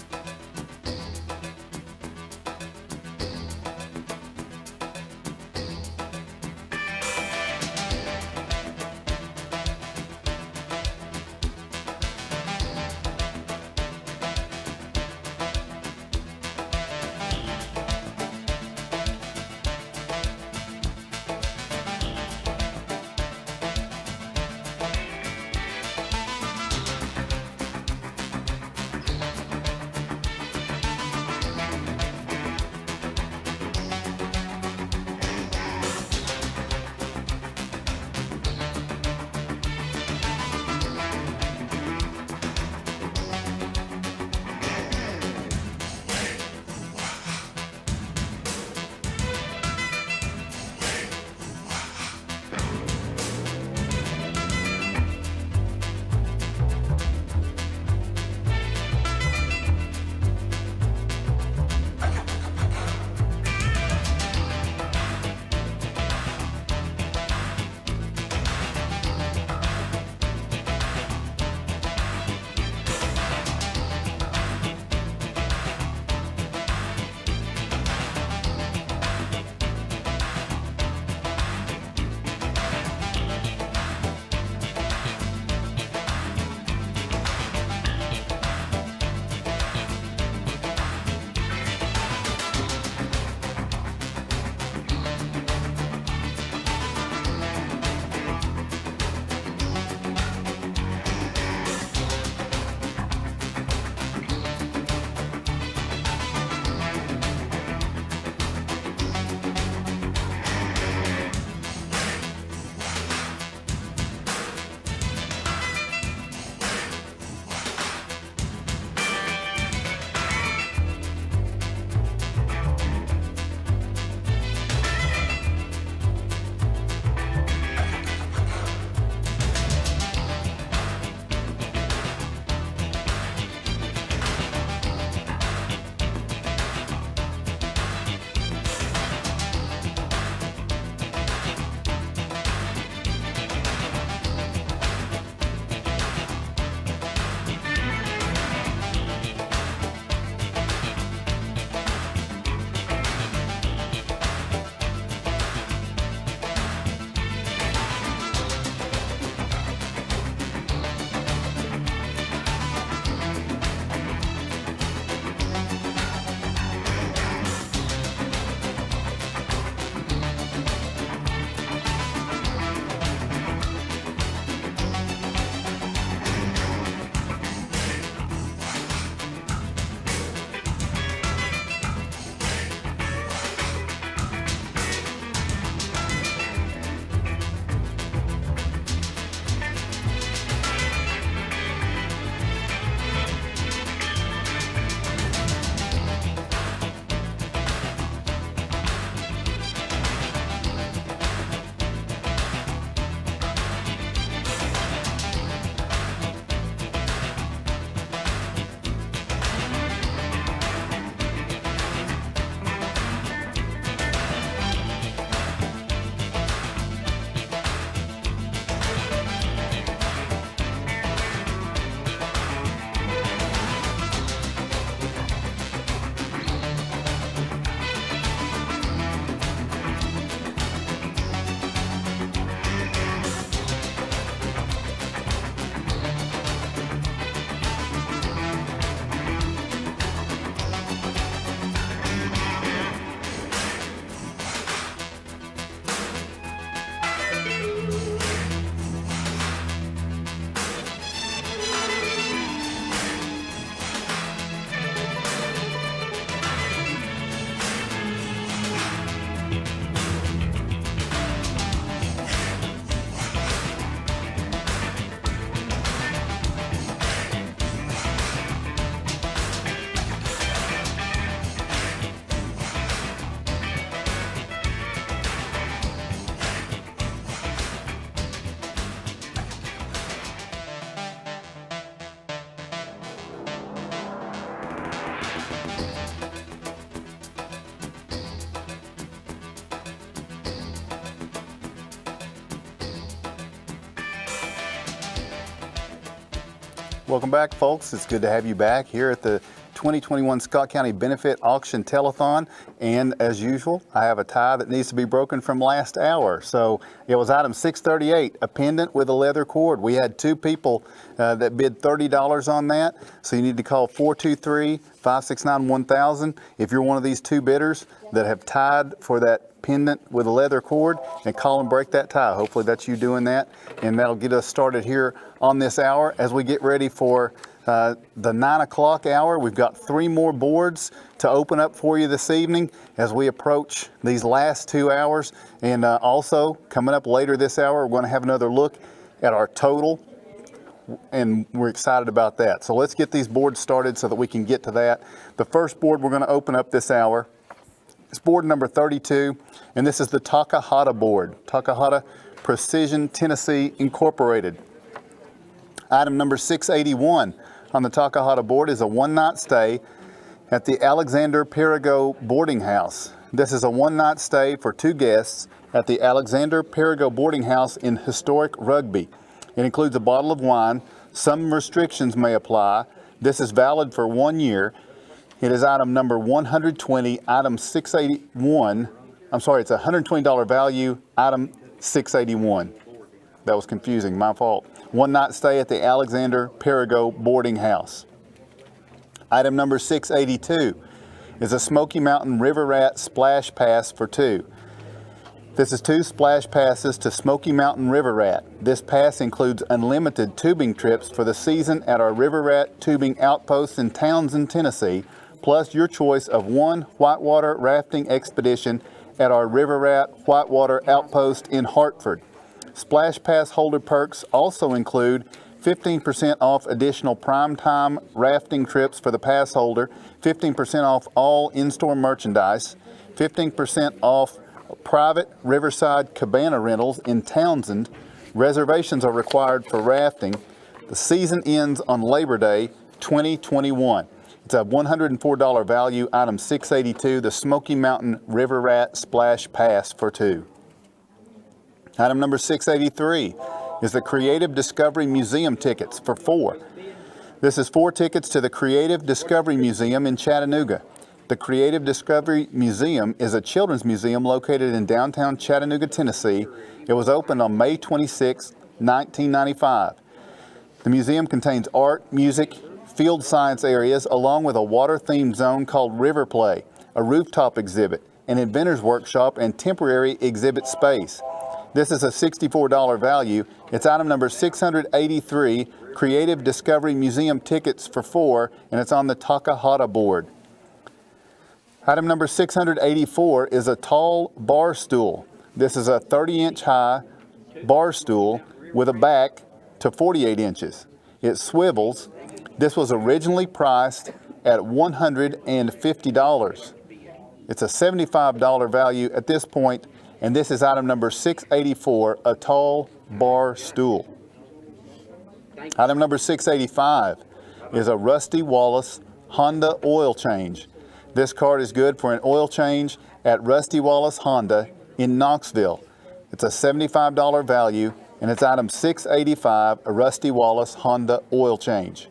Welcome back, folks. It's good to have you back here at the 2021 Scott County Benefit Auction Telethon. And as usual, I have a tie that needs to be broken from last hour. So it was item 638, a pendant with a leather cord. We had two people that bid $30 on that. So you need to call 423-569-1000 if you're one of these two bidders that have tied for that pendant with a leather cord, and call and break that tie. Hopefully that's you doing that, and that'll get us started here on this hour as we get ready for the 9 o'clock hour. We've got 3 more boards to open up for you this evening as we approach these last 2 hours. And also coming up later this hour, we're going to have another look at our total, and we're excited about that. So let's get these boards started so that we can get to that. The first board we're going to open up this hour is board number 32, and this is the Takahata board, Takahata Precision Tennessee Incorporated. Item number 681 on the Takahata board is a one-night stay at the Alexander Perigo Boarding House. This is a one-night stay for 2 guests at the Alexander Perigo Boarding House in historic Rugby. It includes a bottle of wine. Some restrictions may apply. This is valid for 1 year. It is item number 120, item 681. I'm sorry, it's a $120 value, item 681. That was confusing, my fault. One night stay at the Alexander Perigo Boarding House. Item number 682 is a Smoky Mountain River Rat Splash Pass for 2. This is 2 splash passes to Smoky Mountain River Rat. This pass includes unlimited tubing trips for the season at our River Rat tubing outposts in Townsend, Tennessee, plus your choice of 1 whitewater rafting expedition at our River Rat Whitewater Outpost in Hartford. Splash Pass holder perks also include 15% off additional primetime rafting trips for the pass holder, 15% off all in-store merchandise, 15% off private Riverside cabana rentals in Townsend. Reservations are required for rafting. The season ends on Labor Day 2021. It's a $104 value, item 682, the Smoky Mountain River Rat Splash Pass for 2. Item number 683 is the Creative Discovery Museum tickets for 4. This is 4 tickets to the Creative Discovery Museum in Chattanooga. The Creative Discovery Museum is a children's museum located in downtown Chattanooga, Tennessee. It was opened on May 26, 1995. The museum contains art, music, field science areas, along with a water-themed zone called River Play, a rooftop exhibit, an inventor's workshop, and temporary exhibit space. This is a $64 value. It's item number 683, Creative Discovery Museum tickets for 4, and it's on the Takahata board. Item number 684 is a tall bar stool. This is a 30-inch high bar stool with a back to 48 inches. It swivels. This was originally priced at $150. It's a $75 value at this point, and this is item number 684, a tall bar stool. Item number 685 is a Rusty Wallace Honda oil change. This card is good for an oil change at Rusty Wallace Honda in Knoxville. It's a $75 value, and it's item 685, a Rusty Wallace Honda oil change.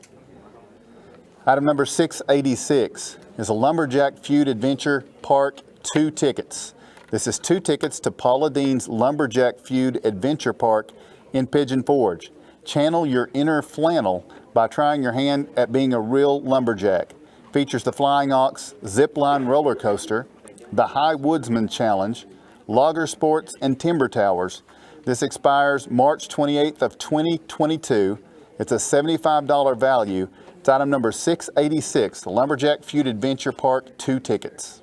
Item number 686 is a Lumberjack Feud Adventure Park 2 tickets. This is 2 tickets to Paula Dean's Lumberjack Feud Adventure Park in Pigeon Forge. Channel your inner flannel by trying your hand at being a real lumberjack. Features the Flying Ox Zipline Roller Coaster, the High Woodsman Challenge, Logger Sports, and Timber Towers. This expires March 28th of 2022. It's a $75 value. It's item number 686, the Lumberjack Feud Adventure Park 2 tickets.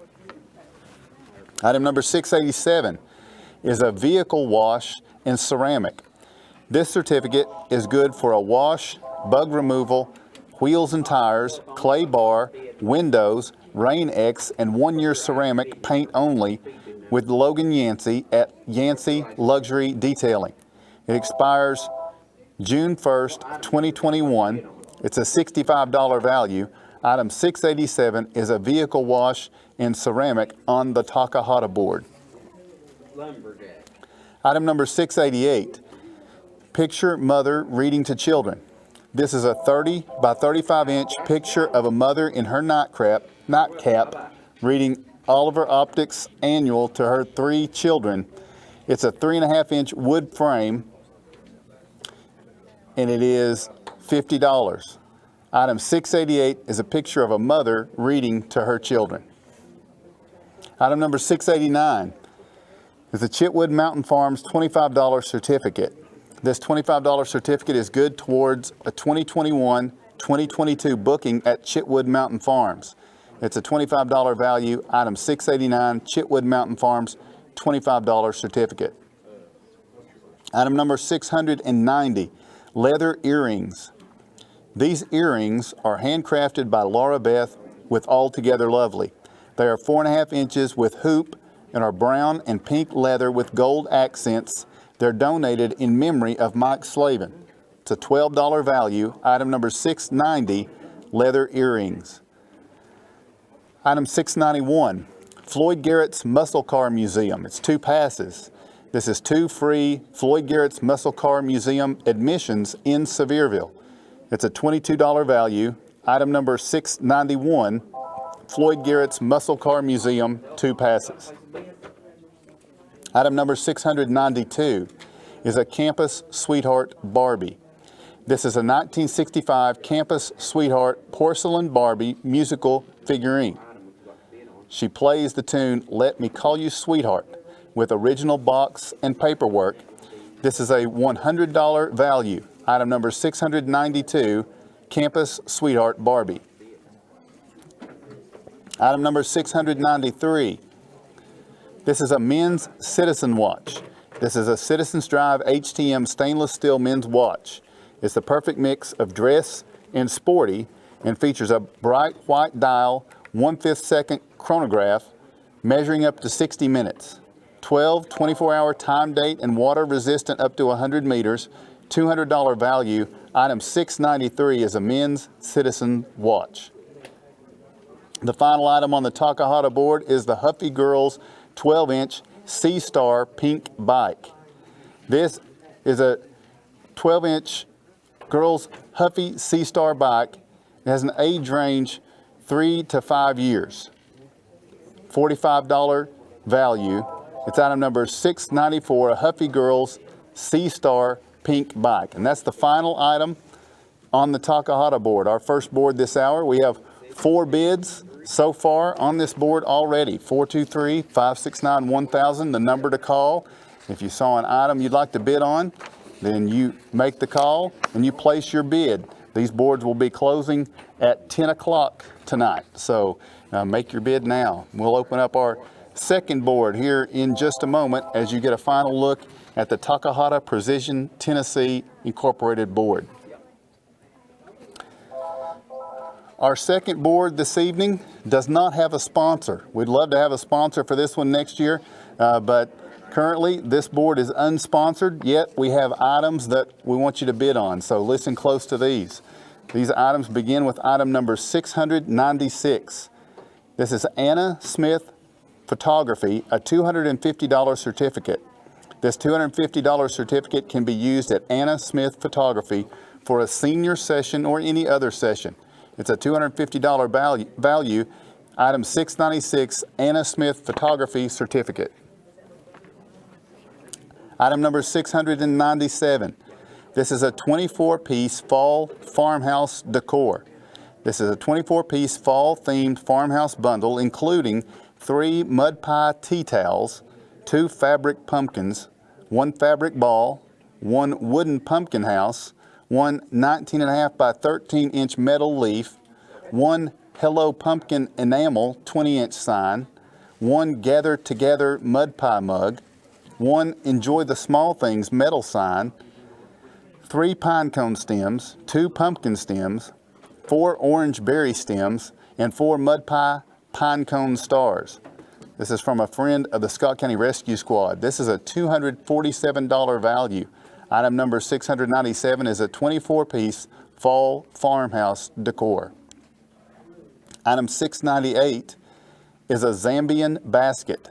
Item number 687 is a vehicle wash in ceramic. This certificate is good for a wash, bug removal, wheels and tires, clay bar, windows, Rain X, and 1-year ceramic paint only with Logan Yancey at Yancey Luxury Detailing. It expires June 1st, 2021. It's a $65 value. Item 687 is a vehicle wash in ceramic on the Takahata board. Item number 688, Picture Mother Reading to Children. This is a 30 by 35 inch picture of a mother in her nightcap reading Oliver Optics Annual to her 3 children. It's a 3.5 inch wood frame, and it is $50. Item 688 is a picture of a mother reading to her children. Item number 689 is the Chitwood Mountain Farms $25 certificate. This $25 certificate is good towards a 2021-2022 booking at Chitwood Mountain Farms. It's a $25 value. Item 689, Chitwood Mountain Farms, $25 certificate. Item number 690, leather earrings. These earrings are handcrafted by Laura Beth with Altogether Lovely. They are 4.5 inches with hoop and are brown and pink leather with gold accents. They're donated in memory of Mike Slavin. It's a $12 value. Item number 690, leather earrings. Item 691, Floyd Garrett's Muscle Car Museum. It's 2 passes. This is 2 free Floyd Garrett's Muscle Car Museum admissions in Sevierville. It's a $22 value. Item number 691, Floyd Garrett's Muscle Car Museum, 2 passes. Item number 692 is a Campus Sweetheart Barbie. This is a 1965 Campus Sweetheart porcelain Barbie musical figurine. She plays the tune Let Me Call You Sweetheart with original box and paperwork. This is a $100 value. Item number 692, Campus Sweetheart Barbie. Item number 693. This is a men's Citizen watch. This is a Citizens Drive HTM stainless steel men's watch. It's the perfect mix of dress and sporty and features a bright white dial, 1/5 second chronograph measuring up to 60 minutes. 12 24-hour time date and water resistant up to 100 meters. $200 value. Item 693 is a men's Citizen watch. The final item on the Takahata board is the Huffy Girls 12-inch C-Star pink bike. This is a 12-inch girls Huffy C-Star bike. It has an age range 3 to 5 years. $45 value. It's item number 694, a Huffy Girls C-Star pink bike. And that's the final item on the Takahata board, our first board this hour. We have 4 bids so far on this board already. 423-569-1000, the number to call. If you saw an item you'd like to bid on, then you make the call and you place your bid. These boards will be closing at 10 o'clock tonight, so make your bid now. We'll open up our second board here in just a moment as you get a final look at the Takahata Precision Tennessee Incorporated board. Our second board this evening does not have a sponsor. We'd love to have a sponsor for this one next year, but currently this board is unsponsored, yet we have items that we want you to bid on, so listen close to these. These items begin with item number 696. This is Anna Smith Photography, a $250 certificate. This $250 certificate can be used at Anna Smith Photography for a senior session or any other session. It's a $250 value. Item 696, Anna Smith Photography Certificate. Item number 697. This is a 24-piece fall farmhouse decor. This is a 24-piece fall-themed farmhouse bundle, including 3 mud pie tea towels, 2 fabric pumpkins, 1 fabric ball, 1 wooden pumpkin house, 1 19.5 by 13-inch metal leaf, 1 Hello Pumpkin enamel 20-inch sign, 1 Gather Together mud pie mug, 1 Enjoy the Small Things metal sign, 3 pine cone stems, 2 pumpkin stems, 4 orange berry stems, and 4 mud pie pine cone stars. This is from a friend of the Scott County Rescue Squad. This is a $247 value. Item number 697 is a 24-piece fall farmhouse decor. Item 698 is a Zambian basket.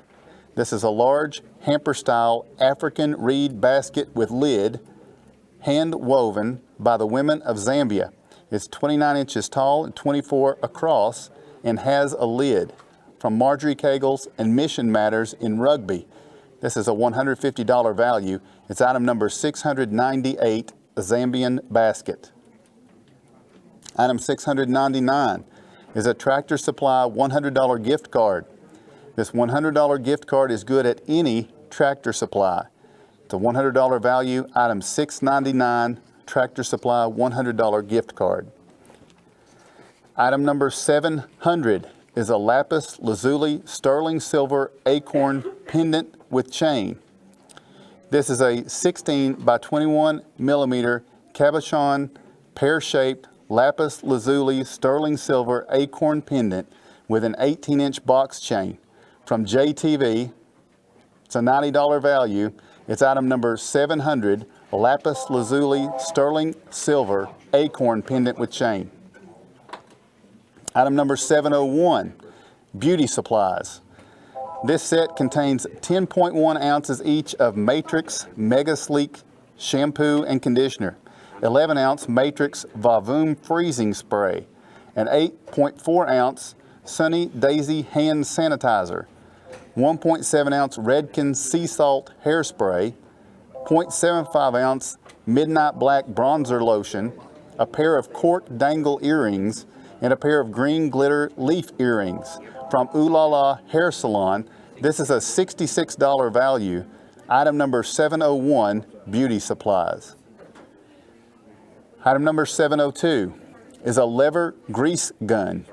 This is a large hamper-style African reed basket with lid, hand woven by the women of Zambia. It's 29 inches tall and 24 across and has a lid. From Marjorie Kegels and Mission Matters in Rugby. This is a $150 value. It's item number 698, a Zambian basket. Item 699 is a Tractor Supply $100 gift card. This $100 gift card is good at any Tractor Supply. It's a $100 value, item 699, Tractor Supply $100 gift card. Item number 700 is a lapis lazuli sterling silver acorn pendant with chain. This is a 16 by 21 millimeter cabochon pear-shaped lapis lazuli sterling silver acorn pendant with an 18-inch box chain. From JTV, it's a $90 value. It's item number 700, lapis lazuli sterling silver acorn pendant with chain. Item number 701, beauty supplies. This set contains 10.1 ounces each of Matrix Mega Sleek shampoo and conditioner, 11 ounce Matrix Vavoom freezing spray, an 8.4 ounce Sunny Daisy hand sanitizer, 1.7 ounce Redken sea salt hairspray, 0.75 ounce Midnight Black bronzer lotion, a pair of cork dangle earrings, and a pair of green glitter leaf earrings. From Ooh La La Hair Salon, this is a $66 value. Item number 701, beauty supplies. Item number 702 is a lever grease gun.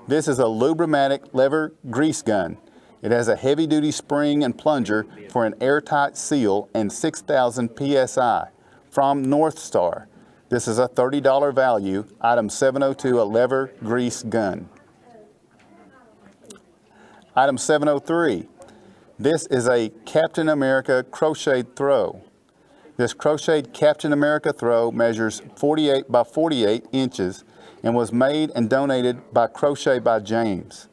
This is a Lubrimatic lever grease gun. It has a heavy-duty spring and plunger for an airtight seal and 6,000 PSI. From North Star. This is a $30 value, item 702, a lever grease gun. Item 703, this is a Captain America crocheted throw. This crocheted Captain America throw measures 48 by 48 inches and was made and donated by Crochet by James.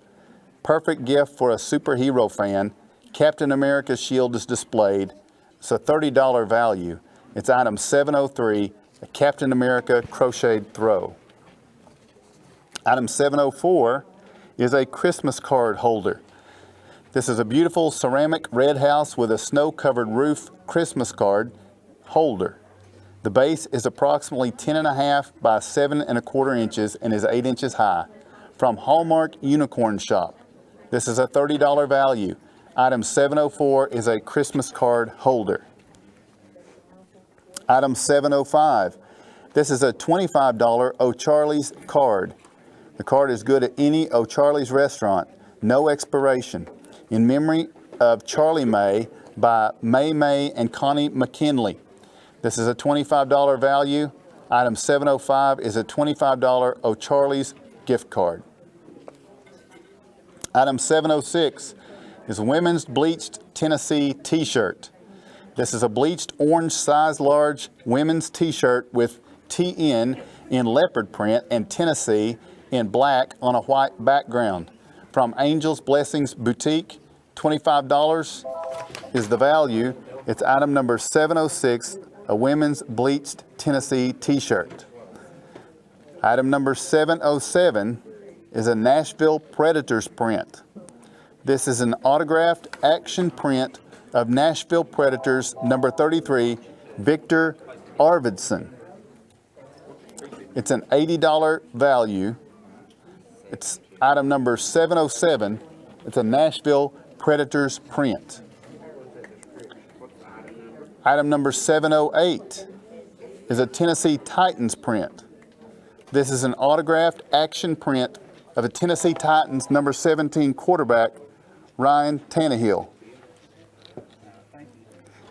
Perfect gift for a superhero fan. Captain America's shield is displayed. It's a $30 value. It's item 703, a Captain America crocheted throw. Item 704 is a Christmas card holder. This is a beautiful ceramic red house with a snow-covered roof Christmas card holder. The base is approximately 10.5 by 7.25 inches and is 8 inches high. From Hallmark Unicorn Shop. This is a $30 value. Item 704 is a Christmas card holder. Item 705. This is a $25 O'Charlie's card. The card is good at any O'Charlie's restaurant. No expiration. In memory of Charlie May by May and Connie McKinley. This is a $25 value. Item 705 is a $25 O'Charlie's gift card. Item 706 is a women's bleached Tennessee t-shirt. This is a bleached orange size large women's t-shirt with TN in leopard print and Tennessee in black on a white background. From Angel's Blessings Boutique, $25 is the value. It's item number 706, a women's bleached Tennessee t-shirt. Item number 707 is a Nashville Predators print. This is an autographed action print of Nashville Predators number 33, Victor Arvidsson. It's an $80 value. It's item number 707. It's a Nashville Predators print. Item number 708 is a Tennessee Titans print. This is an autographed action print of a Tennessee Titans number 17 quarterback, Ryan Tannehill.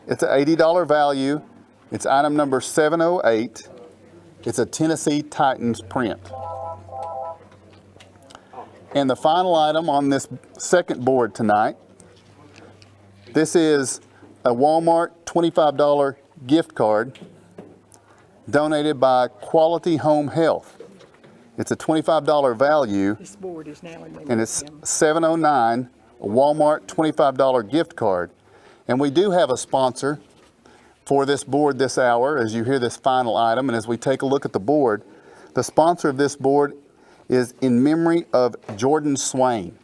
It's an $80 value. It's item number 708. It's a Tennessee Titans print. And the final item on this second board tonight, this is a Walmart $25 gift card donated by Quality Home Health. It's a $25 value, This board is now in the and it's museum. 709, a Walmart $25 gift card. And we do have a sponsor for this board this hour as you hear this final item. And as we take a look at the board, the sponsor of this board is in memory of Jordan Swain.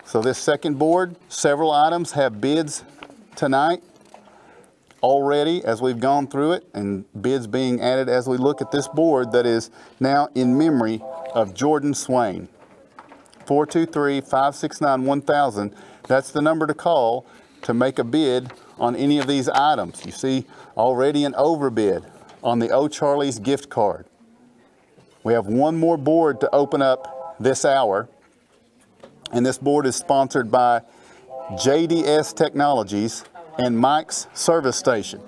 So this second board, several items have bids tonight already as we've gone through it, and bids being added as we look at this board that is now in memory of Jordan Swain. 423-569-1000. That's the number to call to make a bid on any of these items. You see already an overbid on the O'Charlie's gift card. We have one more board to open up this hour, and this board is sponsored by JDS Technologies and Mike's Service Station.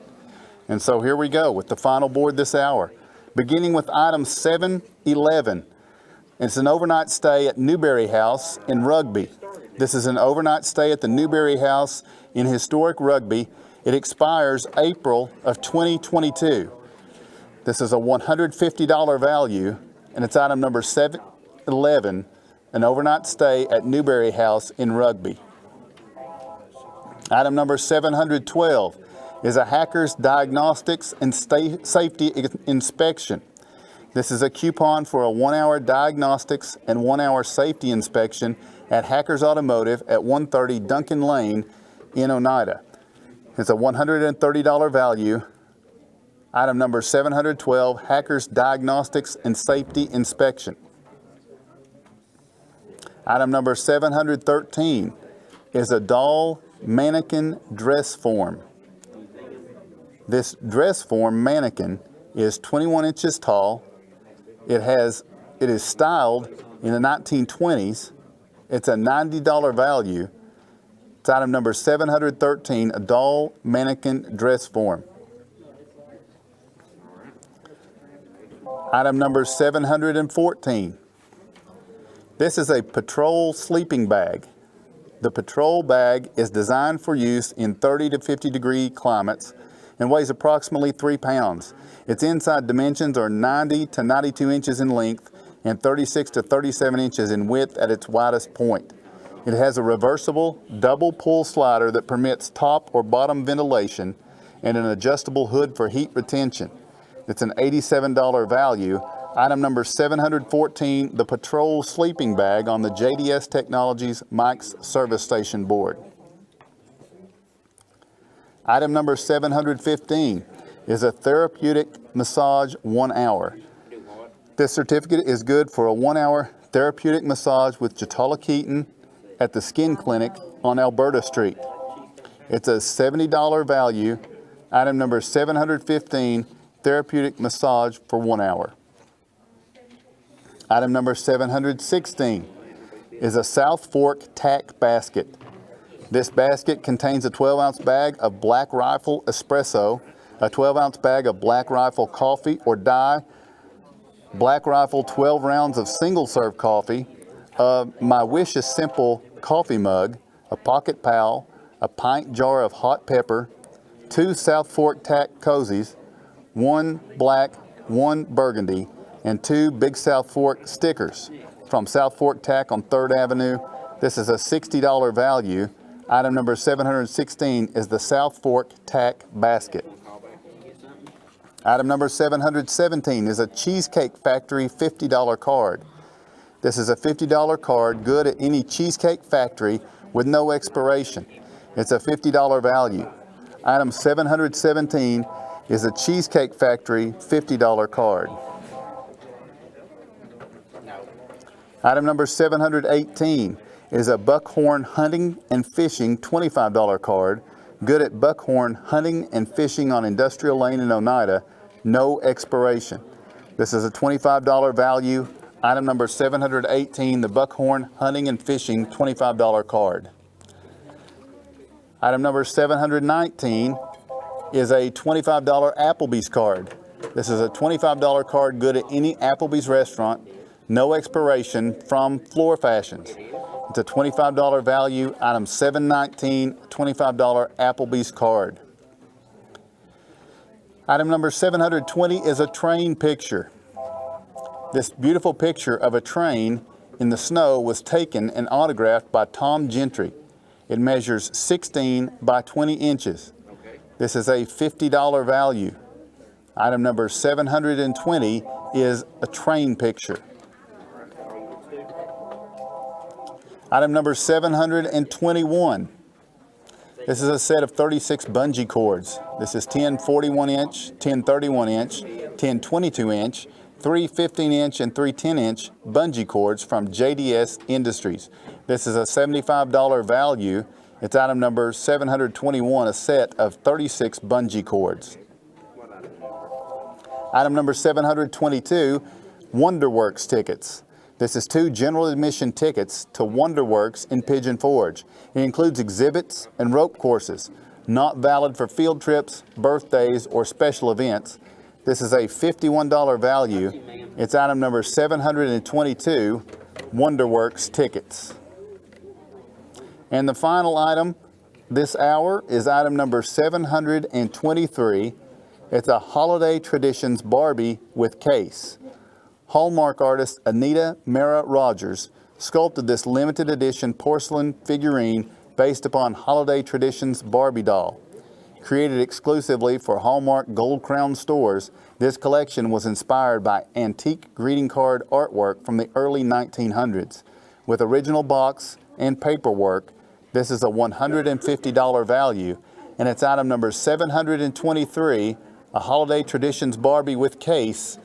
And so here we go with the final board this hour, beginning with item 711. It's an overnight stay at Newberry House in Rugby. This is an overnight stay at the Newberry House in historic Rugby. It expires April of 2022. This is a $150 value, and it's item number 711, an overnight stay at Newberry House in Rugby. Item number 712 is a Hackers Diagnostics and Safety Inspection. This is a coupon for a 1-hour diagnostics and 1-hour safety inspection at Hackers Automotive at 130 Duncan Lane in Oneida. It's a $130 value. Item number 712, Hackers Diagnostics and Safety Inspection. Item number 713 is a doll mannequin dress form. This dress form mannequin is 21 inches tall. It is styled in the 1920s. It's a $90 value. It's item number 713, a doll mannequin dress form. Item number 714. This is a patrol sleeping bag. The patrol bag is designed for use in 30 to 50 degree climates and weighs approximately 3 pounds. Its inside dimensions are 90 to 92 inches in length and 36 to 37 inches in width at its widest point. It has a reversible double pull slider that permits top or bottom ventilation and an adjustable hood for heat retention. It's an $87 value. Item number 714, the Patrol Sleeping Bag on the JDS Technologies Mike's Service Station board. Item number 715 is a therapeutic massage 1 hour. This certificate is good for a 1-hour therapeutic massage with Jatala Keaton at the Skin Clinic on Alberta Street. It's a $70 value. Item number 715, therapeutic massage for 1 hour. Item number 716 is a South Fork tack basket. This basket contains a 12-ounce bag of Black Rifle Espresso, a 12-ounce bag of Black Rifle coffee or dye, Black Rifle 12 rounds of single-serve coffee, My Wish is Simple coffee mug, a Pocket Pal, a pint jar of hot pepper, 2 South Fork tack cozies, 1 black, 1 burgundy, and 2 Big South Fork stickers from South Fork Tack on 3rd Avenue. This is a $60 value. Item number 716 is the South Fork Tack basket. Item number 717 is a Cheesecake Factory $50 card. This is a $50 card good at any Cheesecake Factory with no expiration. It's a $50 value. Item 717 is a Cheesecake Factory $50 card. Item number 718 is a Buckhorn Hunting and Fishing $25 card, good at Buckhorn Hunting and Fishing on Industrial Lane in Oneida, no expiration. This is a $25 value. Item number 718, the Buckhorn Hunting and Fishing $25 card. Item number 719 is a $25 Applebee's card. This is a $25 card good at any Applebee's restaurant, no expiration, from Floor Fashions. It's a $25 value. Item 719, $25 Applebee's card. Item number 720 is a train picture. This beautiful picture of a train in the snow was taken and autographed by Tom Gentry. It measures 16 by 20 inches. This is a $50 value. Item number 720 is a train picture. Item number 721. This is a set of 36 bungee cords. This is 10 41-inch, 10 31-inch, 10 22-inch, 3 15-inch, and 3 10-inch bungee cords from JDS Industries. This is a $75 value. It's item number 721, a set of 36 bungee cords. Item number 722, WonderWorks tickets. This is 2 general admission tickets to WonderWorks in Pigeon Forge. It includes exhibits and rope courses, not valid for field trips, birthdays, or special events. This is a $51 value. It's item number 722, WonderWorks tickets. And the final item this hour is item number 723. It's a Holiday Traditions Barbie with case. Hallmark artist Anita Mara Rogers sculpted this limited edition porcelain figurine based upon Holiday Traditions Barbie doll. Created exclusively for Hallmark Gold Crown stores, this collection was inspired by antique greeting card artwork from the early 1900s. With original box and paperwork, this is a $150 value, and it's item number 723, a Holiday Traditions Barbie with case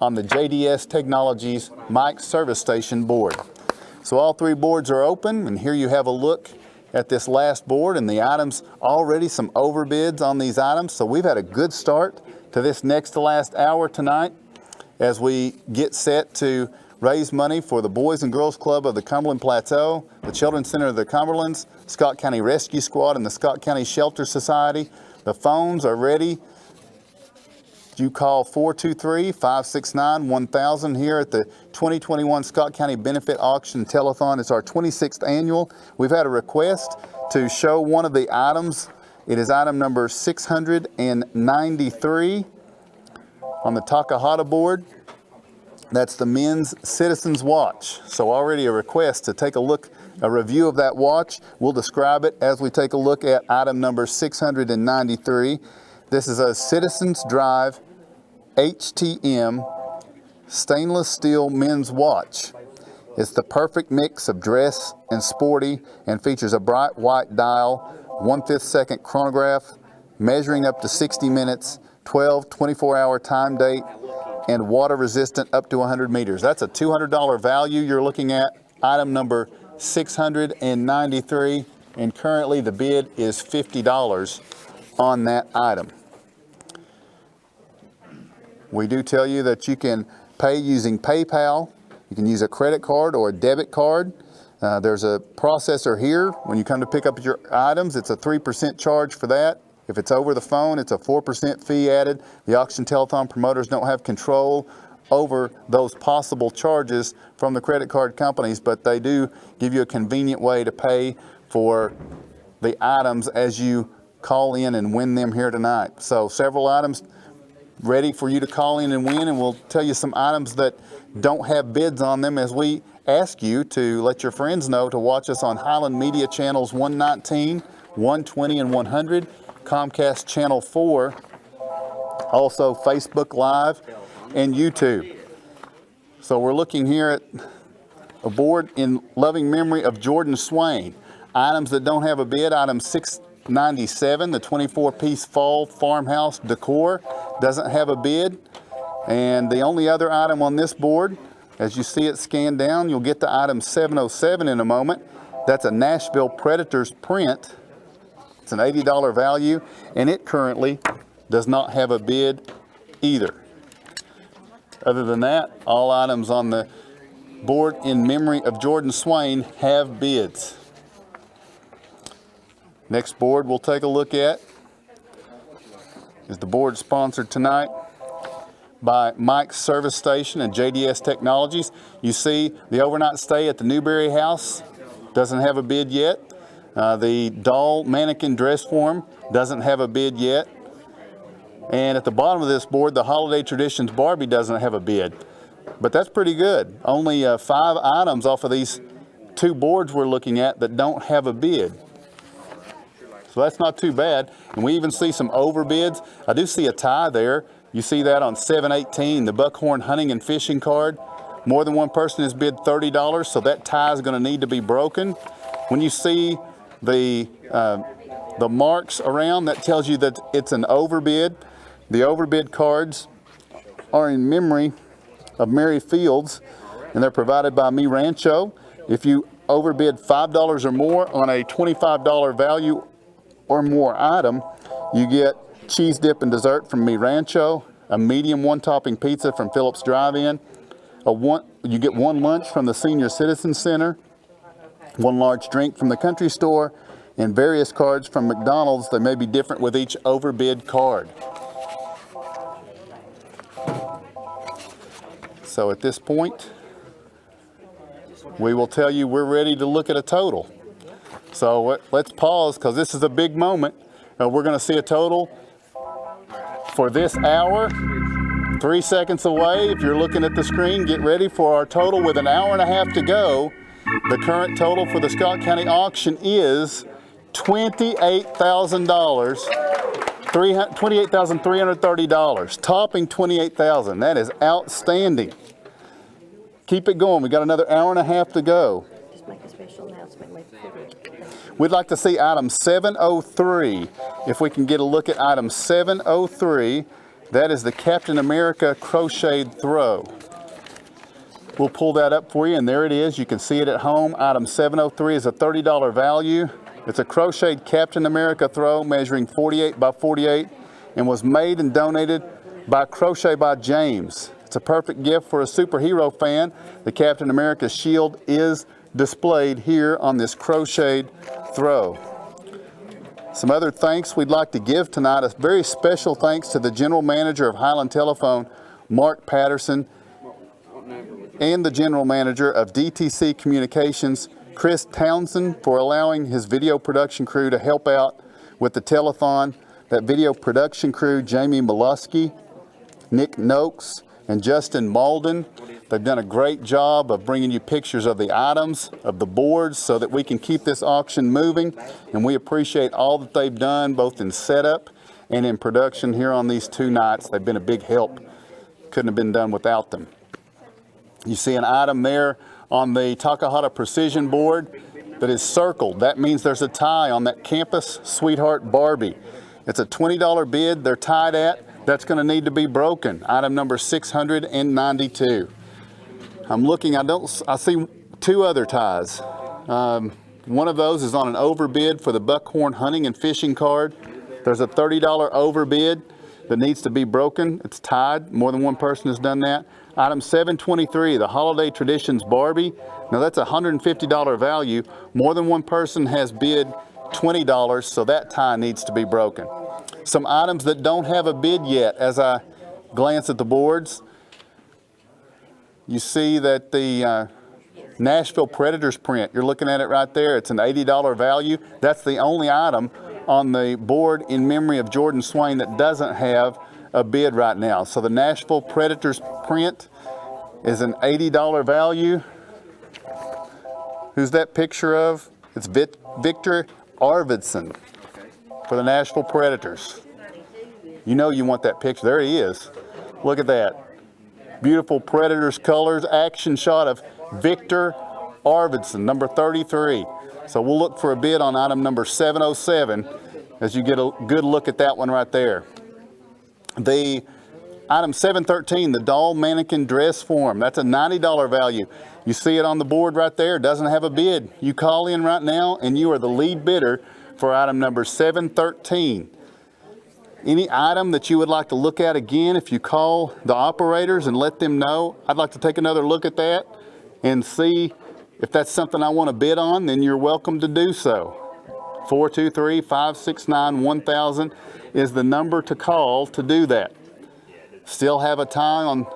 on the JDS Technologies Mike Service Station board. So all 3 boards are open, and here you have a look at this last board and the items, already some overbids on these items. So we've had a good start to this next to last hour tonight as we get set to raise money for the Boys and Girls Club of the Cumberland Plateau, the Children's Center of the Cumberlands, Scott County Rescue Squad, and the Scott County Shelter Society. The phones are ready. You call 423-569-1000 here at the 2021 Scott County Benefit Auction Telethon. It's our 26th annual. We've had a request to show one of the items. It is item number 693 on the Takahata board. That's the men's Citizens Watch. So already a request to take a look, a review of that watch. We'll describe it as we take a look at item number 693. This is a Citizens Drive HTM stainless steel men's watch. It's the perfect mix of dress and sporty and features a bright white dial, 1/5 second chronograph, measuring up to 60 minutes, 12 24-hour time date, and water resistant up to 100 meters. That's a $200 value you're looking at, item number 693, and currently the bid is $50 on that item. We do tell you that you can pay using PayPal. You can use a credit card or a debit card. There's a processor here. When you come to pick up your items, it's a 3% charge for that. If it's over the phone, it's a 4% fee added. The auction telethon promoters don't have control over those possible charges from the credit card companies, but they do give you a convenient way to pay for the items as you call in and win them here tonight. So several items ready for you to call in and win, and we'll tell you some items that don't have bids on them as we ask you to let your friends know to watch us on Highland Media channels 119, 120, and 100, Comcast Channel 4, also Facebook Live and YouTube. So we're looking here at a board in loving memory of Jordan Swain. Items that don't have a bid, item 697, the 24-piece fall farmhouse decor, doesn't have a bid. And the only other item on this board, as you see it scanned down, you'll get to item 707 in a moment. That's a Nashville Predators print. It's an $80 value, and it currently does not have a bid either. Other than that, all items on the board in memory of Jordan Swain have bids. Next board we'll take a look at is the board sponsored tonight by Mike's Service Station and JDS Technologies. You see the overnight stay at the Newberry House doesn't have a bid yet. The doll mannequin dress form doesn't have a bid yet. And at the bottom of this board, the Holiday Traditions Barbie doesn't have a bid. But that's pretty good. Only 5 items off of these 2 boards we're looking at that don't have a bid. So that's not too bad. And we even see some overbids. I do see a tie there. You see that on 718, the Buckhorn Hunting and Fishing card. More than one person has bid $30, so that tie is going to need to be broken. When you see the marks around, that tells you that it's an overbid. The overbid cards are in memory of Mary Fields, and they're provided by Mi Rancho. If you overbid $5 or more on a $25 value or more item, you get cheese dip and dessert from Mi Rancho, a medium one-topping pizza from Phillips Drive-In, you get one lunch from the Senior Citizen Center, one large drink from the Country Store, and various cards from McDonald's. They may be different with each overbid card. So at this point, we will tell you we're ready to look at a total. So let's pause, because this is a big moment. We're going to see a total for this hour, 3 seconds away. If you're looking at the screen, get ready for our total with an hour and a half to go. The current total for the Scott County auction is $28,000, $28,330, topping $28,000. That is outstanding. Keep it going. We got another hour and a half to go. Just make a special announcement later. We'd like to see item 703. If we can get a look at item 703, that is the Captain America crocheted throw. We'll pull that up for you, and there it is. You can see it at home. Item 703 is a $30 value. It's a crocheted Captain America throw measuring 48 by 48 and was made and donated by Crochet by James. It's a perfect gift for a superhero fan. The Captain America shield is displayed here on this crocheted throw. Some other thanks we'd like to give tonight. A very special thanks to the General Manager of Highland Telephone, Mark Patterson, and the General Manager of DTC Communications, Chris Townsend, for allowing his video production crew to help out with the telethon. That video production crew, Jamie Molosky, Nick Noakes, and Justin Malden. They've done a great job of bringing you pictures of the items, of the boards, so that we can keep this auction moving. And we appreciate all that they've done, both in setup and in production here on these 2 nights. They've been a big help. Couldn't have been done without them. You see an item there on the Takahata Precision board that is circled. That means there's a tie on that Campus Sweetheart Barbie. It's a $20 bid they're tied at. That's going to need to be broken. Item number 692. I'm looking, I see 2 other ties. One of those is on an overbid for the Buckhorn Hunting and Fishing card. There's a $30 overbid that needs to be broken. It's tied. More than one person has done that. Item 723, the Holiday Traditions Barbie. Now that's a $150 value. More than one person has bid $20, so that tie needs to be broken. Some items that don't have a bid yet. As I glance at the boards, you see that the Nashville Predators print, you're looking at it right there. It's an $80 value. That's the only item on the board in memory of Jordan Swain that doesn't have a bid right now. So the Nashville Predators print is an $80 value. Who's that picture of? It's Victor Arvidsson for the Nashville Predators. You know you want that picture. There he is. Look at that. Beautiful Predators colors. Action shot of Victor Arvidsson, number 33. So we'll look for a bid on item number 707 as you get a good look at that one right there. The item 713, the doll mannequin dress form. That's a $90 value. You see it on the board right there. It doesn't have a bid. You call in right now and you are the lead bidder for item number 713. Any item that you would like to look at again, if you call the operators and let them know, I'd like to take another look at that and see if that's something I want to bid on, then you're welcome to do so. 423-569-1000 is the number to call to do that. Still have a tie on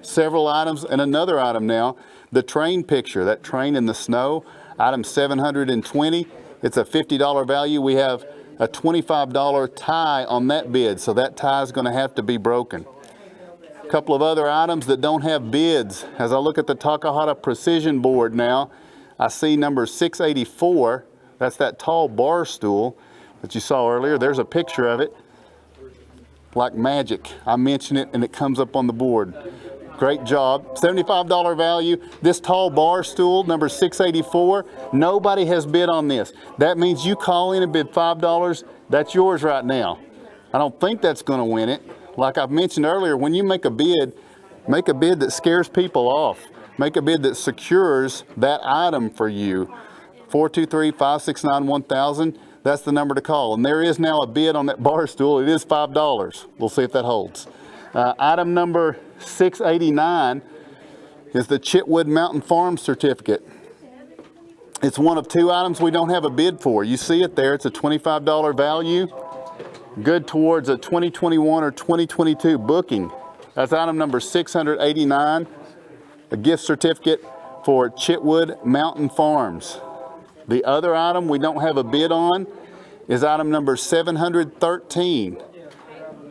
several items, and another item now, the train picture, that train in the snow, item 720. It's a $50 value. We have a $25 tie on that bid, so that tie is going to have to be broken. A couple of other items that don't have bids. As I look at the Takahata Precision board now, I see number 684. That's that tall bar stool. that you saw earlier. There's a picture of it. Like magic. I mention it and it comes up on the board. Great job. $75 value. This tall bar stool, number 684. Nobody has bid on this. That means you call in and bid $5. That's yours right now. I don't think that's going to win it. Like I've mentioned earlier, when you make a bid that scares people off. Make a bid that secures that item for you. 423-569-1000. That's the number to call. And there is now a bid on that bar stool. It is $5. We'll see if that holds. Item number 689 is the Chitwood Mountain Farm certificate. It's one of two items we don't have a bid for. You see it there. It's a $25 value. Good towards a 2021 or 2022 booking. That's item number 689, a gift certificate for Chitwood Mountain Farms. The other item we don't have a bid on is item number 713.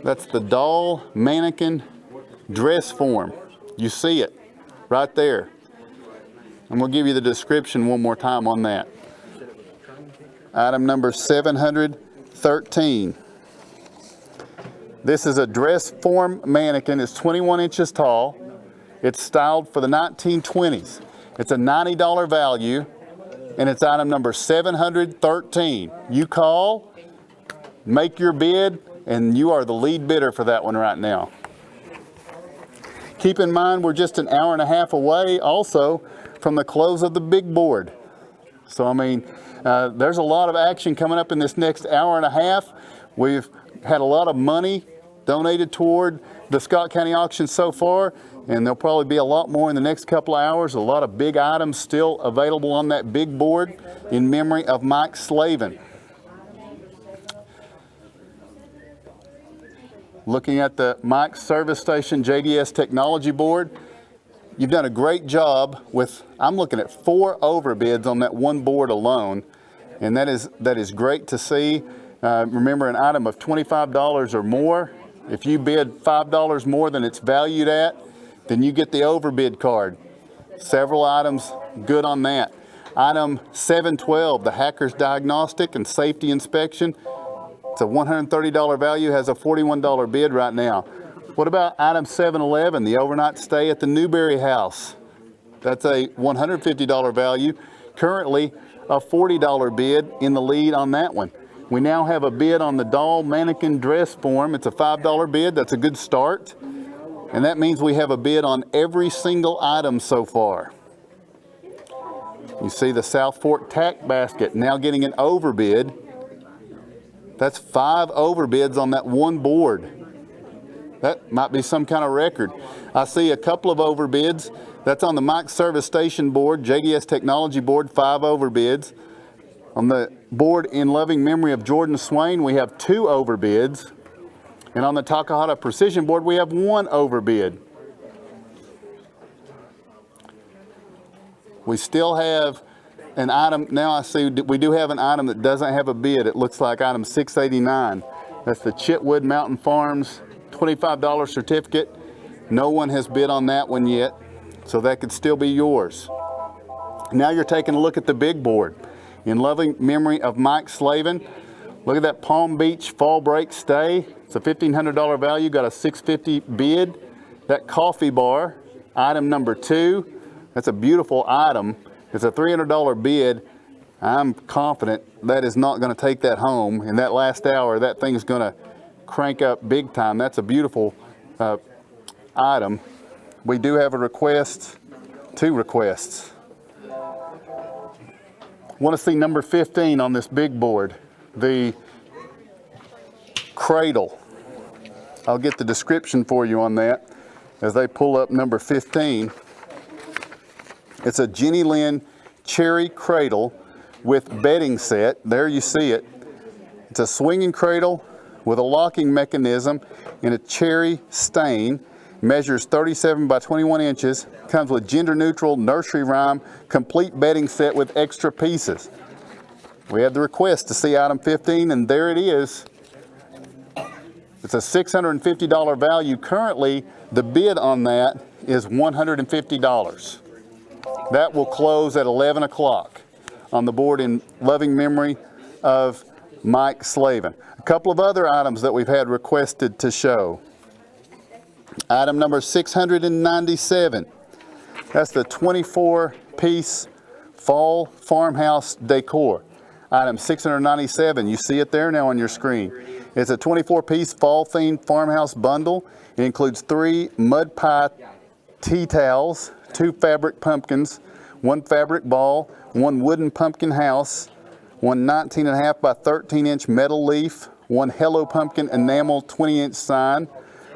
That's the doll mannequin dress form. You see it right there. I'm going to give you the description one more time on that. Item number 713. This is a dress form mannequin. It's 21 inches tall. It's styled for the 1920s. It's a $90 value. And it's item number 713. You call, make your bid, and you are the lead bidder for that one right now. Keep in mind we're just an hour and a half away also from the close of the big board. So I mean, there's a lot of action coming up in this next hour and a half. We've had a lot of money donated toward the Scott County auction so far, and there'll probably be a lot more in the next couple of hours. A lot of big items still available on that big board in memory of Mike Slavin. Looking at the Mike Service Station JDS Technology Board, you've done a great job with, I'm looking at 4 overbids on that one board alone, and that is great to see. Remember, an item of $25 or more, if you bid $5 more than it's valued at, then you get the overbid card. Several items, good on that. Item 712, the Hackers Diagnostic and Safety Inspection. It's a $130 value, has a $41 bid right now. What about item 711, the overnight stay at the Newberry House? That's a $150 value. Currently, a $40 bid in the lead on that one. We now have a bid on the doll mannequin dress form. It's a $5 bid. That's a good start. And that means we have a bid on every single item so far. You see the South Fork tack basket now getting an overbid. That's 5 overbids on that one board. That might be some kind of record. I see a couple of overbids. That's on the Mike Service Station board, JDS Technology board, 5 overbids. On the board in loving memory of Jordan Swain, we have 2 overbids. And on the Takahata Precision board, we have 1 overbid. We still have an item, now I see we do have an item that doesn't have a bid. It looks like item 689. That's the Chitwood Mountain Farms $25 certificate. No one has bid on that one yet, so that could still be yours. Now you're taking a look at the big board. In loving memory of Mike Slavin, look at that Palm Beach fall break stay. It's a $1,500 value, got a $650 bid. That coffee bar, item number 2, that's a beautiful item. It's a $300 bid. I'm confident that is not going to take that home. In that last hour, that thing's going to crank up big time. That's a beautiful item. We do have a request, 2 requests. Want to see number 15 on this big board, the cradle. I'll get the description for you on that as they pull up number 15. It's a Jenny Lynn cherry cradle with bedding set. There you see it. It's a swinging cradle with a locking mechanism in a cherry stain. Measures 37 by 21 inches. Comes with gender neutral nursery rhyme, complete bedding set with extra pieces. We had the request to see item 15, and there it is. It's a $650 value. Currently, the bid on that is $150. That will close at 11 o'clock on the board in loving memory of Mike Slavin. A couple of other items that we've had requested to show. Item number 697. That's the 24-piece fall farmhouse decor. Item 697, you see it there now on your screen. It's a 24-piece fall-themed farmhouse bundle. It includes 3 mud pie tea towels, 2 fabric pumpkins, 1 fabric ball, 1 wooden pumpkin house, 1 19.5 by 13-inch metal leaf, 1 Hello Pumpkin enamel 20-inch sign,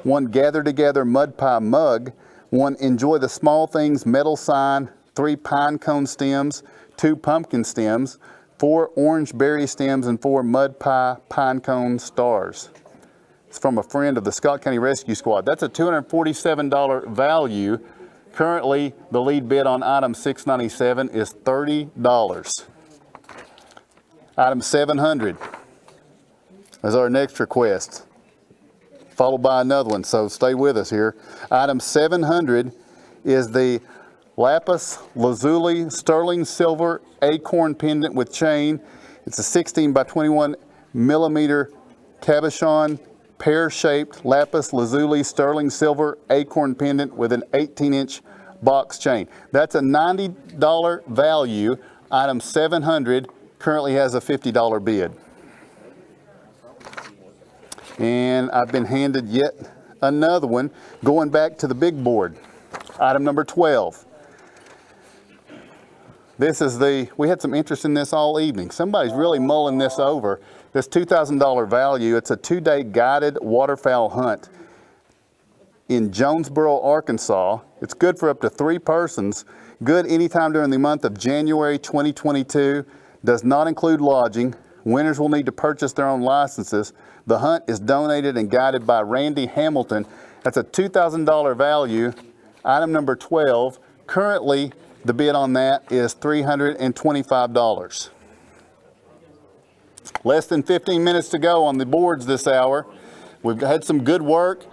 1 Gather Together mud pie mug, 1 Enjoy the Small Things metal sign, 3 pine cone stems, 2 pumpkin stems, 4 orange berry stems, and 4 mud pie pine cone stars. It's from a friend of the Scott County Rescue Squad. That's a $247 value. Currently, the lead bid on item 697 is $30. Item 700 is our next request, followed by another one, so stay with us here. Item 700 is the lapis lazuli sterling silver acorn pendant with chain. It's a 16 by 21 millimeter cabochon pear-shaped lapis lazuli sterling silver acorn pendant with an 18-inch box chain. That's a $90 value. Item 700 currently has a $50 bid. And I've been handed yet another one, going back to the big board. Item number 12. This is we had some interest in this all evening. Somebody's really mulling this over. This $2,000 value, it's a 2-day guided waterfowl hunt in Jonesboro, Arkansas. It's good for up to 3 persons. Good anytime during the month of January 2022. Does not include lodging. Winners will need to purchase their own licenses. The hunt is donated and guided by Randy Hamilton. That's a $2,000 value. Item number 12. Currently, the bid on that is $325. Less than 15 minutes to go on the boards this hour. We've had some good work.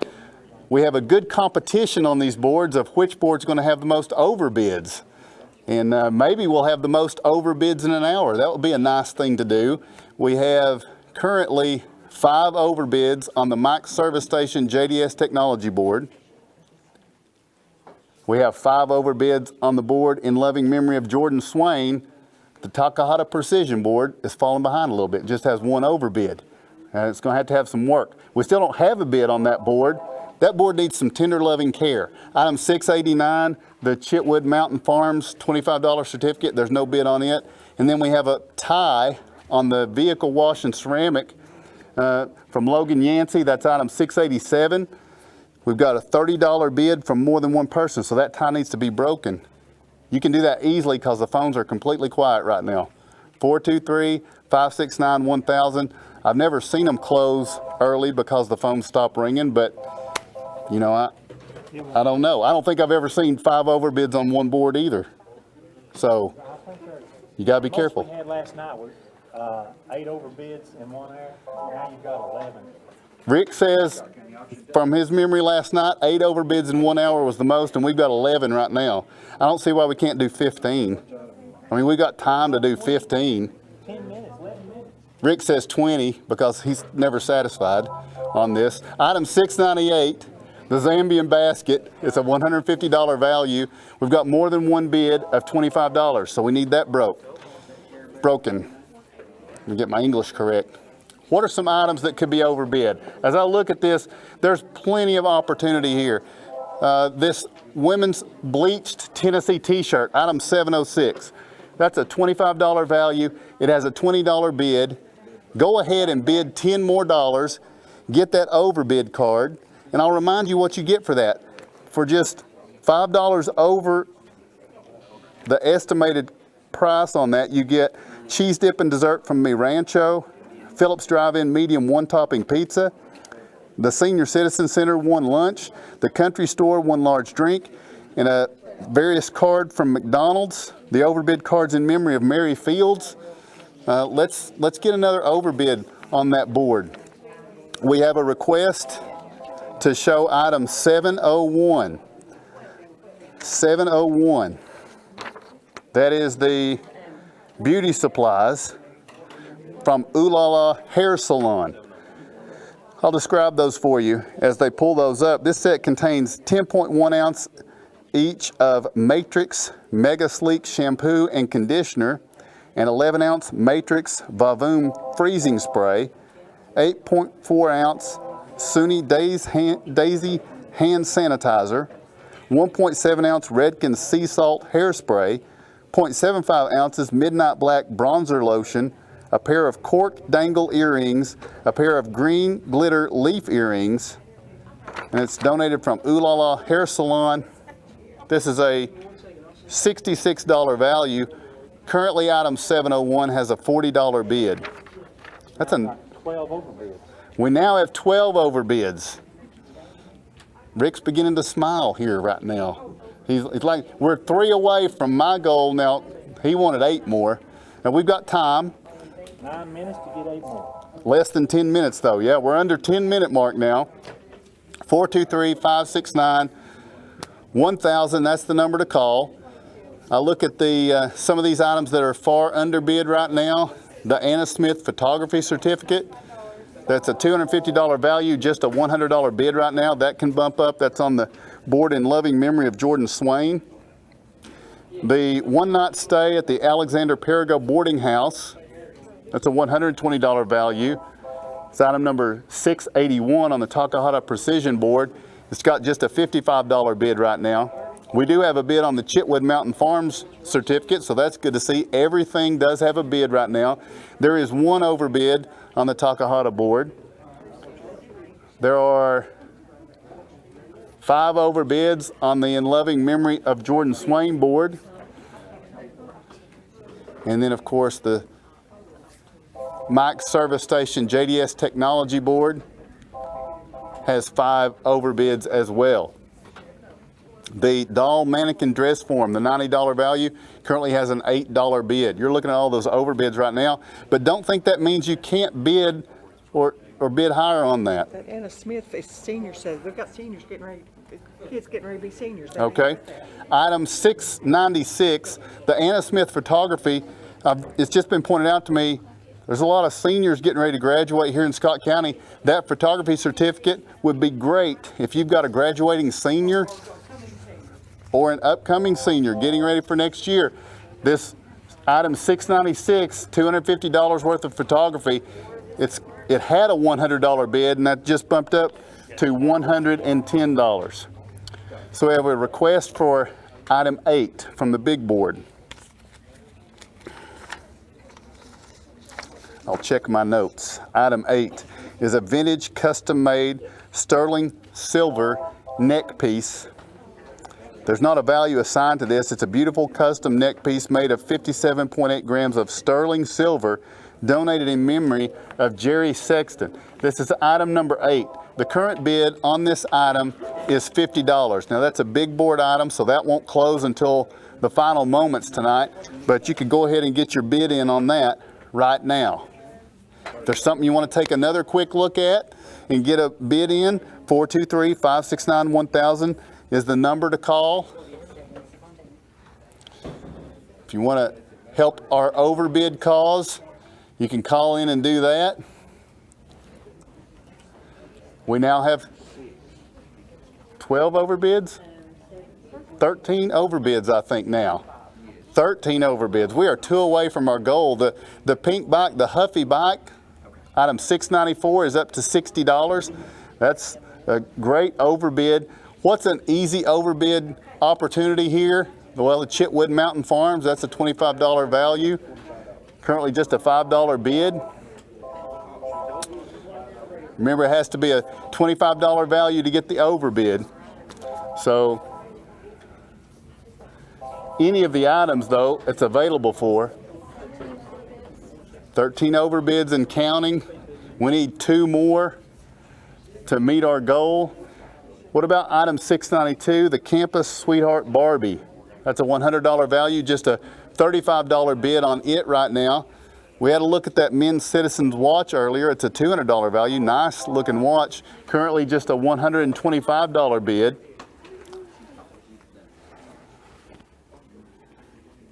We have a good competition on these boards of which board's going to have the most overbids. And maybe we'll have the most overbids in an hour. That would be a nice thing to do. We have currently 5 overbids on the Mike Service Station JDS Technology board. We have 5 overbids on the board in loving memory of Jordan Swain. The Takahata Precision board is falling behind a little bit. It just has 1 overbid. It's going to have some work. We still don't have a bid on that board. That board needs some tender loving care. Item 689, the Chitwood Mountain Farms $25 certificate. There's no bid on it. And then we have a tie on the vehicle wash and ceramic from Logan Yancey. That's item 687. We've got a $30 bid from more than 1 person, so that tie needs to be broken. You can do that easily because the phones are completely quiet right now. 423-569-1000. I've never seen them close early because the phones stop ringing, but you know, I don't know. I don't think I've ever seen 5 overbids on 1 board either. So you got to be careful. We had last night was 8 overbids in 1 hour. Now you've got 11. Rick says from his memory last night, 8 overbids in 1 hour was the most, and we've got 11 right now. I don't see why we can't do 15. I mean, we've got time to do 15. 10 minutes, 11 minutes. Rick says 20 because he's never satisfied on this. Item 698, the Zambian basket. It's a $150 value. We've got more than 1 bid of $25, so we need that broken. Let me get my English correct. What are some items that could be overbid? As I look at this, there's plenty of opportunity here. This women's bleached Tennessee t-shirt, item 706. That's a $25 value. It has a $20 bid. Go ahead and bid $10 more. Get that overbid card, and I'll remind you what you get for that. For just $5 over the estimated price on that, you get cheese dip and dessert from Mi Rancho, Phillips Drive-In medium 1-topping pizza, the Senior Citizen Center 1 lunch, the Country Store 1 large drink, and a various card from McDonald's. The overbid cards in memory of Mary Fields. Let's get another overbid on that board. We have a request to show item 701. 701. That is the beauty supplies. from Ooh La La Hair Salon. I'll describe those for you as they pull those up. This set contains 10.1 ounce each of Matrix Mega Sleek shampoo and conditioner, and 11 ounce Matrix Vavoom freezing spray, 8.4 ounce Suni Daisy hand sanitizer, 1.7 ounce Redken sea salt hairspray, 0.75 ounces Midnight Black bronzer lotion, a pair of cork dangle earrings, a pair of green glitter leaf earrings, and it's donated from Ooh La La Hair Salon. This is a $66 value. Currently, item 701 has a $40 bid. That's a 12 overbids. We now have 12 overbids. Rick's beginning to smile here right now. He's like, we're 3 away from my goal now. He wanted 8 more. Now we've got time. 9 minutes to get 8 more. Less than 10 minutes though. Yeah, we're under 10-minute mark now. 423-569-1000, that's the number to call. I look at the some of these items that are far underbid right now. The Anna Smith photography certificate, that's a $250 value, just a $100 bid right now. That can bump up. That's on the board in loving memory of Jordan Swain. The one-night stay at the Alexander Perigo boarding house, that's a $120 value. It's item number 681 on the Takahata Precision board. It's got just a $55 bid right now. We do have a bid on the Chitwood Mountain Farms certificate, so that's good to see. Everything does have a bid right now. There is one overbid on the Takahata board. There are 5 overbids on the in loving memory of Jordan Swain board. And then of course the Mike's Service Station JDS Technology board has 5 overbids as well. The doll mannequin dress form, the $90 value, currently has an $8 bid. You're looking at all those overbids right now, but don't think that means you can't bid or bid higher on that. That Anna Smith, the senior says, they've got seniors getting ready, kids getting ready to be seniors. They Okay. Item 696, the Anna Smith photography, it's just been pointed out to me, there's a lot of seniors getting ready to graduate here in Scott County. That photography certificate would be great if you've got a graduating senior or an upcoming senior getting ready for next year. This item 696, $250 worth of photography, it had a $100 bid and that just bumped up to $110. So we have a request for item 8 from the big board. I'll check my notes. Item 8 is a vintage custom-made sterling silver neck piece. There's not a value assigned to this. It's a beautiful custom neck piece made of 57.8 grams of sterling silver, donated in memory of Jerry Sexton. This is item number 8. The current bid on this item is $50. Now that's a big board item, so that won't close until the final moments tonight, but you could go ahead and get your bid in on that right now. If there's something you want to take another quick look at and get a bid in, 423-569-1000 is the number to call. If you want to help our overbid cause, you can call in and do that. We now have 12 overbids, 13 overbids I think now. 13 overbids. We are 2 away from our goal. The pink bike, the Huffy bike, item 694 is up to $60. That's a great overbid. What's an easy overbid opportunity here? Well, the Chitwood Mountain Farms, that's a $25 value. Currently just a $5 bid. Remember, it has to be a $25 value to get the overbid. So any of the items though, it's available for. 13 overbids and counting. We need 2 more to meet our goal. What about item 692, the Campus Sweetheart Barbie? That's a $100 value, just a $35 bid on it right now. We had a look at that Men's Citizens watch earlier. It's a $200 value, nice looking watch. Currently just a $125 bid.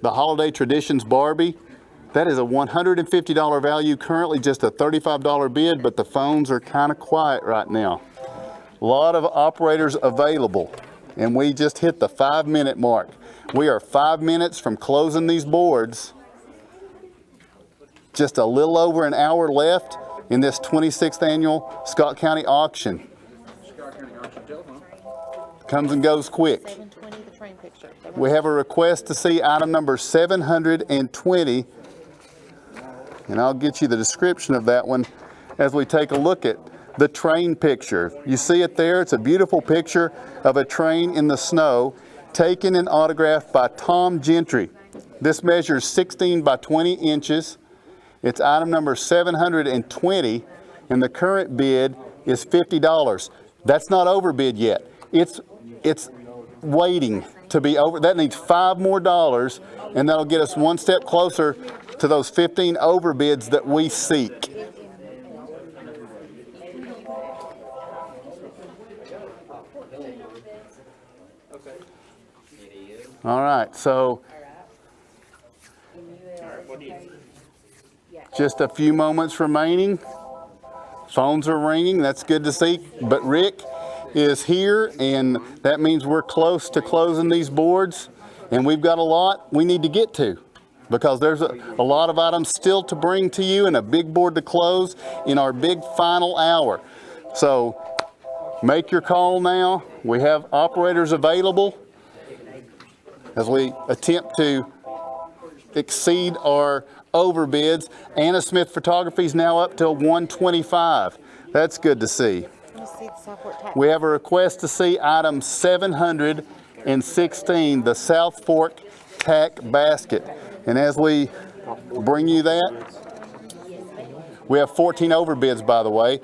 The Holiday Traditions Barbie, That is a $150 value, currently just a $35 bid, but the phones are kind of quiet right now. A lot of operators available, and we just hit the 5-minute mark. We are 5 minutes from closing these boards. Just a little over an hour left in this 26th annual Scott County auction. Scott County Auction Telephone. Comes and goes quick. 720, the frame picture. We have a request to see item number 720, and I'll get you the description of that one as we take a look at the train picture. You see it there. It's a beautiful picture of a train in the snow, taken and autographed by Tom Gentry. This measures 16 by 20 inches. It's item number 720, and the current bid is $50. That's not overbid yet. It's waiting to be over. That needs $5 more, and that'll get us one step closer to those 15 overbids that we seek. All right, so just a few moments remaining. Phones are ringing. That's good to see. But Rick is here, and that means we're close to closing these boards, and we've got a lot we need to get to because there's a lot of items still to bring to you and a big board to close in our big final hour. So make your call now. We have operators available as we attempt to exceed our overbids. Anna Smith Photography is now up till 125. That's good to see. We have a request to see item 716, the South Fork tack basket. And as we bring you that, we have 14 overbids, by the way.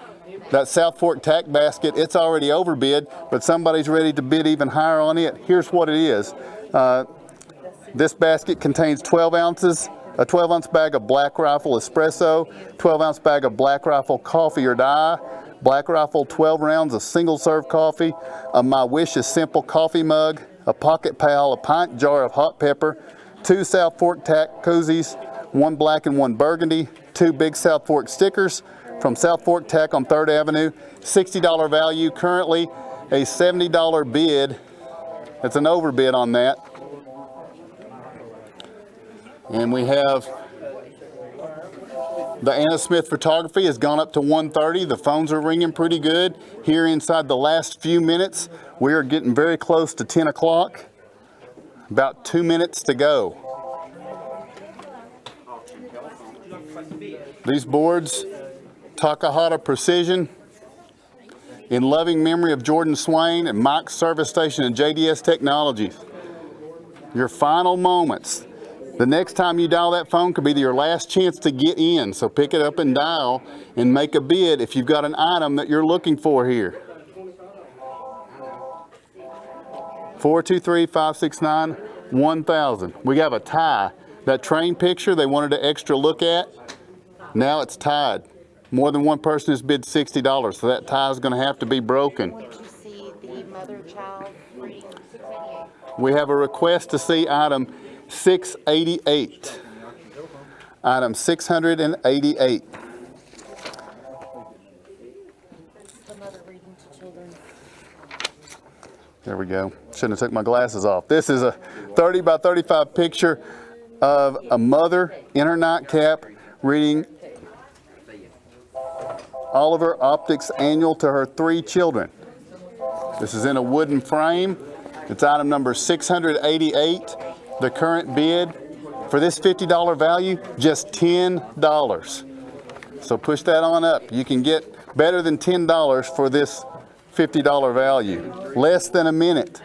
That South Fork tack basket, it's already overbid, but somebody's ready to bid even higher on it. Here's what it is. This basket contains 12 ounces, a 12-ounce bag of Black Rifle Espresso, 12-ounce bag of Black Rifle Coffee or Dye, Black Rifle 12 rounds of single-serve coffee, a My Wish is Simple coffee mug, a Pocket Pal, a pint jar of hot pepper, 2 South Fork tack koozies, 1 black and 1 burgundy, 2 big South Fork stickers from South Fork Tack on 3rd Avenue, $60 value, currently a $70 bid. It's an overbid on that. And we have the Anna Smith Photography has gone up to 130. The phones are ringing pretty good. Here inside the last few minutes, we are getting very close to 10 o'clock. About 2 minutes to go. These boards, Takahata Precision, in loving memory of Jordan Swain and Mike's Service Station and JDS Technologies. Your final moments. The next time you dial that phone could be your last chance to get in. So pick it up and dial and make a bid if you've got an item that you're looking for here. 423-569-1000. We have a tie. That train picture they wanted an extra look at. Now it's tied. More than one person has bid $60, so that tie is going to have to be broken. Would you see the mother-child reading 688? We have a request to see item 688. Item 688. The mother reading to children. There we go. Shouldn't have took my glasses off. This is a 30 by 35 picture of a mother in her nightcap reading Oliver Optics Annual to her 3 children. This is in a wooden frame. It's item number 688. The current bid for this $50 value, just $10. So push that on up. You can get better than $10 for this $50 value. Less than a minute.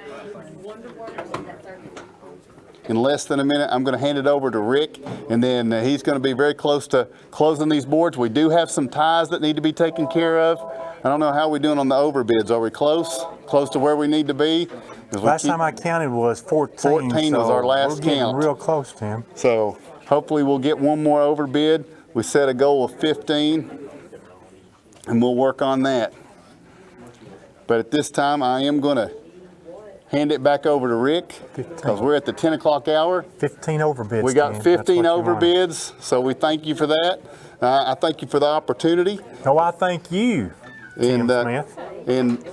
In less than a minute, I'm going to hand it over to Rick, and then he's going to be very close to closing these boards. We do have some ties that need to be taken care of. I don't know how we're doing on the overbids. Are we close? Close to where we need to be? Last time I counted was 14. 14 was our last we're getting count. Real close, Tim. So hopefully we'll get one more overbid. We set a goal of 15, and we'll work on that. But at this time, I am going to hand it back over to Rick because we're at the 10 o'clock hour. 15 overbids. We got Tim. 15 That's what you wanted. overbids, so we thank you for that. I thank you for the opportunity. Oh, I thank you, Tim And, Smith. and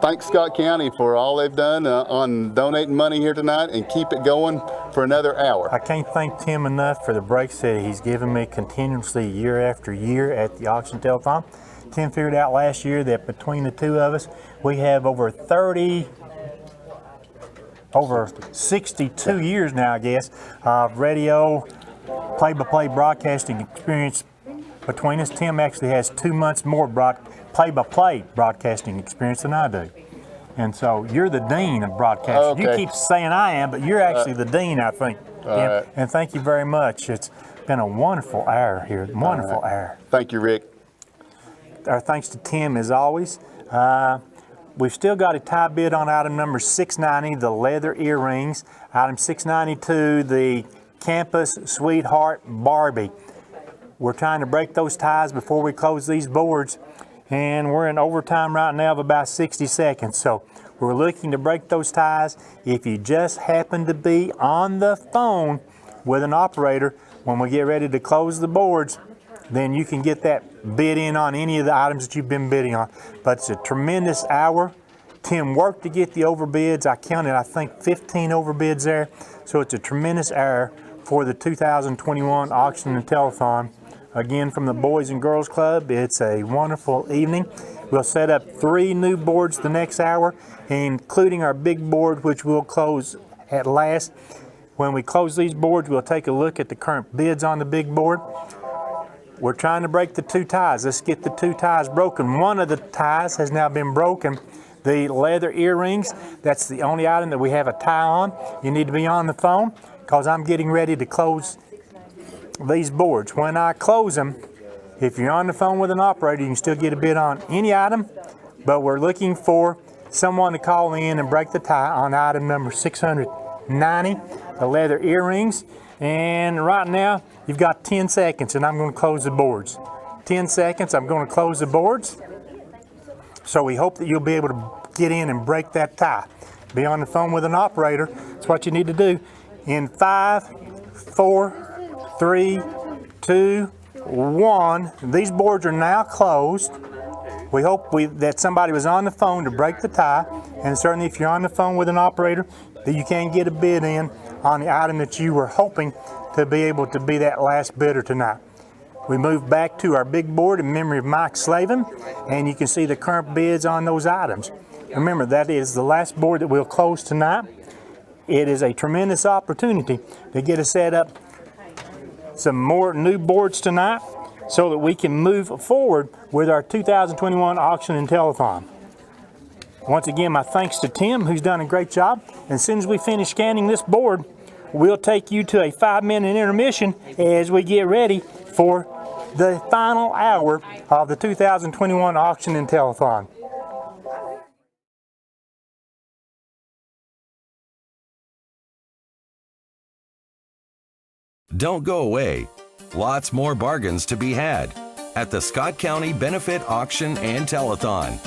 thanks Scott County for all they've done on donating money here tonight, and keep it going for another hour. I can't thank Tim enough for the breaks that he's given me continuously year after year at the auction telethon. Tim figured out last year that between the two of us, we have over 62 years now, I guess, of radio play-by-play broadcasting experience between us. Tim actually has 2 months more play-by-play broadcasting experience than I do. And so you're the dean of broadcasting. You Okay. keep saying I am, but you're actually the dean, I think, Tim. right. And thank you very much. It's been a wonderful hour here, wonderful hour. Thank you, Rick. Our thanks to Tim as always. We've still got a tie bid on item number 690, the leather earrings. Item 692, the Campus Sweetheart Barbie. We're trying to break those ties before we close these boards, and we're in overtime right now of about 60 seconds. So we're looking to break those ties. If you just happen to be on the phone with an operator when we get ready to close the boards, then you can get that bid in on any of the items that you've been bidding on. But it's a tremendous hour. Tim worked to get the overbids. I counted, I think, 15 overbids there. So it's a tremendous hour for the 2021 auction and telethon. Again, from the Boys and Girls Club, it's a wonderful evening. We'll set up 3 new boards the next hour, including our big board, which we'll close at last. When we close these boards, we'll take a look at the current bids on the big board. We're trying to break the 2 ties. Let's get the 2 ties broken. One of the ties has now been broken. The leather earrings, that's the only item that we have a tie on. You need to be on the phone because I'm getting ready to close these boards. When I close them, if you're on the phone with an operator, you can still get a bid on any item, but we're looking for someone to call in and break the tie on item number 690, the leather earrings. And right now, you've got 10 seconds and I'm going to close the boards. 10 seconds, I'm going to close the boards. So we hope that you'll be able to get in and break that tie. Be on the phone with an operator. That's what you need to do. In 5, 4, 3, 2, 1. These boards are now closed. We hope that somebody was on the phone to break the tie. And certainly if you're on the phone with an operator, that you can get a bid in on the item that you were hoping to be able to be that last bidder tonight. We move back to our big board in memory of Mike Slavin, and you can see the current bids on those items. Remember, that is the last board that we'll close tonight. It is a tremendous opportunity to get us set up some more new boards tonight so that we can move forward with our 2021 auction and telethon. Once again, my thanks to Tim, who's done a great job. And as soon as we finish scanning this board, we'll take you to a 5-minute intermission as we get ready for the final hour of the 2021 auction and telethon. Don't go away. Lots more bargains to be had at the Scott County Benefit Auction and Telethon.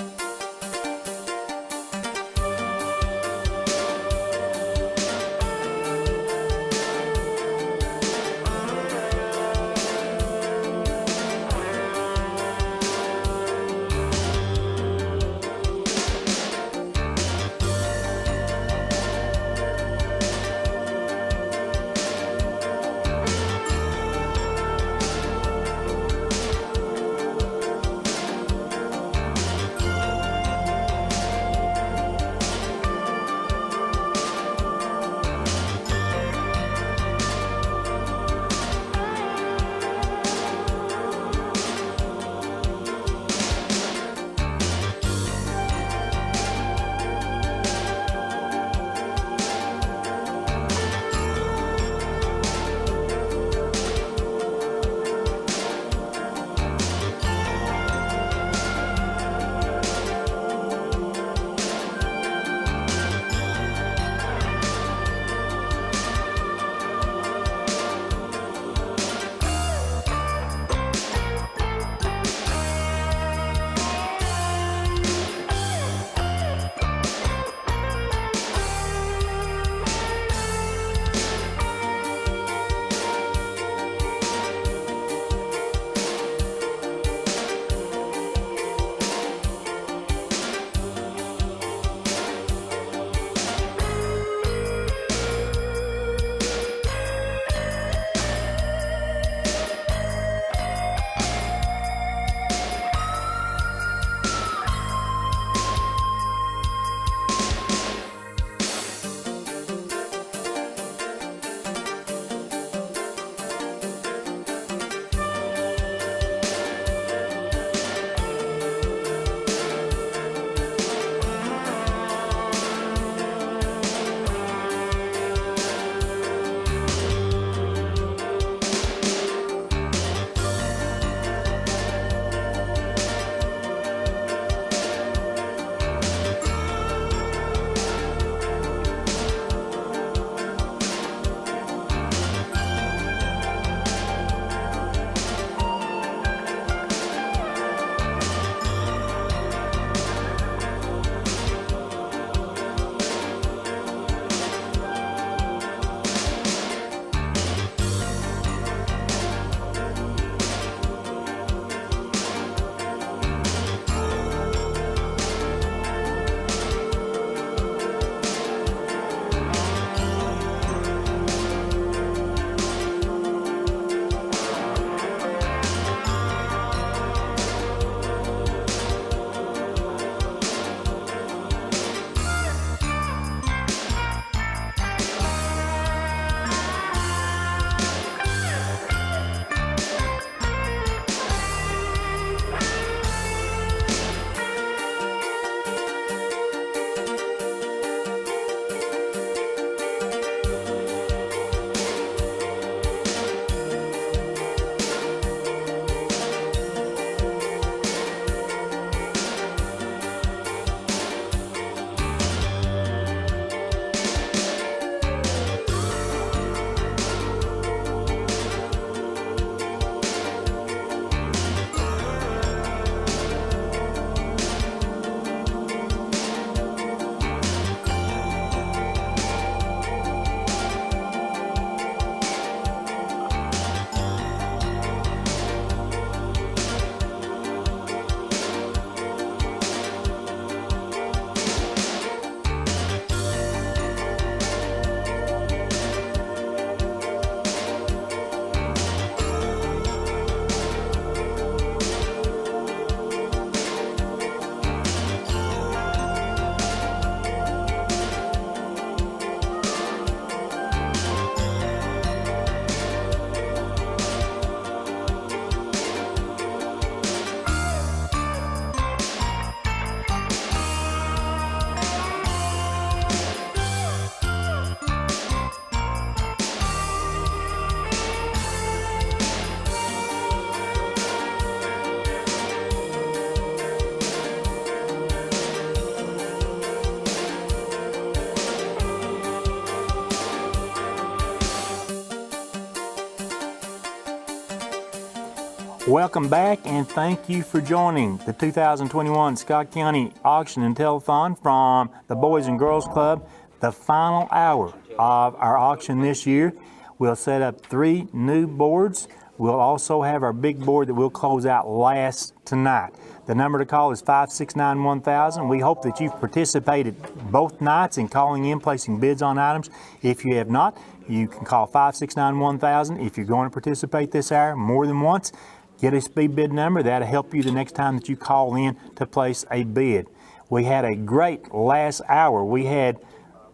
Welcome back and thank you for joining the 2021 Scott County Auction and Telethon from the Boys and Girls Club. The final hour of our auction this year. We'll set up 3 new boards. We'll also have our big board that we'll close out last tonight. The number to call is 569-1000. We hope that you've participated both nights in calling in, placing bids on items. If you have not, you can call 569-1000. If you're going to participate this hour more than once, get a speed bid number. That'll help you the next time that you call in to place a bid. We had a great last hour. We had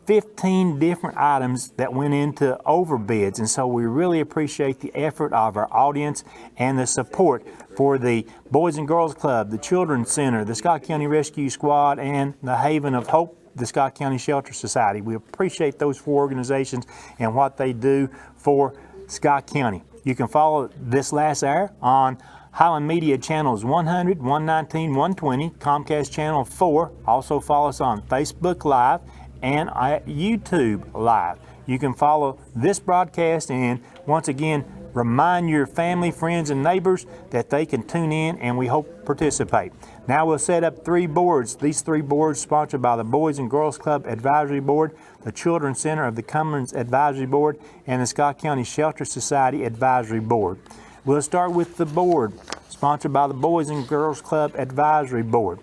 15 different items that went into overbids, and so we really appreciate the effort of our audience and the support for the Boys and Girls Club, the Children's Center, the Scott County Rescue Squad, and the Haven of Hope, the Scott County Shelter Society. We appreciate those 4 organizations and what they do for Scott County. You can follow this last hour on Highland Media channels 100, 119, 120, Comcast channel 4. Also follow us on Facebook Live and at YouTube Live. You can follow this broadcast and once again remind your family, friends, and neighbors that they can tune in and we hope participate. Now we'll set up 3 boards. These 3 boards sponsored by the Boys and Girls Club Advisory Board, the Children's Center of the Cummins Advisory Board, and the Scott County Shelter Society Advisory Board. We'll start with the board sponsored by the Boys and Girls Club Advisory Board.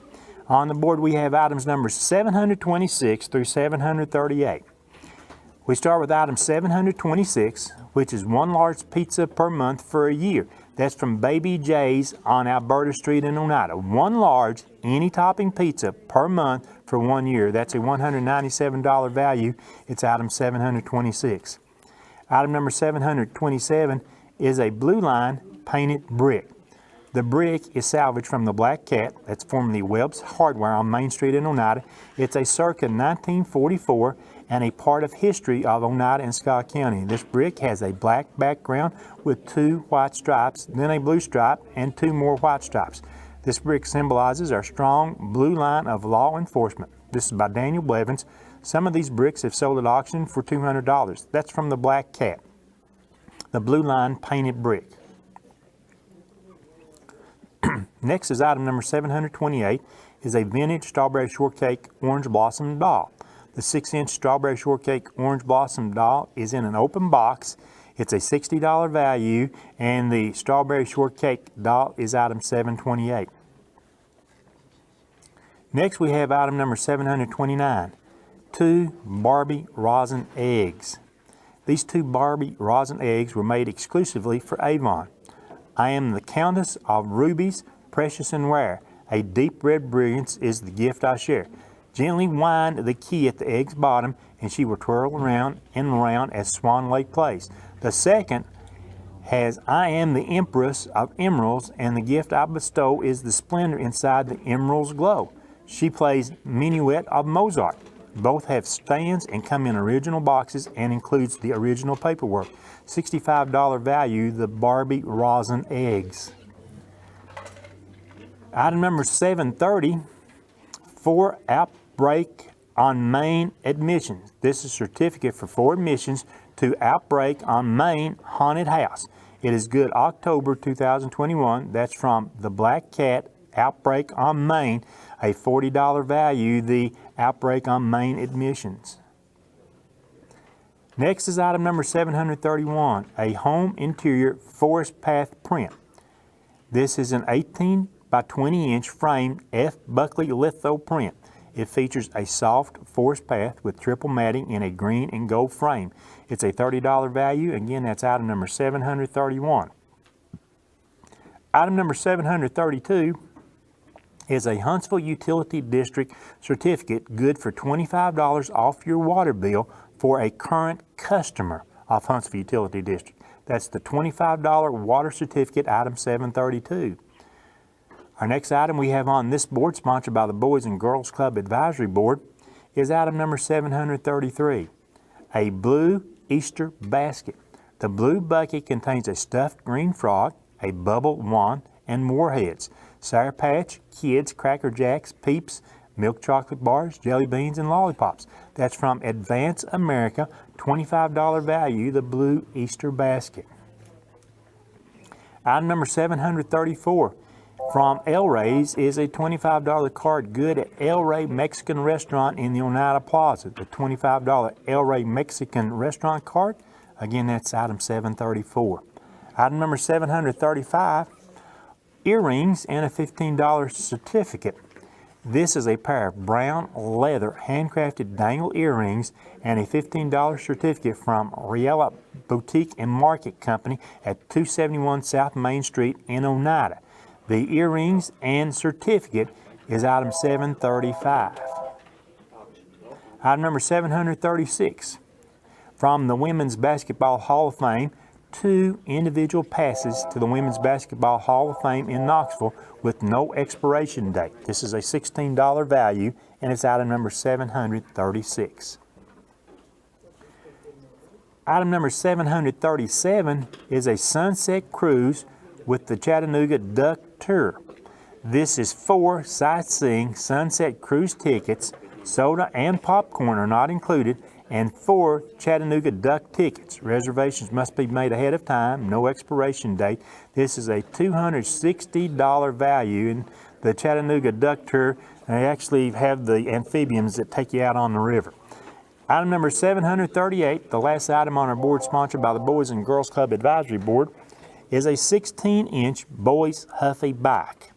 On the board, we have items numbers 726 through 738. We start with item 726, which is 1 large pizza per month for a year. That's from Baby J's on Alberta Street in Oneida. 1 large, any topping pizza per month for 1 year. That's a $197 value. It's item 726. Item number 727 is a Blue Line painted brick. The brick is salvaged from the Black Cat, that's formerly Webb's Hardware on Main Street in Oneida. It's a circa 1944 and a part of history of Oneida and Scott County. This brick has a black background with 2 white stripes, then a blue stripe, and 2 more white stripes. This brick symbolizes our strong blue line of law enforcement. This is by Daniel Blevins. Some of these bricks have sold at auction for $200. That's from the Black Cat. The Blue Line painted brick. Next is item number 728, is a vintage strawberry shortcake orange blossom doll. The 6-inch strawberry shortcake orange blossom doll is in an open box. It's a $60 value, and the strawberry shortcake doll is item 728. Next we have item number 729, 2 Barbie rosin eggs. These 2 Barbie rosin eggs were made exclusively for Avon. I am the Countess of Rubies, precious and rare. A deep red brilliance is the gift I share. Gently wind the key at the egg's bottom and she will twirl around and around as Swan Lake plays. The second has I am the Empress of Emeralds and the gift I bestow is the splendor inside the emerald's glow. She plays Minuet of Mozart. Both have stands and come in original boxes and includes the original paperwork. $65 value, the Barbie rosin eggs. Item number 730, 4 Outbreak on Main admissions. This is a certificate for 4 admissions to Outbreak on Main Haunted House. It is good October 2021. That's from the Black Cat Outbreak on Main, a $40 value, the Outbreak on Main admissions. Next is item number 731, a home interior forest path print. This is an 18 by 20 inch frame F. Buckley litho print. It features a soft forest path with triple matting in a green and gold frame. It's a $30 value. Again, that's item number 731. Item number 732 is a Huntsville Utility District certificate good for $25 off your water bill for a current customer of Huntsville Utility District. That's the $25 water certificate, item 732. Our next item we have on this board, sponsored by the Boys and Girls Club Advisory Board, is item number 733, a blue Easter basket. The blue bucket contains a stuffed green frog, a bubble wand, and warheads, Sour Patch, Kids, Cracker Jacks, Peeps, milk chocolate bars, jelly beans, and lollipops. That's from Advance America, $25 value, the blue Easter basket. Item number 734 from El Rey's is a $25 card good at El Rey Mexican Restaurant in the Oneida Plaza. The $25 El Rey Mexican Restaurant card, again, that's item 734. Item number 735, earrings and a $15 certificate. This is a pair of brown leather handcrafted dangle earrings and a $15 certificate from Riella Boutique and Market Company at 271 South Main Street in Oneida. The earrings and certificate is item 735. Item number 736. From the Women's Basketball Hall of Fame, 2 individual passes to the Women's Basketball Hall of Fame in Knoxville with no expiration date. This is a $16 value, and it's item number 736. Item number 737 is a sunset cruise with the Chattanooga Duck Tour. This is 4 sightseeing sunset cruise tickets. Soda and popcorn are not included, and 4 Chattanooga Duck tickets. Reservations must be made ahead of time, no expiration date. This is a $260 value in the Chattanooga Duck Tour. They actually have the amphibians that take you out on the river. Item number 738, the last item on our board sponsored by the Boys and Girls Club Advisory Board, is a 16-inch boys Huffy bike.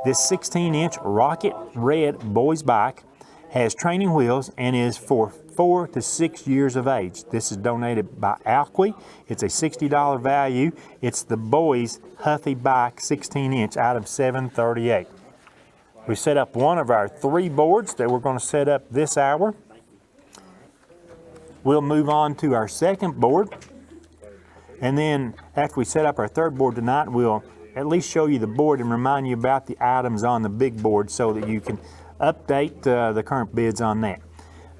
This 16-inch rocket red boys bike has training wheels and is for 4 to 6 years of age. This is donated by Alqui. It's a $60 value. It's the boys Huffy bike 16-inch, item 738. We set up one of our 3 boards that we're going to set up this hour. We'll move on to our second board. And then after we set up our third board tonight, we'll at least show you the board and remind you about the items on the big board so that you can update the current bids on that.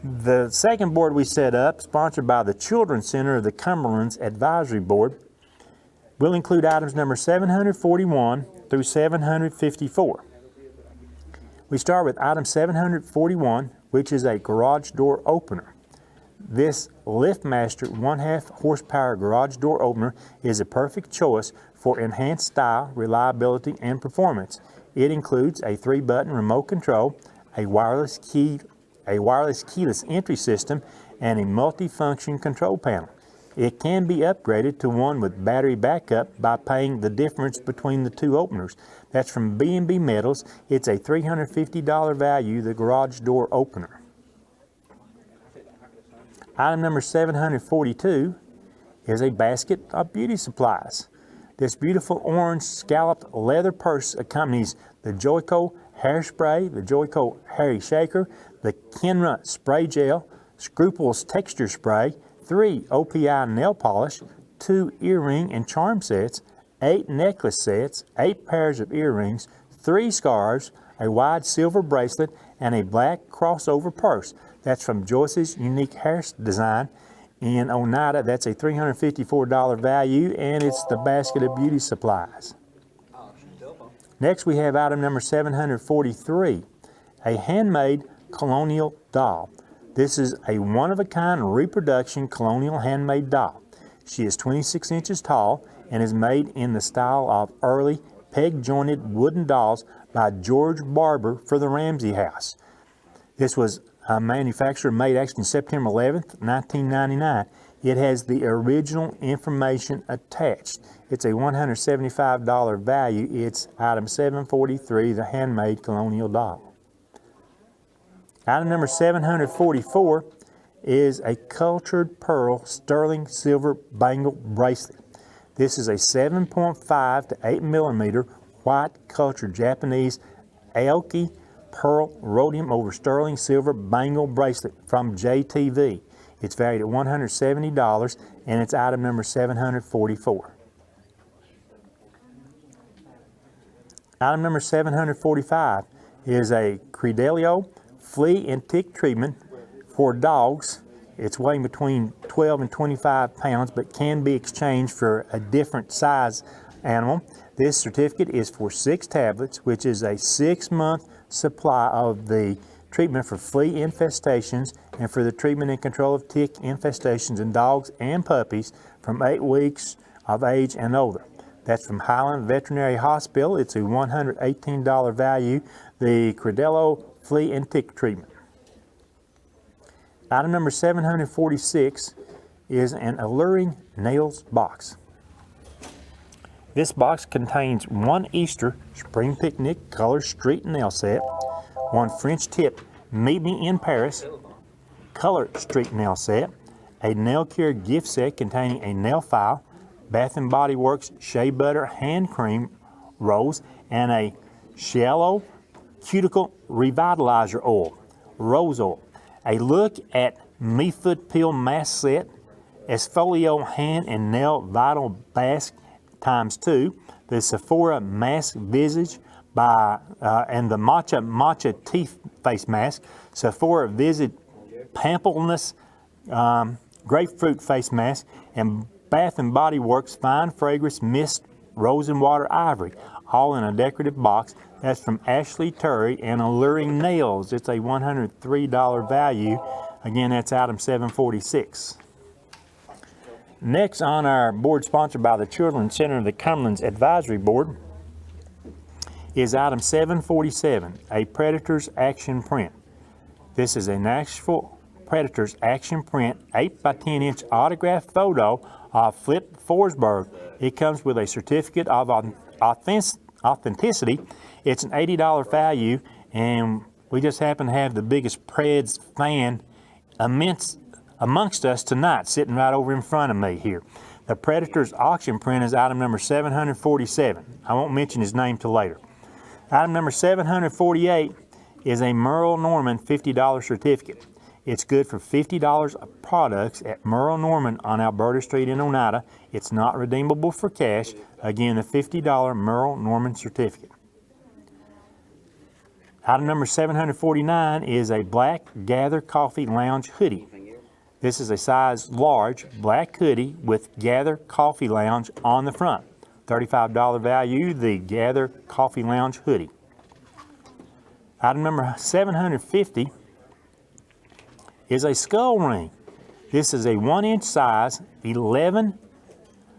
The second board we set up, sponsored by the Children's Center of the Cumberland's Advisory Board, will include items number 741 through 754. We start with item 741, which is a garage door opener. This LiftMaster 1/2 horsepower garage door opener is a perfect choice for enhanced style, reliability, and performance. It includes a 3-button remote control, a wireless keyless entry system, and a multi-function control panel. It can be upgraded to one with battery backup by paying the difference between the 2 openers. That's from B&B Metals. It's a $350 value, the garage door opener. Item number 742 is a basket of beauty supplies. This beautiful orange scalloped leather purse accompanies the Joico hairspray, the Joico hairy shaker, the Kenra spray gel, Scruples texture spray, 3 OPI nail polish, 2 earring and charm sets, 8 necklace sets, 8 pairs of earrings, 3 scarves, a wide silver bracelet, and a black crossover purse. That's from Joyce's Unique Hair Design in Oneida. That's a $354 value, and it's the basket of beauty supplies. Next, we have item number 743, a handmade colonial doll. This is a one-of-a-kind reproduction colonial handmade doll. She is 26 inches tall and is made in the style of early peg-jointed wooden dolls by George Barber for the Ramsey House. This was manufactured, made actually September 11th, 1999. It has the original information attached. It's a $175 value. It's item 743, the handmade colonial doll. Item number 744 is a cultured pearl sterling silver bangle bracelet. This is a 7.5 to 8 millimeter white cultured Japanese Aoki pearl rhodium over sterling silver bangle bracelet from JTV. It's valued at $170, and it's item number 744. Item number 745 is a Credelio flea and tick treatment for dogs. It's weighing between 12 and 25 pounds, but can be exchanged for a different size animal. This certificate is for 6 tablets, which is a 6-month supply of the treatment for flea infestations and for the treatment and control of tick infestations in dogs and puppies from 8 weeks of age and older. That's from Highland Veterinary Hospital. It's a $118 value, the Credello Flea and Tick Treatment. Item number 746 is an Alluring Nails box. This box contains one Easter Spring Picnic Color Street Nail Set, one French Tip Meet Me in Paris Color Street Nail Set, a nail care gift set containing a nail file, Bath & Body Works Shea Butter Hand Cream Rose, and a Shallow Cuticle Revitalizer Oil, Rose Oil. A look at Me Foot Peel Mask Set, Esfolio Hand and Nail Vital Mask ×2, the Sephora Mask Visage and the Matcha Teeth Face Mask, Sephora Visit Pampleness Grapefruit Face Mask, and Bath & Body Works Fine Fragrance Mist Rose and Water Ivory, all in a decorative box. That's from Ashley Turry and Alluring Nails. It's a $103 value. Again, that's item 746. Next on our board sponsored by the Children's Center of the Cumberland's Advisory Board is item 747, a Predator's Action Print. This is a Nashville Predator's Action Print 8 by 10 inch autographed photo of Flip Forsberg. It comes with a certificate of authenticity. It's an $80 value, and we just happen to have the biggest Preds fan amongst us tonight, sitting right over in front of me here. The Predator's Auction Print is item number 747. I won't mention his name till later. Item number 748 is a Merle Norman $50 certificate. It's good for $50 of products at Merle Norman on Alberta Street in Oneida. It's not redeemable for cash. Again, the $50 Merle Norman certificate. Item number 749 is a black Gather Coffee Lounge hoodie. This is a size large black hoodie with Gather Coffee Lounge on the front. $35 value, the Gather Coffee Lounge hoodie. Item number 750 is a skull ring. This is a 1-inch size 11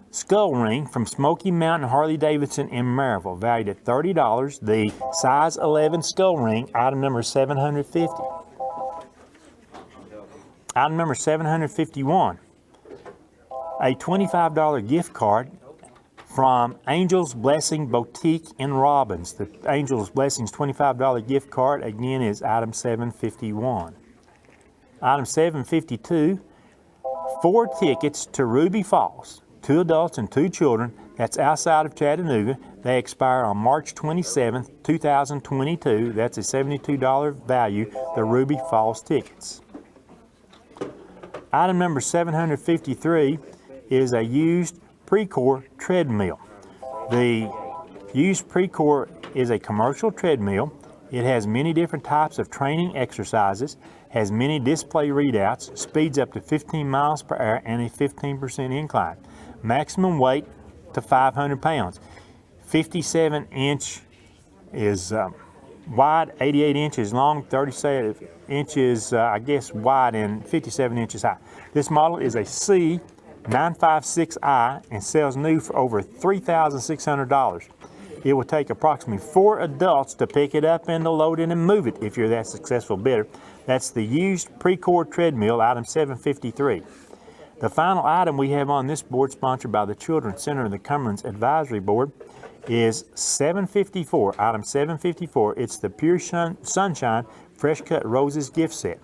skull ring from Smoky Mountain Harley Davidson in Maryville, valued at $30. The size 11 skull ring, item number 750. Item number 751, a $25 gift card from Angel's Blessing Boutique in Robbins. The Angel's Blessings $25 gift card, again, is item 751. Item 752, 4 tickets to Ruby Falls, 2 adults and 2 children. That's outside of Chattanooga. They expire on March 27th, 2022. That's a $72 value, the Ruby Falls tickets. Item number 753 is a used Precor treadmill. The used Precor is a commercial treadmill. It has many different types of training exercises, has many display readouts, speeds up to 15 miles per hour, and a 15% incline. Maximum weight to 500 pounds. 57 inch is wide, 88 inches long, 37 inches, wide, and 57 inches high. This model is a C956i and sells new for over $3,600. It will take approximately 4 adults to pick it up and to load it and move it if you're that successful bidder. That's the used Precor treadmill, item 753. The final item we have on this board, sponsored by the Children's Center of the Cumberland's Advisory Board, is 754, item 754. It's the Pure Sunshine Fresh Cut Roses gift set.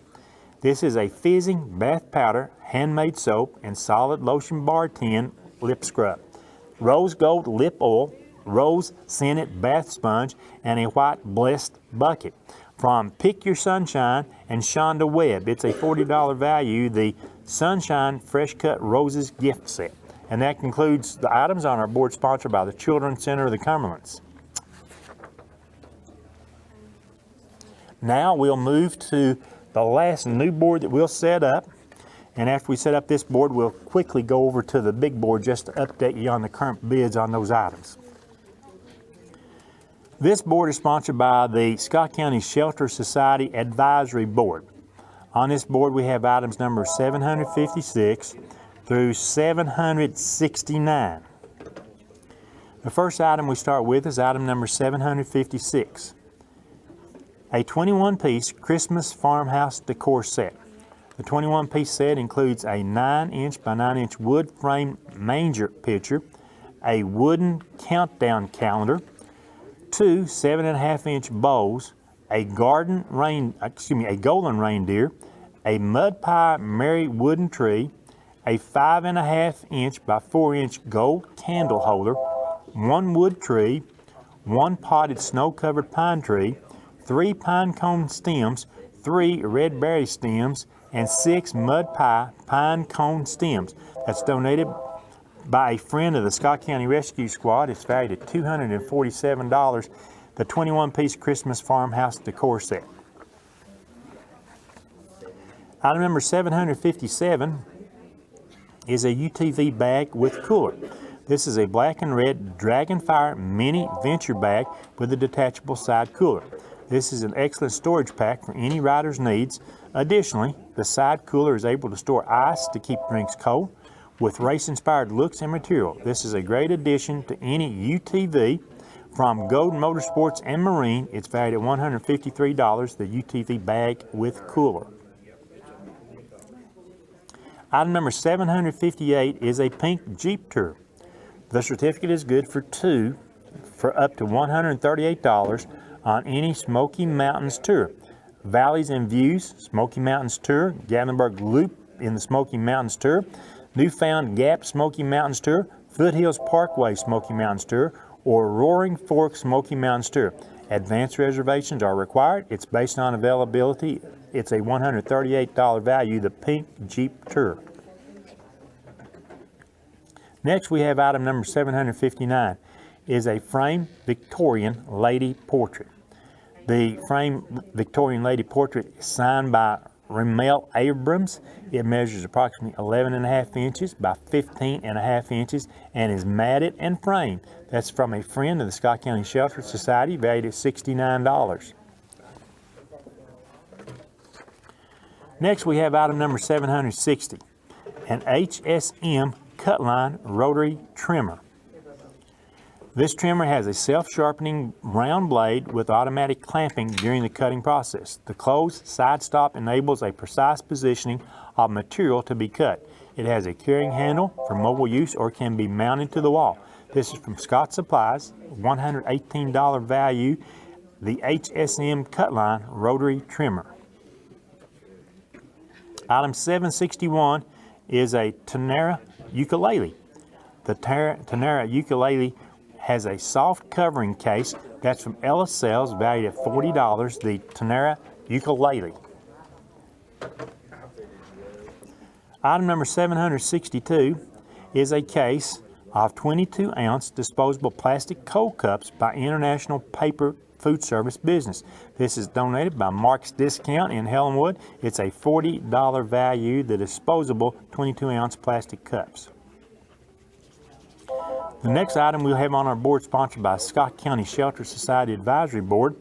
This is a fizzing bath powder, handmade soap, and solid lotion bar tin lip scrub, rose gold lip oil, rose scented bath sponge, and a white blessed bucket. From Pick Your Sunshine and Shonda Webb. It's a $40 value, the Sunshine Fresh Cut Roses gift set. And that concludes the items on our board sponsored by the Children's Center of the Cumberlands. Now we'll move to the last new board that we'll set up. And after we set up this board, we'll quickly go over to the big board just to update you on the current bids on those items. This board is sponsored by the Scott County Shelter Society Advisory Board. On this board, we have items number 756 through 769. The first item we start with is item number 756, a 21-piece Christmas farmhouse decor set. The 21-piece set includes a 9-inch by 9-inch wood frame manger picture, a wooden countdown calendar, 2 7.5-inch bowls, a golden reindeer, a mud pie Mary wooden tree, a 5.5-inch by 4-inch gold candle holder, 1 wood tree, 1 potted snow-covered pine tree, 3 pine cone stems, 3 red berry stems, and 6 mud pie pine cone stems. That's donated by a friend of the Scott County Rescue Squad. It's valued at $247, the 21-piece Christmas farmhouse decor set. Item number 757 is a UTV bag with cooler. This is a black and red Dragonfire mini venture bag with a detachable side cooler. This is an excellent storage pack for any rider's needs. Additionally, the side cooler is able to store ice to keep drinks cold with race-inspired looks and material. This is a great addition to any UTV from Golden Motorsports and Marine. It's valued at $153, the UTV bag with cooler. Item number 758 is a pink Jeep Tour. The certificate is good for 2 for up to $138 on any Smoky Mountains tour. Valleys and Views, Smoky Mountains Tour, Gatlinburg Loop in the Smoky Mountains Tour, Newfound Gap Smoky Mountains Tour, Foothills Parkway Smoky Mountains Tour, or Roaring Fork Smoky Mountains Tour. Advanced reservations are required. It's based on availability. It's a $138 value, the pink Jeep Tour. Next we have item number 759, is a framed Victorian lady portrait. The framed Victorian lady portrait is signed by Ramel Abrams. It measures approximately 11.5 inches by 15.5 inches and is matted and framed. That's from a friend of the Scott County Shelter Society, valued at $69. Next we have item number 760, an HSM Cutline rotary trimmer. This trimmer has a self-sharpening round blade with automatic clamping during the cutting process. The closed side stop enables a precise positioning of material to be cut. It has a carrying handle for mobile use or can be mounted to the wall. This is from Scott Supplies, $118 value, the HSM Cutline rotary trimmer. Item 761 is a Tenera ukulele. The Tenera ukulele has a soft covering case. That's from Ellis Sales, valued at $40, the Tenera ukulele. Item number 762 is a case of 22-ounce disposable plastic cold cups by International Paper Food Service Business. This is donated by Mark's Discount in Helenwood. It's a $40 value, the disposable 22-ounce plastic cups. The next item we'll have on our board, sponsored by Scott County Shelter Society Advisory Board,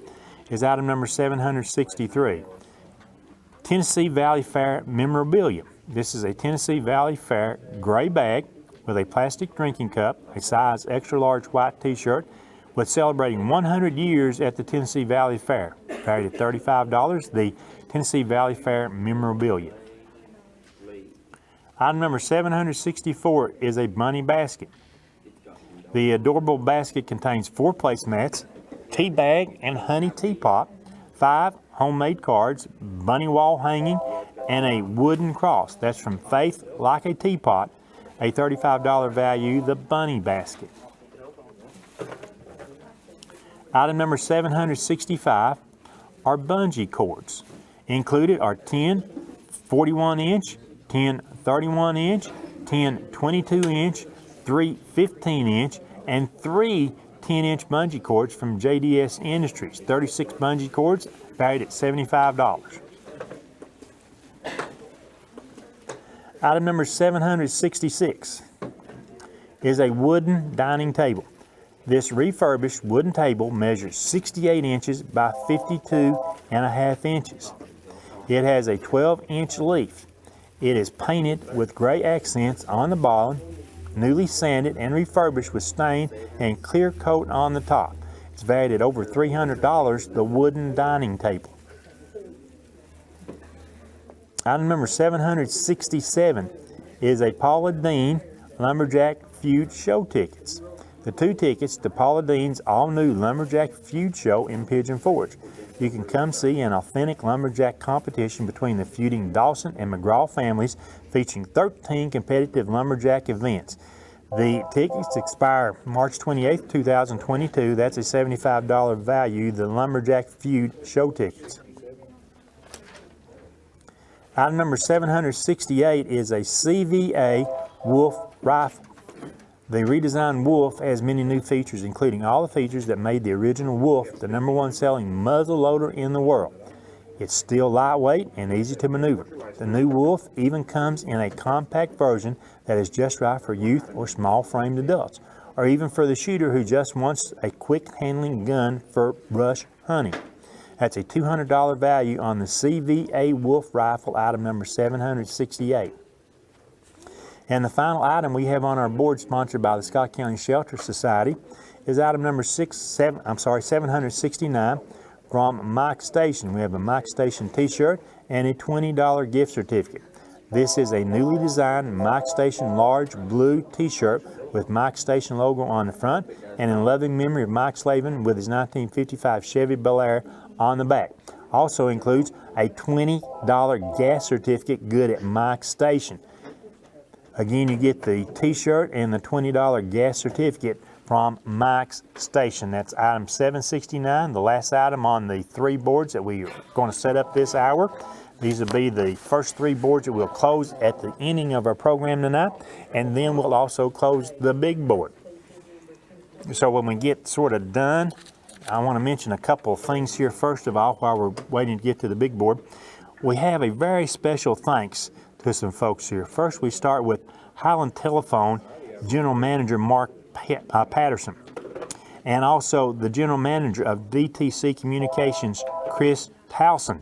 is item number 763, Tennessee Valley Fair memorabilia. This is a Tennessee Valley Fair gray bag with a plastic drinking cup, a size extra large white t-shirt, with celebrating 100 years at the Tennessee Valley Fair, valued at $35, the Tennessee Valley Fair memorabilia. Item number 764 is a bunny basket. The adorable basket contains 4 placemats, tea bag and honey teapot, 5 homemade cards, bunny wall hanging, and a wooden cross. That's from Faith Like a Teapot, a $35 value, the bunny basket. Item number 765 are bungee cords. Included are 10 41-inch, 10 31-inch, 10 22-inch, 3 15-inch, and 3 10-inch bungee cords from JDS Industries. 36 bungee cords, valued at $75. Item number 766 is a wooden dining table. This refurbished wooden table measures 68 inches by 52.5 inches. It has a 12-inch leaf. It is painted with gray accents on the bottom newly sanded and refurbished with stain and clear coat on the top. It's valued at over $300, the wooden dining table. Item number 767 is a Paula Deen Lumberjack Feud show tickets. The 2 tickets to Paula Deen's all-new Lumberjack Feud show in Pigeon Forge. You can come see an authentic lumberjack competition between the feuding Dawson and McGraw families, featuring 13 competitive lumberjack events. The tickets expire March 28, 2022. That's a $75 value, the Lumberjack Feud show tickets. Item number 768 is a CVA Wolf rifle. The redesigned Wolf has many new features, including all the features that made the original Wolf the #1 selling muzzle loader in the world. It's still lightweight and easy to maneuver. The new Wolf even comes in a compact version that is just right for youth or small-framed adults, or even for the shooter who just wants a quick-handling gun for brush hunting. That's a $200 value on the CVA Wolf rifle, item number 768. And the final item we have on our board, sponsored by the Scott County Shelter Society, is item number 769 from Mike Station. We have a Mike Station t-shirt and a $20 gift certificate. This is a newly designed Mike Station large blue t-shirt with Mike Station logo on the front and in loving memory of Mike Slavin with his 1955 Chevy Bel Air on the back. Also includes a $20 gas certificate good at Mike Station. Again, you get the t-shirt and the $20 gas certificate from Mike's Station. That's item 769, the last item on the 3 boards that we are going to set up this hour. These will be the first 3 boards that we'll close at the ending of our program tonight, and then we'll also close the big board. So when we get sort of done, I want to mention a couple of things here first of all while we're waiting to get to the big board. We have a very special thanks to some folks here. First, we start with Highland Telethon General Manager Mark Patterson, and also the General Manager of DTC Communications, Chris Towson,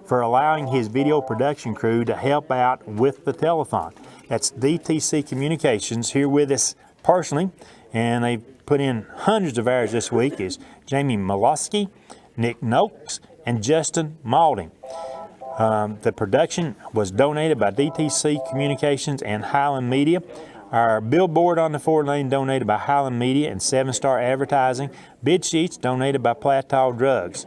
for allowing his video production crew to help out with the telethon. That's DTC Communications here with us personally, and they've put in hundreds of hours this week, is Jamie Molosky, Nick Noakes, and Justin Maulding. The production was donated by DTC Communications and Highland Media. Our billboard on the 4-lane donated by Highland Media and 7 Star Advertising. Bid sheets donated by Plateau Drugs.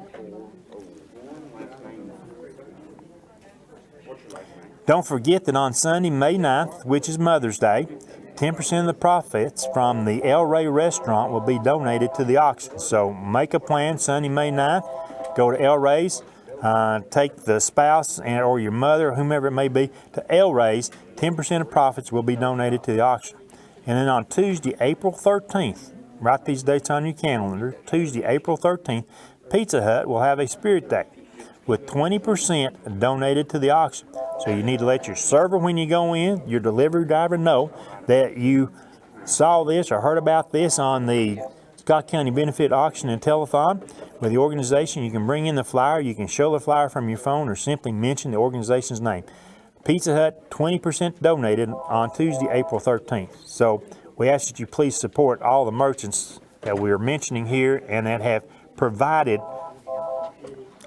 Don't forget that on Sunday, May 9th, which is Mother's Day, 10% of the profits from the El Rey restaurant will be donated to the auction. So make a plan Sunday, May 9th. Go to El Rey's. Take the spouse or your mother, or whomever it may be, to El Rey's. 10% of profits will be donated to the auction. And then on Tuesday, April 13th, write these dates on your calendar. Tuesday, April 13th, Pizza Hut will have a Spirit Day with 20% donated to the auction. So you need to let your server, when you go in, your delivery driver, know that you saw this or heard about this on the Scott County Benefit Auction and Telethon. With the organization, you can bring in the flyer, you can show the flyer from your phone, or simply mention the organization's name. Pizza Hut, 20% donated on Tuesday, April 13th. So we ask that you please support all the merchants that we are mentioning here and that have provided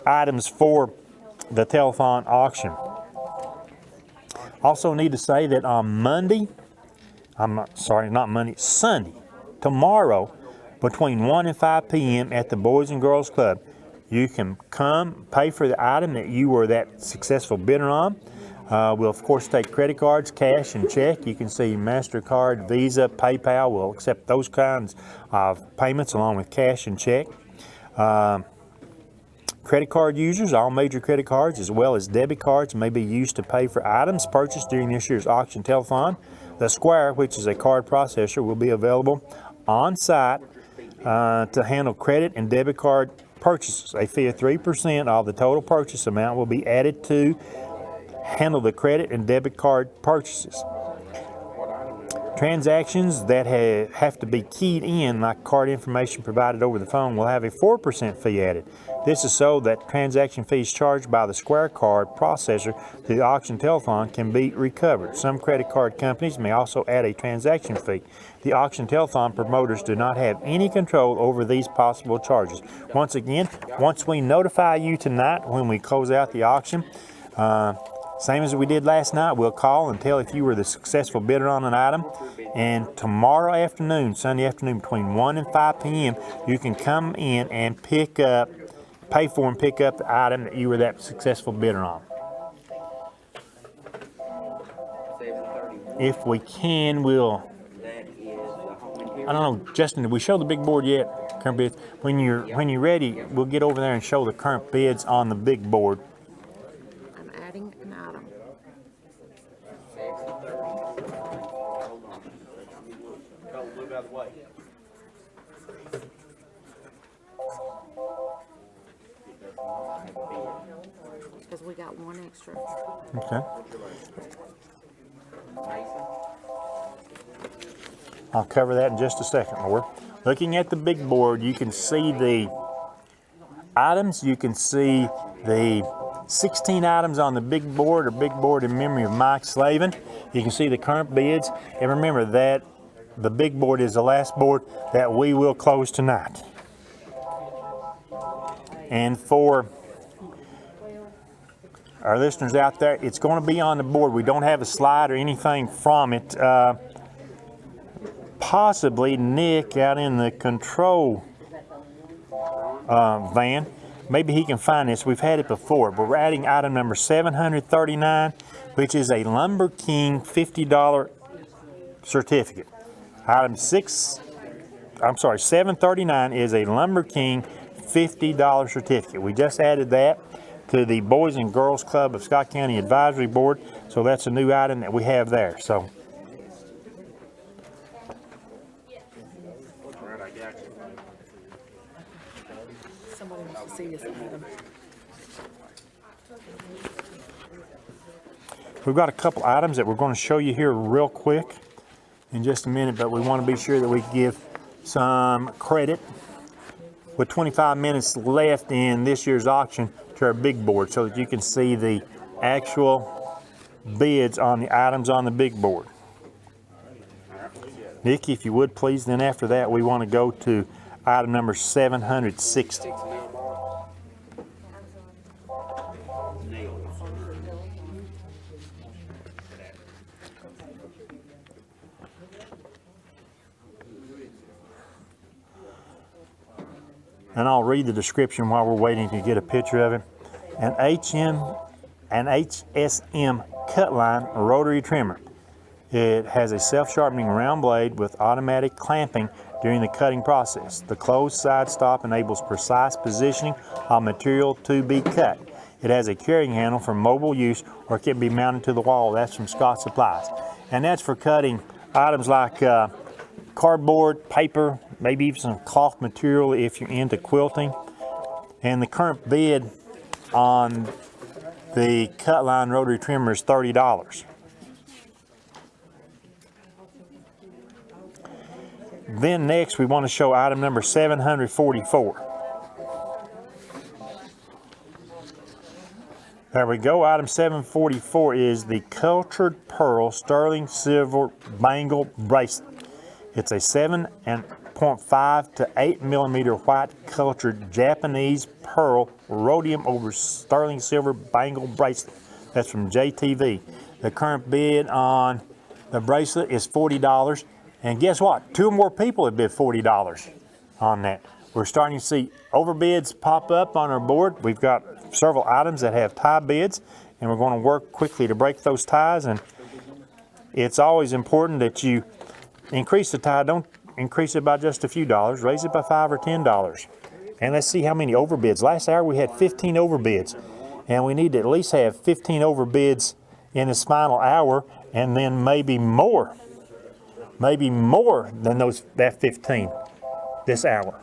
items for the telethon auction. Also need to say that on Sunday, tomorrow, between 1 and 5 p.m. at the Boys and Girls Club, you can come pay for the item that you were that successful bidder on. We'll of course take credit cards, cash, and check. You can see MasterCard, Visa, PayPal. We'll accept those kinds of payments along with cash and check. Credit card users, all major credit cards as well as debit cards may be used to pay for items purchased during this year's auction telethon. The Square, which is a card processor, will be available on site to handle credit and debit card purchases. A fee of 3% of the total purchase amount will be added to handle the credit and debit card purchases. Transactions that have to be keyed in, like card information provided over the phone, will have a 4% fee added. This is so that transaction fees charged by the Square card processor to the auction telethon can be recovered. Some credit card companies may also add a transaction fee. The auction telethon promoters do not have any control over these possible charges. Once again, once we notify you tonight when we close out the auction, same as we did last night, we'll call and tell if you were the successful bidder on an item. And tomorrow afternoon, Sunday afternoon, between 1 and 5 p.m., you can come in and pay for and pick up the item that you were that successful bidder on. If we can, we'll, I don't know, Justin, did we show the big board yet? Current bids. When you're ready, we'll get over there and show the current bids on the big board. I'm adding an item. Because we got one extra. Okay. I'll cover that in just a second, Laura. Looking at the big board, you can see the items. You can see the 16 items on the big board, or big board in memory of Mike Slavin. You can see the current bids. And remember that the big board is the last board that we will close tonight. And for our listeners out there, it's going to be on the board. We don't have a slide or anything from it. Possibly Nick out in the control van, maybe he can find this. We've had it before, but we're adding item number 739, which is a Lumber King $50 certificate. Item 739 is a Lumber King $50 certificate. We just added that to the Boys and Girls Club of Scott County Advisory Board, so that's a new item that we have there. So. Somebody wants to see this item. We've got a couple items that we're going to show you here real quick in just a minute, but we want to be sure that we give some credit with 25 minutes left in this year's auction to our big board so that you can see the actual bids on the items on the big board. Nikki, if you would please, then after that we want to go to item number 760. And I'll read the description while we're waiting to get a picture of it. An HSM cut line rotary trimmer. It has a self-sharpening round blade with automatic clamping during the cutting process. The closed side stop enables precise positioning of material to be cut. It has a carrying handle for mobile use, or it can be mounted to the wall. That's from Scott Supplies. And that's for cutting items like cardboard, paper, maybe even some cloth material if you're into quilting. And the current bid on the cut line rotary trimmer is $30. Then next we want to show item number 744. There we go. Item 744 is the Cultured Pearl Sterling Silver Bangle Bracelet. It's a 7.5 to 8 millimeter white cultured Japanese pearl rhodium over sterling silver bangle bracelet. That's from JTV. The current bid on the bracelet is $40. And guess what? 2 more people have bid $40 on that. We're starting to see overbids pop up on our board. We've got several items that have tie bids, and we're going to work quickly to break those ties. And it's always important that you increase the tie. Don't increase it by just a few dollars. Raise it by $5 or $10. And let's see how many overbids. Last hour we had 15 overbids, and we need to at least have 15 overbids in this final hour, and then maybe more than that 15 this hour.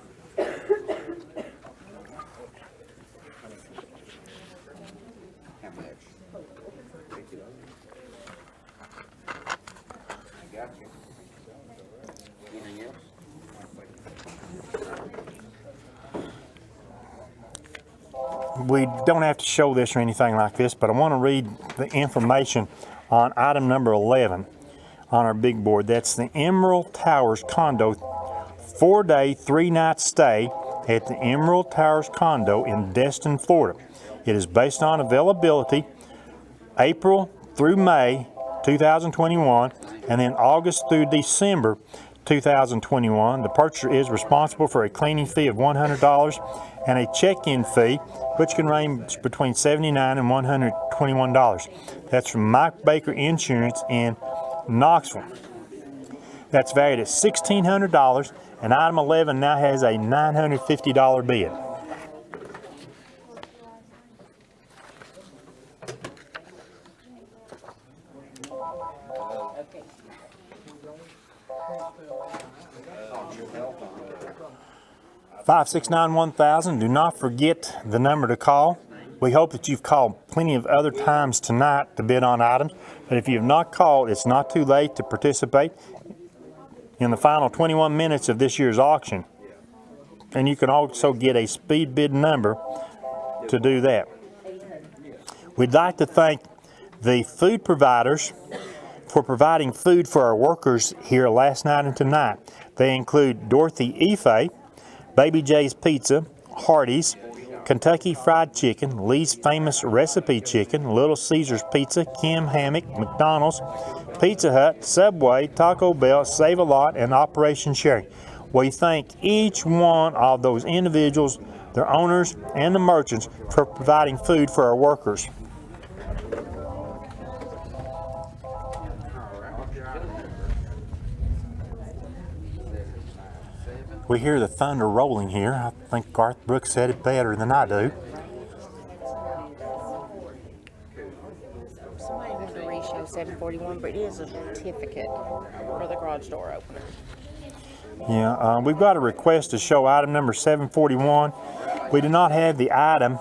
we don't have to show this or anything like this, but I want to read the information on item number 11 on our big board. That's the Emerald Towers condo, 4-day, 3-night stay at the Emerald Towers condo in Destin, Florida. It is based on availability April through May 2021, and then August through December 2021. The purchaser is responsible for a cleaning fee of $100 and a check-in fee, which can range between $79 and $121. That's from Mike Baker Insurance in Knoxville. That's valued at $1,600, and item 11 now has a $950 bid. $569-1000. Do not forget the number to call. We hope that you've called plenty of other times tonight to bid on items, but if you have not called, it's not too late to participate in the final 21 minutes of this year's auction. And you can also get a speed bid number to do that. We'd like to thank the food providers for providing food for our workers here last night and tonight. They include Dorothy Ife, Baby J's Pizza, Hardee's, Kentucky Fried Chicken, Lee's Famous Recipe Chicken, Little Caesars Pizza, Kim Hammock, McDonald's, Pizza Hut, Subway, Taco Bell, Save-A-Lot, and Operation Sharing. We thank each one of those individuals, their owners, and the merchants for providing food for our workers. We hear the thunder rolling here. I think Garth Brooks said it better than I do. Somebody wanted to re-show 741, but it is a certificate for the garage door opener. Yeah, we've got a request to show item number 741. We do not have the item.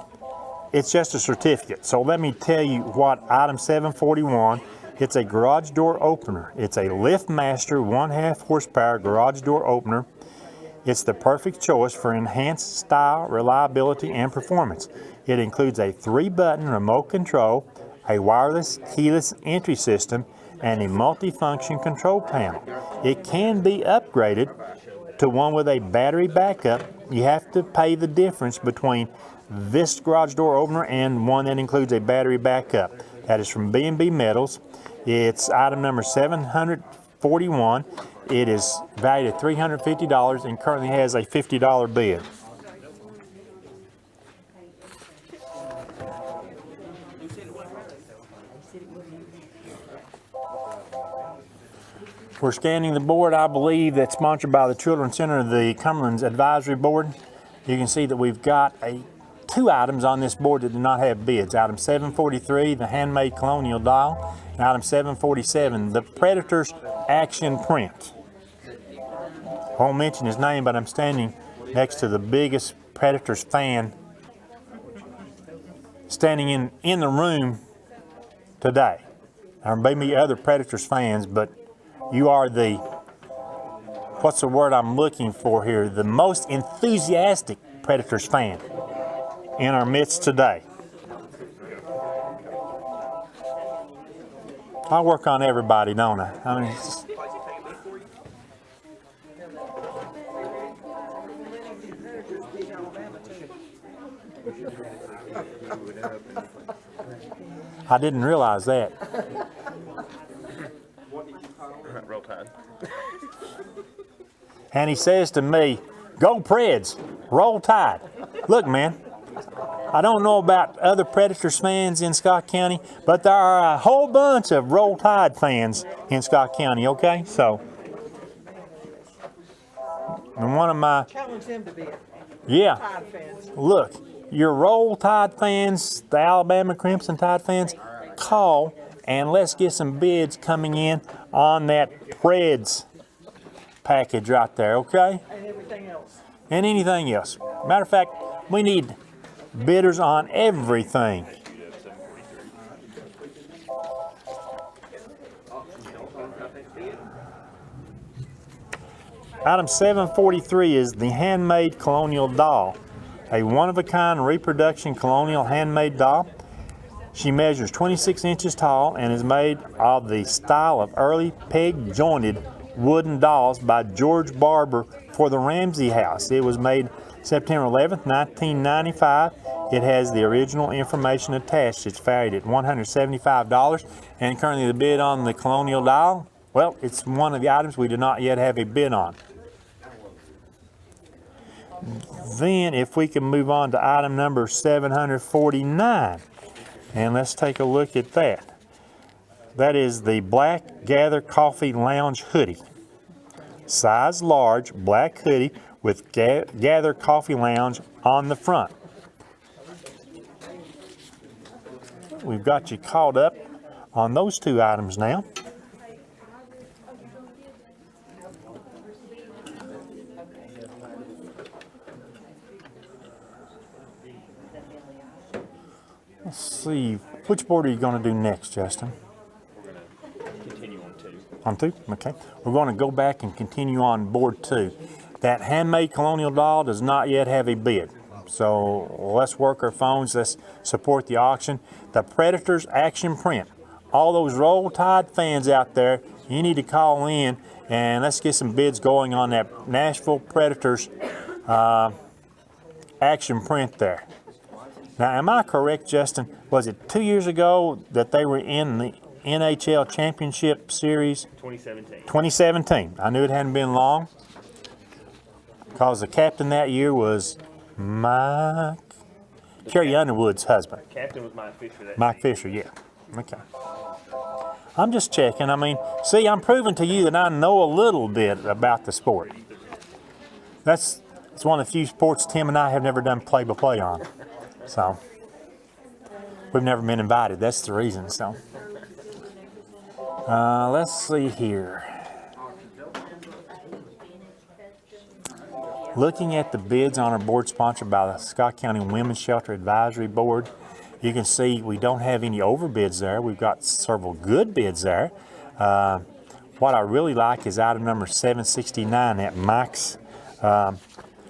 It's just a certificate. So let me tell you what item 741. It's a garage door opener. It's a LiftMaster 1/2 horsepower garage door opener. It's the perfect choice for enhanced style, reliability, and performance. It includes a 3-button remote control, a wireless keyless entry system, and a multi-function control panel. It can be upgraded to one with a battery backup. You have to pay the difference between this garage door opener and one that includes a battery backup. That is from B&B Metals. It's item number 741. It is valued at $350 and currently has a $50 bid. We're scanning the board. I believe that's sponsored by the Children's Center of the Cumberland's Advisory Board. You can see that we've got 2 items on this board that do not have bids. Item 743, the handmade colonial doll, and item 747, the Predator's action print. I won't mention his name, but I'm standing next to the biggest Predators fan standing in the room today. There may be other Predators fans, but you are the, what's the word I'm looking for here, the most enthusiastic Predators fan in our midst today. I work on everybody, don't I? I mean, it's just, I didn't realize that. Roll Tide. And he says to me, "Go Preds, roll Tide." Look, man, I don't know about other Predators fans in Scott County, but there are a whole bunch of Roll Tide fans in Scott County, okay? So, and one of my, Challenge them to be a yeah, Tide fans. look, your Roll Tide fans, the Alabama Crimson Tide fans, call and let's get some bids coming in on that Preds package right there, okay? And everything else. And anything else. Matter of fact, we need bidders on everything. Item 743 is the handmade colonial doll. a one-of-a-kind reproduction colonial handmade doll. She measures 26 inches tall and is made of the style of early peg-jointed wooden dolls by George Barber for the Ramsey House. It was made September 11th, 1995. It has the original information attached. It's valued at $175, and currently the bid on the colonial doll, well, it's one of the items we do not yet have a bid on. Then if we can move on to item number 749, and let's take a look at that. That is the Black Gather Coffee Lounge hoodie. Size large, black hoodie with Gather Coffee Lounge on the front. We've got you caught up on those two items now. Let's see, which board are you going to do next, Justin? Continue on 2. On 2? Okay. We're going to go back and continue on board 2. That handmade colonial doll does not yet have a bid. So let's work our phones. Let's support the auction. The Predators Action Print. All those Roll Tide fans out there, you need to call in and let's get some bids going on that Nashville Predators Action Print there. Now, am I correct, Justin? Was it 2 years ago that they were in the NHL Championship Series? 2017. 2017. I knew it hadn't been long because the captain that year was Carrie Underwood's husband. Captain was Mike Fisher. Mike Fisher, yeah. Okay. I'm just checking. I mean, see, I'm proving to you that I know a little bit about the sport. It's one of the few sports Tim and I have never done play-by-play on. So, we've never been invited. That's the reason. So, let's see here. Looking at the bids on our board sponsored by the Scott County Women's Shelter Advisory Board, you can see we don't have any overbids there. We've got several good bids there. What I really like is item number 769 at Mike's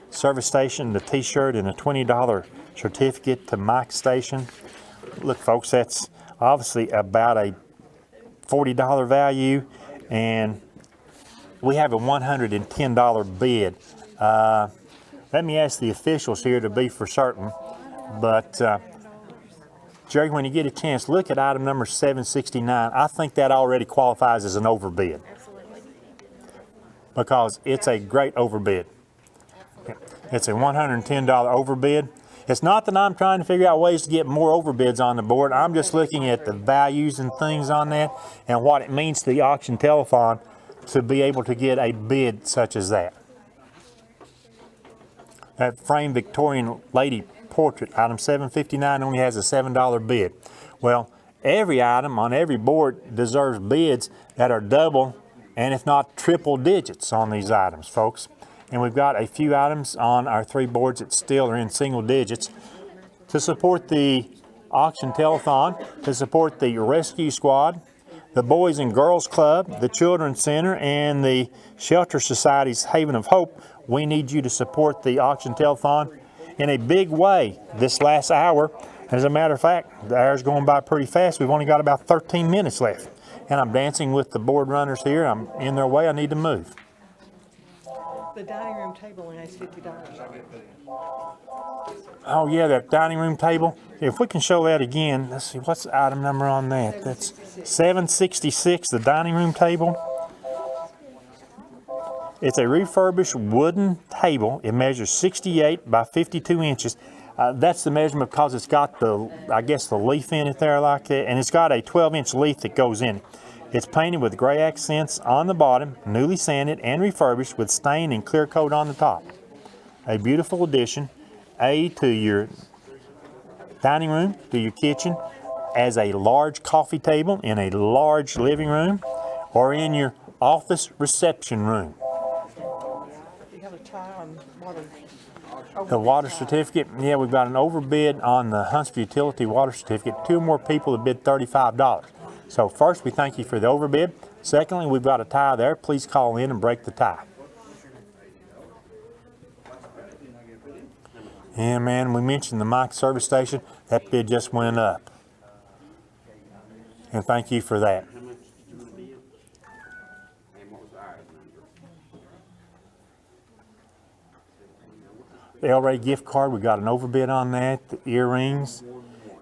service station, the t-shirt and a $20 certificate to Mike's station. Look, folks, that's obviously about a $40 value, and we have a $110 bid. Let me ask the officials here to be for certain, but Jerry, when you get a chance, look at item number 769. I think that already qualifies as an overbid because it's a great overbid. It's a $110 overbid. It's not that I'm trying to figure out ways to get more overbids on the board. I'm just looking at the values and things on that and what it means to the auction telethon to be able to get a bid such as that. That framed Victorian lady portrait, item 759, only has a $7 bid. Well, every item on every board deserves bids that are double and if not triple digits on these items, folks. And we've got a few items on our 3 boards that still are in single digits. To support the auction telethon, to support the rescue squad, the Boys and Girls Club, the Children's Center, and the Shelter Society's Haven of Hope, we need you to support the auction telethon in a big way this last hour. As a matter of fact, the hour's going by pretty fast. We've only got about 13 minutes left. And I'm dancing with the board runners here. I'm in their way. I need to move. The dining room table only has $50. Oh yeah, that dining room table. If we can show that again, let's see, what's the item number on that? That's 766, the dining room table. It's a refurbished wooden table. It measures 68 by 52 inches. That's the measurement because it's got the, I guess, the leaf in it there like that, and it's got a 12-inch leaf that goes in it. It's painted with gray accents on the bottom, newly sanded and refurbished with stain and clear coat on the top. A beautiful addition, to your dining room, to your kitchen, as a large coffee table in a large living room, or in your office reception room. You have a tie on water. The water certificate, yeah, we've got an overbid on the Huntsville Utility water certificate. 2 more people have bid $35. So first, we thank you for the overbid. Secondly, we've got a tie there. Please call in and break the tie. Yeah, man, we mentioned the Mike service station. That bid just went up. And thank you for that. How much did you want to bid? And what was the item number? The El Rey gift card, we got an overbid on that. The earrings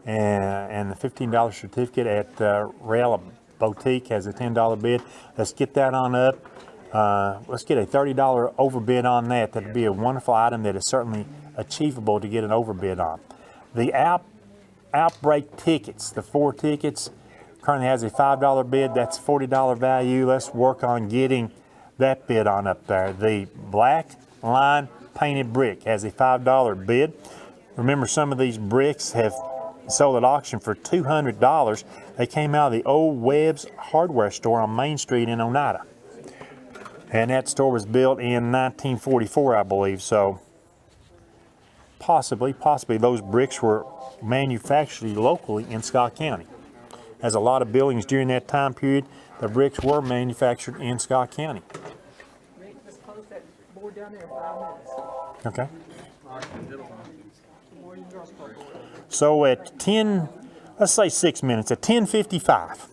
and the $15 certificate at Rail Boutique has a $10 bid. Let's get that on up. Let's get a $30 overbid on that. That'd be a wonderful item that is certainly achievable to get an overbid on. The Outbreak tickets, the 4 tickets, currently has a $5 bid. That's $40 value. Let's work on getting that bid on up there. The Black Line Painted Brick has a $5 bid. Remember, some of these bricks have sold at auction for $200. They came out of the old Webb's hardware store on Main Street in Oneida. And that store was built in 1944, I believe. So possibly those bricks were manufactured locally in Scott County. As a lot of buildings during that time period, the bricks were manufactured in Scott County. Let's close that board down there in 5 minutes. Okay. Boys and Girls Club board. So at 10, let's say 6 minutes, at 10:55,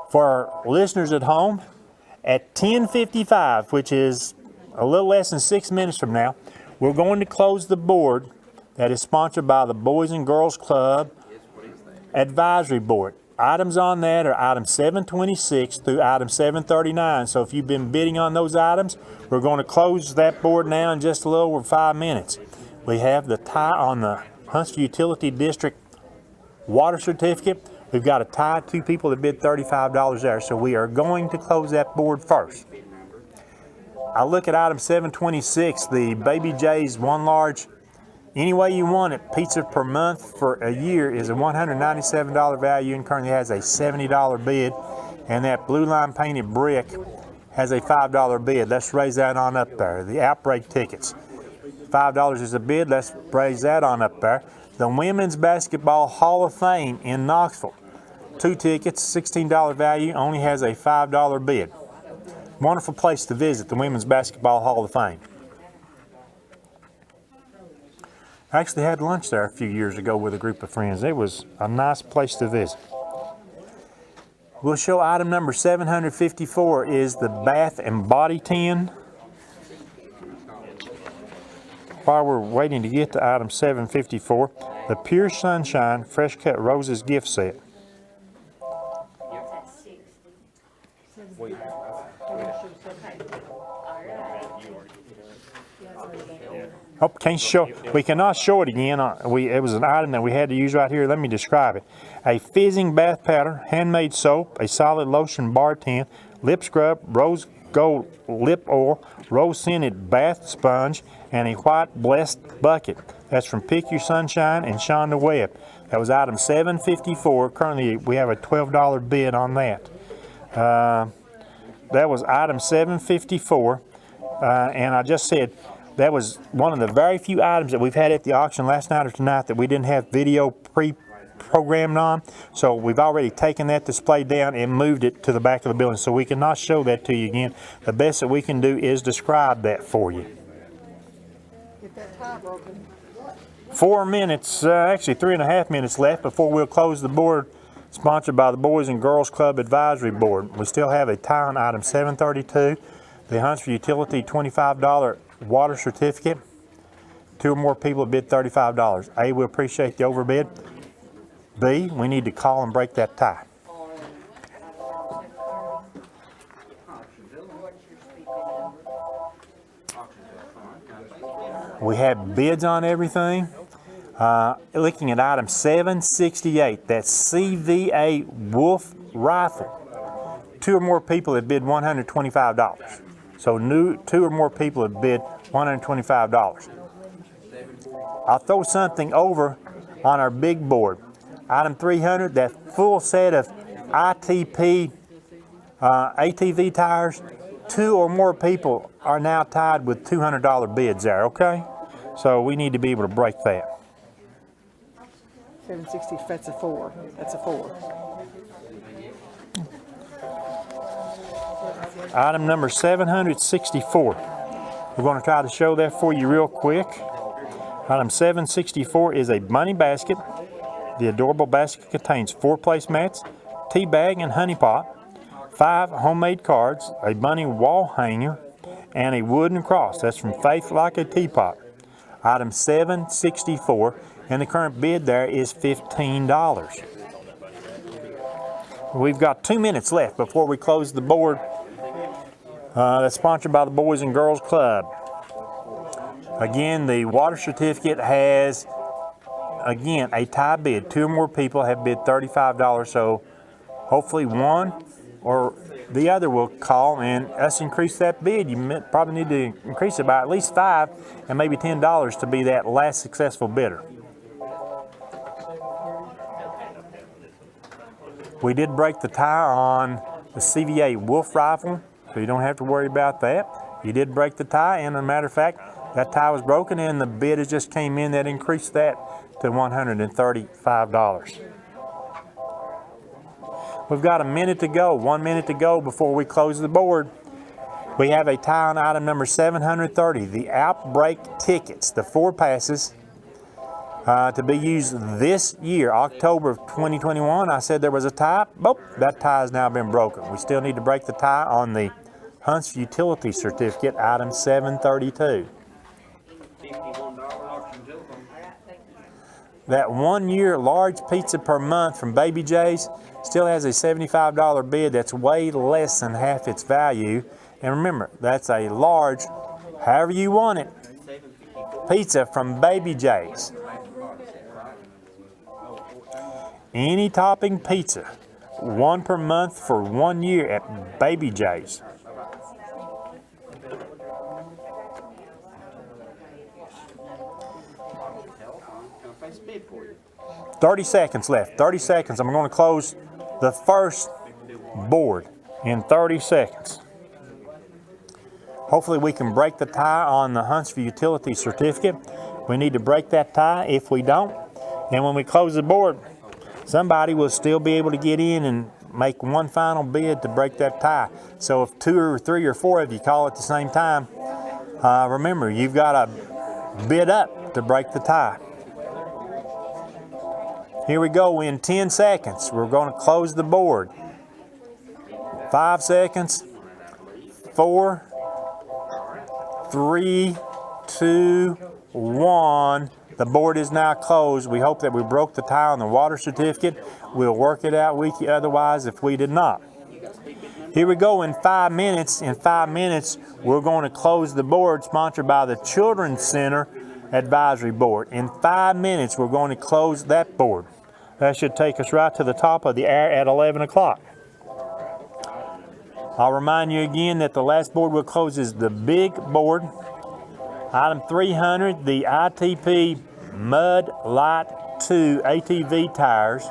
for our listeners at home, at 10:55, which is a little less than 6 minutes from now, we're going to close the board that is sponsored by the Boys and Girls Club Advisory Board. Items on that are item 726 through item 739. So if you've been bidding on those items, we're going to close that board now in just a little over 5 minutes. We have the tie on the Huntsville Utility District water certificate. We've got a tie, 2 people that bid $35 there. So we are going to close that board first. I look at item 726, the Baby J's 1 large. Any way you want it, pizza per month for a year is a $197 value and currently has a $70 bid. And that Blue Line Painted Brick has a $5 bid. Let's raise that on up there. The Outbreak tickets, $5 is a bid. Let's raise that on up there. The Women's Basketball Hall of Fame in Knoxville, 2 tickets, $16 value, only has a $5 bid. Wonderful place to visit, the Women's Basketball Hall of Fame. I actually had lunch there a few years ago with a group of friends. It was a nice place to visit. We'll show item number 754 is the Bath and Body Tin. While we're waiting to get to item 754, the Pure Sunshine Fresh Cut Roses gift set. Oh, can't show. We cannot show it again. It was an item that we had to use right here. Let me describe it. A fizzing bath powder, handmade soap, a solid lotion bar tin, lip scrub, rose gold lip oil, rose scented bath sponge, and a white blessed bucket. That's from Pick Your Sunshine and Shonda Webb. That was item 754. Currently, we have a $12 bid on that. That was item 754, and I just said that was one of the very few items that we've had at the auction last night or tonight that we didn't have video pre-programmed on. So we've already taken that display down and moved it to the back of the building. So we cannot show that to you again. The best that we can do is describe that for you. Get that tie broken. 4 minutes, actually 3.5 minutes left before we'll close the board, sponsored by the Boys and Girls Club Advisory Board. We still have a tie on item 732, the Huntsville Utility $25 water certificate. 2 or more people have bid $35. A, we appreciate the overbid. B, we need to call and break that tie. We have bids on everything. Looking at item 768, that's CVA Wolf Rifle. 2 or more people have bid $125. So 2 or more people have bid $125. I'll throw something over on our big board. Item 300, that full set of ITP ATV tires. 2 or more people are now tied with $200 bids there, okay? So we need to be able to break that. 760, that's a 4. That's a 4. Item number 764. We're going to try to show that for you real quick. Item 764 is a bunny basket. The adorable basket contains 4 placemats, tea bag and honey pot, 5 homemade cards, a bunny wall hanger, and a wooden cross. That's from Faith Like a Teapot. Item 764, and the current bid there is $15. We've got 2 minutes left before we close the board. That's sponsored by the Boys and Girls Club. Again, the water certificate has, again, a tie bid. 2 or more people have bid $35, so hopefully one or the other will call and us increase that bid. You probably need to increase it by at least $5 and maybe $10 to be that last successful bidder. We did break the tie on the CVA Wolf rifle, so you don't have to worry about that. You did break the tie, and as a matter of fact, that tie was broken and the bid has just came in that increased that to $135. We've got a minute to go, 1 minute to go before we close the board. We have a tie on item number 730, the Outbreak tickets, the 4 passes to be used this year, October of 2021. I said there was a tie. Boop, that tie has now been broken. We still need to break the tie on the Hunts Utility Certificate, item 732. That 1 year large pizza per month from Baby J's still has a $75 bid. That's way less than half its value. And remember, that's a large, however you want it, pizza from Baby J's. Any topping pizza, 1 per month for 1 year at Baby J's. Face bid for you. 30 seconds left. 30 seconds. I'm going to close the first board in 30 seconds. Hopefully we can break the tie on the Huntsville Utility Certificate. We need to break that tie. If we don't, and when we close the board, somebody will still be able to get in and make one final bid to break that tie. So if 2 or 3 or 4 of you call at the same time, remember, you've got to bid up to break the tie. Here we go in 10 seconds. We're going to close the board. 5 seconds. 4, 3, 2, 1. The board is now closed. We hope that we broke the tie on the water certificate. We'll work it out with you otherwise if we did not. Here we go in 5 minutes. In 5 minutes, we're going to close the board sponsored by the Children's Center Advisory Board. In 5 minutes, we're going to close that board. That should take us right to the top of the hour at 11 o'clock. I'll remind you again that the last board we'll close is the big board. Item 300, the ITP Mud Light 2 ATV tires.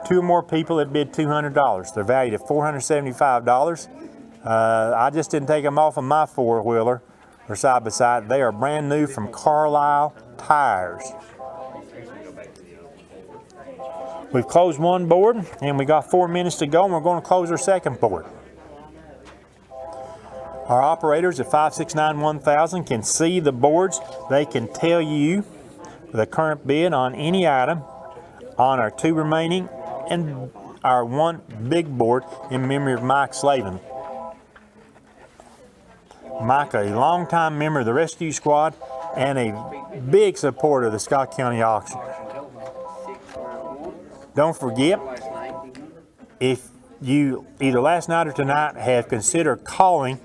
2 or more people that bid $200. They're valued at $475. I just didn't take them off of my 4-wheeler or side-by-side. They are brand new from Carlisle Tires. We've closed one board and we got 4 minutes to go, and we're going to close our second board. Our operators at 569-1000 can see the boards. They can tell you the current bid on any item on our 2 remaining and our 1 big board in memory of Mike Slavin. Mike, a longtime member of the rescue squad and a big supporter of the Scott County auction. Don't forget, if you either last night or tonight have considered calling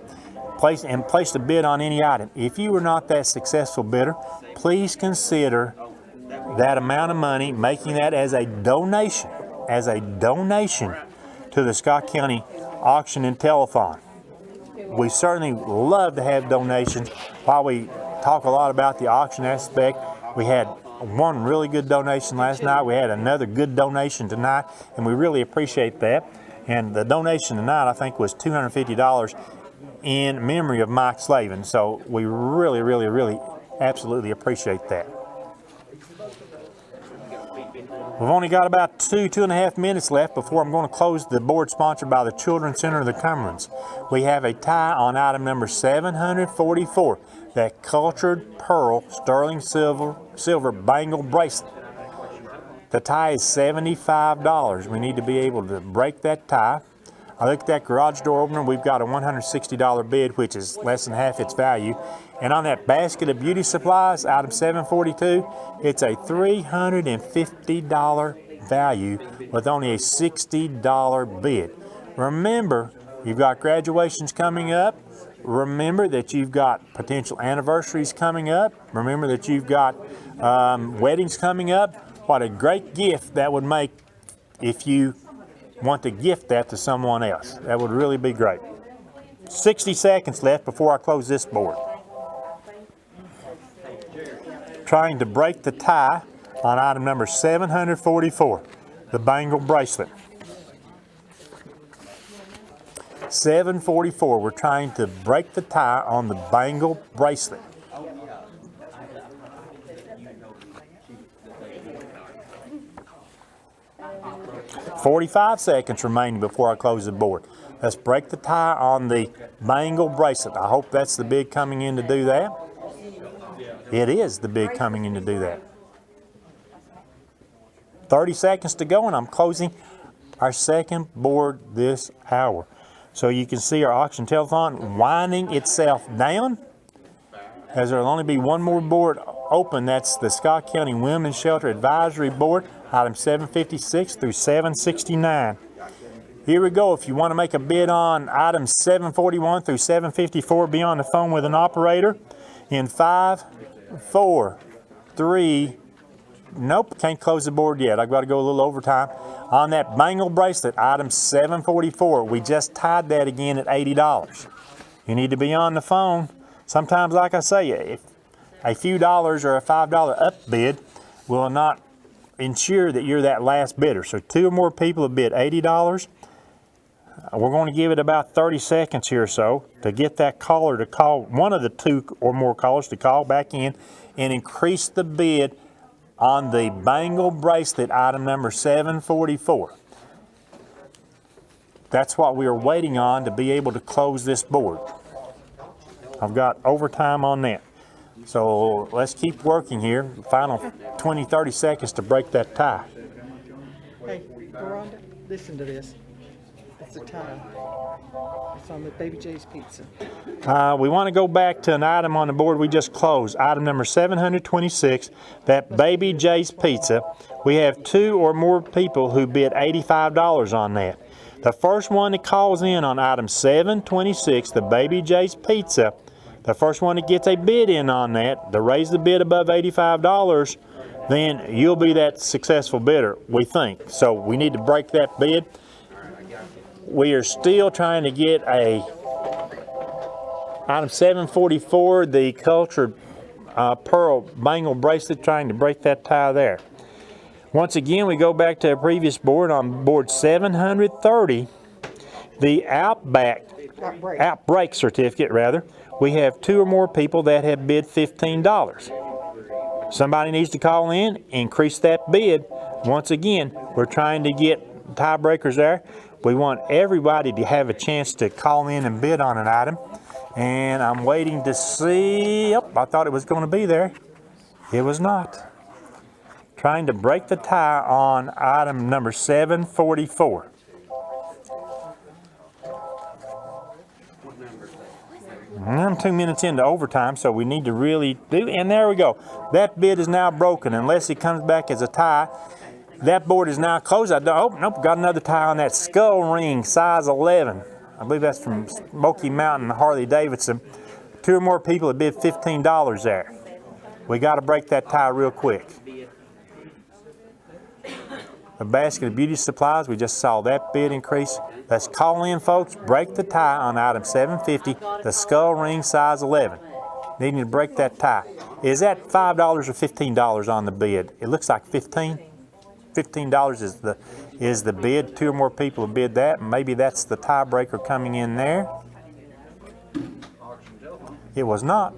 place a bid on any item. If you were not that successful bidder, please consider that amount of money, making that as a donation to the Scott County Auction and Telethon. We certainly love to have donations. While we talk a lot about the auction aspect, we had one really good donation last night. We had another good donation tonight, and we really appreciate that. And the donation tonight, I think, was $250 in memory of Mike Slavin. So we really, really, really absolutely appreciate that. We've only got about 2.5 minutes left before I'm going to close the board sponsored by the Children's Center of the Cumberlands. We have a tie on item number 744. that cultured pearl sterling silver bangle bracelet. The tie is $75. We need to be able to break that tie. I look at that garage door opener. We've got a $160 bid, which is less than half its value. And on that basket of beauty supplies, item 742, it's a $350 value with only a $60 bid. Remember, you've got graduations coming up. Remember that you've got potential anniversaries coming up. Remember that you've got weddings coming up. What a great gift that would make if you want to gift that to someone else. That would really be great. 60 seconds left before I close this board. Trying to break the tie on item number 744, the bangle bracelet. 744, we're trying to break the tie on the bangle bracelet. "45 seconds remaining before I close the board. Let's break the tie on the bangle bracelet. I hope that's the bid coming in to do that. It is the bid coming in to do that. 30 seconds to go, and I'm closing our second board this hour. So you can see our auction telethon winding itself down, as there will only be one more board open. That's the Scott County Women's Shelter Advisory Board, item 756 through 769. Here we go. If you want to make a bid on items 741 through 754, be on the phone with an operator in 5, 4, 3, nope, can't close the board yet. I've got to go a little overtime. On that bangle bracelet, item 744, we just tied that again at $80. You need to be on the phone. Sometimes, like I say, if a few dollars or a $5 up bid will not ensure that you're that last bidder. So 2 or more people have bid $80. We're going to give it about 30 seconds here or so to get that caller to call, one of the 2 or more callers to call back in and increase the bid on the bangle bracelet, item number 744. That's what we are waiting on to be able to close this board. I've got overtime on that. So let's keep working here. Final 20, 30 seconds to break that tie. Hey, Veronda, listen to this. It's a tie. It's on the Baby J's Pizza. We want to go back to an item on the board we just closed, item number 726, that Baby J's Pizza. We have 2 or more people who bid $85 on that. The first one that calls in on item 726, the Baby J's Pizza, the first one that gets a bid in on that, to raise the bid above $85, then you'll be that successful bidder, we think. So we need to break that bid. We are still trying to get a item 744, the cultured pearl bangle bracelet, trying to break that tie there. Once again, we go back to a previous board on board 730, the outbreak certificate rather. We have 2 or more people that have bid $15. Somebody needs to call in, increase that bid. Once again, we're trying to get tiebreakers there. We want everybody to have a chance to call in and bid on an item. And I'm waiting to see, oh, I thought it was going to be there. It was not. Trying to break the tie on item number 744. I'm 2 minutes into overtime, so we need to really do, and there we go. That bid is now broken unless it comes back as a tie. That board is now closed. Oh, nope, got another tie on that skull ring, size 11. I believe that's from Smoky Mountain, Harley Davidson. 2 or more people have bid $15 there. We got to break that tie real quick. A basket of beauty supplies, we just saw that bid increase. Let's call in, folks. Break the tie on item 750, the skull ring, size 11. Needing to break that tie. Is that $5 or $15 on the bid? It looks like 15. $15 is the bid. 2 or more people have bid that. Maybe that's the tiebreaker coming in there. It was not.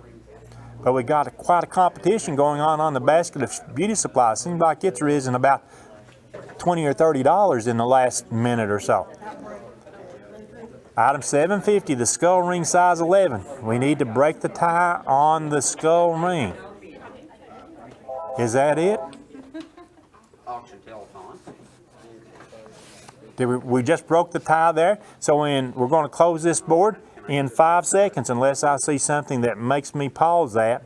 But we got quite a competition going on the basket of beauty supplies. Seems like it's risen about $20 or $30 in the last minute or so. Item 750, the skull ring size 11. We need to break the tie on the skull ring. Is that it? Auction telethon. We just broke the tie there. So we're going to close this board in 5 seconds unless I see something that makes me pause that.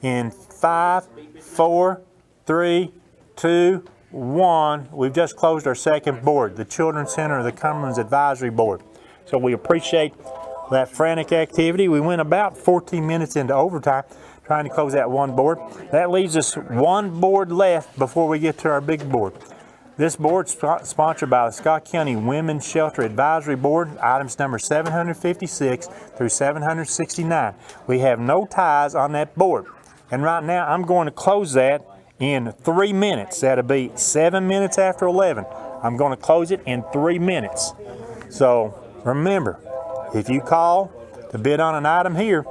In 5, 4, 3, 2, 1. We've just closed our second board, the Children's Center of the Cumberland's Advisory Board. So we appreciate that frantic activity. We went about 14 minutes into overtime trying to close that one board. That leaves us one board left before we get to our big board. This board is sponsored by the Scott County Women's Shelter Advisory Board, items number 756 through 769. We have no ties on that board. And right now I'm going to close that in 3 minutes. That'll be 7 minutes after 11. I'm going to close it in 3 minutes. So remember, if you call to bid on an item here,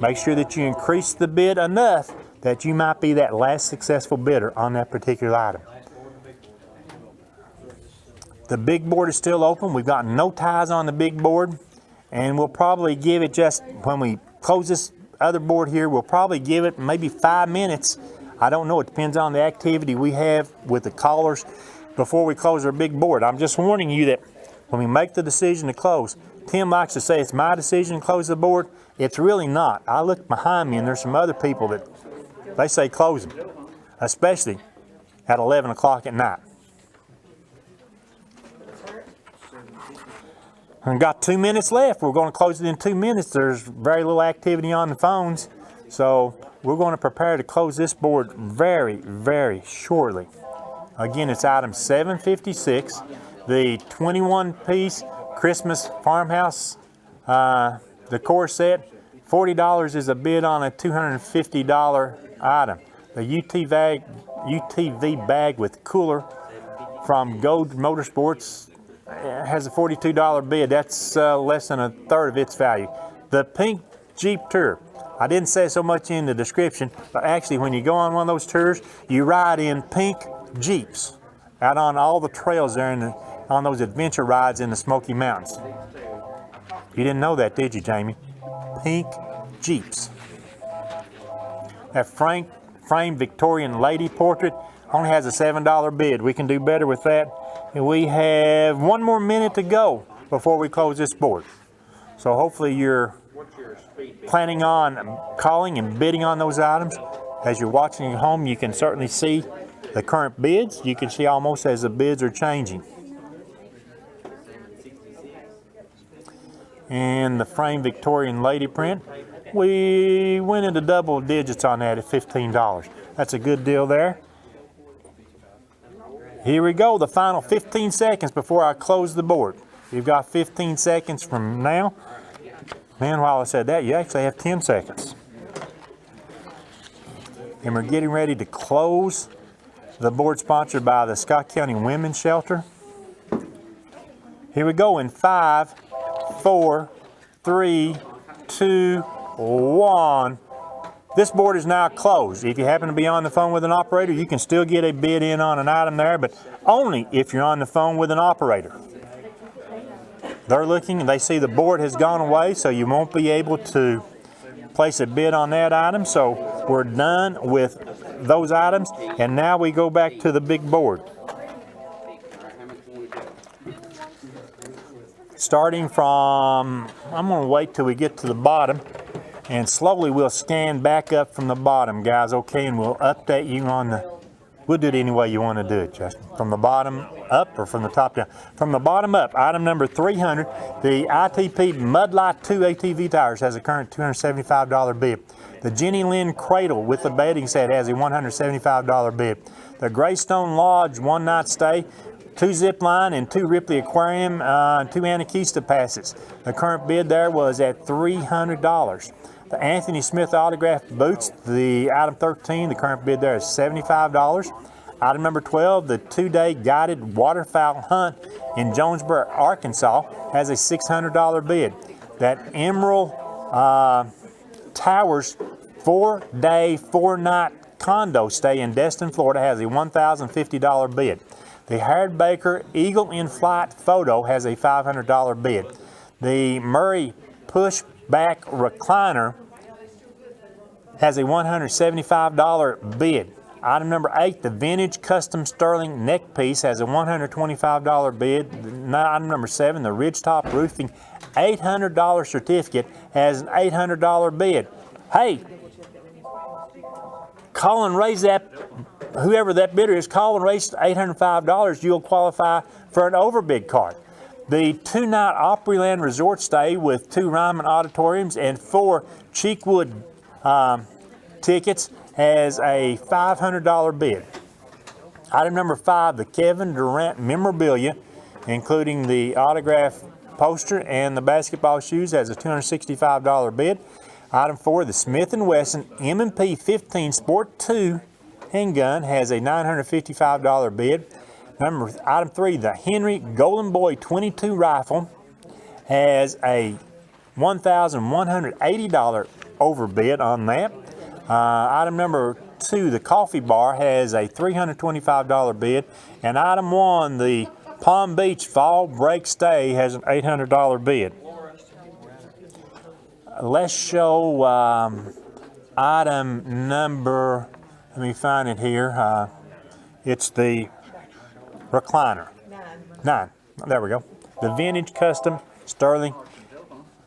make sure that you increase the bid enough that you might be that last successful bidder on that particular item. The big board is still open. We've got no ties on the big board, and we'll probably give it just, when we close this other board here, we'll probably give it maybe 5 minutes. I don't know, it depends on the activity we have with the callers before we close our big board. I'm just warning you that when we make the decision to close, Tim likes to say it's my decision to close the board. It's really not. I look behind me and there's some other people that they say close them, especially at 11 o'clock at night. We've got 2 minutes left. We're going to close it in 2 minutes. There's very little activity on the phones. So we're going to prepare to close this board very, very shortly. Again, it's item 756, the 21-piece Christmas farmhouse decor set. $40 is a bid on a $250 item. The UTV bag with cooler from Gold Motorsports has a $42 bid. That's less than a third of its value. The pink Jeep tour. I didn't say so much in the description, but actually when you go on one of those tours, you ride in pink Jeeps out on all the trails there on those adventure rides in the Smoky Mountains. You didn't know that, did you, Jamie? Pink Jeeps. That framed Victorian lady portrait only has a $7 bid. We can do better with that. And we have 1 more minute to go before we close this board. So hopefully you're planning on calling and bidding on those items. As you're watching at home, you can certainly see the current bids. You can see almost as the bids are changing. And the framed Victorian lady print, we went into double digits on that at $15. That's a good deal there. Here we go, the final 15 seconds before I close the board. You've got 15 seconds from now. Man, while I said that, you actually have 10 seconds. And we're getting ready to close the board sponsored by the Scott County Women's Shelter. Here we go in 5, 4, 3, 2, 1. This board is now closed. If you happen to be on the phone with an operator, you can still get a bid in on an item there, but only if you're on the phone with an operator. They're looking and they see the board has gone away, so you won't be able to place a bid on that item. So we're done with those items, and now we go back to the big board. Starting from, I'm going to wait till we get to the bottom, and slowly we'll scan back up from the bottom, guys, okay? And we'll update you on we'll do it any way you want to do it, Justin. From the bottom up or from the top down? From the bottom up, item number 300, the ITP Mudlight 2 ATV tires has a current $275 bid. The Jenny Lynn Cradle with the bedding set has a $175 bid. The Greystone Lodge one-night stay, 2 zip line and 2 Ripley Aquarium, 2 Anakista passes. The current bid there was at $300. The Anthony Smith autographed boots, the item 13, the current bid there is $75. Item number 12, the 2-day guided waterfowl hunt in Jonesboro, Arkansas, has a $600 bid. That Emerald Towers 4-day, 4-night condo stay in Destin, Florida has a $1,050 bid. The Harrod Baker Eagle in Flight photo has a $500 bid. The Murray pushback recliner has a $175 bid. Item number 8, the vintage custom sterling neck piece has a $125 bid. Item number 7, the Ridgetop roofing $800 certificate has an $800 bid. Hey, call and raise that, whoever that bidder is, call and raise $805. You'll qualify for an overbid card. The 2-night Opryland resort stay with 2 Ryman auditoriums and 4 Cheekwood tickets has a $500 bid. Item number 5, the Kevin Durant memorabilia, including the autograph poster and the basketball shoes, has a $265 bid. Item 4, the Smith & Wesson M&P 15 Sport 2 handgun has a $955 bid. Item 3, the Henry Golden Boy 22 rifle has a $1,180 overbid on that. Item number 2, the coffee bar, has a $325 bid. And item 1, the Palm Beach fall break stay, has an $800 bid. Let's show item number, let me find it here. It's the recliner. 9. There we go. The vintage custom sterling.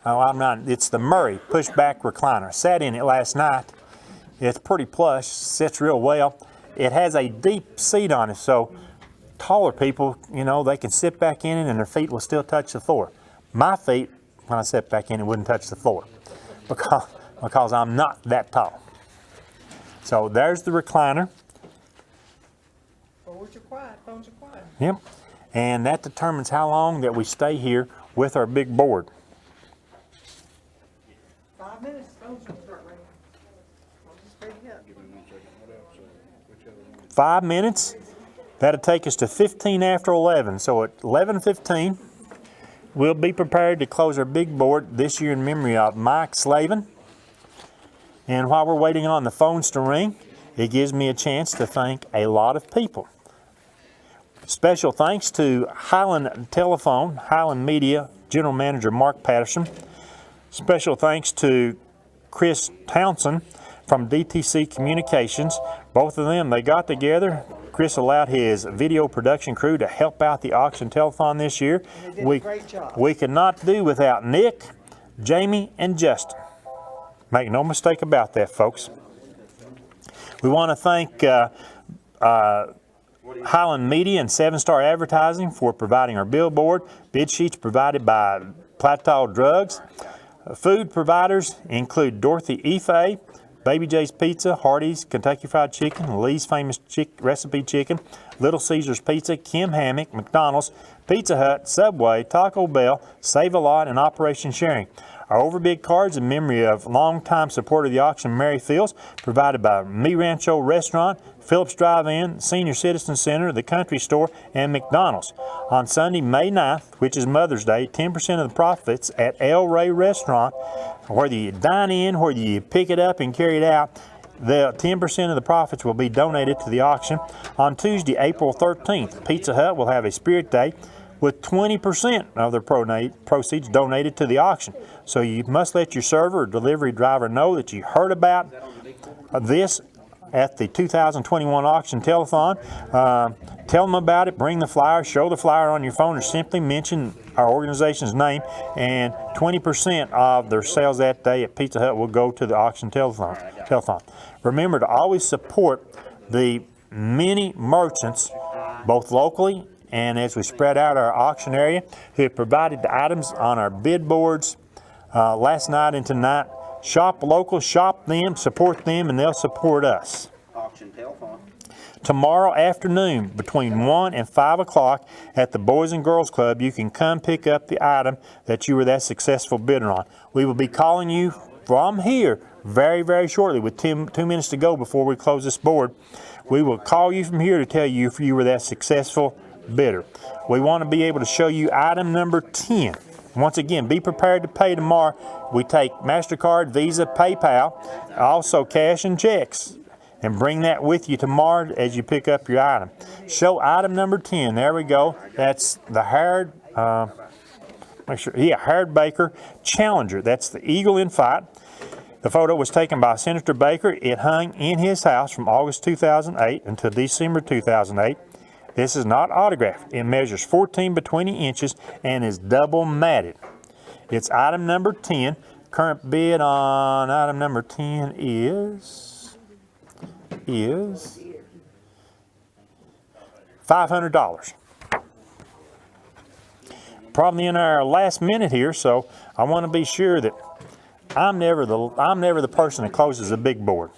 Oh, I'm not. It's the Murray pushback recliner. Sat in it last night. It's pretty plush, sits real well. It has a deep seat on it, so taller people, you know, they can sit back in it and their feet will still touch the floor. My feet, when I sat back in it, wouldn't touch the floor because I'm not that tall. So there's the recliner. Phones are quiet, phones are quiet. Yep. And that determines how long that we stay here with our big board. 5 minutes, phones will start ringing. I'll just bring it up. 5 minutes. That'll take us to 15 after 11. So at 11:15, we'll be prepared to close our big board this year in memory of Mike Slavin. And while we're waiting on the phones to ring, it gives me a chance to thank a lot of people. Special thanks to Highland Telephone, Highland Media General Manager Mark Patterson. Special thanks to Chris Townsend from DTC Communications. Both of them, they got together. Chris allowed his video production crew to help out the auction telethon this year. And they did a great job. We could not do without Nick, Jamie, and Justin. Make no mistake about that, folks. We want to thank Highland Media and 7 Star Advertising for providing our billboard. Bid sheets provided by Plateau Drugs. Food providers include Dorothy Ife, Baby J's Pizza, Hardee's, Kentucky Fried Chicken, Lee's Famous Recipe Chicken, Little Caesars Pizza, Kim Hammock, McDonald's, Pizza Hut, Subway, Taco Bell, Save a Lot, and Operation Sharing. Our overbid cards in memory of longtime supporter of the auction, Mary Fields, provided by Mi Rancho Restaurant, Phillips Drive-In, Senior Citizen Center, The Country Store, and McDonald's. On Sunday, May 9th, which is Mother's Day, 10% of the profits at El Rey Restaurant, whether you dine in, whether you pick it up and carry it out, the 10% of the profits will be donated to the auction. On Tuesday, April 13th, Pizza Hut will have a Spirit Day with 20% of their proceeds donated to the auction. So you must let your server or delivery driver know that you heard about this at the 2021 auction telethon. Tell them about it, bring the flyer, show the flyer on your phone, or simply mention our organization's name, and 20% of their sales that day at Pizza Hut will go to the auction telethon. Remember to always support the many merchants, both locally and as we spread out our auction area, who have provided the items on our bid boards last night and tonight. Shop local, shop them, support them, and they'll support us. Auction telethon. Tomorrow afternoon between 1 and 5 o'clock at the Boys and Girls Club, you can come pick up the item that you were that successful bidder on. We will be calling you from here very, very shortly with 2 minutes to go before we close this board. We will call you from here to tell you if you were that successful bidder. We want to be able to show you item number 10. Once again, be prepared to pay tomorrow. We take MasterCard, Visa, PayPal, also cash and checks. And bring that with you tomorrow as you pick up your item. Show item number 10. There we go. That's the haired make sure, yeah, Howard Baker Challenger. That's the Eagle in Fight. The photo was taken by Senator Baker. It hung in his house from August 2008 until December 2008. This is not autographed. It measures 14 by 20 inches and is double matted. It's item number 10. Current bid on item number 10 is $500. Probably in our last minute here, so I want to be sure that I'm never the person that closes the big board.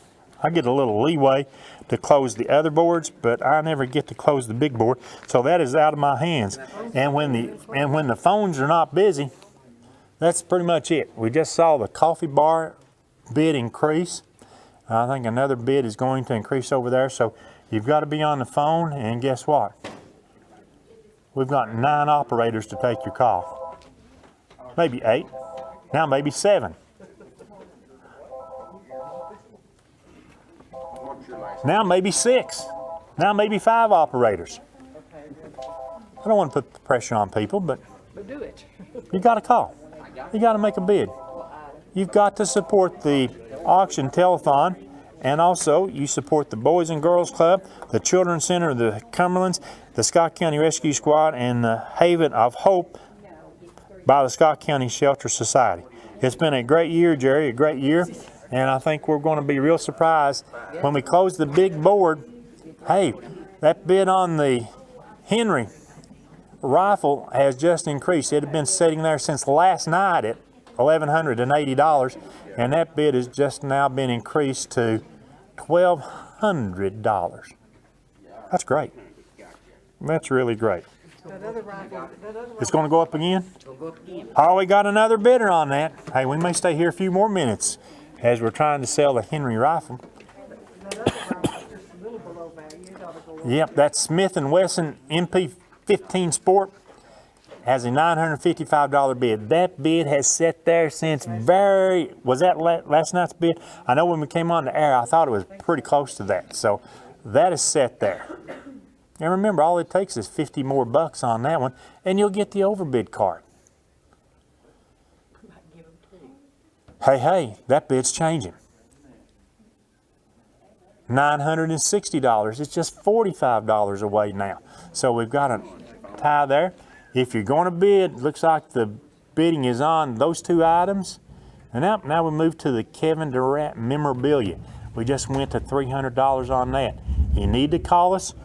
I get a little leeway to close the other boards, but I never get to close the big board. So that is out of my hands. And when the phones are not busy, that's pretty much it. We just saw the coffee bar bid increase. I think another bid is going to increase over there. So you've got to be on the phone, and guess what? We've got 9 operators to take your call. Maybe 8. Now maybe 7. Now maybe 6. Now maybe 5 operators. I don't want to put the pressure on people, but do it. you got to call. You got to make a bid. You've got to support the auction telethon, and also you support the Boys and Girls Club, the Children's Center of the Cumberlands, the Scott County Rescue Squad, and the Haven of Hope by the Scott County Shelter Society. It's been a great year, Jerry, a great year. And I think we're going to be real surprised when we close the big board. Hey, that bid on the Henry rifle has just increased. It had been sitting there since last night at $1,180, and that bid has just now been increased to $1,200. That's great. That's really great. It's going to go up again? Oh, we got another bidder on that. Hey, we may stay here a few more minutes as we're trying to sell the Henry rifle. Yep, that Smith & Wesson MP15 Sport has a $955 bid. That bid has sat there since was that last night's bid? I know when we came on the air, I thought it was pretty close to that. So that is set there. And remember, all it takes is 50 more bucks on that one, and you'll get the overbid card. Hey, that bid's changing. $960. It's just $45 away now. So we've got a tie there. If you're going to bid, looks like the bidding is on those 2 items. And now we move to the Kevin Durant memorabilia. We just went to $300 on that. You need to call us.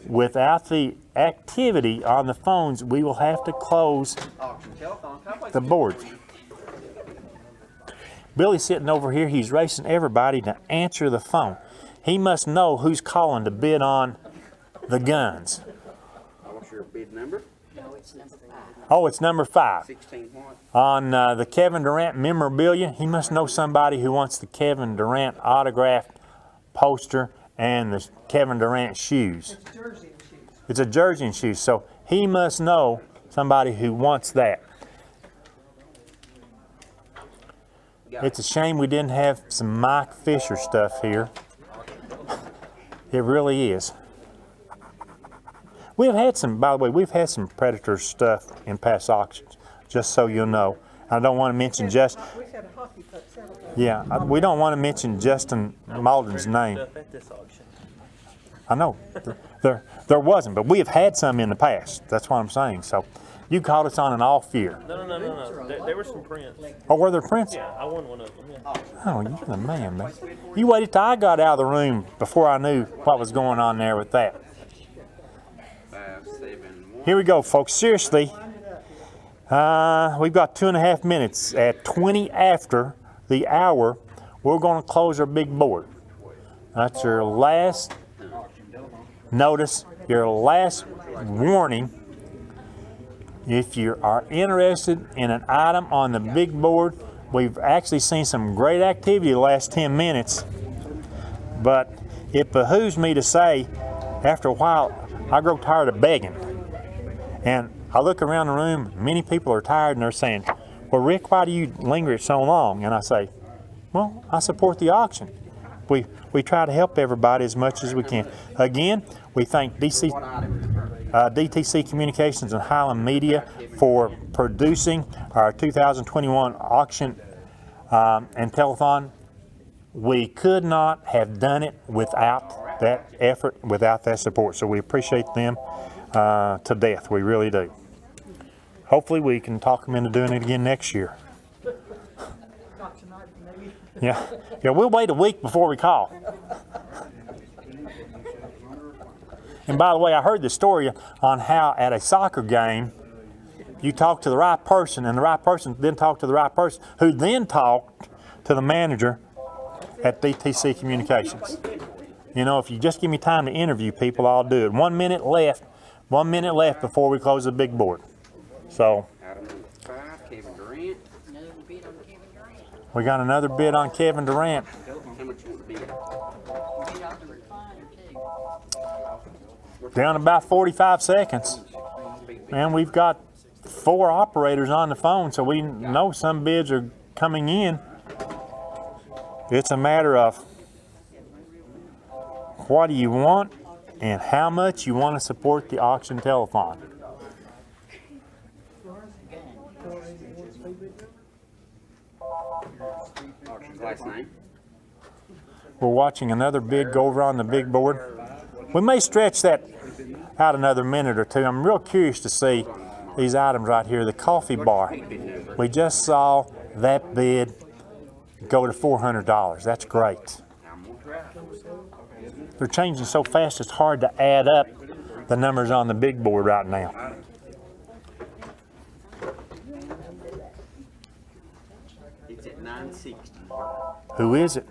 Without the activity on the phones, we will have to close the board. Billy's sitting over here. He's racing everybody to answer the phone. He must know who's calling to bid on the guns. What's your bid number? Oh, it's number 5. 16 what? On the Kevin Durant memorabilia, he must know somebody who wants the Kevin Durant autographed poster and the Kevin Durant shoes. It's jersey and shoes. It's a jersey and shoes, so he must know somebody who wants that. It's a shame we didn't have some Mike Fisher stuff here. It really is. We've had some, by the way, we've had some Predator stuff in past auctions, just so you'll know. I don't want to mention just, We've had a hockey puck several times. yeah, we don't want to mention Justin Malden's name. I know, there wasn't, but we have had some in the past. That's what I'm saying. So you called us on an off year. No. There were some prints. Oh, were there prints? Yeah, I won one of them. Yeah. Oh, you're the man. You waited till I got out of the room before I knew what was going on there with that. 5, 7, 1. Here we go, folks. Seriously, we've got 2.5 minutes. At 20 after the hour, we're going to close our big board. That's your last notice, your last warning. If you are interested in an item on the big board, we've actually seen some great activity the last 10 minutes, but it behooves me to say, after a while, I grow tired of begging. And I look around the room, many people are tired and they're saying, well, Rick, why do you linger so long? And I say, well, I support the auction. We try to help everybody as much as we can. Again, we thank DC. What item is it? DTC Communications and Highland Media for producing our 2021 auction and telethon. We could not have done it without that effort, without that support. So we appreciate them to death. We really do. Hopefully we can talk them into doing it again next year. Yeah, we'll wait a week before we call. And by the way, I heard the story on how at a soccer game, you talk to the right person, and the right person then talked to the right person, who then talked to the manager at DTC Communications. You know, if you just give me time to interview people, I'll do it. 1 minute left before we close the big board. So, Kevin Durant. we got another bid on Kevin Durant. How much you want to bid? Down about 45 seconds. And we've got 4 operators on the phone, so we know some bids are coming in. It's a matter of what do you want and how much you want to support the auction telethon. Auction's last name. We're watching another bid go over on the big board. We may stretch that out another minute or two. I'm real curious to see these items right here. The coffee bar. We just saw that bid go to $400. That's great. They're changing so fast it's hard to add up the numbers on the big board right now. It's at 960. Who is it?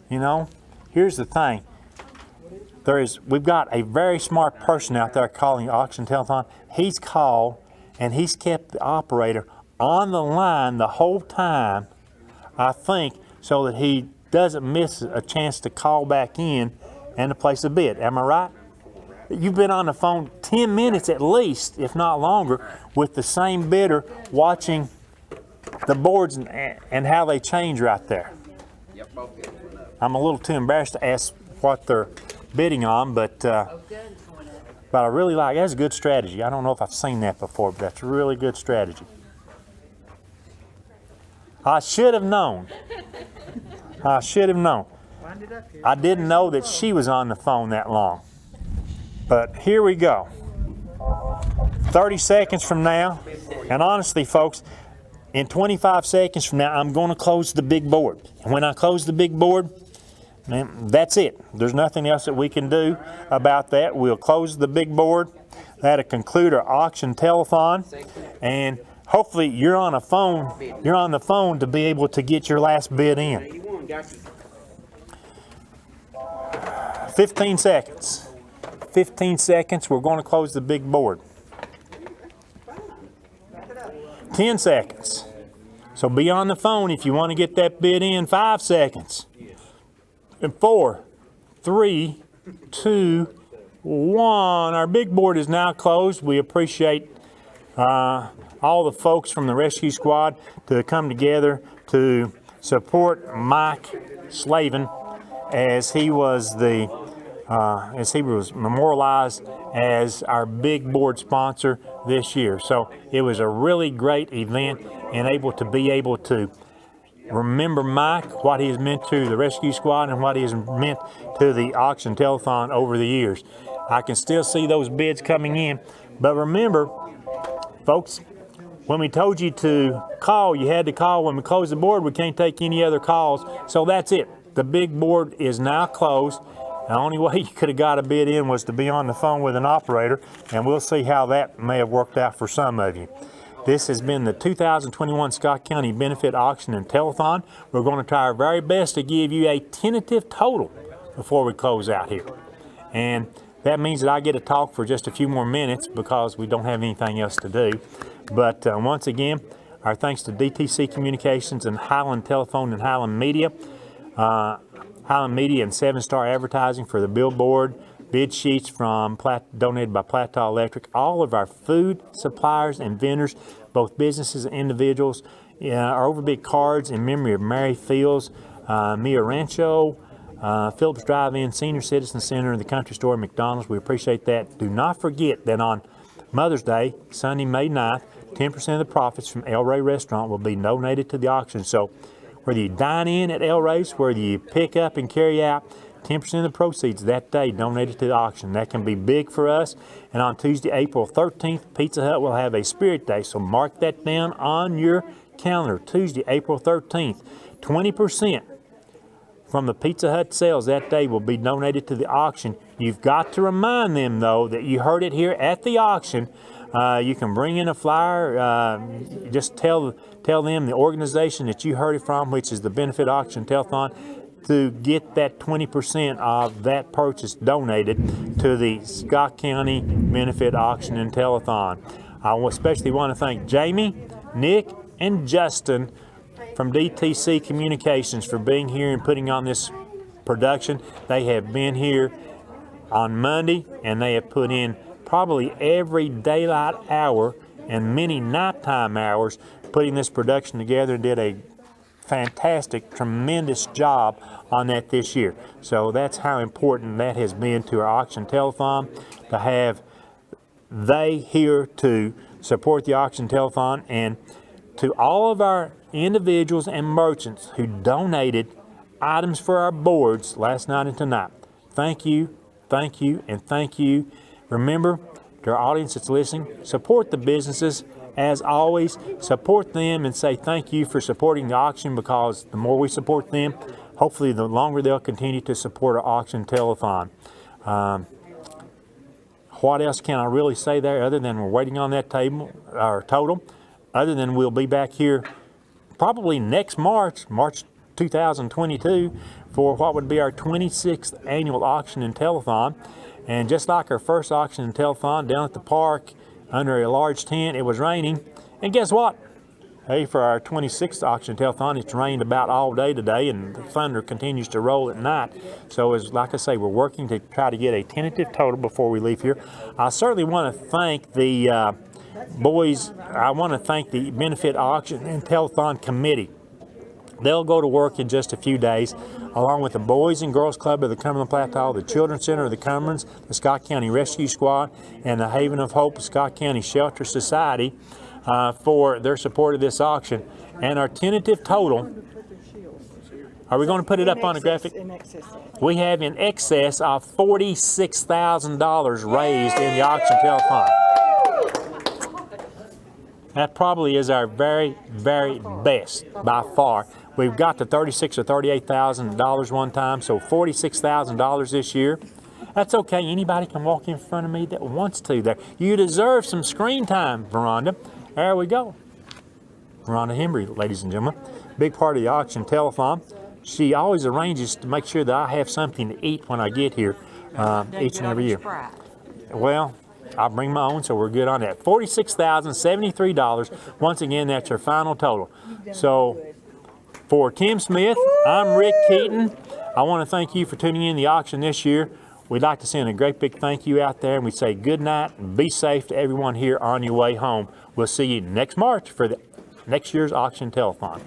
You know, here's the thing. We've got a very smart person out there calling the auction telethon. He's called and he's kept the operator on the line the whole time, I think, so that he doesn't miss a chance to call back in and to place a bid. Am I right? You've been on the phone 10 minutes at least, if not longer, with the same bidder watching the boards and how they change right there. Yep, both bids went up. I'm a little too embarrassed to ask what they're bidding on, but I really like, that's a good strategy. I don't know if I've seen that before, but that's a really good strategy. I should have known. I should have known. I didn't know that she was on the phone that long. But here we go. 30 seconds from now, and honestly, folks, in 25 seconds from now, I'm going to close the big board. And when I close the big board, man, that's it. There's nothing else that we can do about that. We'll close the big board. That'll conclude our auction telethon. And hopefully you're on a phone. You're on the phone to be able to get your last bid in. 15 seconds. 15 seconds. We're going to close the big board. 10 seconds. So be on the phone if you want to get that bid in. 5 seconds. And 4, 3, 2, 1. Our big board is now closed. We appreciate all the folks from the rescue squad to come together to support Mike Slavin as he was memorialized as our big board sponsor this year. So it was a really great event and able to remember Mike, what he has meant to the rescue squad and what he has meant to the auction telethon over the years. I can still see those bids coming in, but remember, folks, when we told you to call, you had to call. When we close the board, we can't take any other calls. So that's it. The big board is now closed. The only way you could have got a bid in was to be on the phone with an operator, and we'll see how that may have worked out for some of you. This has been the 2021 Scott County Benefit Auction and Telethon. We're going to try our very best to give you a tentative total before we close out here. And that means that I get to talk for just a few more minutes because we don't have anything else to do. But once again, our thanks to DTC Communications and Highland Telephone and Highland Media. Highland Media and 7 Star Advertising for the billboard, bid sheets from donated by Plateau Electric, all of our food suppliers and vendors, both businesses and individuals, our overbid cards in memory of Mary Fields, Mia Rancho, Phillips Drive-In, Senior Citizen Center, and the Country Store, McDonald's. We appreciate that. Do not forget that on Mother's Day, Sunday, May 9th, 10% of the profits from El Rey Restaurant will be donated to the auction. So whether you dine in at El Rey's, whether you pick up and carry out, 10% of the proceeds that day donated to the auction. That can be big for us. And on Tuesday, April 13th, Pizza Hut will have a Spirit Day. So mark that down on your calendar. Tuesday, April 13th, 20% from the Pizza Hut sales that day will be donated to the auction. You've got to remind them, though, that you heard it here at the auction. You can bring in a flyer. Just tell them the organization that you heard it from, which is the Benefit Auction Telethon, to get that 20% of that purchase donated to the Scott County Benefit Auction and Telethon. I especially want to thank Jamie, Nick, and Justin from DTC Communications for being here and putting on this production. They have been here on Monday, and they have put in probably every daylight hour and many nighttime hours putting this production together, and did a fantastic, tremendous job on that this year. So that's how important that has been to our auction telethon, to have they here to support the auction telethon, and to all of our individuals and merchants who donated items for our boards last night and tonight. Thank you, and thank you. Remember, to our audience that's listening, support the businesses. As always, support them and say thank you for supporting the auction, because the more we support them, hopefully the longer they'll continue to support our auction telethon. What else can I really say there other than we're waiting on that table, our total, other than we'll be back here probably next March 2022, for what would be our 26th annual auction and telethon. And just like our first auction and telethon down at the park under a large tent, it was raining. And guess what? Hey, for our 26th auction telethon, it's rained about all day today, and the thunder continues to roll at night. So as like I say, we're working to try to get a tentative total before we leave here. I certainly want to thank the boys. I want to thank the Benefit Auction and Telethon Committee. They'll go to work in just a few days, along with the Boys and Girls Club of the Cumberland Plateau, the Children's Center of the Cumberlands, the Scott County Rescue Squad, and the Haven of Hope Scott County Shelter Society for their support of this auction. And our tentative total, are we going to put it up on a graphic? We have in excess of $46,000 raised in the auction telethon. That probably is our very, very best by far. We've got to $36,000 or $38,000 one time, so $46,000 this year. That's okay. Anybody can walk in front of me that wants to there. You deserve some screen time, Veranda. There we go. Veranda Hembry, ladies and gentlemen. Big part of the auction telethon. She always arranges to make sure that I have something to eat when I get here each and every year. Well, I'll bring my own, so we're good on that. $46,073. Once again, that's our final total. So for Tim Smith, I'm Rick Keaton. I want to thank you for tuning in the auction this year. We'd like to send a great big thank you out there, and we say good night and be safe to everyone here on your way home. We'll see you next March for the next year's auction telethon.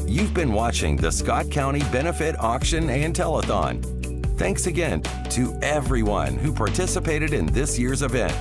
You've been watching the Scott County Benefit Auction and Telethon. Thanks again to everyone who participated in this year's event.